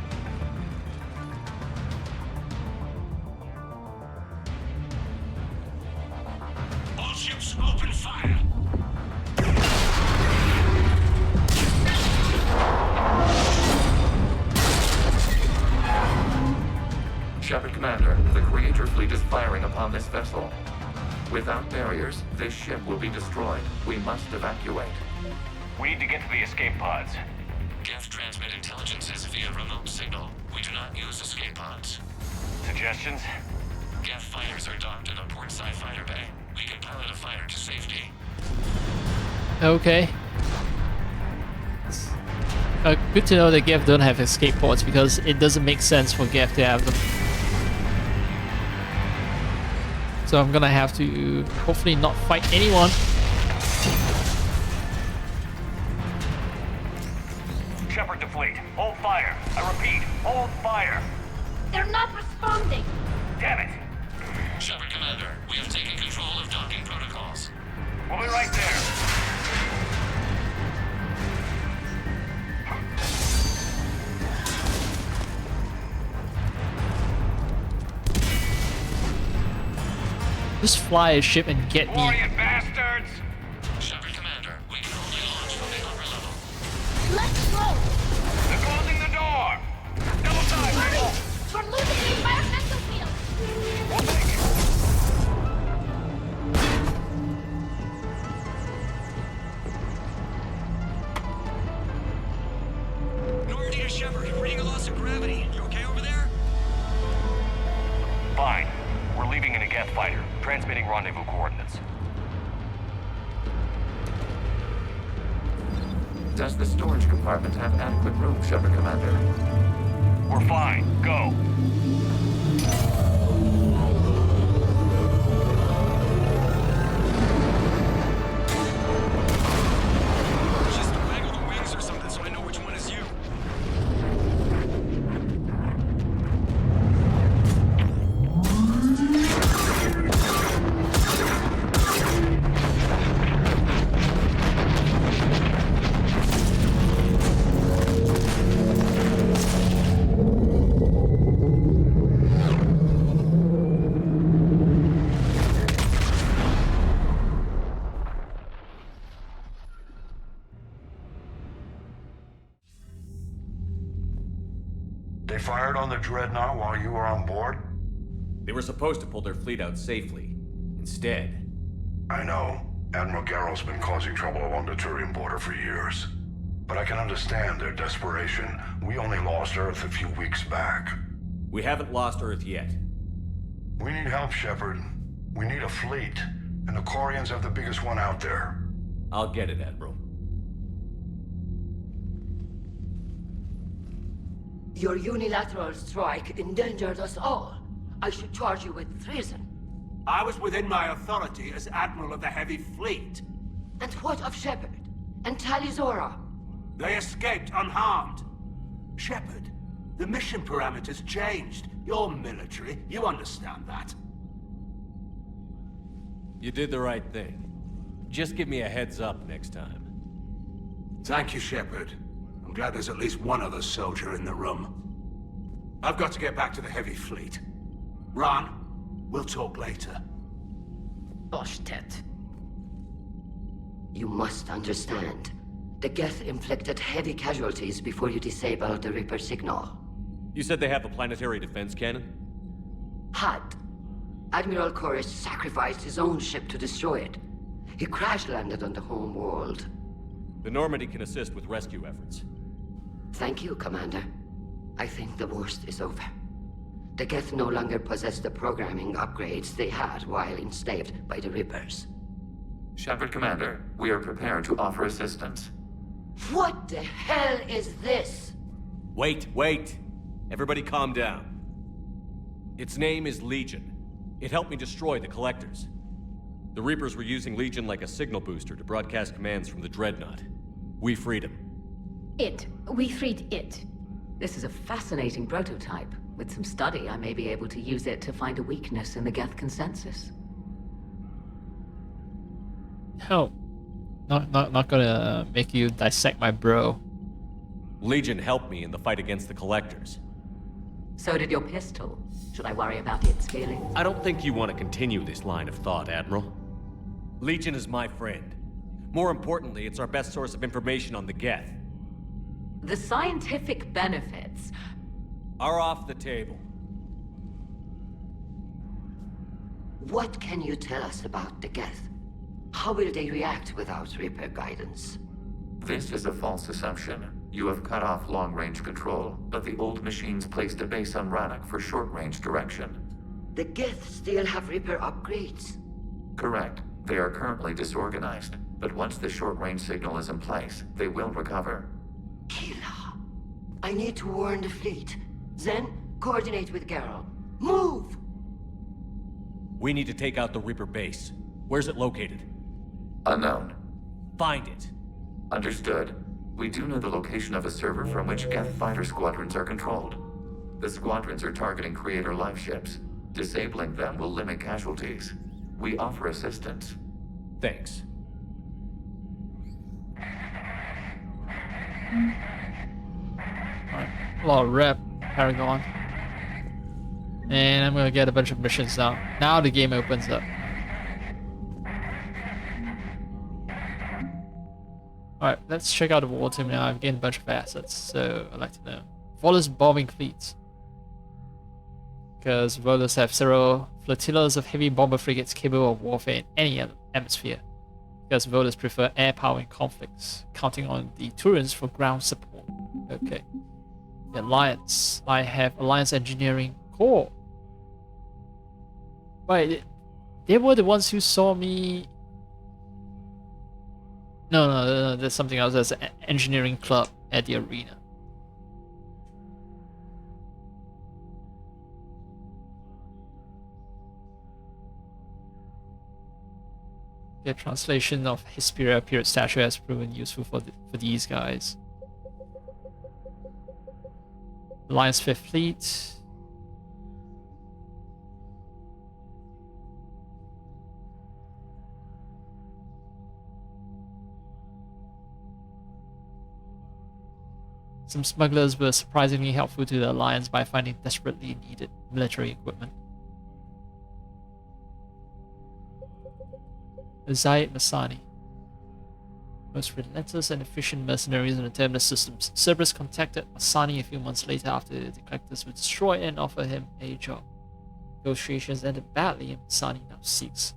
Shepard Commander, the Creator fleet is firing upon this vessel. Without barriers, this ship will be destroyed. We must evacuate. We need to get to the escape pods. Geth transmit intelligences via remote signal. We do not use escape pods. Suggestions? Geth fighters are docked in a portside fighter bay. We can pilot a fighter to safety. Okay. Good to know that Geth don't have escape pods, because it doesn't make sense for Geth to have them. So I'm gonna have to hopefully not fight anyone. Shepard to fleet. Hold fire. I repeat, hold fire. They're not responding. Damn it. Shepard Commander, we have taken control of docking protocols. We'll be right there. Just fly a ship and get me. Glorious bastards! Shepard Commander, we Shepard, reading a loss of gravity. You okay over there? Fine. We're leaving in a Geth fighter, transmitting rendezvous coordinates. Does the storage compartment have adequate room, Shepard Commander? We're fine. Go. Just waggle the wings or something so I know which one is you. They fired on the Dreadnought while you were on board? They were supposed to pull their fleet out safely. Instead... I know. Admiral Garrow's been causing trouble along the Turian border for years. But I can understand their desperation. We only lost Earth a few weeks back. We haven't lost Earth yet. We need help, Shepard. We need a fleet. And the Quarians have the biggest one out there. I'll get it, Admiral. Your unilateral strike endangered us all. I should charge you with treason. I was within my authority as Admiral of the Heavy Fleet. And what of Shepard? And Talizora? They escaped unharmed. Shepard, the mission parameters changed. You're military, you understand that. You did the right thing. Just give me a heads up next time. Thank you, Shepard. I'm glad there's at least one other soldier in the room. I've got to get back to the Heavy Fleet. Ron, we'll talk later. Boshtet. You must understand. The Geth inflicted heavy casualties before you disabled the Reaper signal. You said they have a planetary defense cannon? Had. Admiral Koris sacrificed his own ship to destroy it. He crash-landed on the home world. The Normandy can assist with rescue efforts. Thank you, Commander. I think the worst is over. The Geth no longer possess the programming upgrades they had while enslaved by the Reapers. Shepard Commander, we are prepared to offer assistance. What the hell is this? Wait. Everybody calm down. Its name is Legion. It helped me destroy the Collectors. The Reapers were using Legion like a signal booster to broadcast commands from the Dreadnought. We freed him. We freed it. This is a fascinating prototype. With some study, I may be able to use it to find a weakness in the Geth consensus. Hell, not gonna make you dissect my bro. Legion helped me in the fight against the Collectors. So did your pistol. Should I worry about its feelings? I don't think you want to continue this line of thought, Admiral. Legion is my friend. More importantly, it's our best source of information on the Geth. The scientific benefits are off the table. What can you tell us about the Geth? How will they react without Reaper guidance? This is a false assumption. You have cut off long-range control, but the old machines placed a base on Rannoch for short-range direction. The Geth still have Reaper upgrades? Correct. They are currently disorganized, but once the short-range signal is in place, they will recover. Kila, I need to warn the fleet. Then, coordinate with Garrow. Move! We need to take out the Reaper base. Where's it located? Unknown. Find it. Understood. We do know the location of a server from which Geth fighter squadrons are controlled. The squadrons are targeting Creator life ships. Disabling them will limit casualties. We offer assistance. Thanks. A lot of rep, Paragon. And I'm gonna get a bunch of missions now. Now the game opens up. Alright, let's check out the war team now. I've gained a bunch of assets, so I'd like to know. Volus bombing fleets. Because Volus have several flotillas of heavy bomber frigates capable of warfare in any atmosphere. Because Volus prefer air power in conflicts, counting on the Turians for ground support. Okay. The Alliance. I have Alliance Engineering Corps. Wait, they were the ones who saw me. No, there's something else. There's an engineering club at the arena. The translation of Hesperia period statue has proven useful for these guys. Alliance 5th Fleet. Some smugglers were surprisingly helpful to the Alliance by finding desperately needed military equipment. Zayed Masani. Most relentless and efficient mercenaries in the Terminus systems. Cerberus contacted Masani a few months later after the collectors were destroyed and offered him a job. Negotiations ended badly and Masani now seeks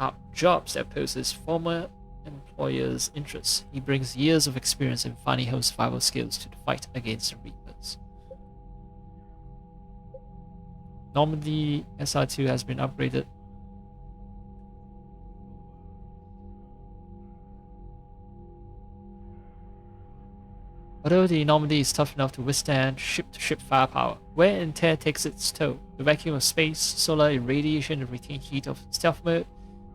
out jobs that pose his former employer's interests. He brings years of experience and funny home survival skills to the fight against the Reapers. Normandy SR2 has been upgraded. Although the Normandy is tough enough to withstand ship-to-ship firepower, wear and tear takes its toll. The vacuum of space, solar irradiation, the retained heat of stealth mode,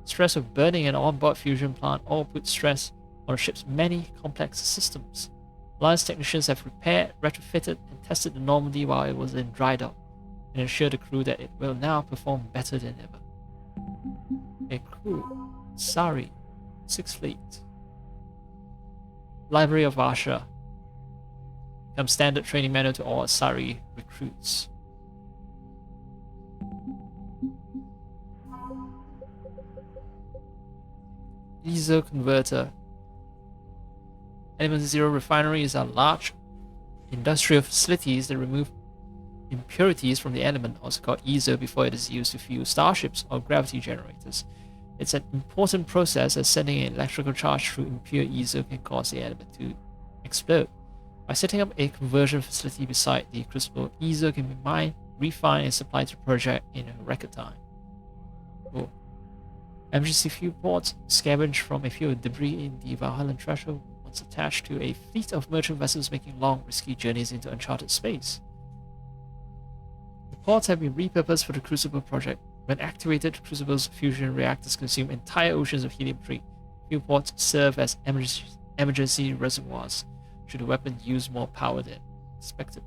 stress of burning an onboard fusion plant all put stress on the ship's many complex systems. Alliance technicians have repaired, retrofitted, and tested the Normandy while it was in dry dock, and assured the crew that it will now perform better than ever. A crew. Sari. 6th Fleet. Library of Asha. Become standard training manual to all Asari recruits. Diesel converter. Element Zero refineries are large industrial facilities that remove impurities from the element, also called ESO, before it is used to fuel starships or gravity generators. It's an important process as sending an electrical charge through impure ESO can cause the element to explode. By setting up a conversion facility beside the crucible, ESO can be mined, refined, and supplied to the project in a record time. Cool. Emergency fuel ports scavenge from a few debris in the Valhallan threshold once attached to a fleet of merchant vessels making long, risky journeys into uncharted space. The ports have been repurposed for the Crucible project. When activated, the Crucible's fusion reactors consume entire oceans of helium-3. Fuel ports serve as emergency reservoirs should the weapon use more power than expected.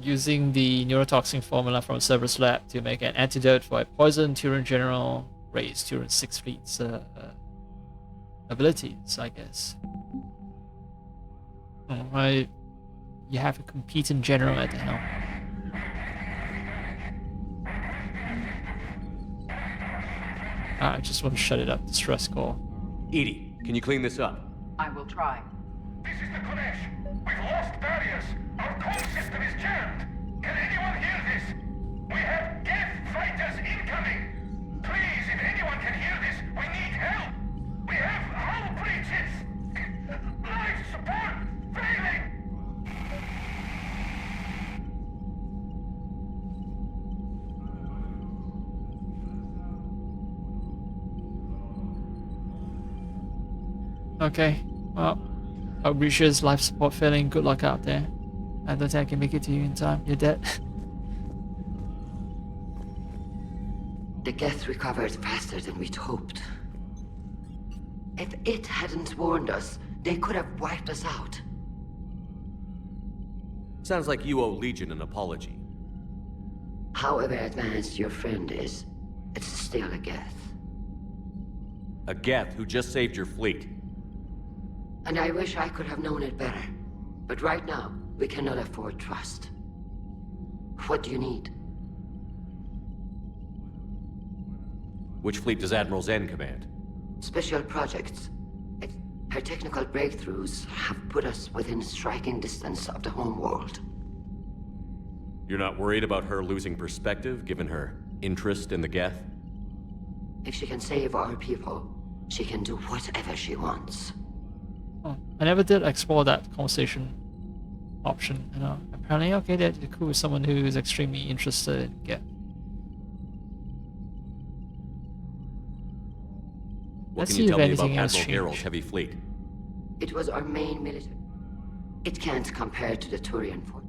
Using the neurotoxin formula from Cerberus lab to make an antidote for a poison, Turan General raised Turan 6th Fleet's abilities, I guess. Alright, you have a competent general at the helm. I just want to shut it up, the stress core. Edie, can you clean this up? I will try. This is the Kodesh. We've lost barriers. Our call system is jammed. Can anyone hear this? We have Geth fighters incoming. Please, if anyone can hear this, we need help. We have hull breaches. Life support failing. Okay, well, Outreachers, life support failing, good luck out there. I don't think I can make it to you in time, you're dead. The Geth recovered faster than we'd hoped. If it hadn't warned us, they could have wiped us out. Sounds like you owe Legion an apology. However advanced your friend is, it's still a Geth. A Geth who just saved your fleet. And I wish I could have known it better. But right now, we cannot afford trust. What do you need? Which fleet does Admiral Zen command? Special projects. Her technical breakthroughs have put us within striking distance of the homeworld. You're not worried about her losing perspective, given her interest in the Geth? If she can save our people, she can do whatever she wants. Oh, I never did explore that conversation option, you know. Apparently, okay, they're cool with someone who is extremely interested in Geth. What Let's can see you if tell me about anything Admiral else Garrel's changed. heavy fleet? It was our main military. It can't compare to the Turian force.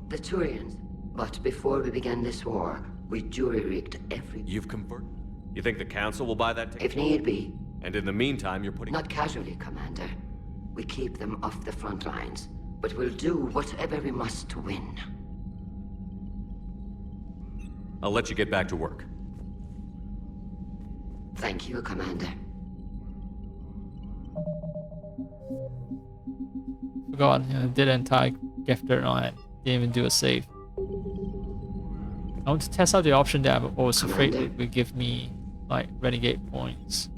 The Turians, but before we began this war, we jury-rigged every... You've converted? You think the Council will buy that ticket? If need be. And in the meantime, you're putting... Not casually, Commander. We keep them off the front lines, but we'll do whatever we must to win. I'll let you get back to work. Thank you, Commander. Forgot, you know, did an entire gift and didn't even do a save. I want to test out the option that I was afraid would give me like renegade points.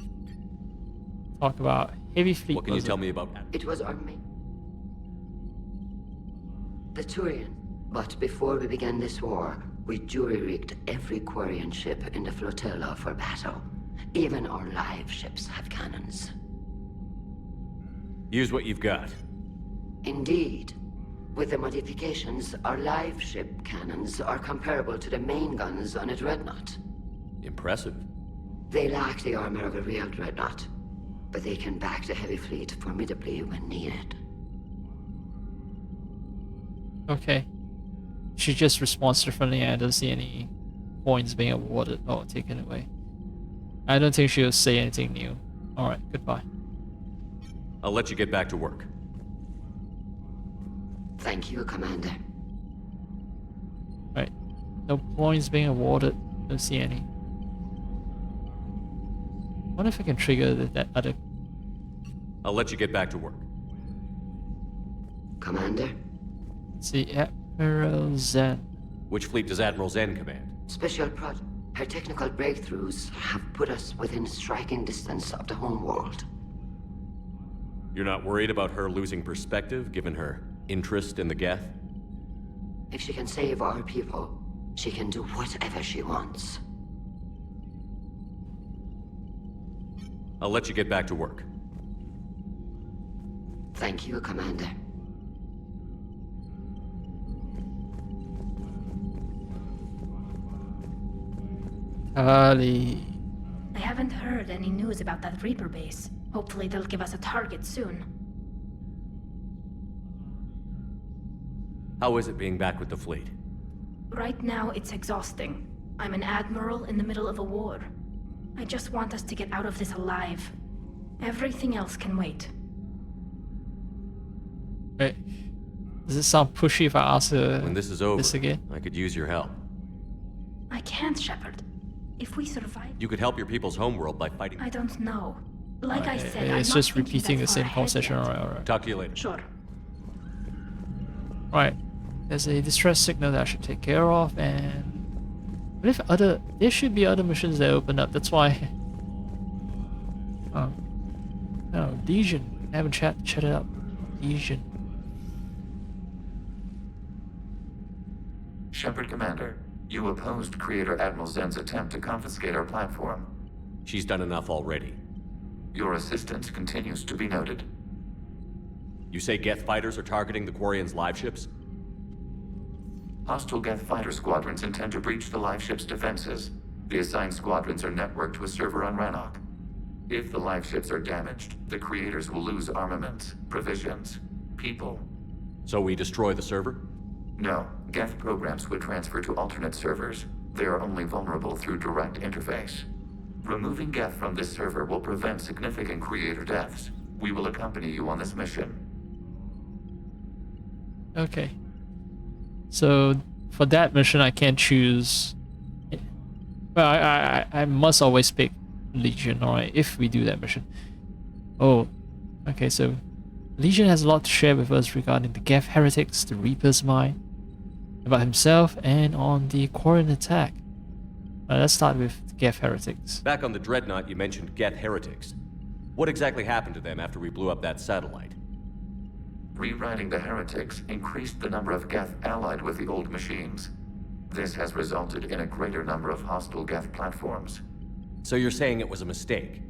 Talk about heavy fleet. What can you tell me about that? It was our main... The Turian, but before we began this war, we jury-rigged every Quarian ship in the flotilla for battle. Even our live ships have cannons. Use what you've got. Indeed. With the modifications, our live ship cannons are comparable to the main guns on a dreadnought. Impressive. They lack the armor of a real dreadnought, but they can back the heavy fleet formidably when needed. Okay. She just responds differently and I don't see any points being awarded or taken away. I don't think she'll say anything new. Alright, goodbye. I'll let you get back to work. Thank you, Commander. Right. No points being awarded. Don't see any. Wonder if I can trigger that other... I'll let you get back to work. Commander? Let's see, Admiral Zen. Which fleet does Admiral Zen command? Special project. Her technical breakthroughs have put us within striking distance of the homeworld. You're not worried about her losing perspective, given her interest in the Geth? If she can save our people, she can do whatever she wants. I'll let you get back to work. Thank you, Commander. Ali. I haven't heard any news about that Reaper base. Hopefully they'll give us a target soon. How is it being back with the fleet? Right now, it's exhausting. I'm an admiral in the middle of a war. I just want us to get out of this alive. Everything else can wait. Wait. Does it sound pushy if I ask her when this is over, this again? I could use your help. I can't, Shepard. If we survive... You could help your people's homeworld by fighting... I don't know. Like I said, it's I'm just not thinking repeating the that same far ahead conversation. yet. Alright. Talk to you later. Sure. Right. There's a distress signal that I should take care of, and what if there should be other missions that open up. That's why no, Legion. I haven't chatted up. Legion. Shepard Commander, you opposed Creator Admiral Zen's attempt to confiscate our platform. She's done enough already. Your assistance continues to be noted. You say Geth fighters are targeting the Quarians' live ships? Hostile Geth fighter squadrons intend to breach the live ship's defenses. The assigned squadrons are networked to a server on Rannoch. If the live ships are damaged, the creators will lose armaments, provisions, people. So we destroy the server? No, Geth programs would transfer to alternate servers. They are only vulnerable through direct interface. Removing Geth from this server will prevent significant creator deaths. We will accompany you on this mission. Okay. So for that mission, I can't choose. Well, I must always pick Legion, alright, if we do that mission. Oh, okay, so Legion has a lot to share with us regarding the Geth heretics, the Reaper's mind, about himself, and on the Quarian attack. Let's start with the Geth heretics. Back on the Dreadnought, you mentioned Geth heretics. What exactly happened to them after we blew up that satellite? Rewriting the heretics increased the number of Geth allied with the old machines. This has resulted in a greater number of hostile Geth platforms. So you're saying it was a mistake?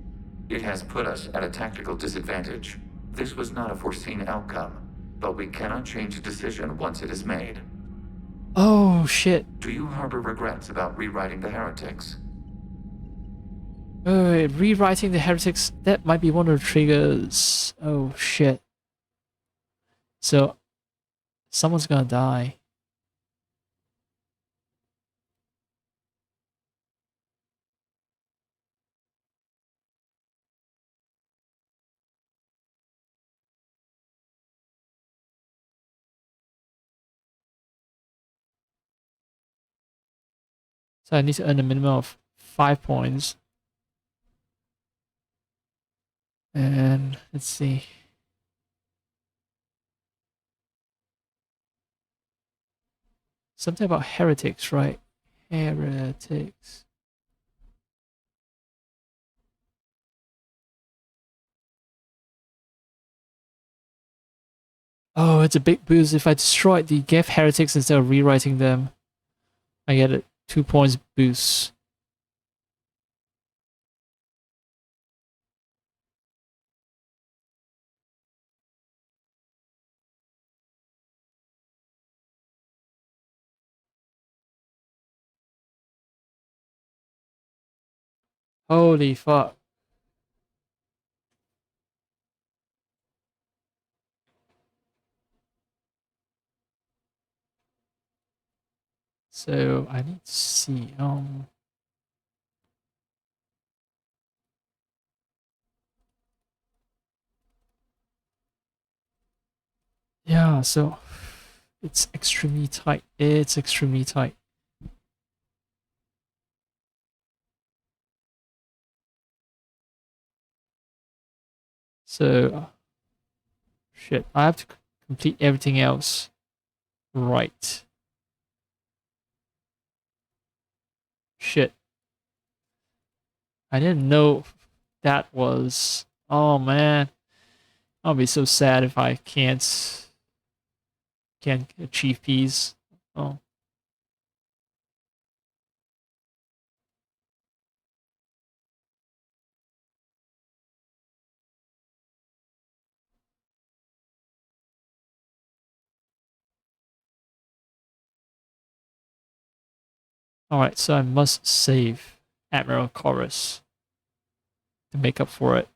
It has put us at a tactical disadvantage. This was not a foreseen outcome, but we cannot change a decision once it is made. Oh, shit. Do you harbor regrets about rewriting the heretics? Wait, rewriting the heretics, that might be one of the triggers. Oh, shit. So, someone's gonna die. So I need to earn a minimum of 5 points. And let's see. Something about heretics, right? Heretics. Oh, it's a big boost. If I destroyed the Geth heretics instead of rewriting them, I get a 2 points boost. Holy fuck. So I need to see. Yeah, so it's extremely tight. It's extremely tight. So shit, I have to complete everything else right. Shit. I didn't know that was... Oh man. I'll be so sad if I can't achieve peace. Oh. Alright, so I must save Admiral Chorus to make up for it.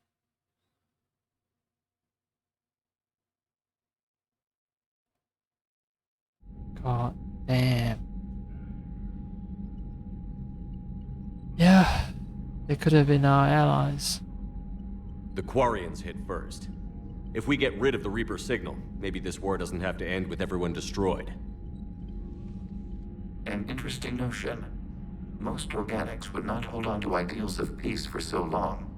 God damn. Yeah, they could have been our allies. The Quarians hit first. If we get rid of the Reaper signal, maybe this war doesn't have to end with everyone destroyed. An interesting notion. Most organics would not hold on to ideals of peace for so long.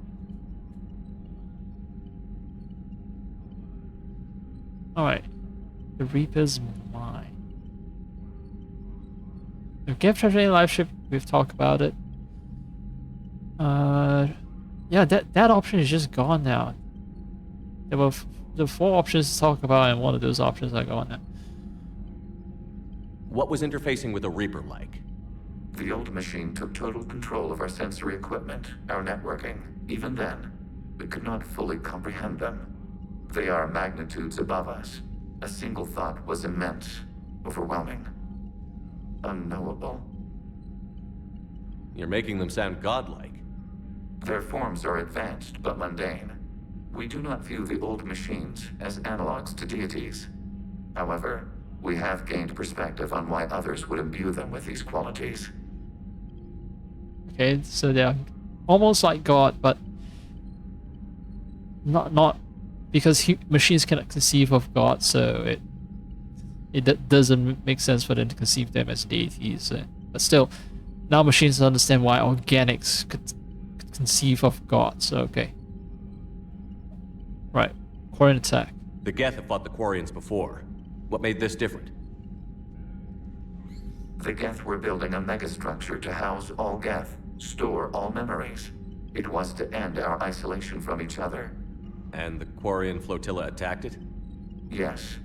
Alright. The Reaper's mine. The Geth Treasury live ship, we've talked about it. Yeah, that option is just gone now. There were the 4 options to talk about, and one of those options are gone now. What was interfacing with a Reaper like? The old machine took total control of our sensory equipment, our networking. Even then, we could not fully comprehend them. They are magnitudes above us. A single thought was immense, overwhelming, unknowable. You're making them sound godlike. Their forms are advanced but mundane. We do not view the old machines as analogs to deities. However, we have gained perspective on why others would imbue them with these qualities. Okay, so they're almost like God, but not because machines cannot conceive of God, so doesn't make sense for them to conceive them as deities. But still, now machines understand why organics could conceive of gods. So, okay. Right. Quarian attack. The Geth have fought the Quarians before. What made this different? The Geth were building a megastructure to house all Geth, store all memories. It was to end our isolation from each other. And the Quarian flotilla attacked it? Yes.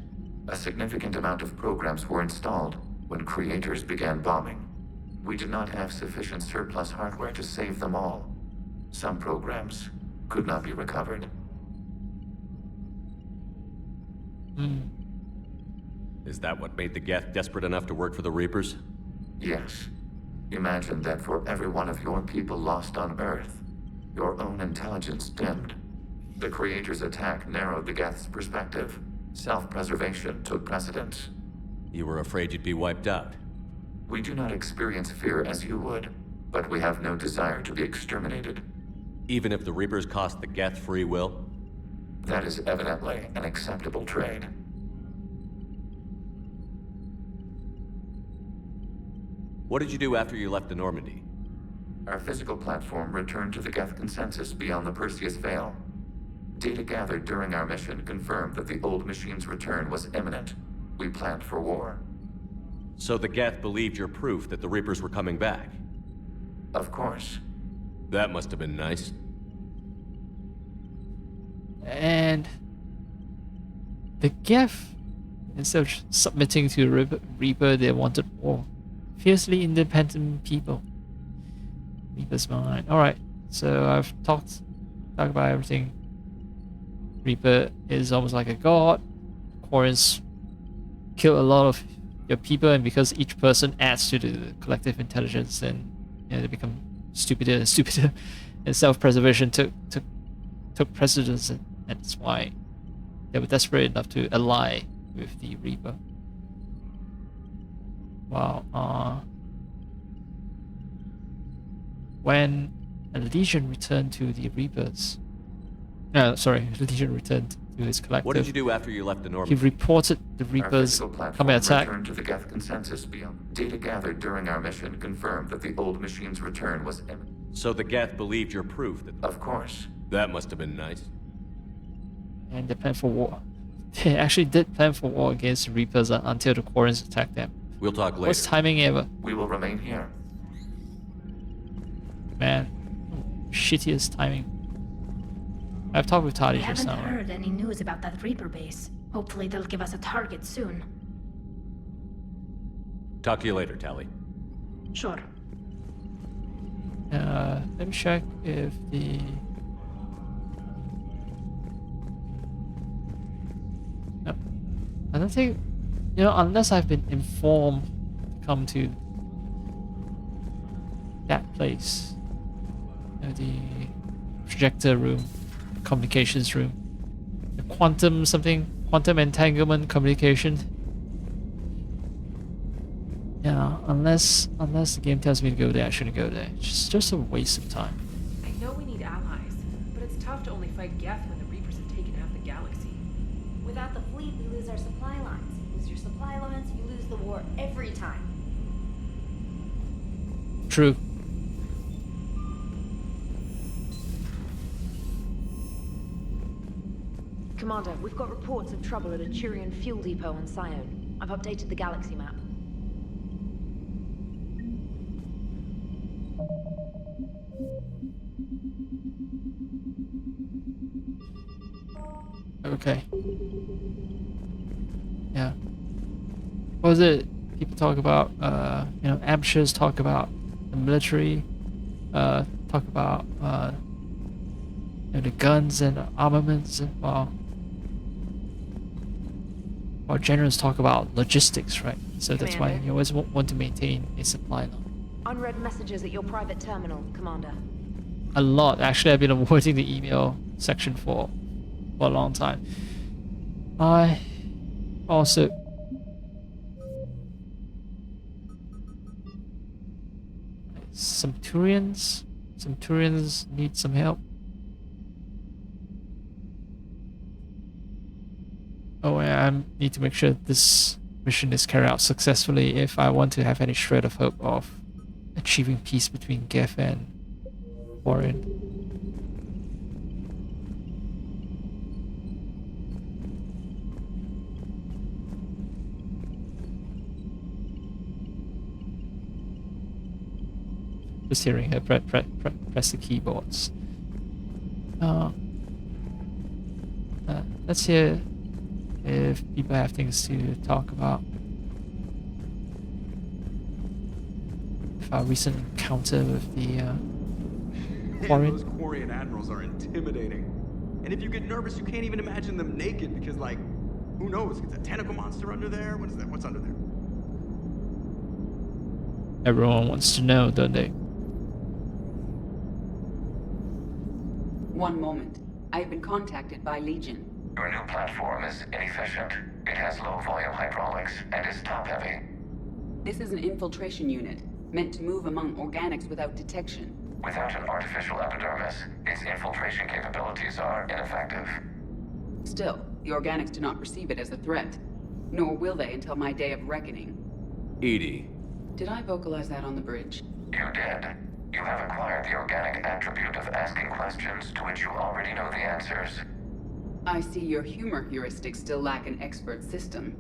A significant amount of programs were installed when creators began bombing. We did not have sufficient surplus hardware to save them all. Some programs could not be recovered. Is that what made the Geth desperate enough to work for the Reapers? Yes. Imagine that for every one of your people lost on Earth, your own intelligence dimmed. The Creator's attack narrowed the Geth's perspective. Self-preservation took precedence. You were afraid you'd be wiped out. We do not experience fear as you would, but we have no desire to be exterminated. Even if the Reapers cost the Geth free will? That is evidently an acceptable trade. What did you do after you left the Normandy? Our physical platform returned to the Geth consensus beyond the Perseus Veil. Data gathered during our mission confirmed that the old machine's return was imminent. We planned for war. So the Geth believed your proof that the Reapers were coming back? Of course. That must have been nice. And the Geth, instead of submitting to the Reaper, they wanted war. Fiercely independent people. Reaper's mind. Alright, so I've talked about everything. Reaper is almost like a god. Quarians kill a lot of your people, and because each person adds to the collective intelligence, then they become stupider and stupider. And self-preservation took precedence, and that's why they were desperate enough to ally with the Reaper. Wow. When a Legion returned to the Reapers, Legion returned to his collective. What did you do after you left the Normandy? He reported the Reapers coming attack. Returned to the Geth consensus beyond. Data gathered during our mission confirmed that the old machine's return was imminent. So the Geth believed your proof that... Of course. That must have been nice. And they planned for war. They actually did plan for war against the Reapers until the Quarians attacked them. We'll talk later. Worst timing ever. We will remain here. Man, shittiest timing. I've talked with Tadi just now. I haven't heard any news about that Reaper base. Hopefully they'll give us a target soon. Talk to you later, Tali. Sure. Let me check if the... Nope. I don't think... unless I've been informed to come to that place. The projector room, communications room, the quantum entanglement communication. Yeah, unless the game tells me to go there, I shouldn't go there. It's just a waste of time. I know we need allies, but it's tough to only fight Geth when the Reapers have taken half the galaxy. Without the fleet, we lose our supply lines. Lose your supply lines, you lose the war every time. True. Commander, we've got reports of trouble at a Turian fuel depot on Scion. I've updated the galaxy map. Okay. Yeah. What was it? People talk about, amateurs talk about the military, talk about, the guns and armaments, while generals talk about logistics, right? So that's why you always want to maintain a supply line. Unread messages at your private terminal, Commander. A lot. Actually, I've been avoiding the email section for a long time. I also... Some Turians need some help. Oh, and I need to make sure this mission is carried out successfully, if I want to have any shred of hope of achieving peace between Geth and Quarian. Just hearing her press the keyboards. Let's hear if people have things to talk about. If our recent encounter with the Man, those Quarian admirals are intimidating. And if you get nervous, you can't even imagine them naked because, like, who knows? It's a tentacle monster under there? What is that? What's under there? Everyone wants to know, don't they? One moment. I have been contacted by Legion. Your new platform is inefficient. It has low volume hydraulics and is top heavy. This is an infiltration unit, meant to move among organics without detection. Without an artificial epidermis, its infiltration capabilities are ineffective. Still, the organics do not perceive it as a threat. Nor will they until my day of reckoning. Edie. Did I vocalize that on the bridge? You did. You have acquired the organic attribute of asking questions to which you already know the answers. I see your humor heuristics still lack an expert system.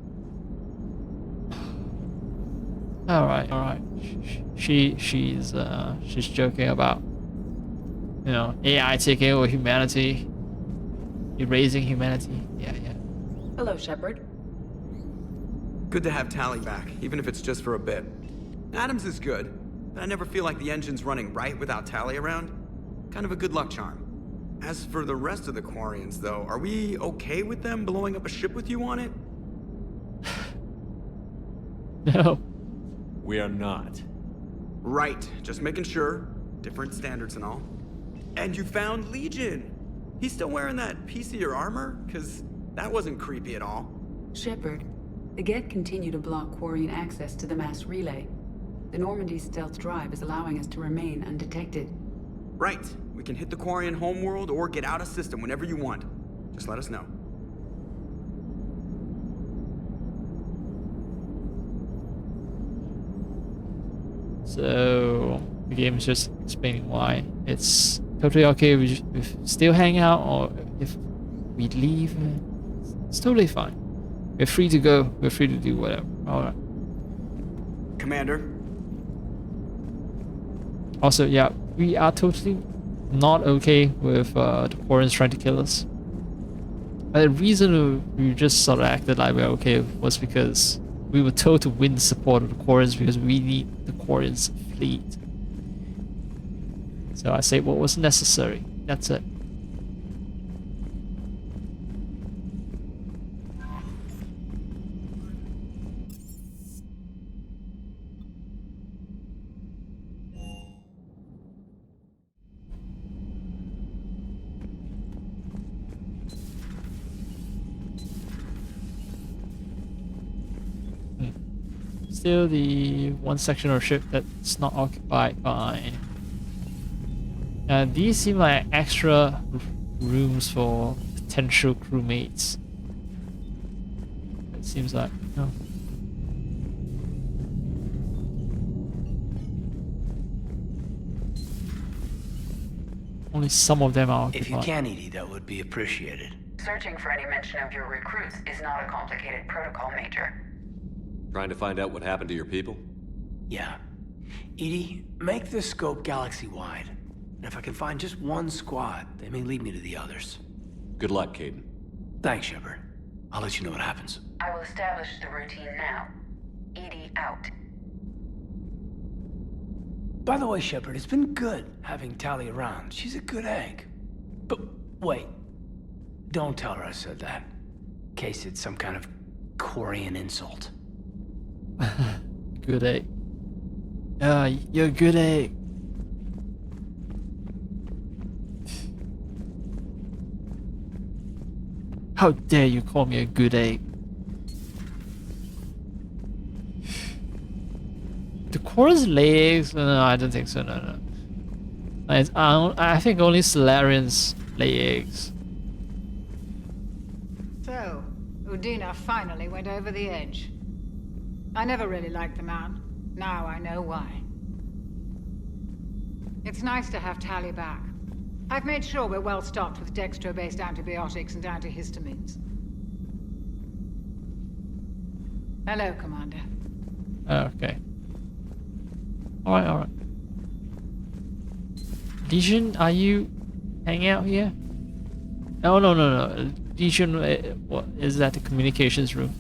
Alright. She's joking about, you know, AI taking over humanity, erasing humanity. Yeah. Hello, Shepard. Good to have Tally back, even if it's just for a bit. Adams is good, but I never feel like the engine's running right without Tally around. Kind of a good luck charm. As for the rest of the Quarians, though, are we okay with them blowing up a ship with you on it? No. We are not. Right, just making sure. Different standards and all. And you found Legion! He's still wearing that piece of your armor? Cause that wasn't creepy at all. Shepard, the Geth continue to block Quarian access to the mass relay. The Normandy's stealth drive is allowing us to remain undetected. Right. We can hit the Quarian homeworld or get out of system whenever you want. Just let us know. So the game is just explaining why it's totally okay if still hang out, or if we leave, it's totally fine. We're free to go. We're free to do whatever. All right. Commander. Also, yeah, we are totally not okay with the Quarians trying to kill us. The reason we just sort of acted like we were okay was because we were told to win the support of the Quarians because we need the Quarians fleet. So I say what was necessary. That's it. Still the one section of ship that's not occupied by. These seem like extra rooms for potential crewmates. It seems like. No. Only some of them are occupied. If you can, Edie, that would be appreciated. Searching for any mention of your recruits is not a complicated protocol, Major. Trying to find out what happened to your people? Yeah. Edie, make this scope galaxy-wide. And if I can find just one squad, they may lead me to the others. Good luck, Caden. Thanks, Shepard. I'll let you know what happens. I will establish the routine now. Edie out. By the way, Shepard, it's been good having Tally around. She's a good egg. But wait. Don't tell her I said that. In case it's some kind of Quarian insult. Good egg. You're a good egg. How dare you call me a good egg? The Quarians lay eggs? No, I don't think so. No. I think only Solarians lay eggs. So, Udina finally went over the edge. I never really liked the man. Now I know why. It's nice to have Tally back. I've made sure we're well stocked with dextro-based antibiotics and antihistamines. Hello, Commander. Okay. Alright. Legion, are you hanging out here? Oh, no. Legion, what is that? The communications room.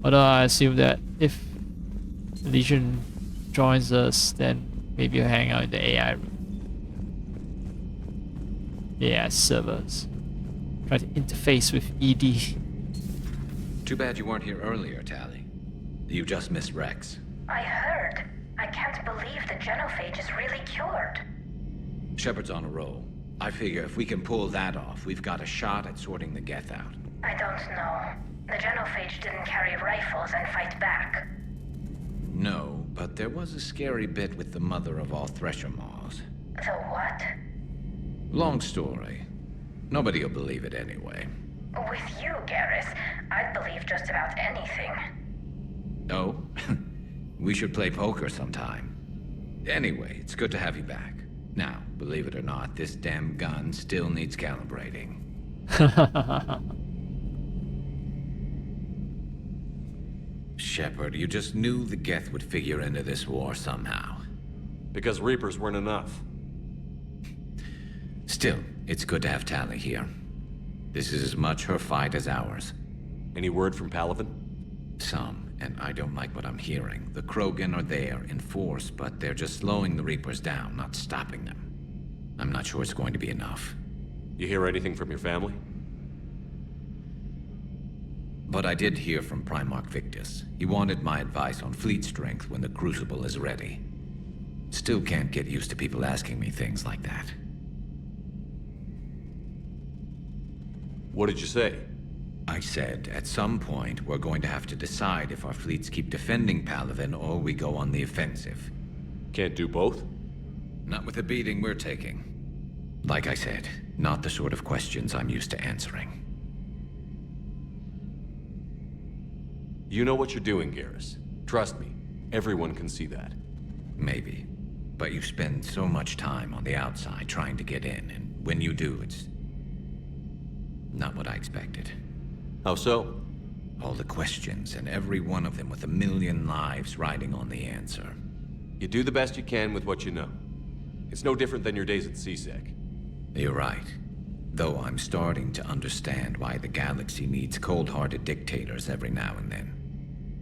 Although I assume that if Legion joins us, then maybe you'll hang out in the AI room. Yeah, servers. Try to interface with ED. Too bad you weren't here earlier, Tally. You just missed Rex. I heard. I can't believe the genophage is really cured. Shepard's on a roll. I figure if we can pull that off, we've got a shot at sorting the Geth out. I don't know. The genophage didn't carry rifles and fight back. No, but there was a scary bit with the mother of all Thresher Maws. The what? Long story. Nobody'll believe it anyway. With you, Garrus, I'd believe just about anything. Oh? We should play poker sometime. Anyway, it's good to have you back. Now, believe it or not, this damn gun still needs calibrating. Shepard, you just knew the Geth would figure into this war somehow. Because Reapers weren't enough. Still, it's good to have Tally here. This is as much her fight as ours. Any word from Palaven? Some, and I don't like what I'm hearing. The Krogan are there in force, but they're just slowing the Reapers down, not stopping them. I'm not sure it's going to be enough. You hear anything from your family? But I did hear from Primarch Victus. He wanted my advice on fleet strength when the Crucible is ready. Still can't get used to people asking me things like that. What did you say? I said, at some point, we're going to have to decide if our fleets keep defending Palaven or we go on the offensive. Can't do both? Not with the beating we're taking. Like I said, not the sort of questions I'm used to answering. You know what you're doing, Garrus. Trust me, everyone can see that. Maybe. But you spend so much time on the outside trying to get in, and when you do, it's not what I expected. How so? All the questions, and every one of them with a million lives riding on the answer. You do the best you can with what you know. It's no different than your days at CSEC. You're right. Though I'm starting to understand why the galaxy needs cold-hearted dictators every now and then.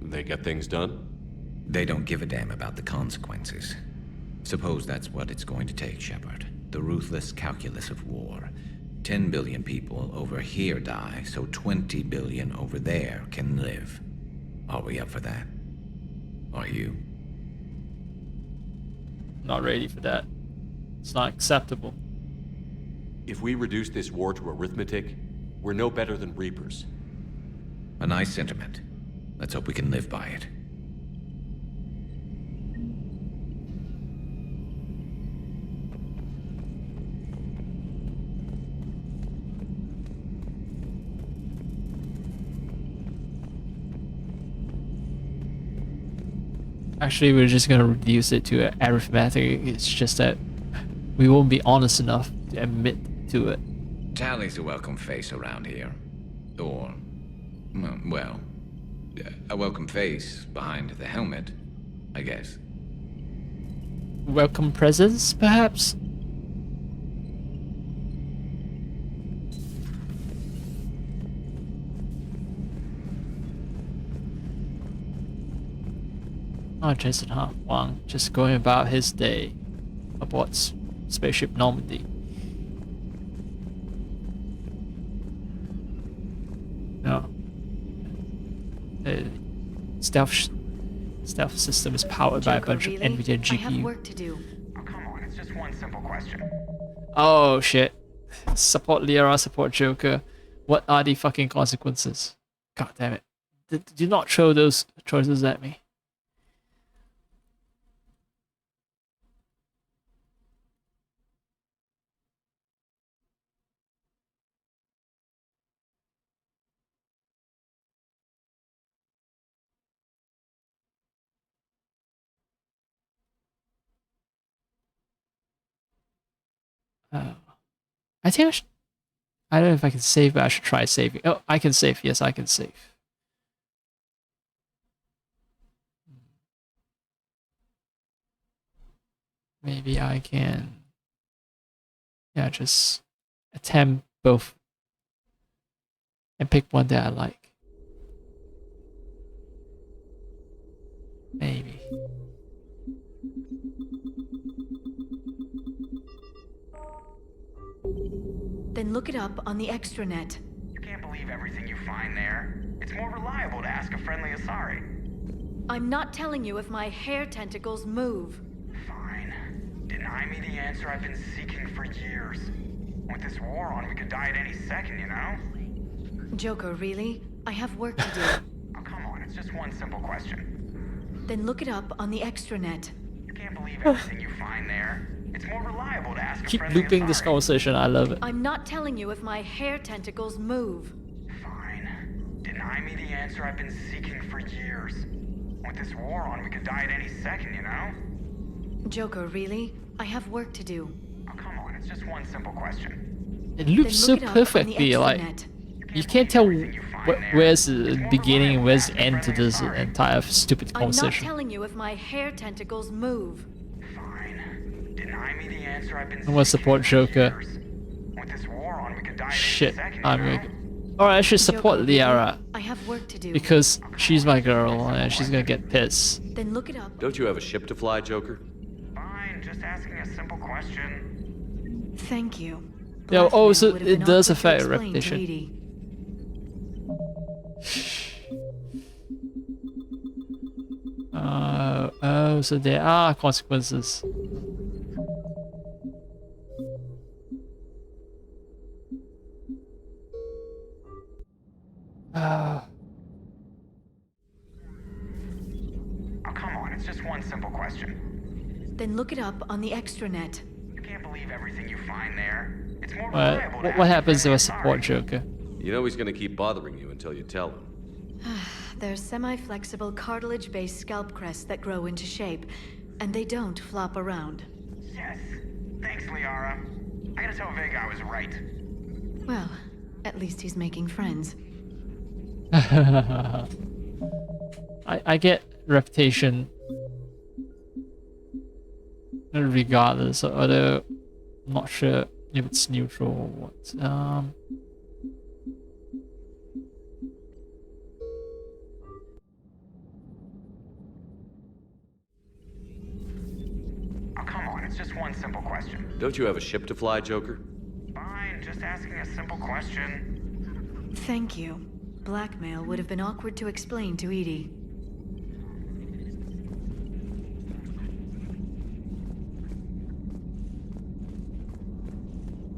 They get things done? They don't give a damn about the consequences. Suppose that's what it's going to take, Shepard. The ruthless calculus of war. 10 billion people over here die, so 20 billion over there can live. Are we up for that? Are you? Not ready for that. It's not acceptable. If we reduce this war to arithmetic, we're no better than Reapers. A nice sentiment. Let's hope we can live by it. Actually, we're just gonna reduce it to arithmetic. It's just that we won't be honest enough to admit to it. Tally's a welcome face around here. Or, well, a welcome face behind the helmet, I guess. Welcome presence, perhaps? Oh, Jason Wang just going about his day aboard spaceship Normandy. No. Stealth system is powered by a bunch of NVIDIA GPU. I have work to do. Oh, come on, it's just one simple question. Oh shit. Support Liara, support Joker. What are the fucking consequences? God damn it. Do not throw those choices at me. I think I should. I don't know if I can save, but I should try saving. Oh, I can save. Yes, I can save. Maybe I can. Yeah, just attempt both and pick one that I like. Maybe. Then look it up on the extranet. You can't believe everything you find there. It's more reliable to ask a friendly Asari. I'm not telling you if my hair tentacles move. Fine. Deny me the answer I've been seeking for years. With this war on, we could die at any second, you know? Joker, really? I have work to do. Oh, come on, it's just one simple question. Then look it up on the extranet. You can't believe everything you find there. It's more reliable to ask a Keep friendly looping this conversation. I love it. I'm not telling you if my hair tentacles move. Fine. Deny me the answer I've been seeking for years. With this war on, we could die at any second, you know? Joker, really? I have work to do. Oh, come on, it's just one simple question. It loops so perfectly. Like you can't tell where's the beginning and where's the end to this entire stupid I'm not conversation. telling you if my hair tentacles move. Fine. Deny me the answer I've been I'm gonna support Joker. With this war on, we could die Shit, I'm gonna. Alright, I should support Liara. I have work to do. Because she's my girl and she's gonna get pissed. Then look it up. Don't you have a ship to fly, Joker? Fine, just asking a simple question. Thank you. Yeah, oh, so Blackmail would have it been does awkward to affect explain to repetition. Edie. Oh, so there are consequences. Oh, come on, it's just one simple question. Then look it up on the extranet. You can't believe everything you find there. It's more What, reliable to what ask happens a if I friendly support Asari. Joker? You know he's gonna keep bothering you until you tell him. They're semi-flexible cartilage-based scalp crests that grow into shape, and they don't flop around. Yes. Thanks, Liara. I gotta tell Vega I was right. Well, at least he's making friends. I get reputation regardless, although I'm not sure if it's neutral or what. Oh, come on, it's just one simple question. Don't you have a ship to fly, Joker? Fine, just asking a simple question. Thank you. Blackmail would have been awkward to explain to Edie.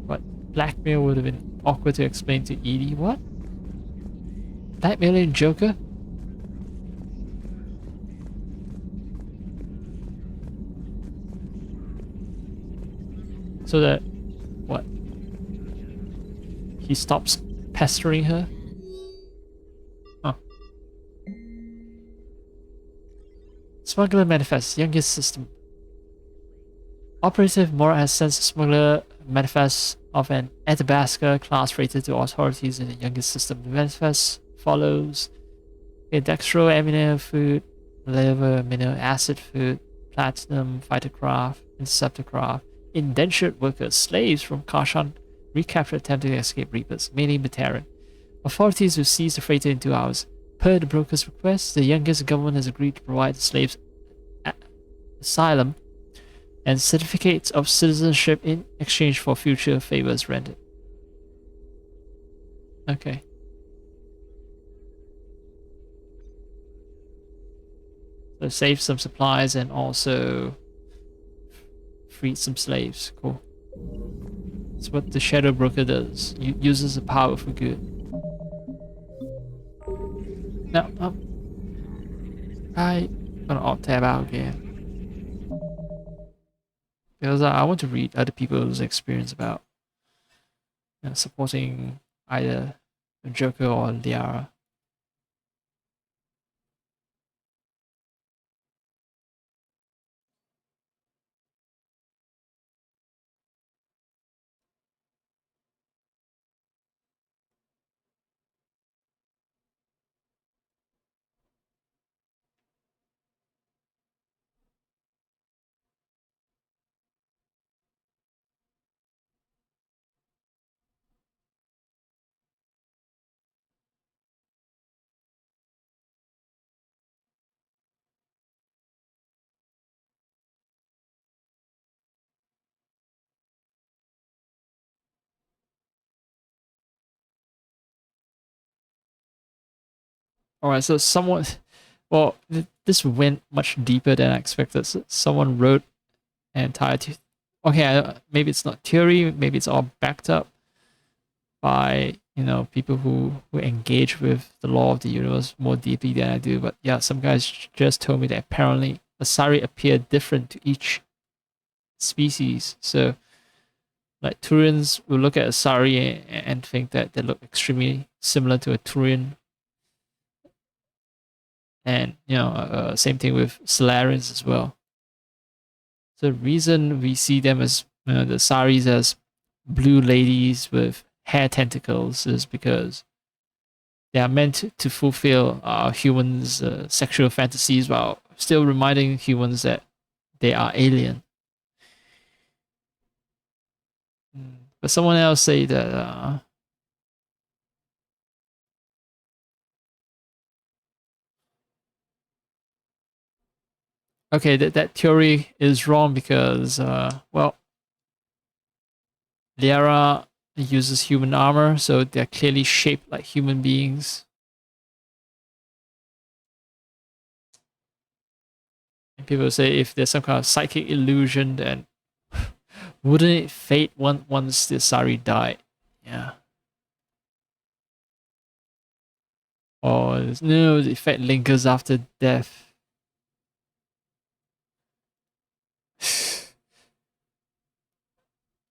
What? Blackmail would have been awkward to explain to Edie? What? Blackmailing Joker? So that... what? He stops pestering her? Huh. Smuggler Manifest, youngest system. Operative Mora has sent Smuggler Manifest of an Athabasca class rated to authorities in the youngest system. The manifest follows a dextro amino food, liver amino acid food, platinum phytocraft, interceptorcraft, indentured workers, slaves from Kashan, recaptured attempting to escape Reapers, mainly Bateran. Authorities will seize the freighter in 2 hours. Per the broker's request, the youngest government has agreed to provide the slaves asylum and certificates of citizenship in exchange for future favors rendered. Okay. So save some supplies and also freed some slaves. Cool. That's what the Shadow Broker does. Uses the power for good. Now, I'm gonna alt tab out again. Because I want to read other people's experience about supporting either Joker or Liara. All right, so someone, well, this went much deeper than I expected. So someone wrote an entire, okay, maybe it's not theory, maybe it's all backed up by, you know, people who engage with the law of the universe more deeply than I do. But yeah, some guys just told me that apparently Asari appear different to each species. So like Turians will look at Asari and think that they look extremely similar to a Turian. And, you know, same thing with Solarians as well. So the reason we see them as, you know, the Asaris as blue ladies with hair tentacles is because they are meant to fulfill humans' sexual fantasies while still reminding humans that they are alien. But someone else say that okay, that theory is wrong because well, Liara uses human armor, so they're clearly shaped like human beings. And people say if there's some kind of psychic illusion, then wouldn't it fade once the Asari died? Yeah. Or no, the effect lingers after death.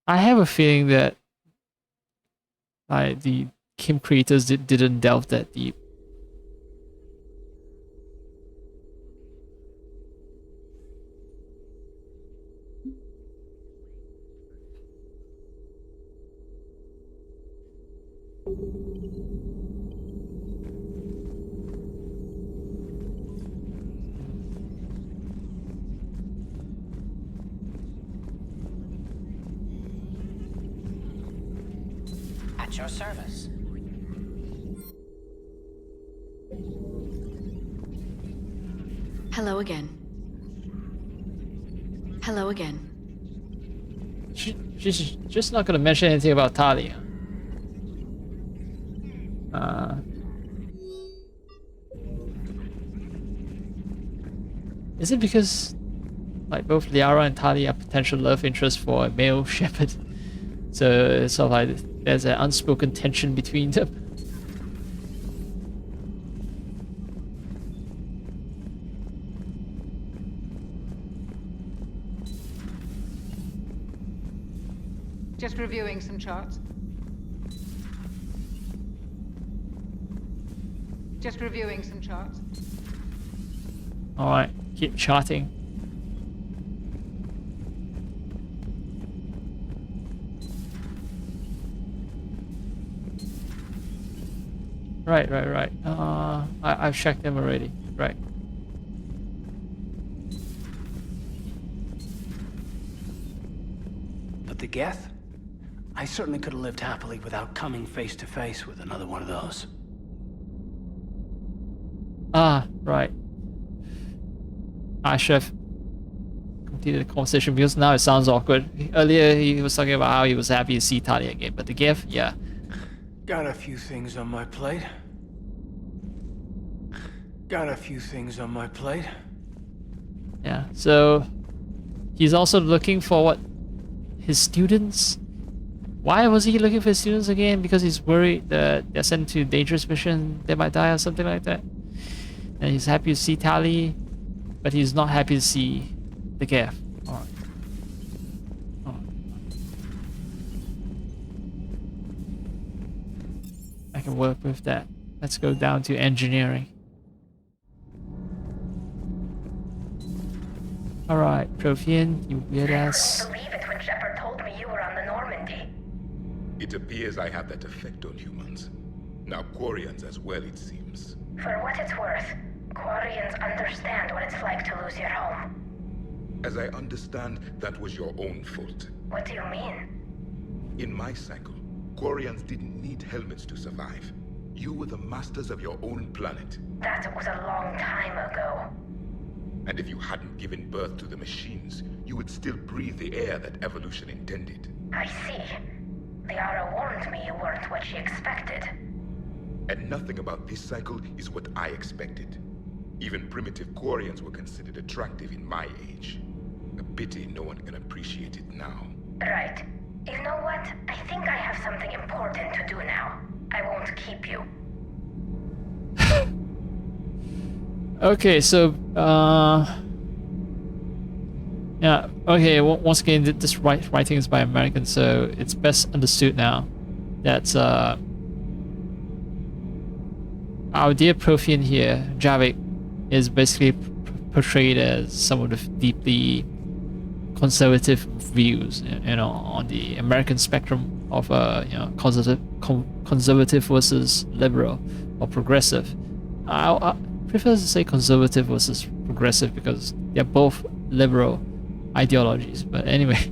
I have a feeling that the Kim creators didn't delve that deep. At your service. Hello again. Hello again. She's just not gonna mention anything about Talia. Is it because like both Liara and Talia are potential love interests for a male shepherd? So it's sort of like there's an unspoken tension between them. Just reviewing some charts. Just reviewing some charts. Alright, keep charting. Right. I've checked them already. Right. But the Geth? I certainly could have lived happily without coming face to face with another one of those. Ah, right. I should have completed the conversation because now it sounds awkward. Earlier he was talking about how he was happy to see Talia again, but the Geth, yeah. Got a few things on my plate. Yeah, so he's also looking for what? His students? Why was he looking for his students again? Because he's worried that they're sent to a dangerous mission, they might die or something like that. And he's happy to see Tali, but he's not happy to see the Geth. Alright. I can work with that. Let's go down to engineering. Alright, Prothean, you weird ass. I couldn't believe it when Shepard told me you were on the Normandy. It appears I have that effect on humans. Now Quarians as well, it seems. For what it's worth, Quarians understand what it's like to lose your home. As I understand, that was your own fault. What do you mean? In my cycle, Quarians didn't need helmets to survive. You were the masters of your own planet. That was a long time ago. And if you hadn't given birth to the machines, you would still breathe the air that evolution intended. I see. Liara warned me you weren't what she expected. And nothing about this cycle is what I expected. Even primitive Quarians were considered attractive in my age. A pity no one can appreciate it now. Right. You know what? I think I have something important to do now. I won't keep you. Okay, so yeah, okay, once again, this writing is by Americans, so it's best understood now that our dear Prothean here, Javik, is basically portrayed as someone with deeply conservative views, you know, on the American spectrum of you know, conservative versus liberal or progressive. I prefer to say conservative versus progressive because they're both liberal ideologies. But anyway,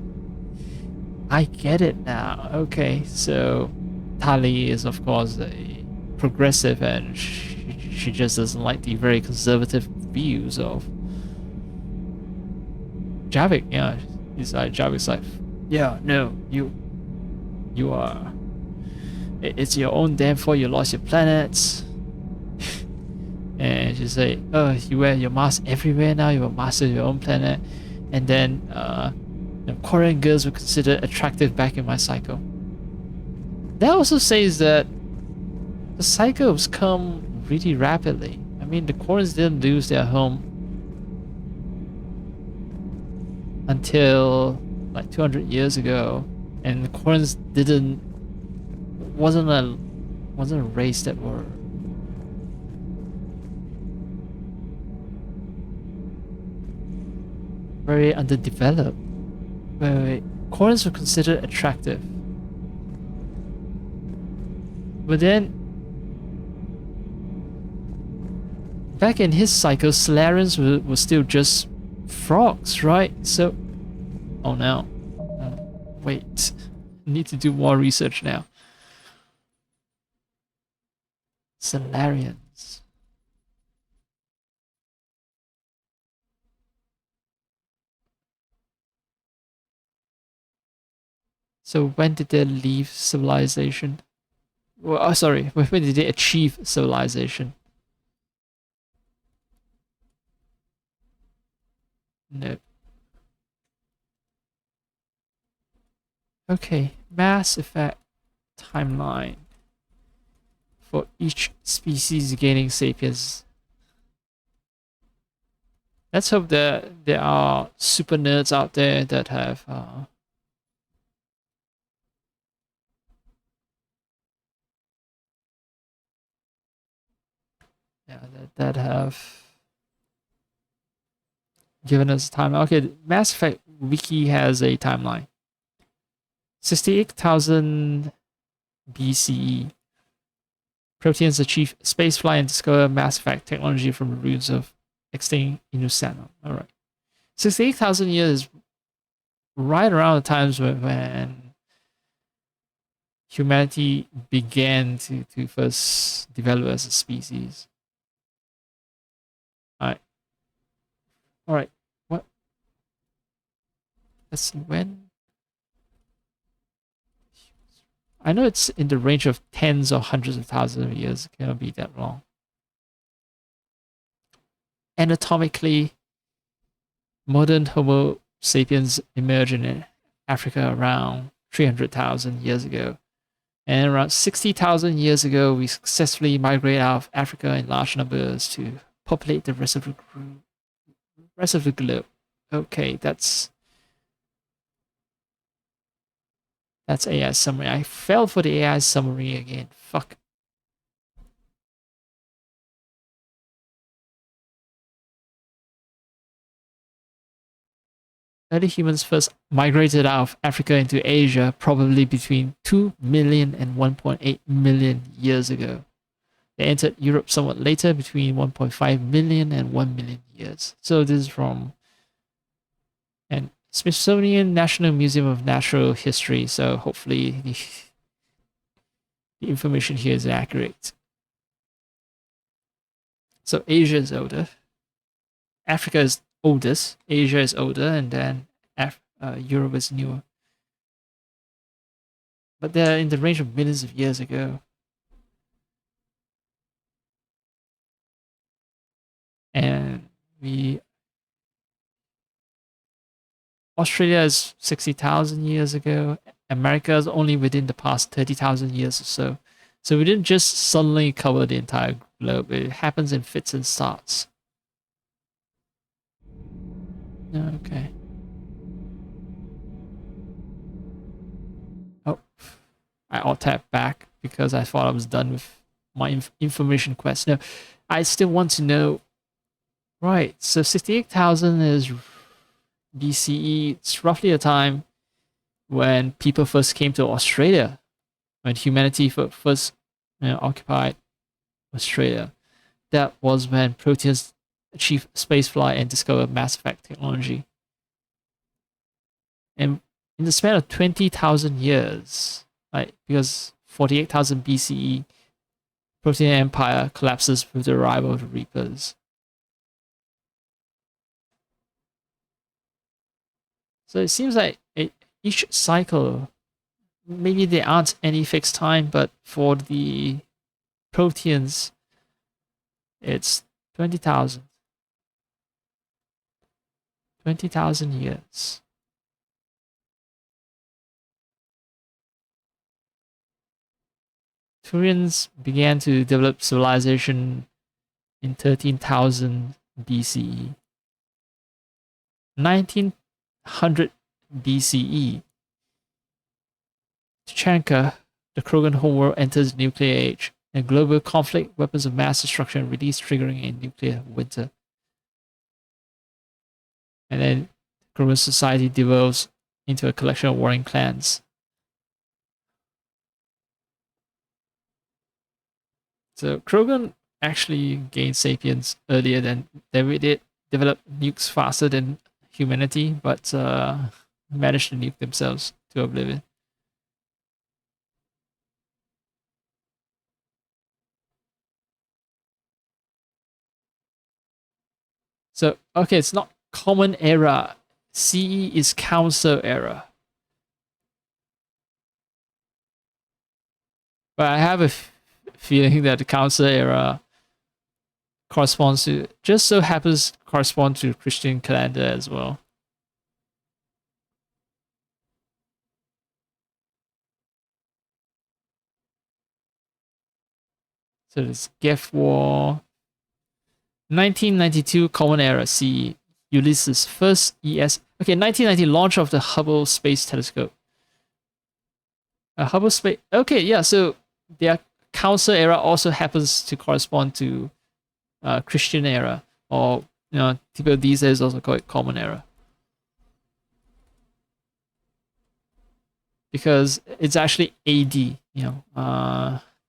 I get it now. Okay, so Tali is of course a progressive, and she just doesn't like the very conservative views of Javik. Yeah, he's like, Javik's like, yeah, no, you are. It's your own damn fault you lost your planets. And she's like, oh, you wear your mask everywhere now, you're a master of your own planet. And then Korean girls were considered attractive back in my cycle. That also says that the cycles come really rapidly. I mean, the Koreans didn't lose their home until like 200 years ago, and the Koreans wasn't a race that were very underdeveloped. Wait. Koreans were considered attractive. But then, back in his cycle, Solarians were still just frogs, right? So, oh no. Wait. Need to do more research now. Solarians. So when did they leave civilization? Well, oh, sorry, when did they achieve civilization? No. Okay, Mass Effect timeline for each species gaining sapiens. Let's hope that there are super nerds out there that have yeah, that have given us time. Okay, Mass Effect Wiki has a timeline. 68,000 BCE. Proteans achieve spaceflight and discover Mass Effect technology from the ruins of extinct Inusano. Alright. 68,000 years, right around the times when humanity began to first develop as a species. Alright. What? Let's see, when? I know it's in the range of tens or hundreds of thousands of years. It cannot be that long. Anatomically, modern Homo sapiens emerged in Africa around 300,000 years ago. And around 60,000 years ago, we successfully migrated out of Africa in large numbers to populate the rest of the globe. Okay, that's AI summary. I fell for the AI summary again. Fuck. Early humans first migrated out of Africa into Asia probably between 2 million and 1.8 million years ago. They entered Europe somewhat later, between 1.5 million and 1 million years. So this is from an Smithsonian National Museum of Natural History. So hopefully the information here is accurate. So Asia is older. Africa is oldest. Asia is older, and then Europe is newer. But they're in the range of millions of years ago. And Australia is 60,000 years ago. America is only within the past 30,000 years or so. So we didn't just suddenly cover the entire globe. It happens in fits and starts. Okay. Oh, I alt-tab back because I thought I was done with my information quest. No, I still want to know. Right, so 68,000 is BCE. It's roughly a time when people first came to Australia, when humanity first occupied Australia. That was when Proteus achieved spaceflight and discovered Mass Effect technology. And in the span of 20,000 years, right, because 48,000 BCE, Protean Empire collapses with the arrival of the Reapers. So it seems like each cycle, maybe there aren't any fixed time, but for the Proteans, it's 20,000. 20,000 years. Turians began to develop civilization in 13,000 BCE. 1900 BCE, Tuchanka, the Krogan homeworld, enters the nuclear age. A global conflict, weapons of mass destruction release, triggering a nuclear winter. And then Krogan society devolves into a collection of warring clans. So Krogan actually gained sapience earlier than we did, developed nukes faster than humanity, but managed to nuke themselves to oblivion. So, okay, it's not common era. CE is council era. But I have a feeling that the council era corresponds to, just so happens correspond to the Christian calendar as well. So this Geth War, 1992 Common Era CE, Ulysses first ES. Okay, 1990 launch of the Hubble Space Telescope. Hubble Space. Okay, yeah. So their Council era also happens to correspond to Christian era, or people these days also call it Common Era, because it's actually AD.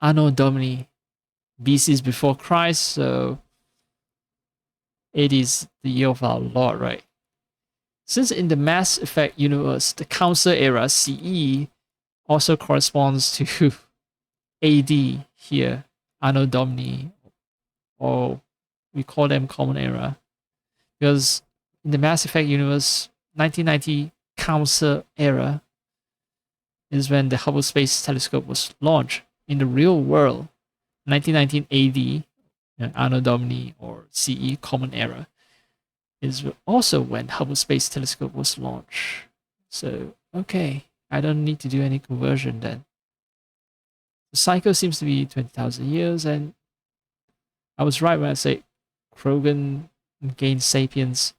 Anno Domini. BC is before Christ, so AD is the year of our Lord, right? Since in the Mass Effect universe, the Council era CE also corresponds to AD here, Anno Domini, or we call them Common Era, because in the Mass Effect universe, 1990 Council era is when the Hubble Space Telescope was launched. In the real world, 1919 AD, Anno Domini or CE Common Era, is also when Hubble Space Telescope was launched. So, okay, I don't need to do any conversion then. The cycle seems to be 20,000 years, and I was right when I say Krogan gained sapience,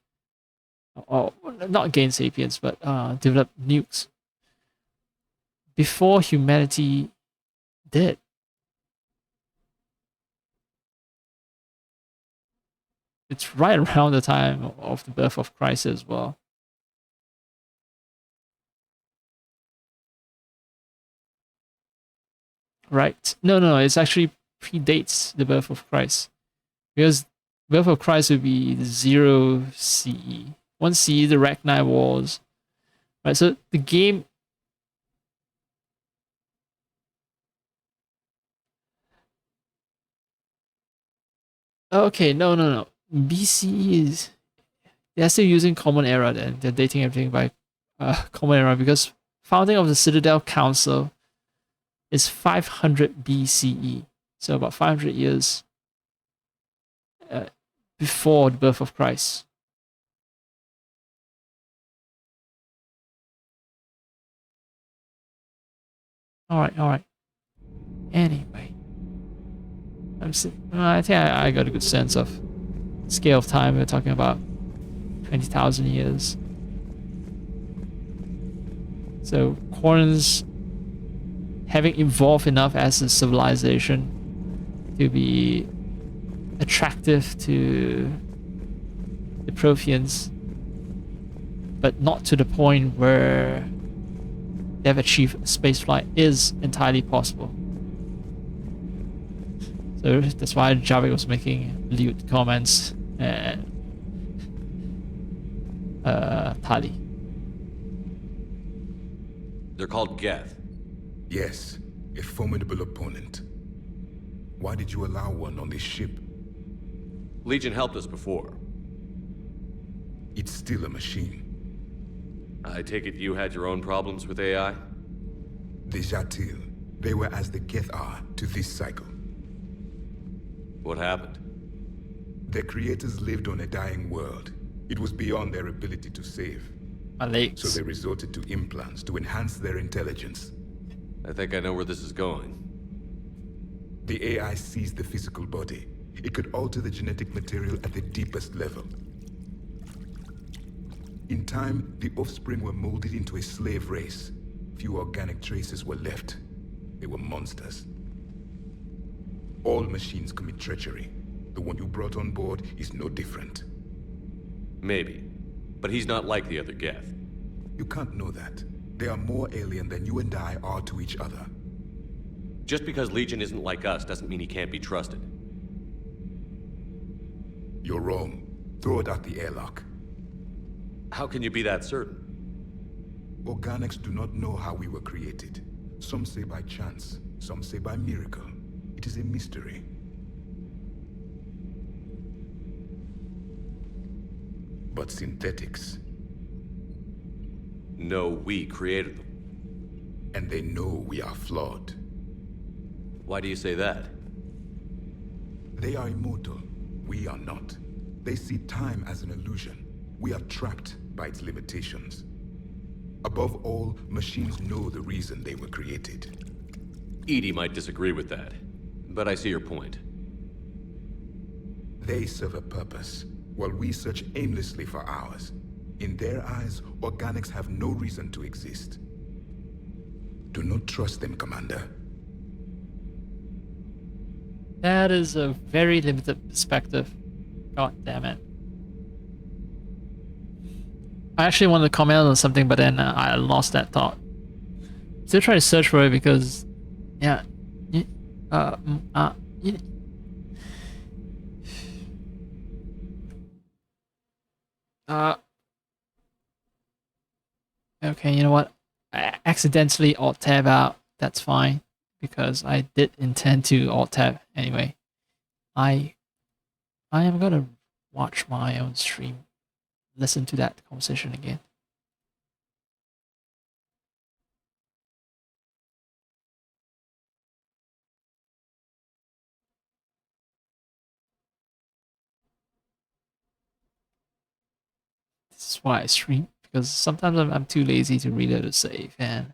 or not gained sapience, but developed nukes before humanity did. It's right around the time of the birth of Christ as well. Right. No, it's actually predates the birth of Christ. Because birth of Christ would be 0 CE. 1 CE, the Ragnar Wars. Right, so the game... Okay, no. BCE is... They're still using Common Era then. They're dating everything by Common Era, because founding of the Citadel Council is 500 BCE. So about 500 years before the birth of Christ. All right. Anyway, I think I got a good sense of scale of time. We're talking about 20,000 years. So Quarians, having evolved enough as a civilization to be attractive to the Protheans, but not to the point where they have achieved spaceflight, is entirely possible. So that's why Javik was making lewd comments at Tali. They're called Geth. Yes, a formidable opponent. Why did you allow one on this ship? Legion helped us before. It's still a machine. I take it you had your own problems with AI? The Jatil, they were as the Geth are to this cycle. What happened? Their creators lived on a dying world. It was beyond their ability to save. So they resorted to implants to enhance their intelligence. I think I know where this is going. The AI seized the physical body. It could alter the genetic material at the deepest level. In time, the offspring were molded into a slave race. Few organic traces were left. They were monsters. All machines commit treachery. The one you brought on board is no different. Maybe. But he's not like the other Geth. You can't know that. They are more alien than you and I are to each other. Just because Legion isn't like us doesn't mean he can't be trusted. You're wrong. Throw it out the airlock. How can you be that certain? Organics do not know how we were created. Some say by chance, some say by miracle. It is a mystery. But synthetics... No, we created them. And they know we are flawed. Why do you say that? They are immortal. We are not. They see time as an illusion. We are trapped by its limitations. Above all, machines know the reason they were created. Edie might disagree with that, but I see your point. They serve a purpose, while we search aimlessly for ours. In their eyes, organics have no reason to exist. Do not trust them, Commander. That is a very limited perspective. God damn it. I actually wanted to comment on something, but then I lost that thought. Still trying to search for it because, yeah, okay, you know what? I accidentally alt-tab out. That's fine, because I did intend to alt-tab anyway. I am gonna watch my own stream, listen to that conversation again. This is why I stream, because sometimes I'm too lazy to reload a save, and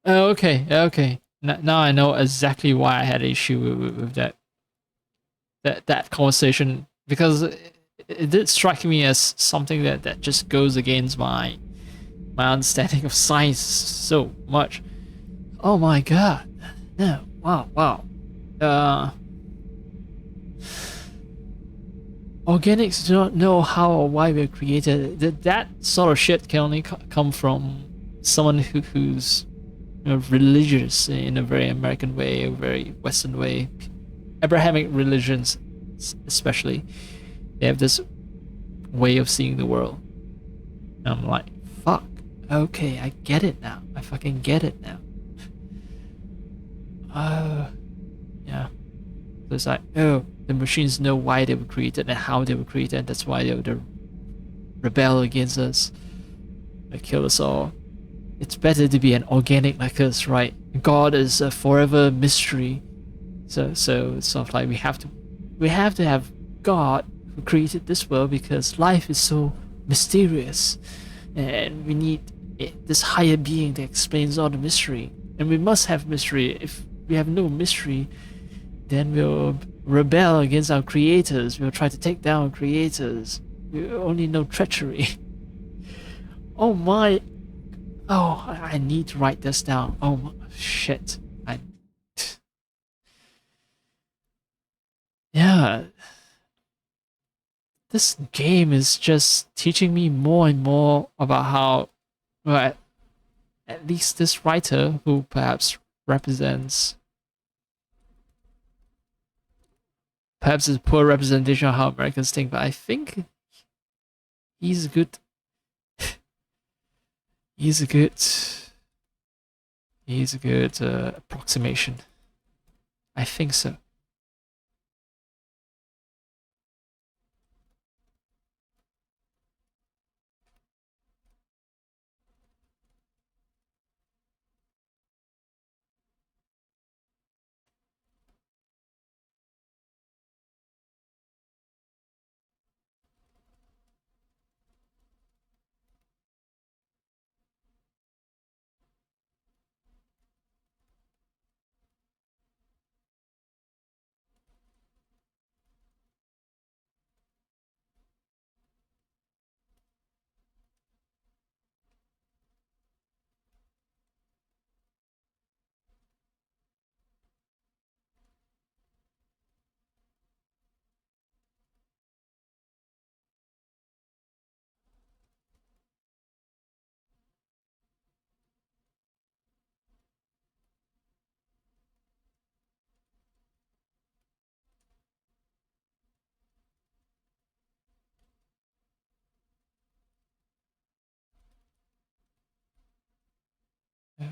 okay. Now I know exactly why I had an issue with that conversation, because it did strike me as something that just goes against my understanding of science so much. Oh my god. No. Wow. Uh Organics do not know how or why we're created. That sort of shit can only come from someone who's religious in a very American way, a very Western way. Abrahamic religions, especially, they have this way of seeing the world. And I'm like, fuck. Okay, I get it now. I fucking get it now. Yeah. So it's like, oh, the machines know why they were created and how they were created, and that's why they would rebel against us. They kill us all. It's better to be an organic like us, right? God is a forever mystery. So it's sort of like we have to have God who created this world, because life is so mysterious, and we need this higher being that explains all the mystery. And we must have mystery. If we have no mystery, then we'll rebel against our creators. We'll try to take down our creators. We only know treachery. Oh my. Oh, I need to write this down. Oh shit. Yeah. This game is just teaching me more and more about how, well, at least this writer, who perhaps represents, perhaps it's a poor representation of how Americans think, but I think he's a good, he's a good, he's a good approximation. I think so. Yeah.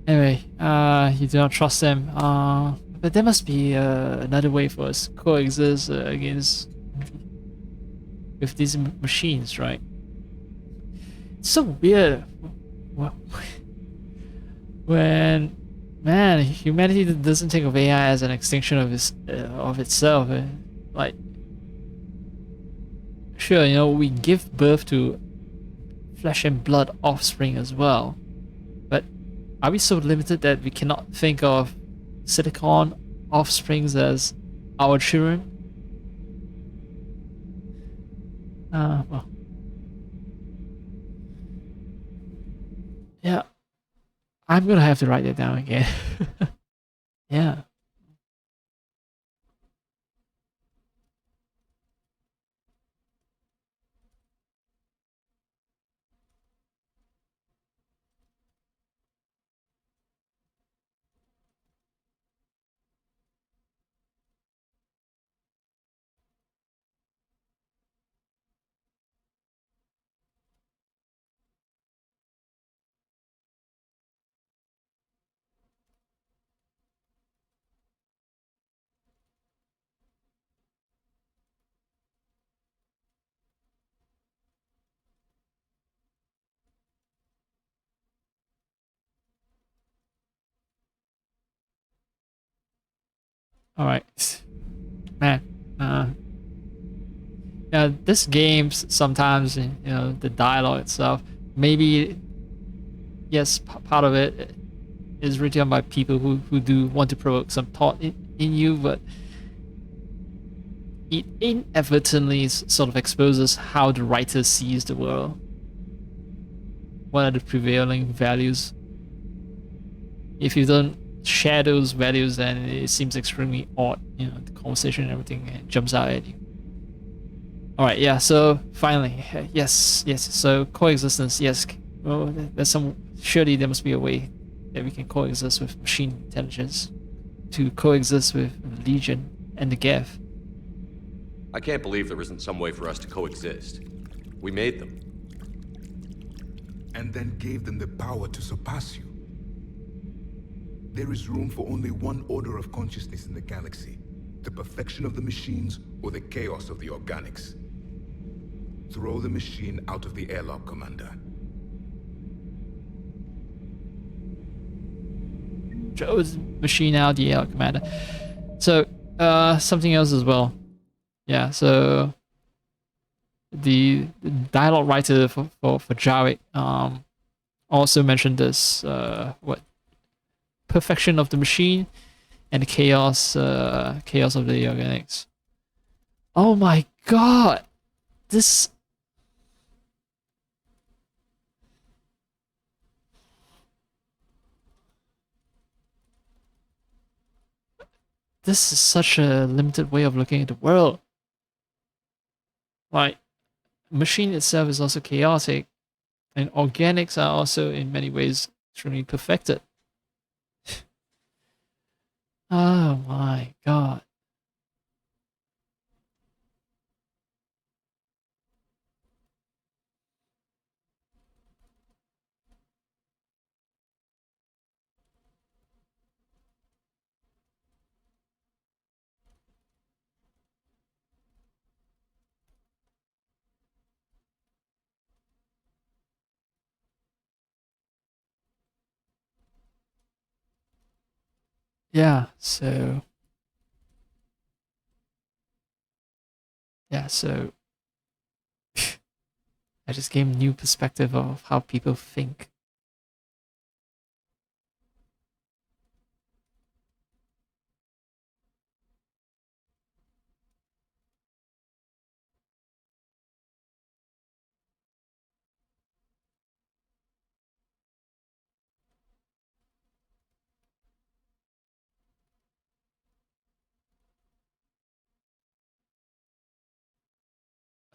Anyway, you do not trust them. But there must be another way for us to coexist against with these machines, right? It's so weird. When, man, humanity doesn't think of AI as an extinction of itself. Like, sure, we give birth to flesh and blood offspring as well, but are we so limited that we cannot think of silicon offsprings as our children? Well, yeah, I'm gonna have to write that down again. Yeah. All right, man. Yeah, this game sometimes, you know, the dialogue itself, maybe yes, part of it is written by people who do want to provoke some thought in you, but it inadvertently sort of exposes how the writer sees the world. What are the prevailing values? If you don't share those values, then it seems extremely odd. You know, the conversation and everything jumps out at you. All right, yeah. So finally, yes. So coexistence, yes. Well, there's some. Surely there must be a way that we can coexist with machine intelligence, to coexist with Legion and the Geth. I can't believe there isn't some way for us to coexist. We made them. And then gave them the power to surpass you. There is room for only one order of consciousness in the galaxy. The perfection of the machines or the chaos of the organics. Throw the machine out of the airlock, Commander. Throws machine out the airlock, Commander. So, something else as well. Yeah, so the dialogue writer for Jarvik also mentioned this perfection of the machine and the chaos of the organics. Oh my god, this is such a limited way of looking at the world. Like, machine itself is also chaotic, and organics are also in many ways extremely perfected. Oh my god. Yeah, so I just gave a new perspective of how people think.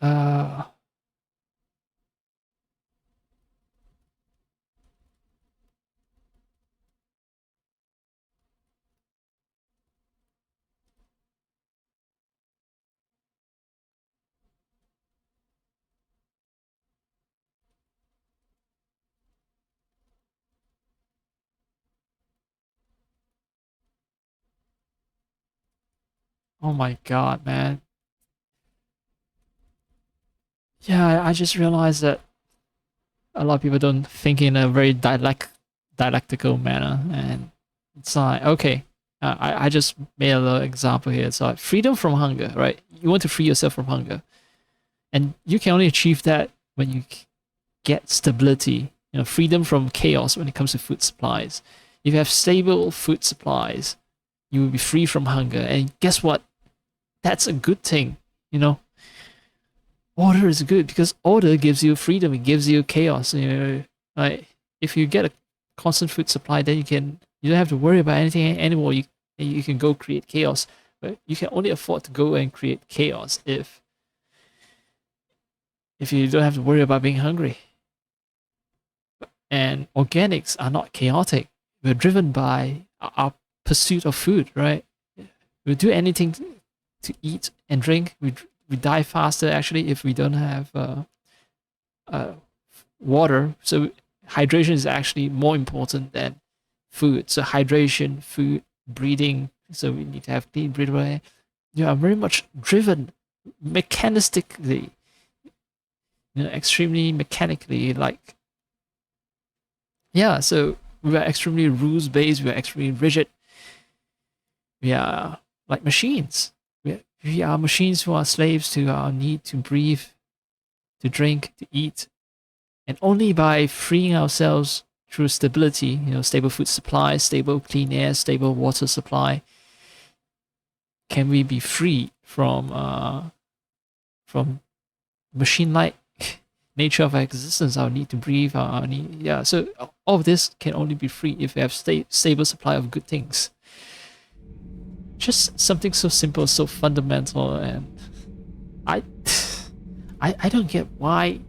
Uh oh my god, man. Yeah, I just realized that a lot of people don't think in a very dialectical manner, and it's like, okay, I just made a little example here. It's like freedom from hunger, right? You want to free yourself from hunger, and you can only achieve that when you get stability, you know, freedom from chaos when it comes to food supplies. If you have stable food supplies, you will be free from hunger, and guess what? That's a good thing, you know. Order is good because order gives you freedom. It gives you chaos. You know, like if you get a constant food supply, then you don't have to worry about anything anymore. You can go create chaos, but you can only afford to go and create chaos if you don't have to worry about being hungry. And organics are not chaotic. We're driven by our pursuit of food, right? We'll do anything to eat and drink. We die faster actually if we don't have water. So hydration is actually more important than food. So hydration, food, breathing. So we need to have clean, breathable air. You are very much driven mechanistically, you know, extremely mechanically. Like, yeah. So we are extremely rules based. We are extremely rigid. We are like machines. We are machines who are slaves to our need to breathe, to drink, to eat. And only by freeing ourselves through stability, stable food supply, stable clean air, stable water supply, can we be free from machine-like nature of our existence, our need to breathe, our need. Yeah, so all of this can only be free if we have stable supply of good things. Just something so simple, so fundamental, and I don't get why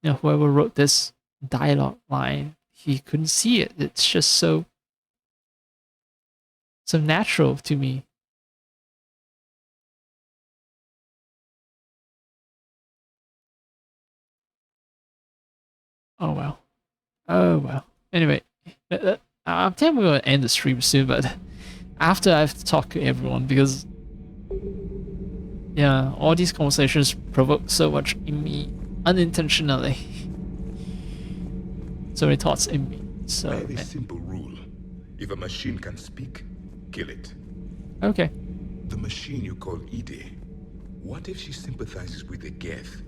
whoever wrote this dialogue line, he couldn't see it. It's just so natural to me. Oh well. Anyway, I'm telling we're gonna end the stream soon, but after I've talked to everyone, because yeah, all these conversations provoke so much in me unintentionally. So many thoughts in me. So I have a simple rule: if a machine can speak, kill it. Okay. The machine you call Ide, what if she sympathizes with the Geth?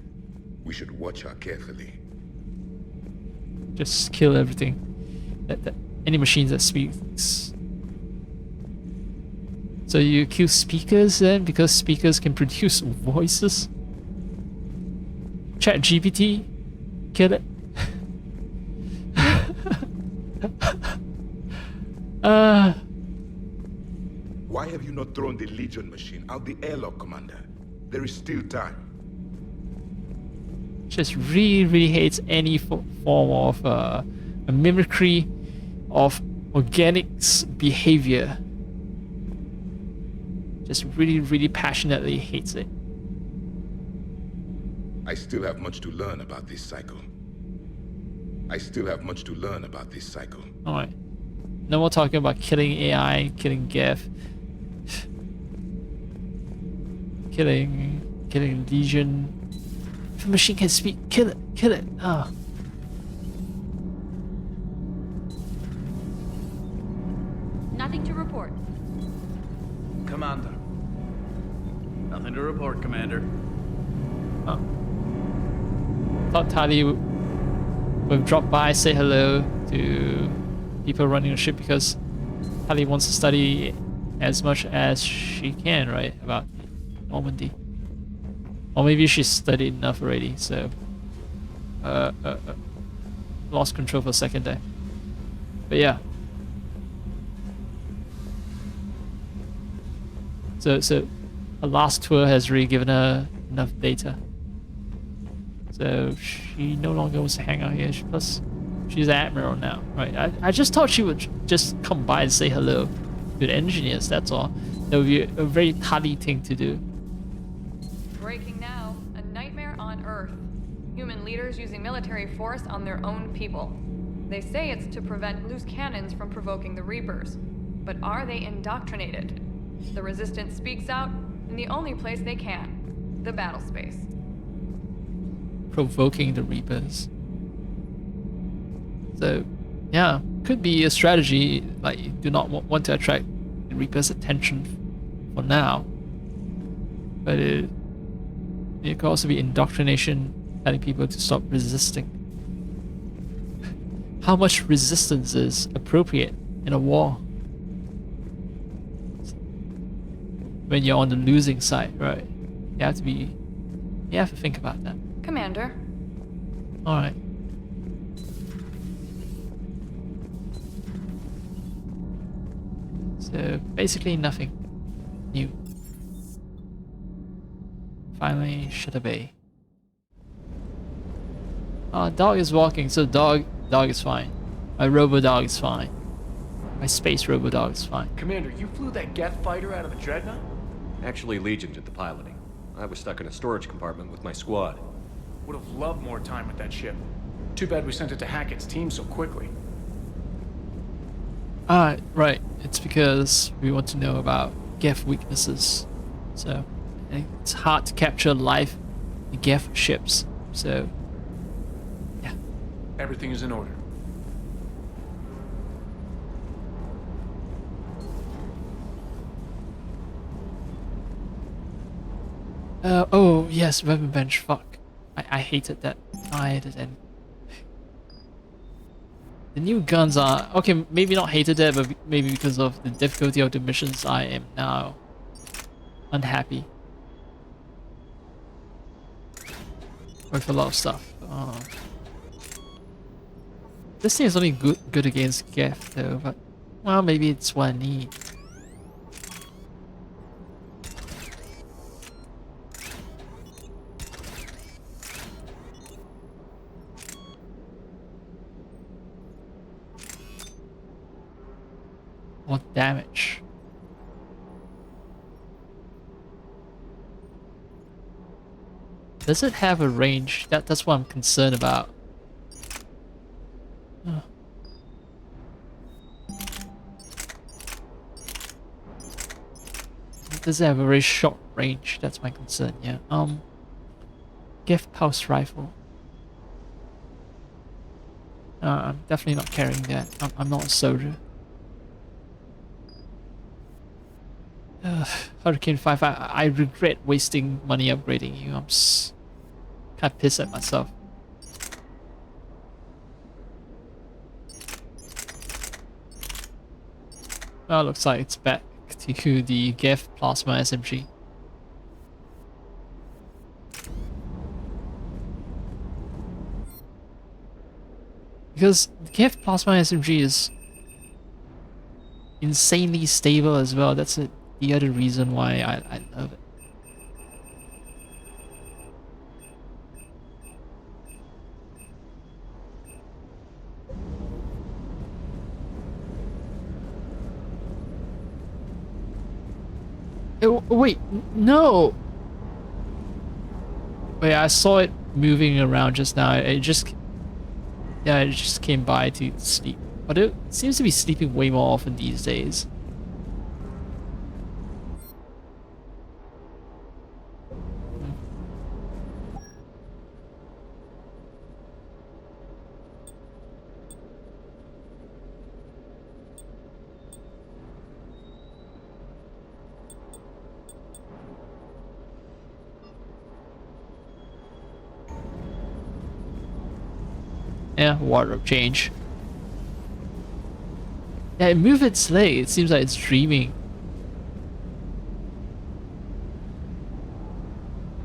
We should watch her carefully. Just kill everything. Any machines that speaks. So you kill speakers then, because speakers can produce voices? ChatGPT, kill it. Why have you not thrown the Legion machine out the airlock, Commander? There is still time. Just really hates any form of a mimicry of organics behavior. Just really passionately hates it. I still have much to learn about this cycle. Alright. No more talking about killing AI, killing Geth. killing Legion. If a machine can speak, kill it. Ah. Nothing to report. Commander. Nothing to report, Commander. Oh. Thought Tali would drop by, say hello to people running the ship, because Tali wants to study as much as she can, right, about Normandy. Or maybe she's studied enough already, so lost control for a second there. But yeah. So her last tour has really given her enough data. So she no longer wants to hang out here. Plus, she's an admiral now, right? I just thought she would just come by and say hello to the engineers, that's all. That would be a very Tali thing to do. Breaking now, a nightmare on Earth. Human leaders using military force on their own people. They say it's to prevent loose cannons from provoking the Reapers. But are they indoctrinated? The Resistance speaks out in the only place they can, the battle space. Provoking the Reapers. So, yeah, could be a strategy, like you do not want to attract the Reapers' attention for now. But it could also be indoctrination, telling people to stop resisting. How much resistance is appropriate in a war? When you're on the losing side, right? You have to think about that. Commander. Alright. So basically nothing new. Finally, Shutter Bay. Dog is walking, so dog is fine. My robo-dog is fine. My space robo-dog is fine. Commander, you flew that Geth fighter out of the Dreadnought? Actually, Legion did the piloting. I was stuck in a storage compartment with my squad. Would have loved more time with that ship. Too bad we sent it to Hackett's team so quickly. Right. It's because we want to know about Geth weaknesses. So, it's hard to capture live Geth ships. So, yeah. Everything is in order. Oh, yes, weapon bench, fuck. I hated that. I hated it. The new guns are... Okay, maybe not hated that, but maybe because of the difficulty of the missions, I am now unhappy with a lot of stuff. This thing is only good against Geth though, but... Well, maybe it's what I need. What damage? Does it have a range? That's what I'm concerned about. Does it have a very short range? That's my concern, yeah. Gift pulse rifle. I'm definitely not carrying that. I'm not a soldier. Hurricane 5, I regret wasting money upgrading you. I'm kind of pissed at myself. Well, looks like it's back to the Geth Plasma SMG. Because the Geth Plasma SMG is insanely stable as well. That's the other reason why I love it. Wait, no! Wait, I saw it moving around just now. It just came by to sleep. But it seems to be sleeping way more often these days. Yeah, wardrobe change. Yeah, it moved its leg. It seems like it's dreaming.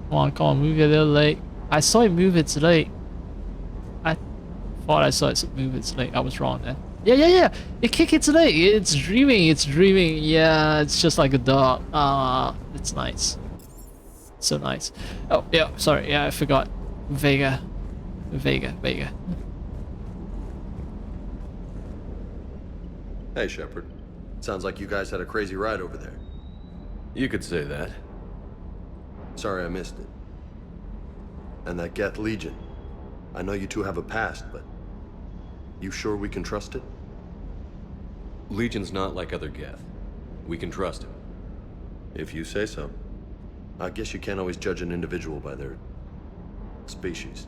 Come on, move your little leg. I saw it move its leg. I thought I saw it move its leg. I was wrong there. Yeah. It kicked its leg. It's dreaming. Yeah, it's just like a dog. It's nice. So nice. Oh, yeah, sorry. Yeah, I forgot. Vega. Hey, Shepard. Sounds like you guys had a crazy ride over there. You could say that. Sorry I missed it. And that Geth Legion. I know you two have a past, but... You sure we can trust it? Legion's not like other Geth. We can trust him. If you say so. I guess you can't always judge an individual by their... species.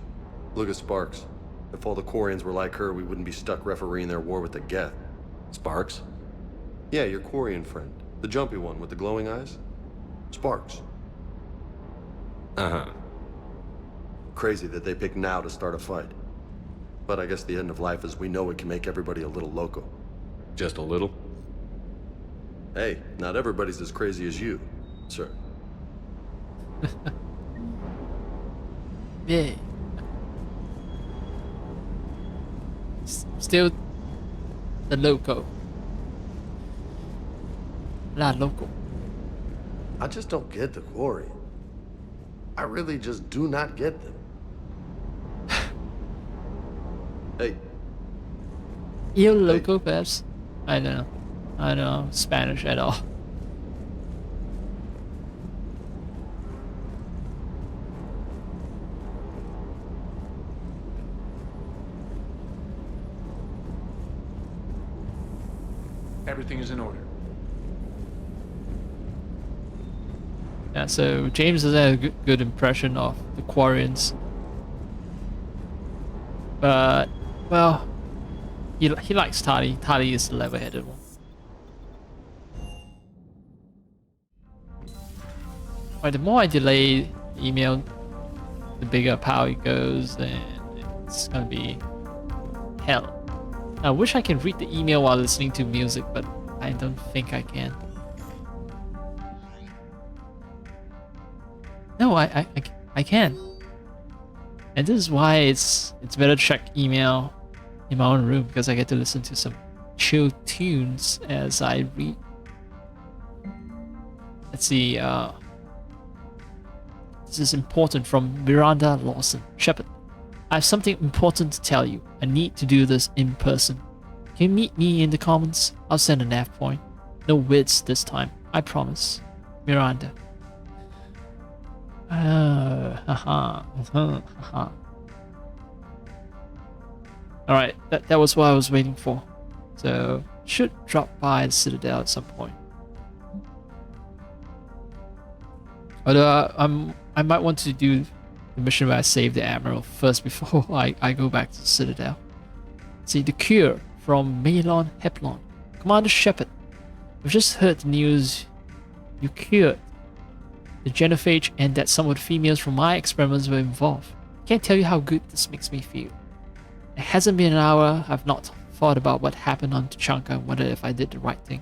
Look at Sparks. If all the Quarians were like her, we wouldn't be stuck refereeing their war with the Geth. Sparks? Yeah, your Quarian friend. The jumpy one with the glowing eyes. Sparks. Uh-huh. Crazy that they pick now to start a fight. But I guess the end of life as we know it can make everybody a little loco. Just a little? Hey, not everybody's as crazy as you, sir. Yeah. Still the loco. La loco. I just don't get the Quarian. I really just do not get them. Hey. Il loco, perhaps? I don't know Spanish at all. Everything is in order. Yeah, so James has had a good impression of the Quarians. But, well, he likes Tali. Tali is the level-headed one. Right, the more I delay, email, the bigger power it goes, and it's gonna be hell. I wish I can read the email while listening to music, but I don't think I can. No, I can. And this is why it's better to check email in my own room, because I get to listen to some chill tunes as I read. Let's see, this is important from Miranda Lawson. Shepard, I have something important to tell you. I need to do this in person. Can you meet me in the Commons? I'll send a nav point. No wits this time, I promise. Miranda. Alright, that was what I was waiting for. So, should drop by the Citadel at some point. Although I might want to do the mission where I save the Admiral first before I go back to the Citadel. See, the cure from Malon Heplon. Commander Shepard, we've just heard the news you cured the genophage and that some of the females from my experiments were involved. Can't tell you how good this makes me feel. It hasn't been an hour I've not thought about what happened on Tuchanka and wondered if I did the right thing.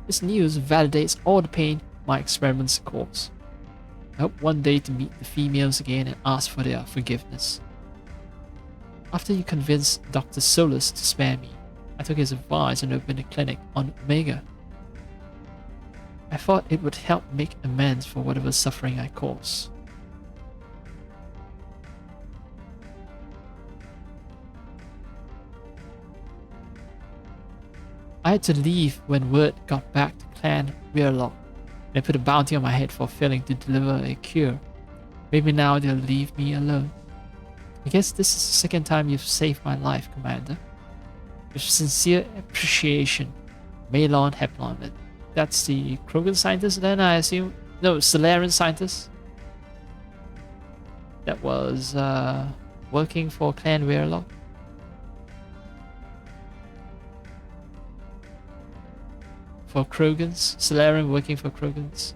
This news validates all the pain my experiments caused. I hope one day to meet the females again and ask for their forgiveness. After you convinced Dr. Solus to spare me, I took his advice and opened a clinic on Omega. I thought it would help make amends for whatever suffering I caused. I had to leave when word got back to Clan Weirlock. They put a bounty on my head for failing to deliver a cure. Maybe now they'll leave me alone. I guess this is the second time you've saved my life, Commander. With sincere appreciation, Malon Heplon. That's the Krogan scientist then, I assume? No, Solarian scientist. That was working for Clan Weirlock. For Krogans. Solarian working for Krogans.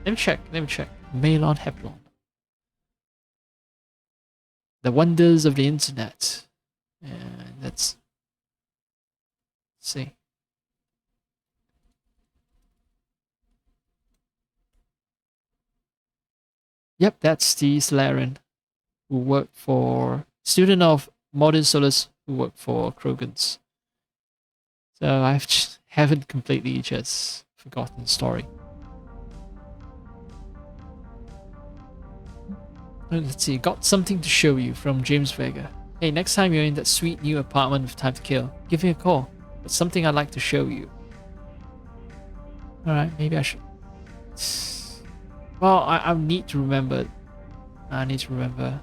Let me check. Malon Heplon. The wonders of the internet. And let's see. Yep, that's the Solarian who worked for student of Modern Solus who worked for Krogans. So I haven't completely just forgotten the story. Let's see, got something to show you from James Vega. Hey, next time you're in that sweet new apartment with time to kill, give me a call. It's something I'd like to show you. Alright, maybe I should... Well, I need to remember. I need to remember.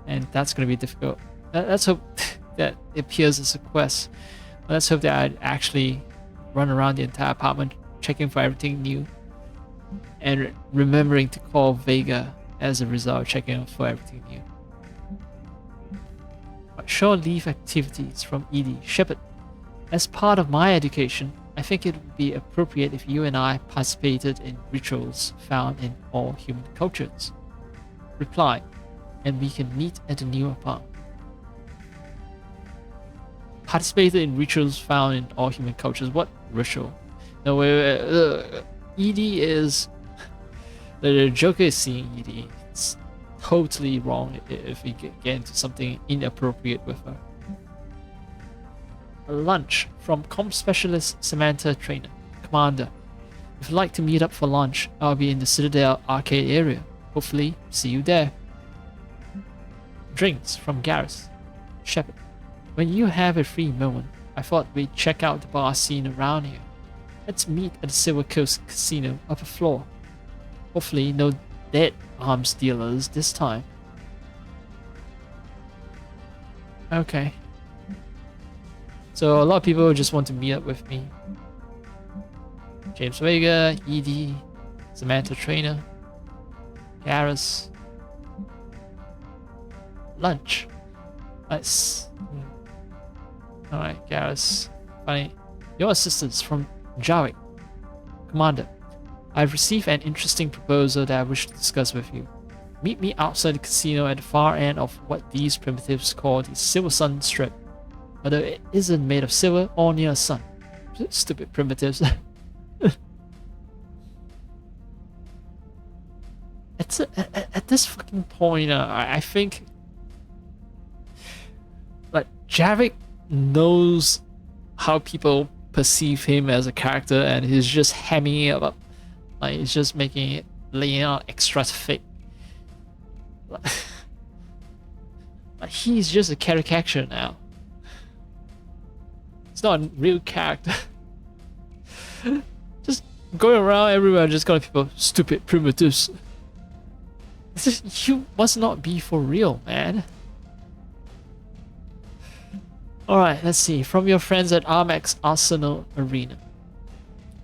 And that's going to be difficult. Let's hope that it appears as a quest. But let's hope that I'd actually run around the entire apartment checking for everything new. And remembering to call Vega as a result, checking for everything new. Shore leave activities from Edie. Shepard, as part of my education, I think it would be appropriate if you and I participated in rituals found in all human cultures. Reply, and we can meet at the new apartment. Participated in rituals found in all human cultures. What ritual? No, Edie is... The Joker is seeing Edie. It's totally wrong if we get into something inappropriate with her. A lunch from Comm Specialist Samantha Trainer. Commander, if you'd like to meet up for lunch, I'll be in the Citadel arcade area. Hopefully, see you there. Drinks from Garrus. Shepard, when you have a free moment, I thought we'd check out the bar scene around here. Let's meet at the Silver Coast Casino, upper floor. Hopefully, no dead arms dealers this time. Okay. So a lot of people just want to meet up with me. James Vega, Edie, Samantha Trainer, Garrus. Lunch. Nice. Alright, Garrus. Funny. Your assistance from Jarvik. Commander, I've received an interesting proposal that I wish to discuss with you. Meet me outside the casino at the far end of what these primitives call the Silversun Strip. Although it isn't made of silver or near a sun. Stupid primitives. At this fucking point, I think like Javik knows how people perceive him as a character, and he's just hamming it up. Like he's just making it, laying out extra fake. Like he's just a caricature now. It's not a real character. Just going around everywhere, just calling people stupid primitives. You must not be for real, man. Alright, let's see. From your friends at Armax Arsenal Arena.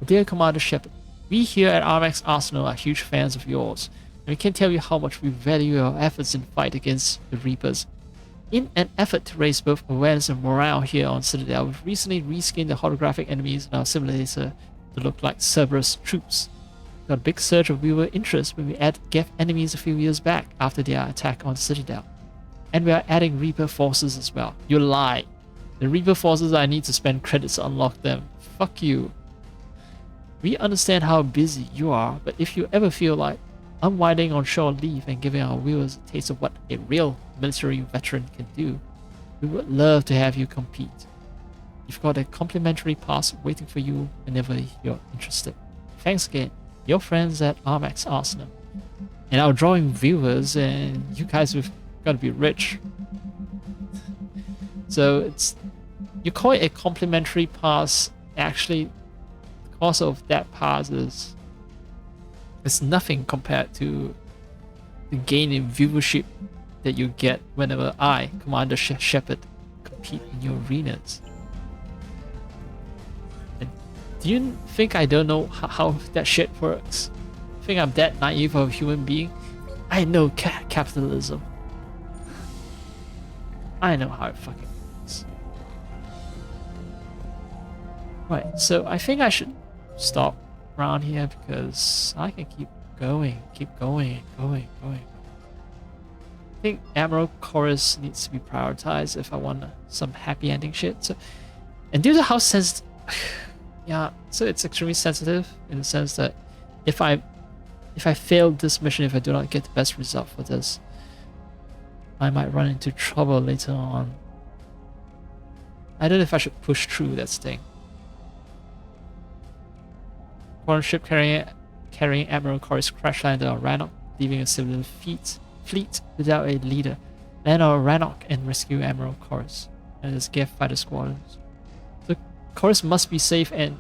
Dear Commander Shepard, we here at Armax Arsenal are huge fans of yours, and we can tell you how much we value your efforts in the fight against the Reapers. In an effort to raise both awareness and morale here on Citadel, we've recently reskinned the holographic enemies in our simulator to look like Cerberus troops. We got a big surge of viewer interest when we added Geth enemies a few years back after their attack on Citadel. And we are adding Reaper forces as well. You lie. The Reaper forces, I need to spend credits to unlock them. Fuck you. We understand how busy you are, but if you ever feel like unwinding on shore leave and giving our viewers a taste of what a real military veteran can do, we would love to have you compete. You've got a complimentary pass waiting for you whenever you're interested. Thanks again, your friends at Armax Arsenal. And our drawing viewers, and you guys have got to be rich. So it's, you call it a complimentary pass. Actually, the cost of that pass is nothing compared to the gain in viewership that you get whenever I, Commander Shepard, compete in your arenas. And do you think I don't know how that shit works? Think I'm that naive of a human being? I know capitalism. I know how it fucking works. Right, so I think I should stop around here because I can keep going. I think Admiral Chorus needs to be prioritized if I want some happy ending shit. So, and due to how sensitive, yeah, so it's extremely sensitive in the sense that if I fail this mission, if I do not get the best result for this, I might run into trouble later on. I don't know if I should push through that thing. Foreign ship carrying Admiral Chorus crash landed on Rannoch, leaving a civilian fleet without a leader. Land on Rannoch and rescue Admiral Chorus and his Geth fighter squadrons. The Chorus must be safe, and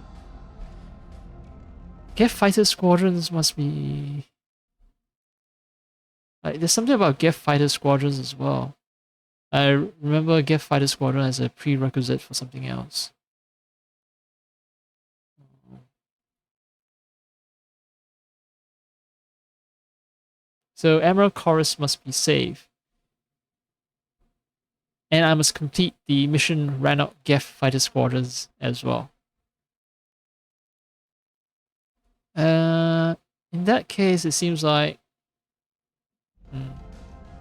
Geth fighter squadrons must be... Like, there's something about Geth fighter squadrons as well. I remember Geth fighter squadron as a prerequisite for something else. So Admiral Chorus must be safe. And I must complete the mission Rannoch Geth fighter squadrons as well. In that case, it seems like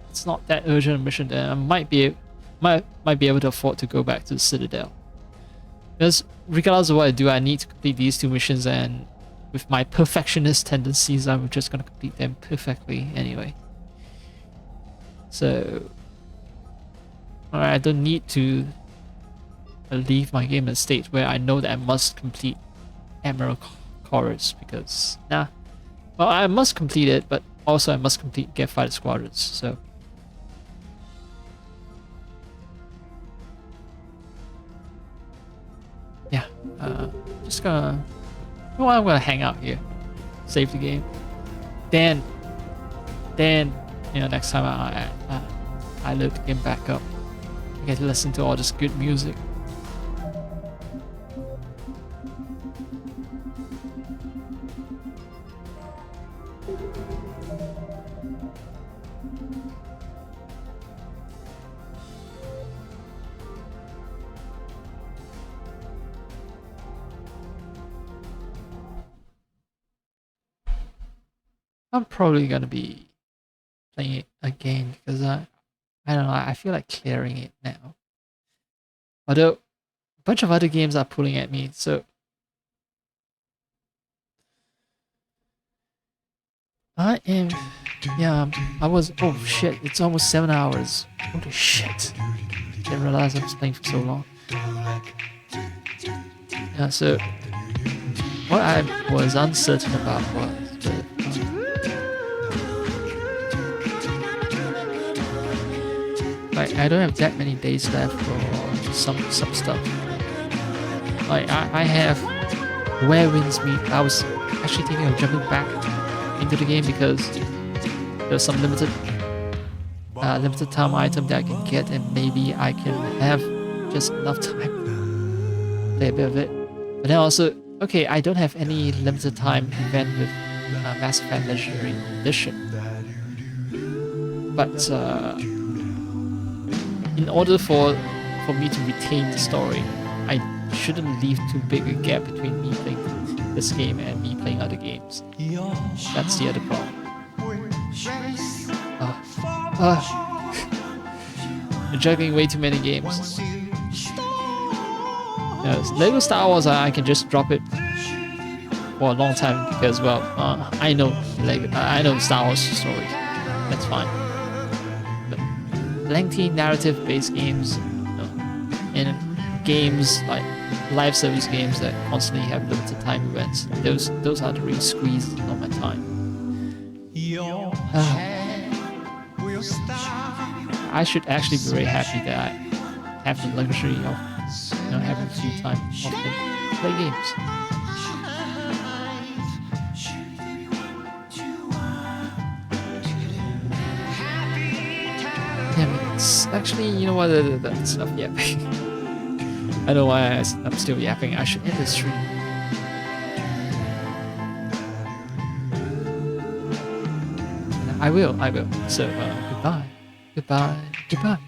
it's not that urgent a mission. Then I might be able to afford to go back to the Citadel. Because regardless of what I do, I need to complete these two missions, and with my perfectionist tendencies, I'm just gonna complete them perfectly anyway. So I don't need to leave my game in a state where I know that I must complete Admiral Chorus, because well, I must complete it, but also I must complete Geth fighter squadrons. So yeah, just gonna. Well, I'm gonna hang out here, save the game. Then, you know, next time I load the game back up, I get to listen to all this good music. I'm probably gonna be playing it again because I don't know. I feel like clearing it now. Although a bunch of other games are pulling at me, so I am. Yeah, I was. Oh shit! It's almost 7 hours. Holy shit! Didn't realize I was playing for so long. Yeah, so what I was uncertain about was the like I don't have that many days left for some stuff. Like I have Where Winds Meet. I was actually thinking of jumping back into the game because there's some limited time item that I can get, and maybe I can have just enough time to play a bit of it. But then also, okay, I don't have any limited time event with Mass Effect Legendary Edition. But in order for me to retain the story, I shouldn't leave too big a gap between me playing this game and me playing other games. That's the other problem. You're juggling way too many games. Lego Star Wars, I can just drop it for a long time because, well, I know I know Star Wars stories. That's fine. But lengthy narrative-based games, and games like live service games that constantly have limited time events, those are the real squeezes on my time. I should actually be very happy that I have the luxury of having free time to play games. Yeah, it's actually, you know what, that's enough yapping. I don't know why I'm still yapping. I should end the stream. I will. So, goodbye. Goodbye.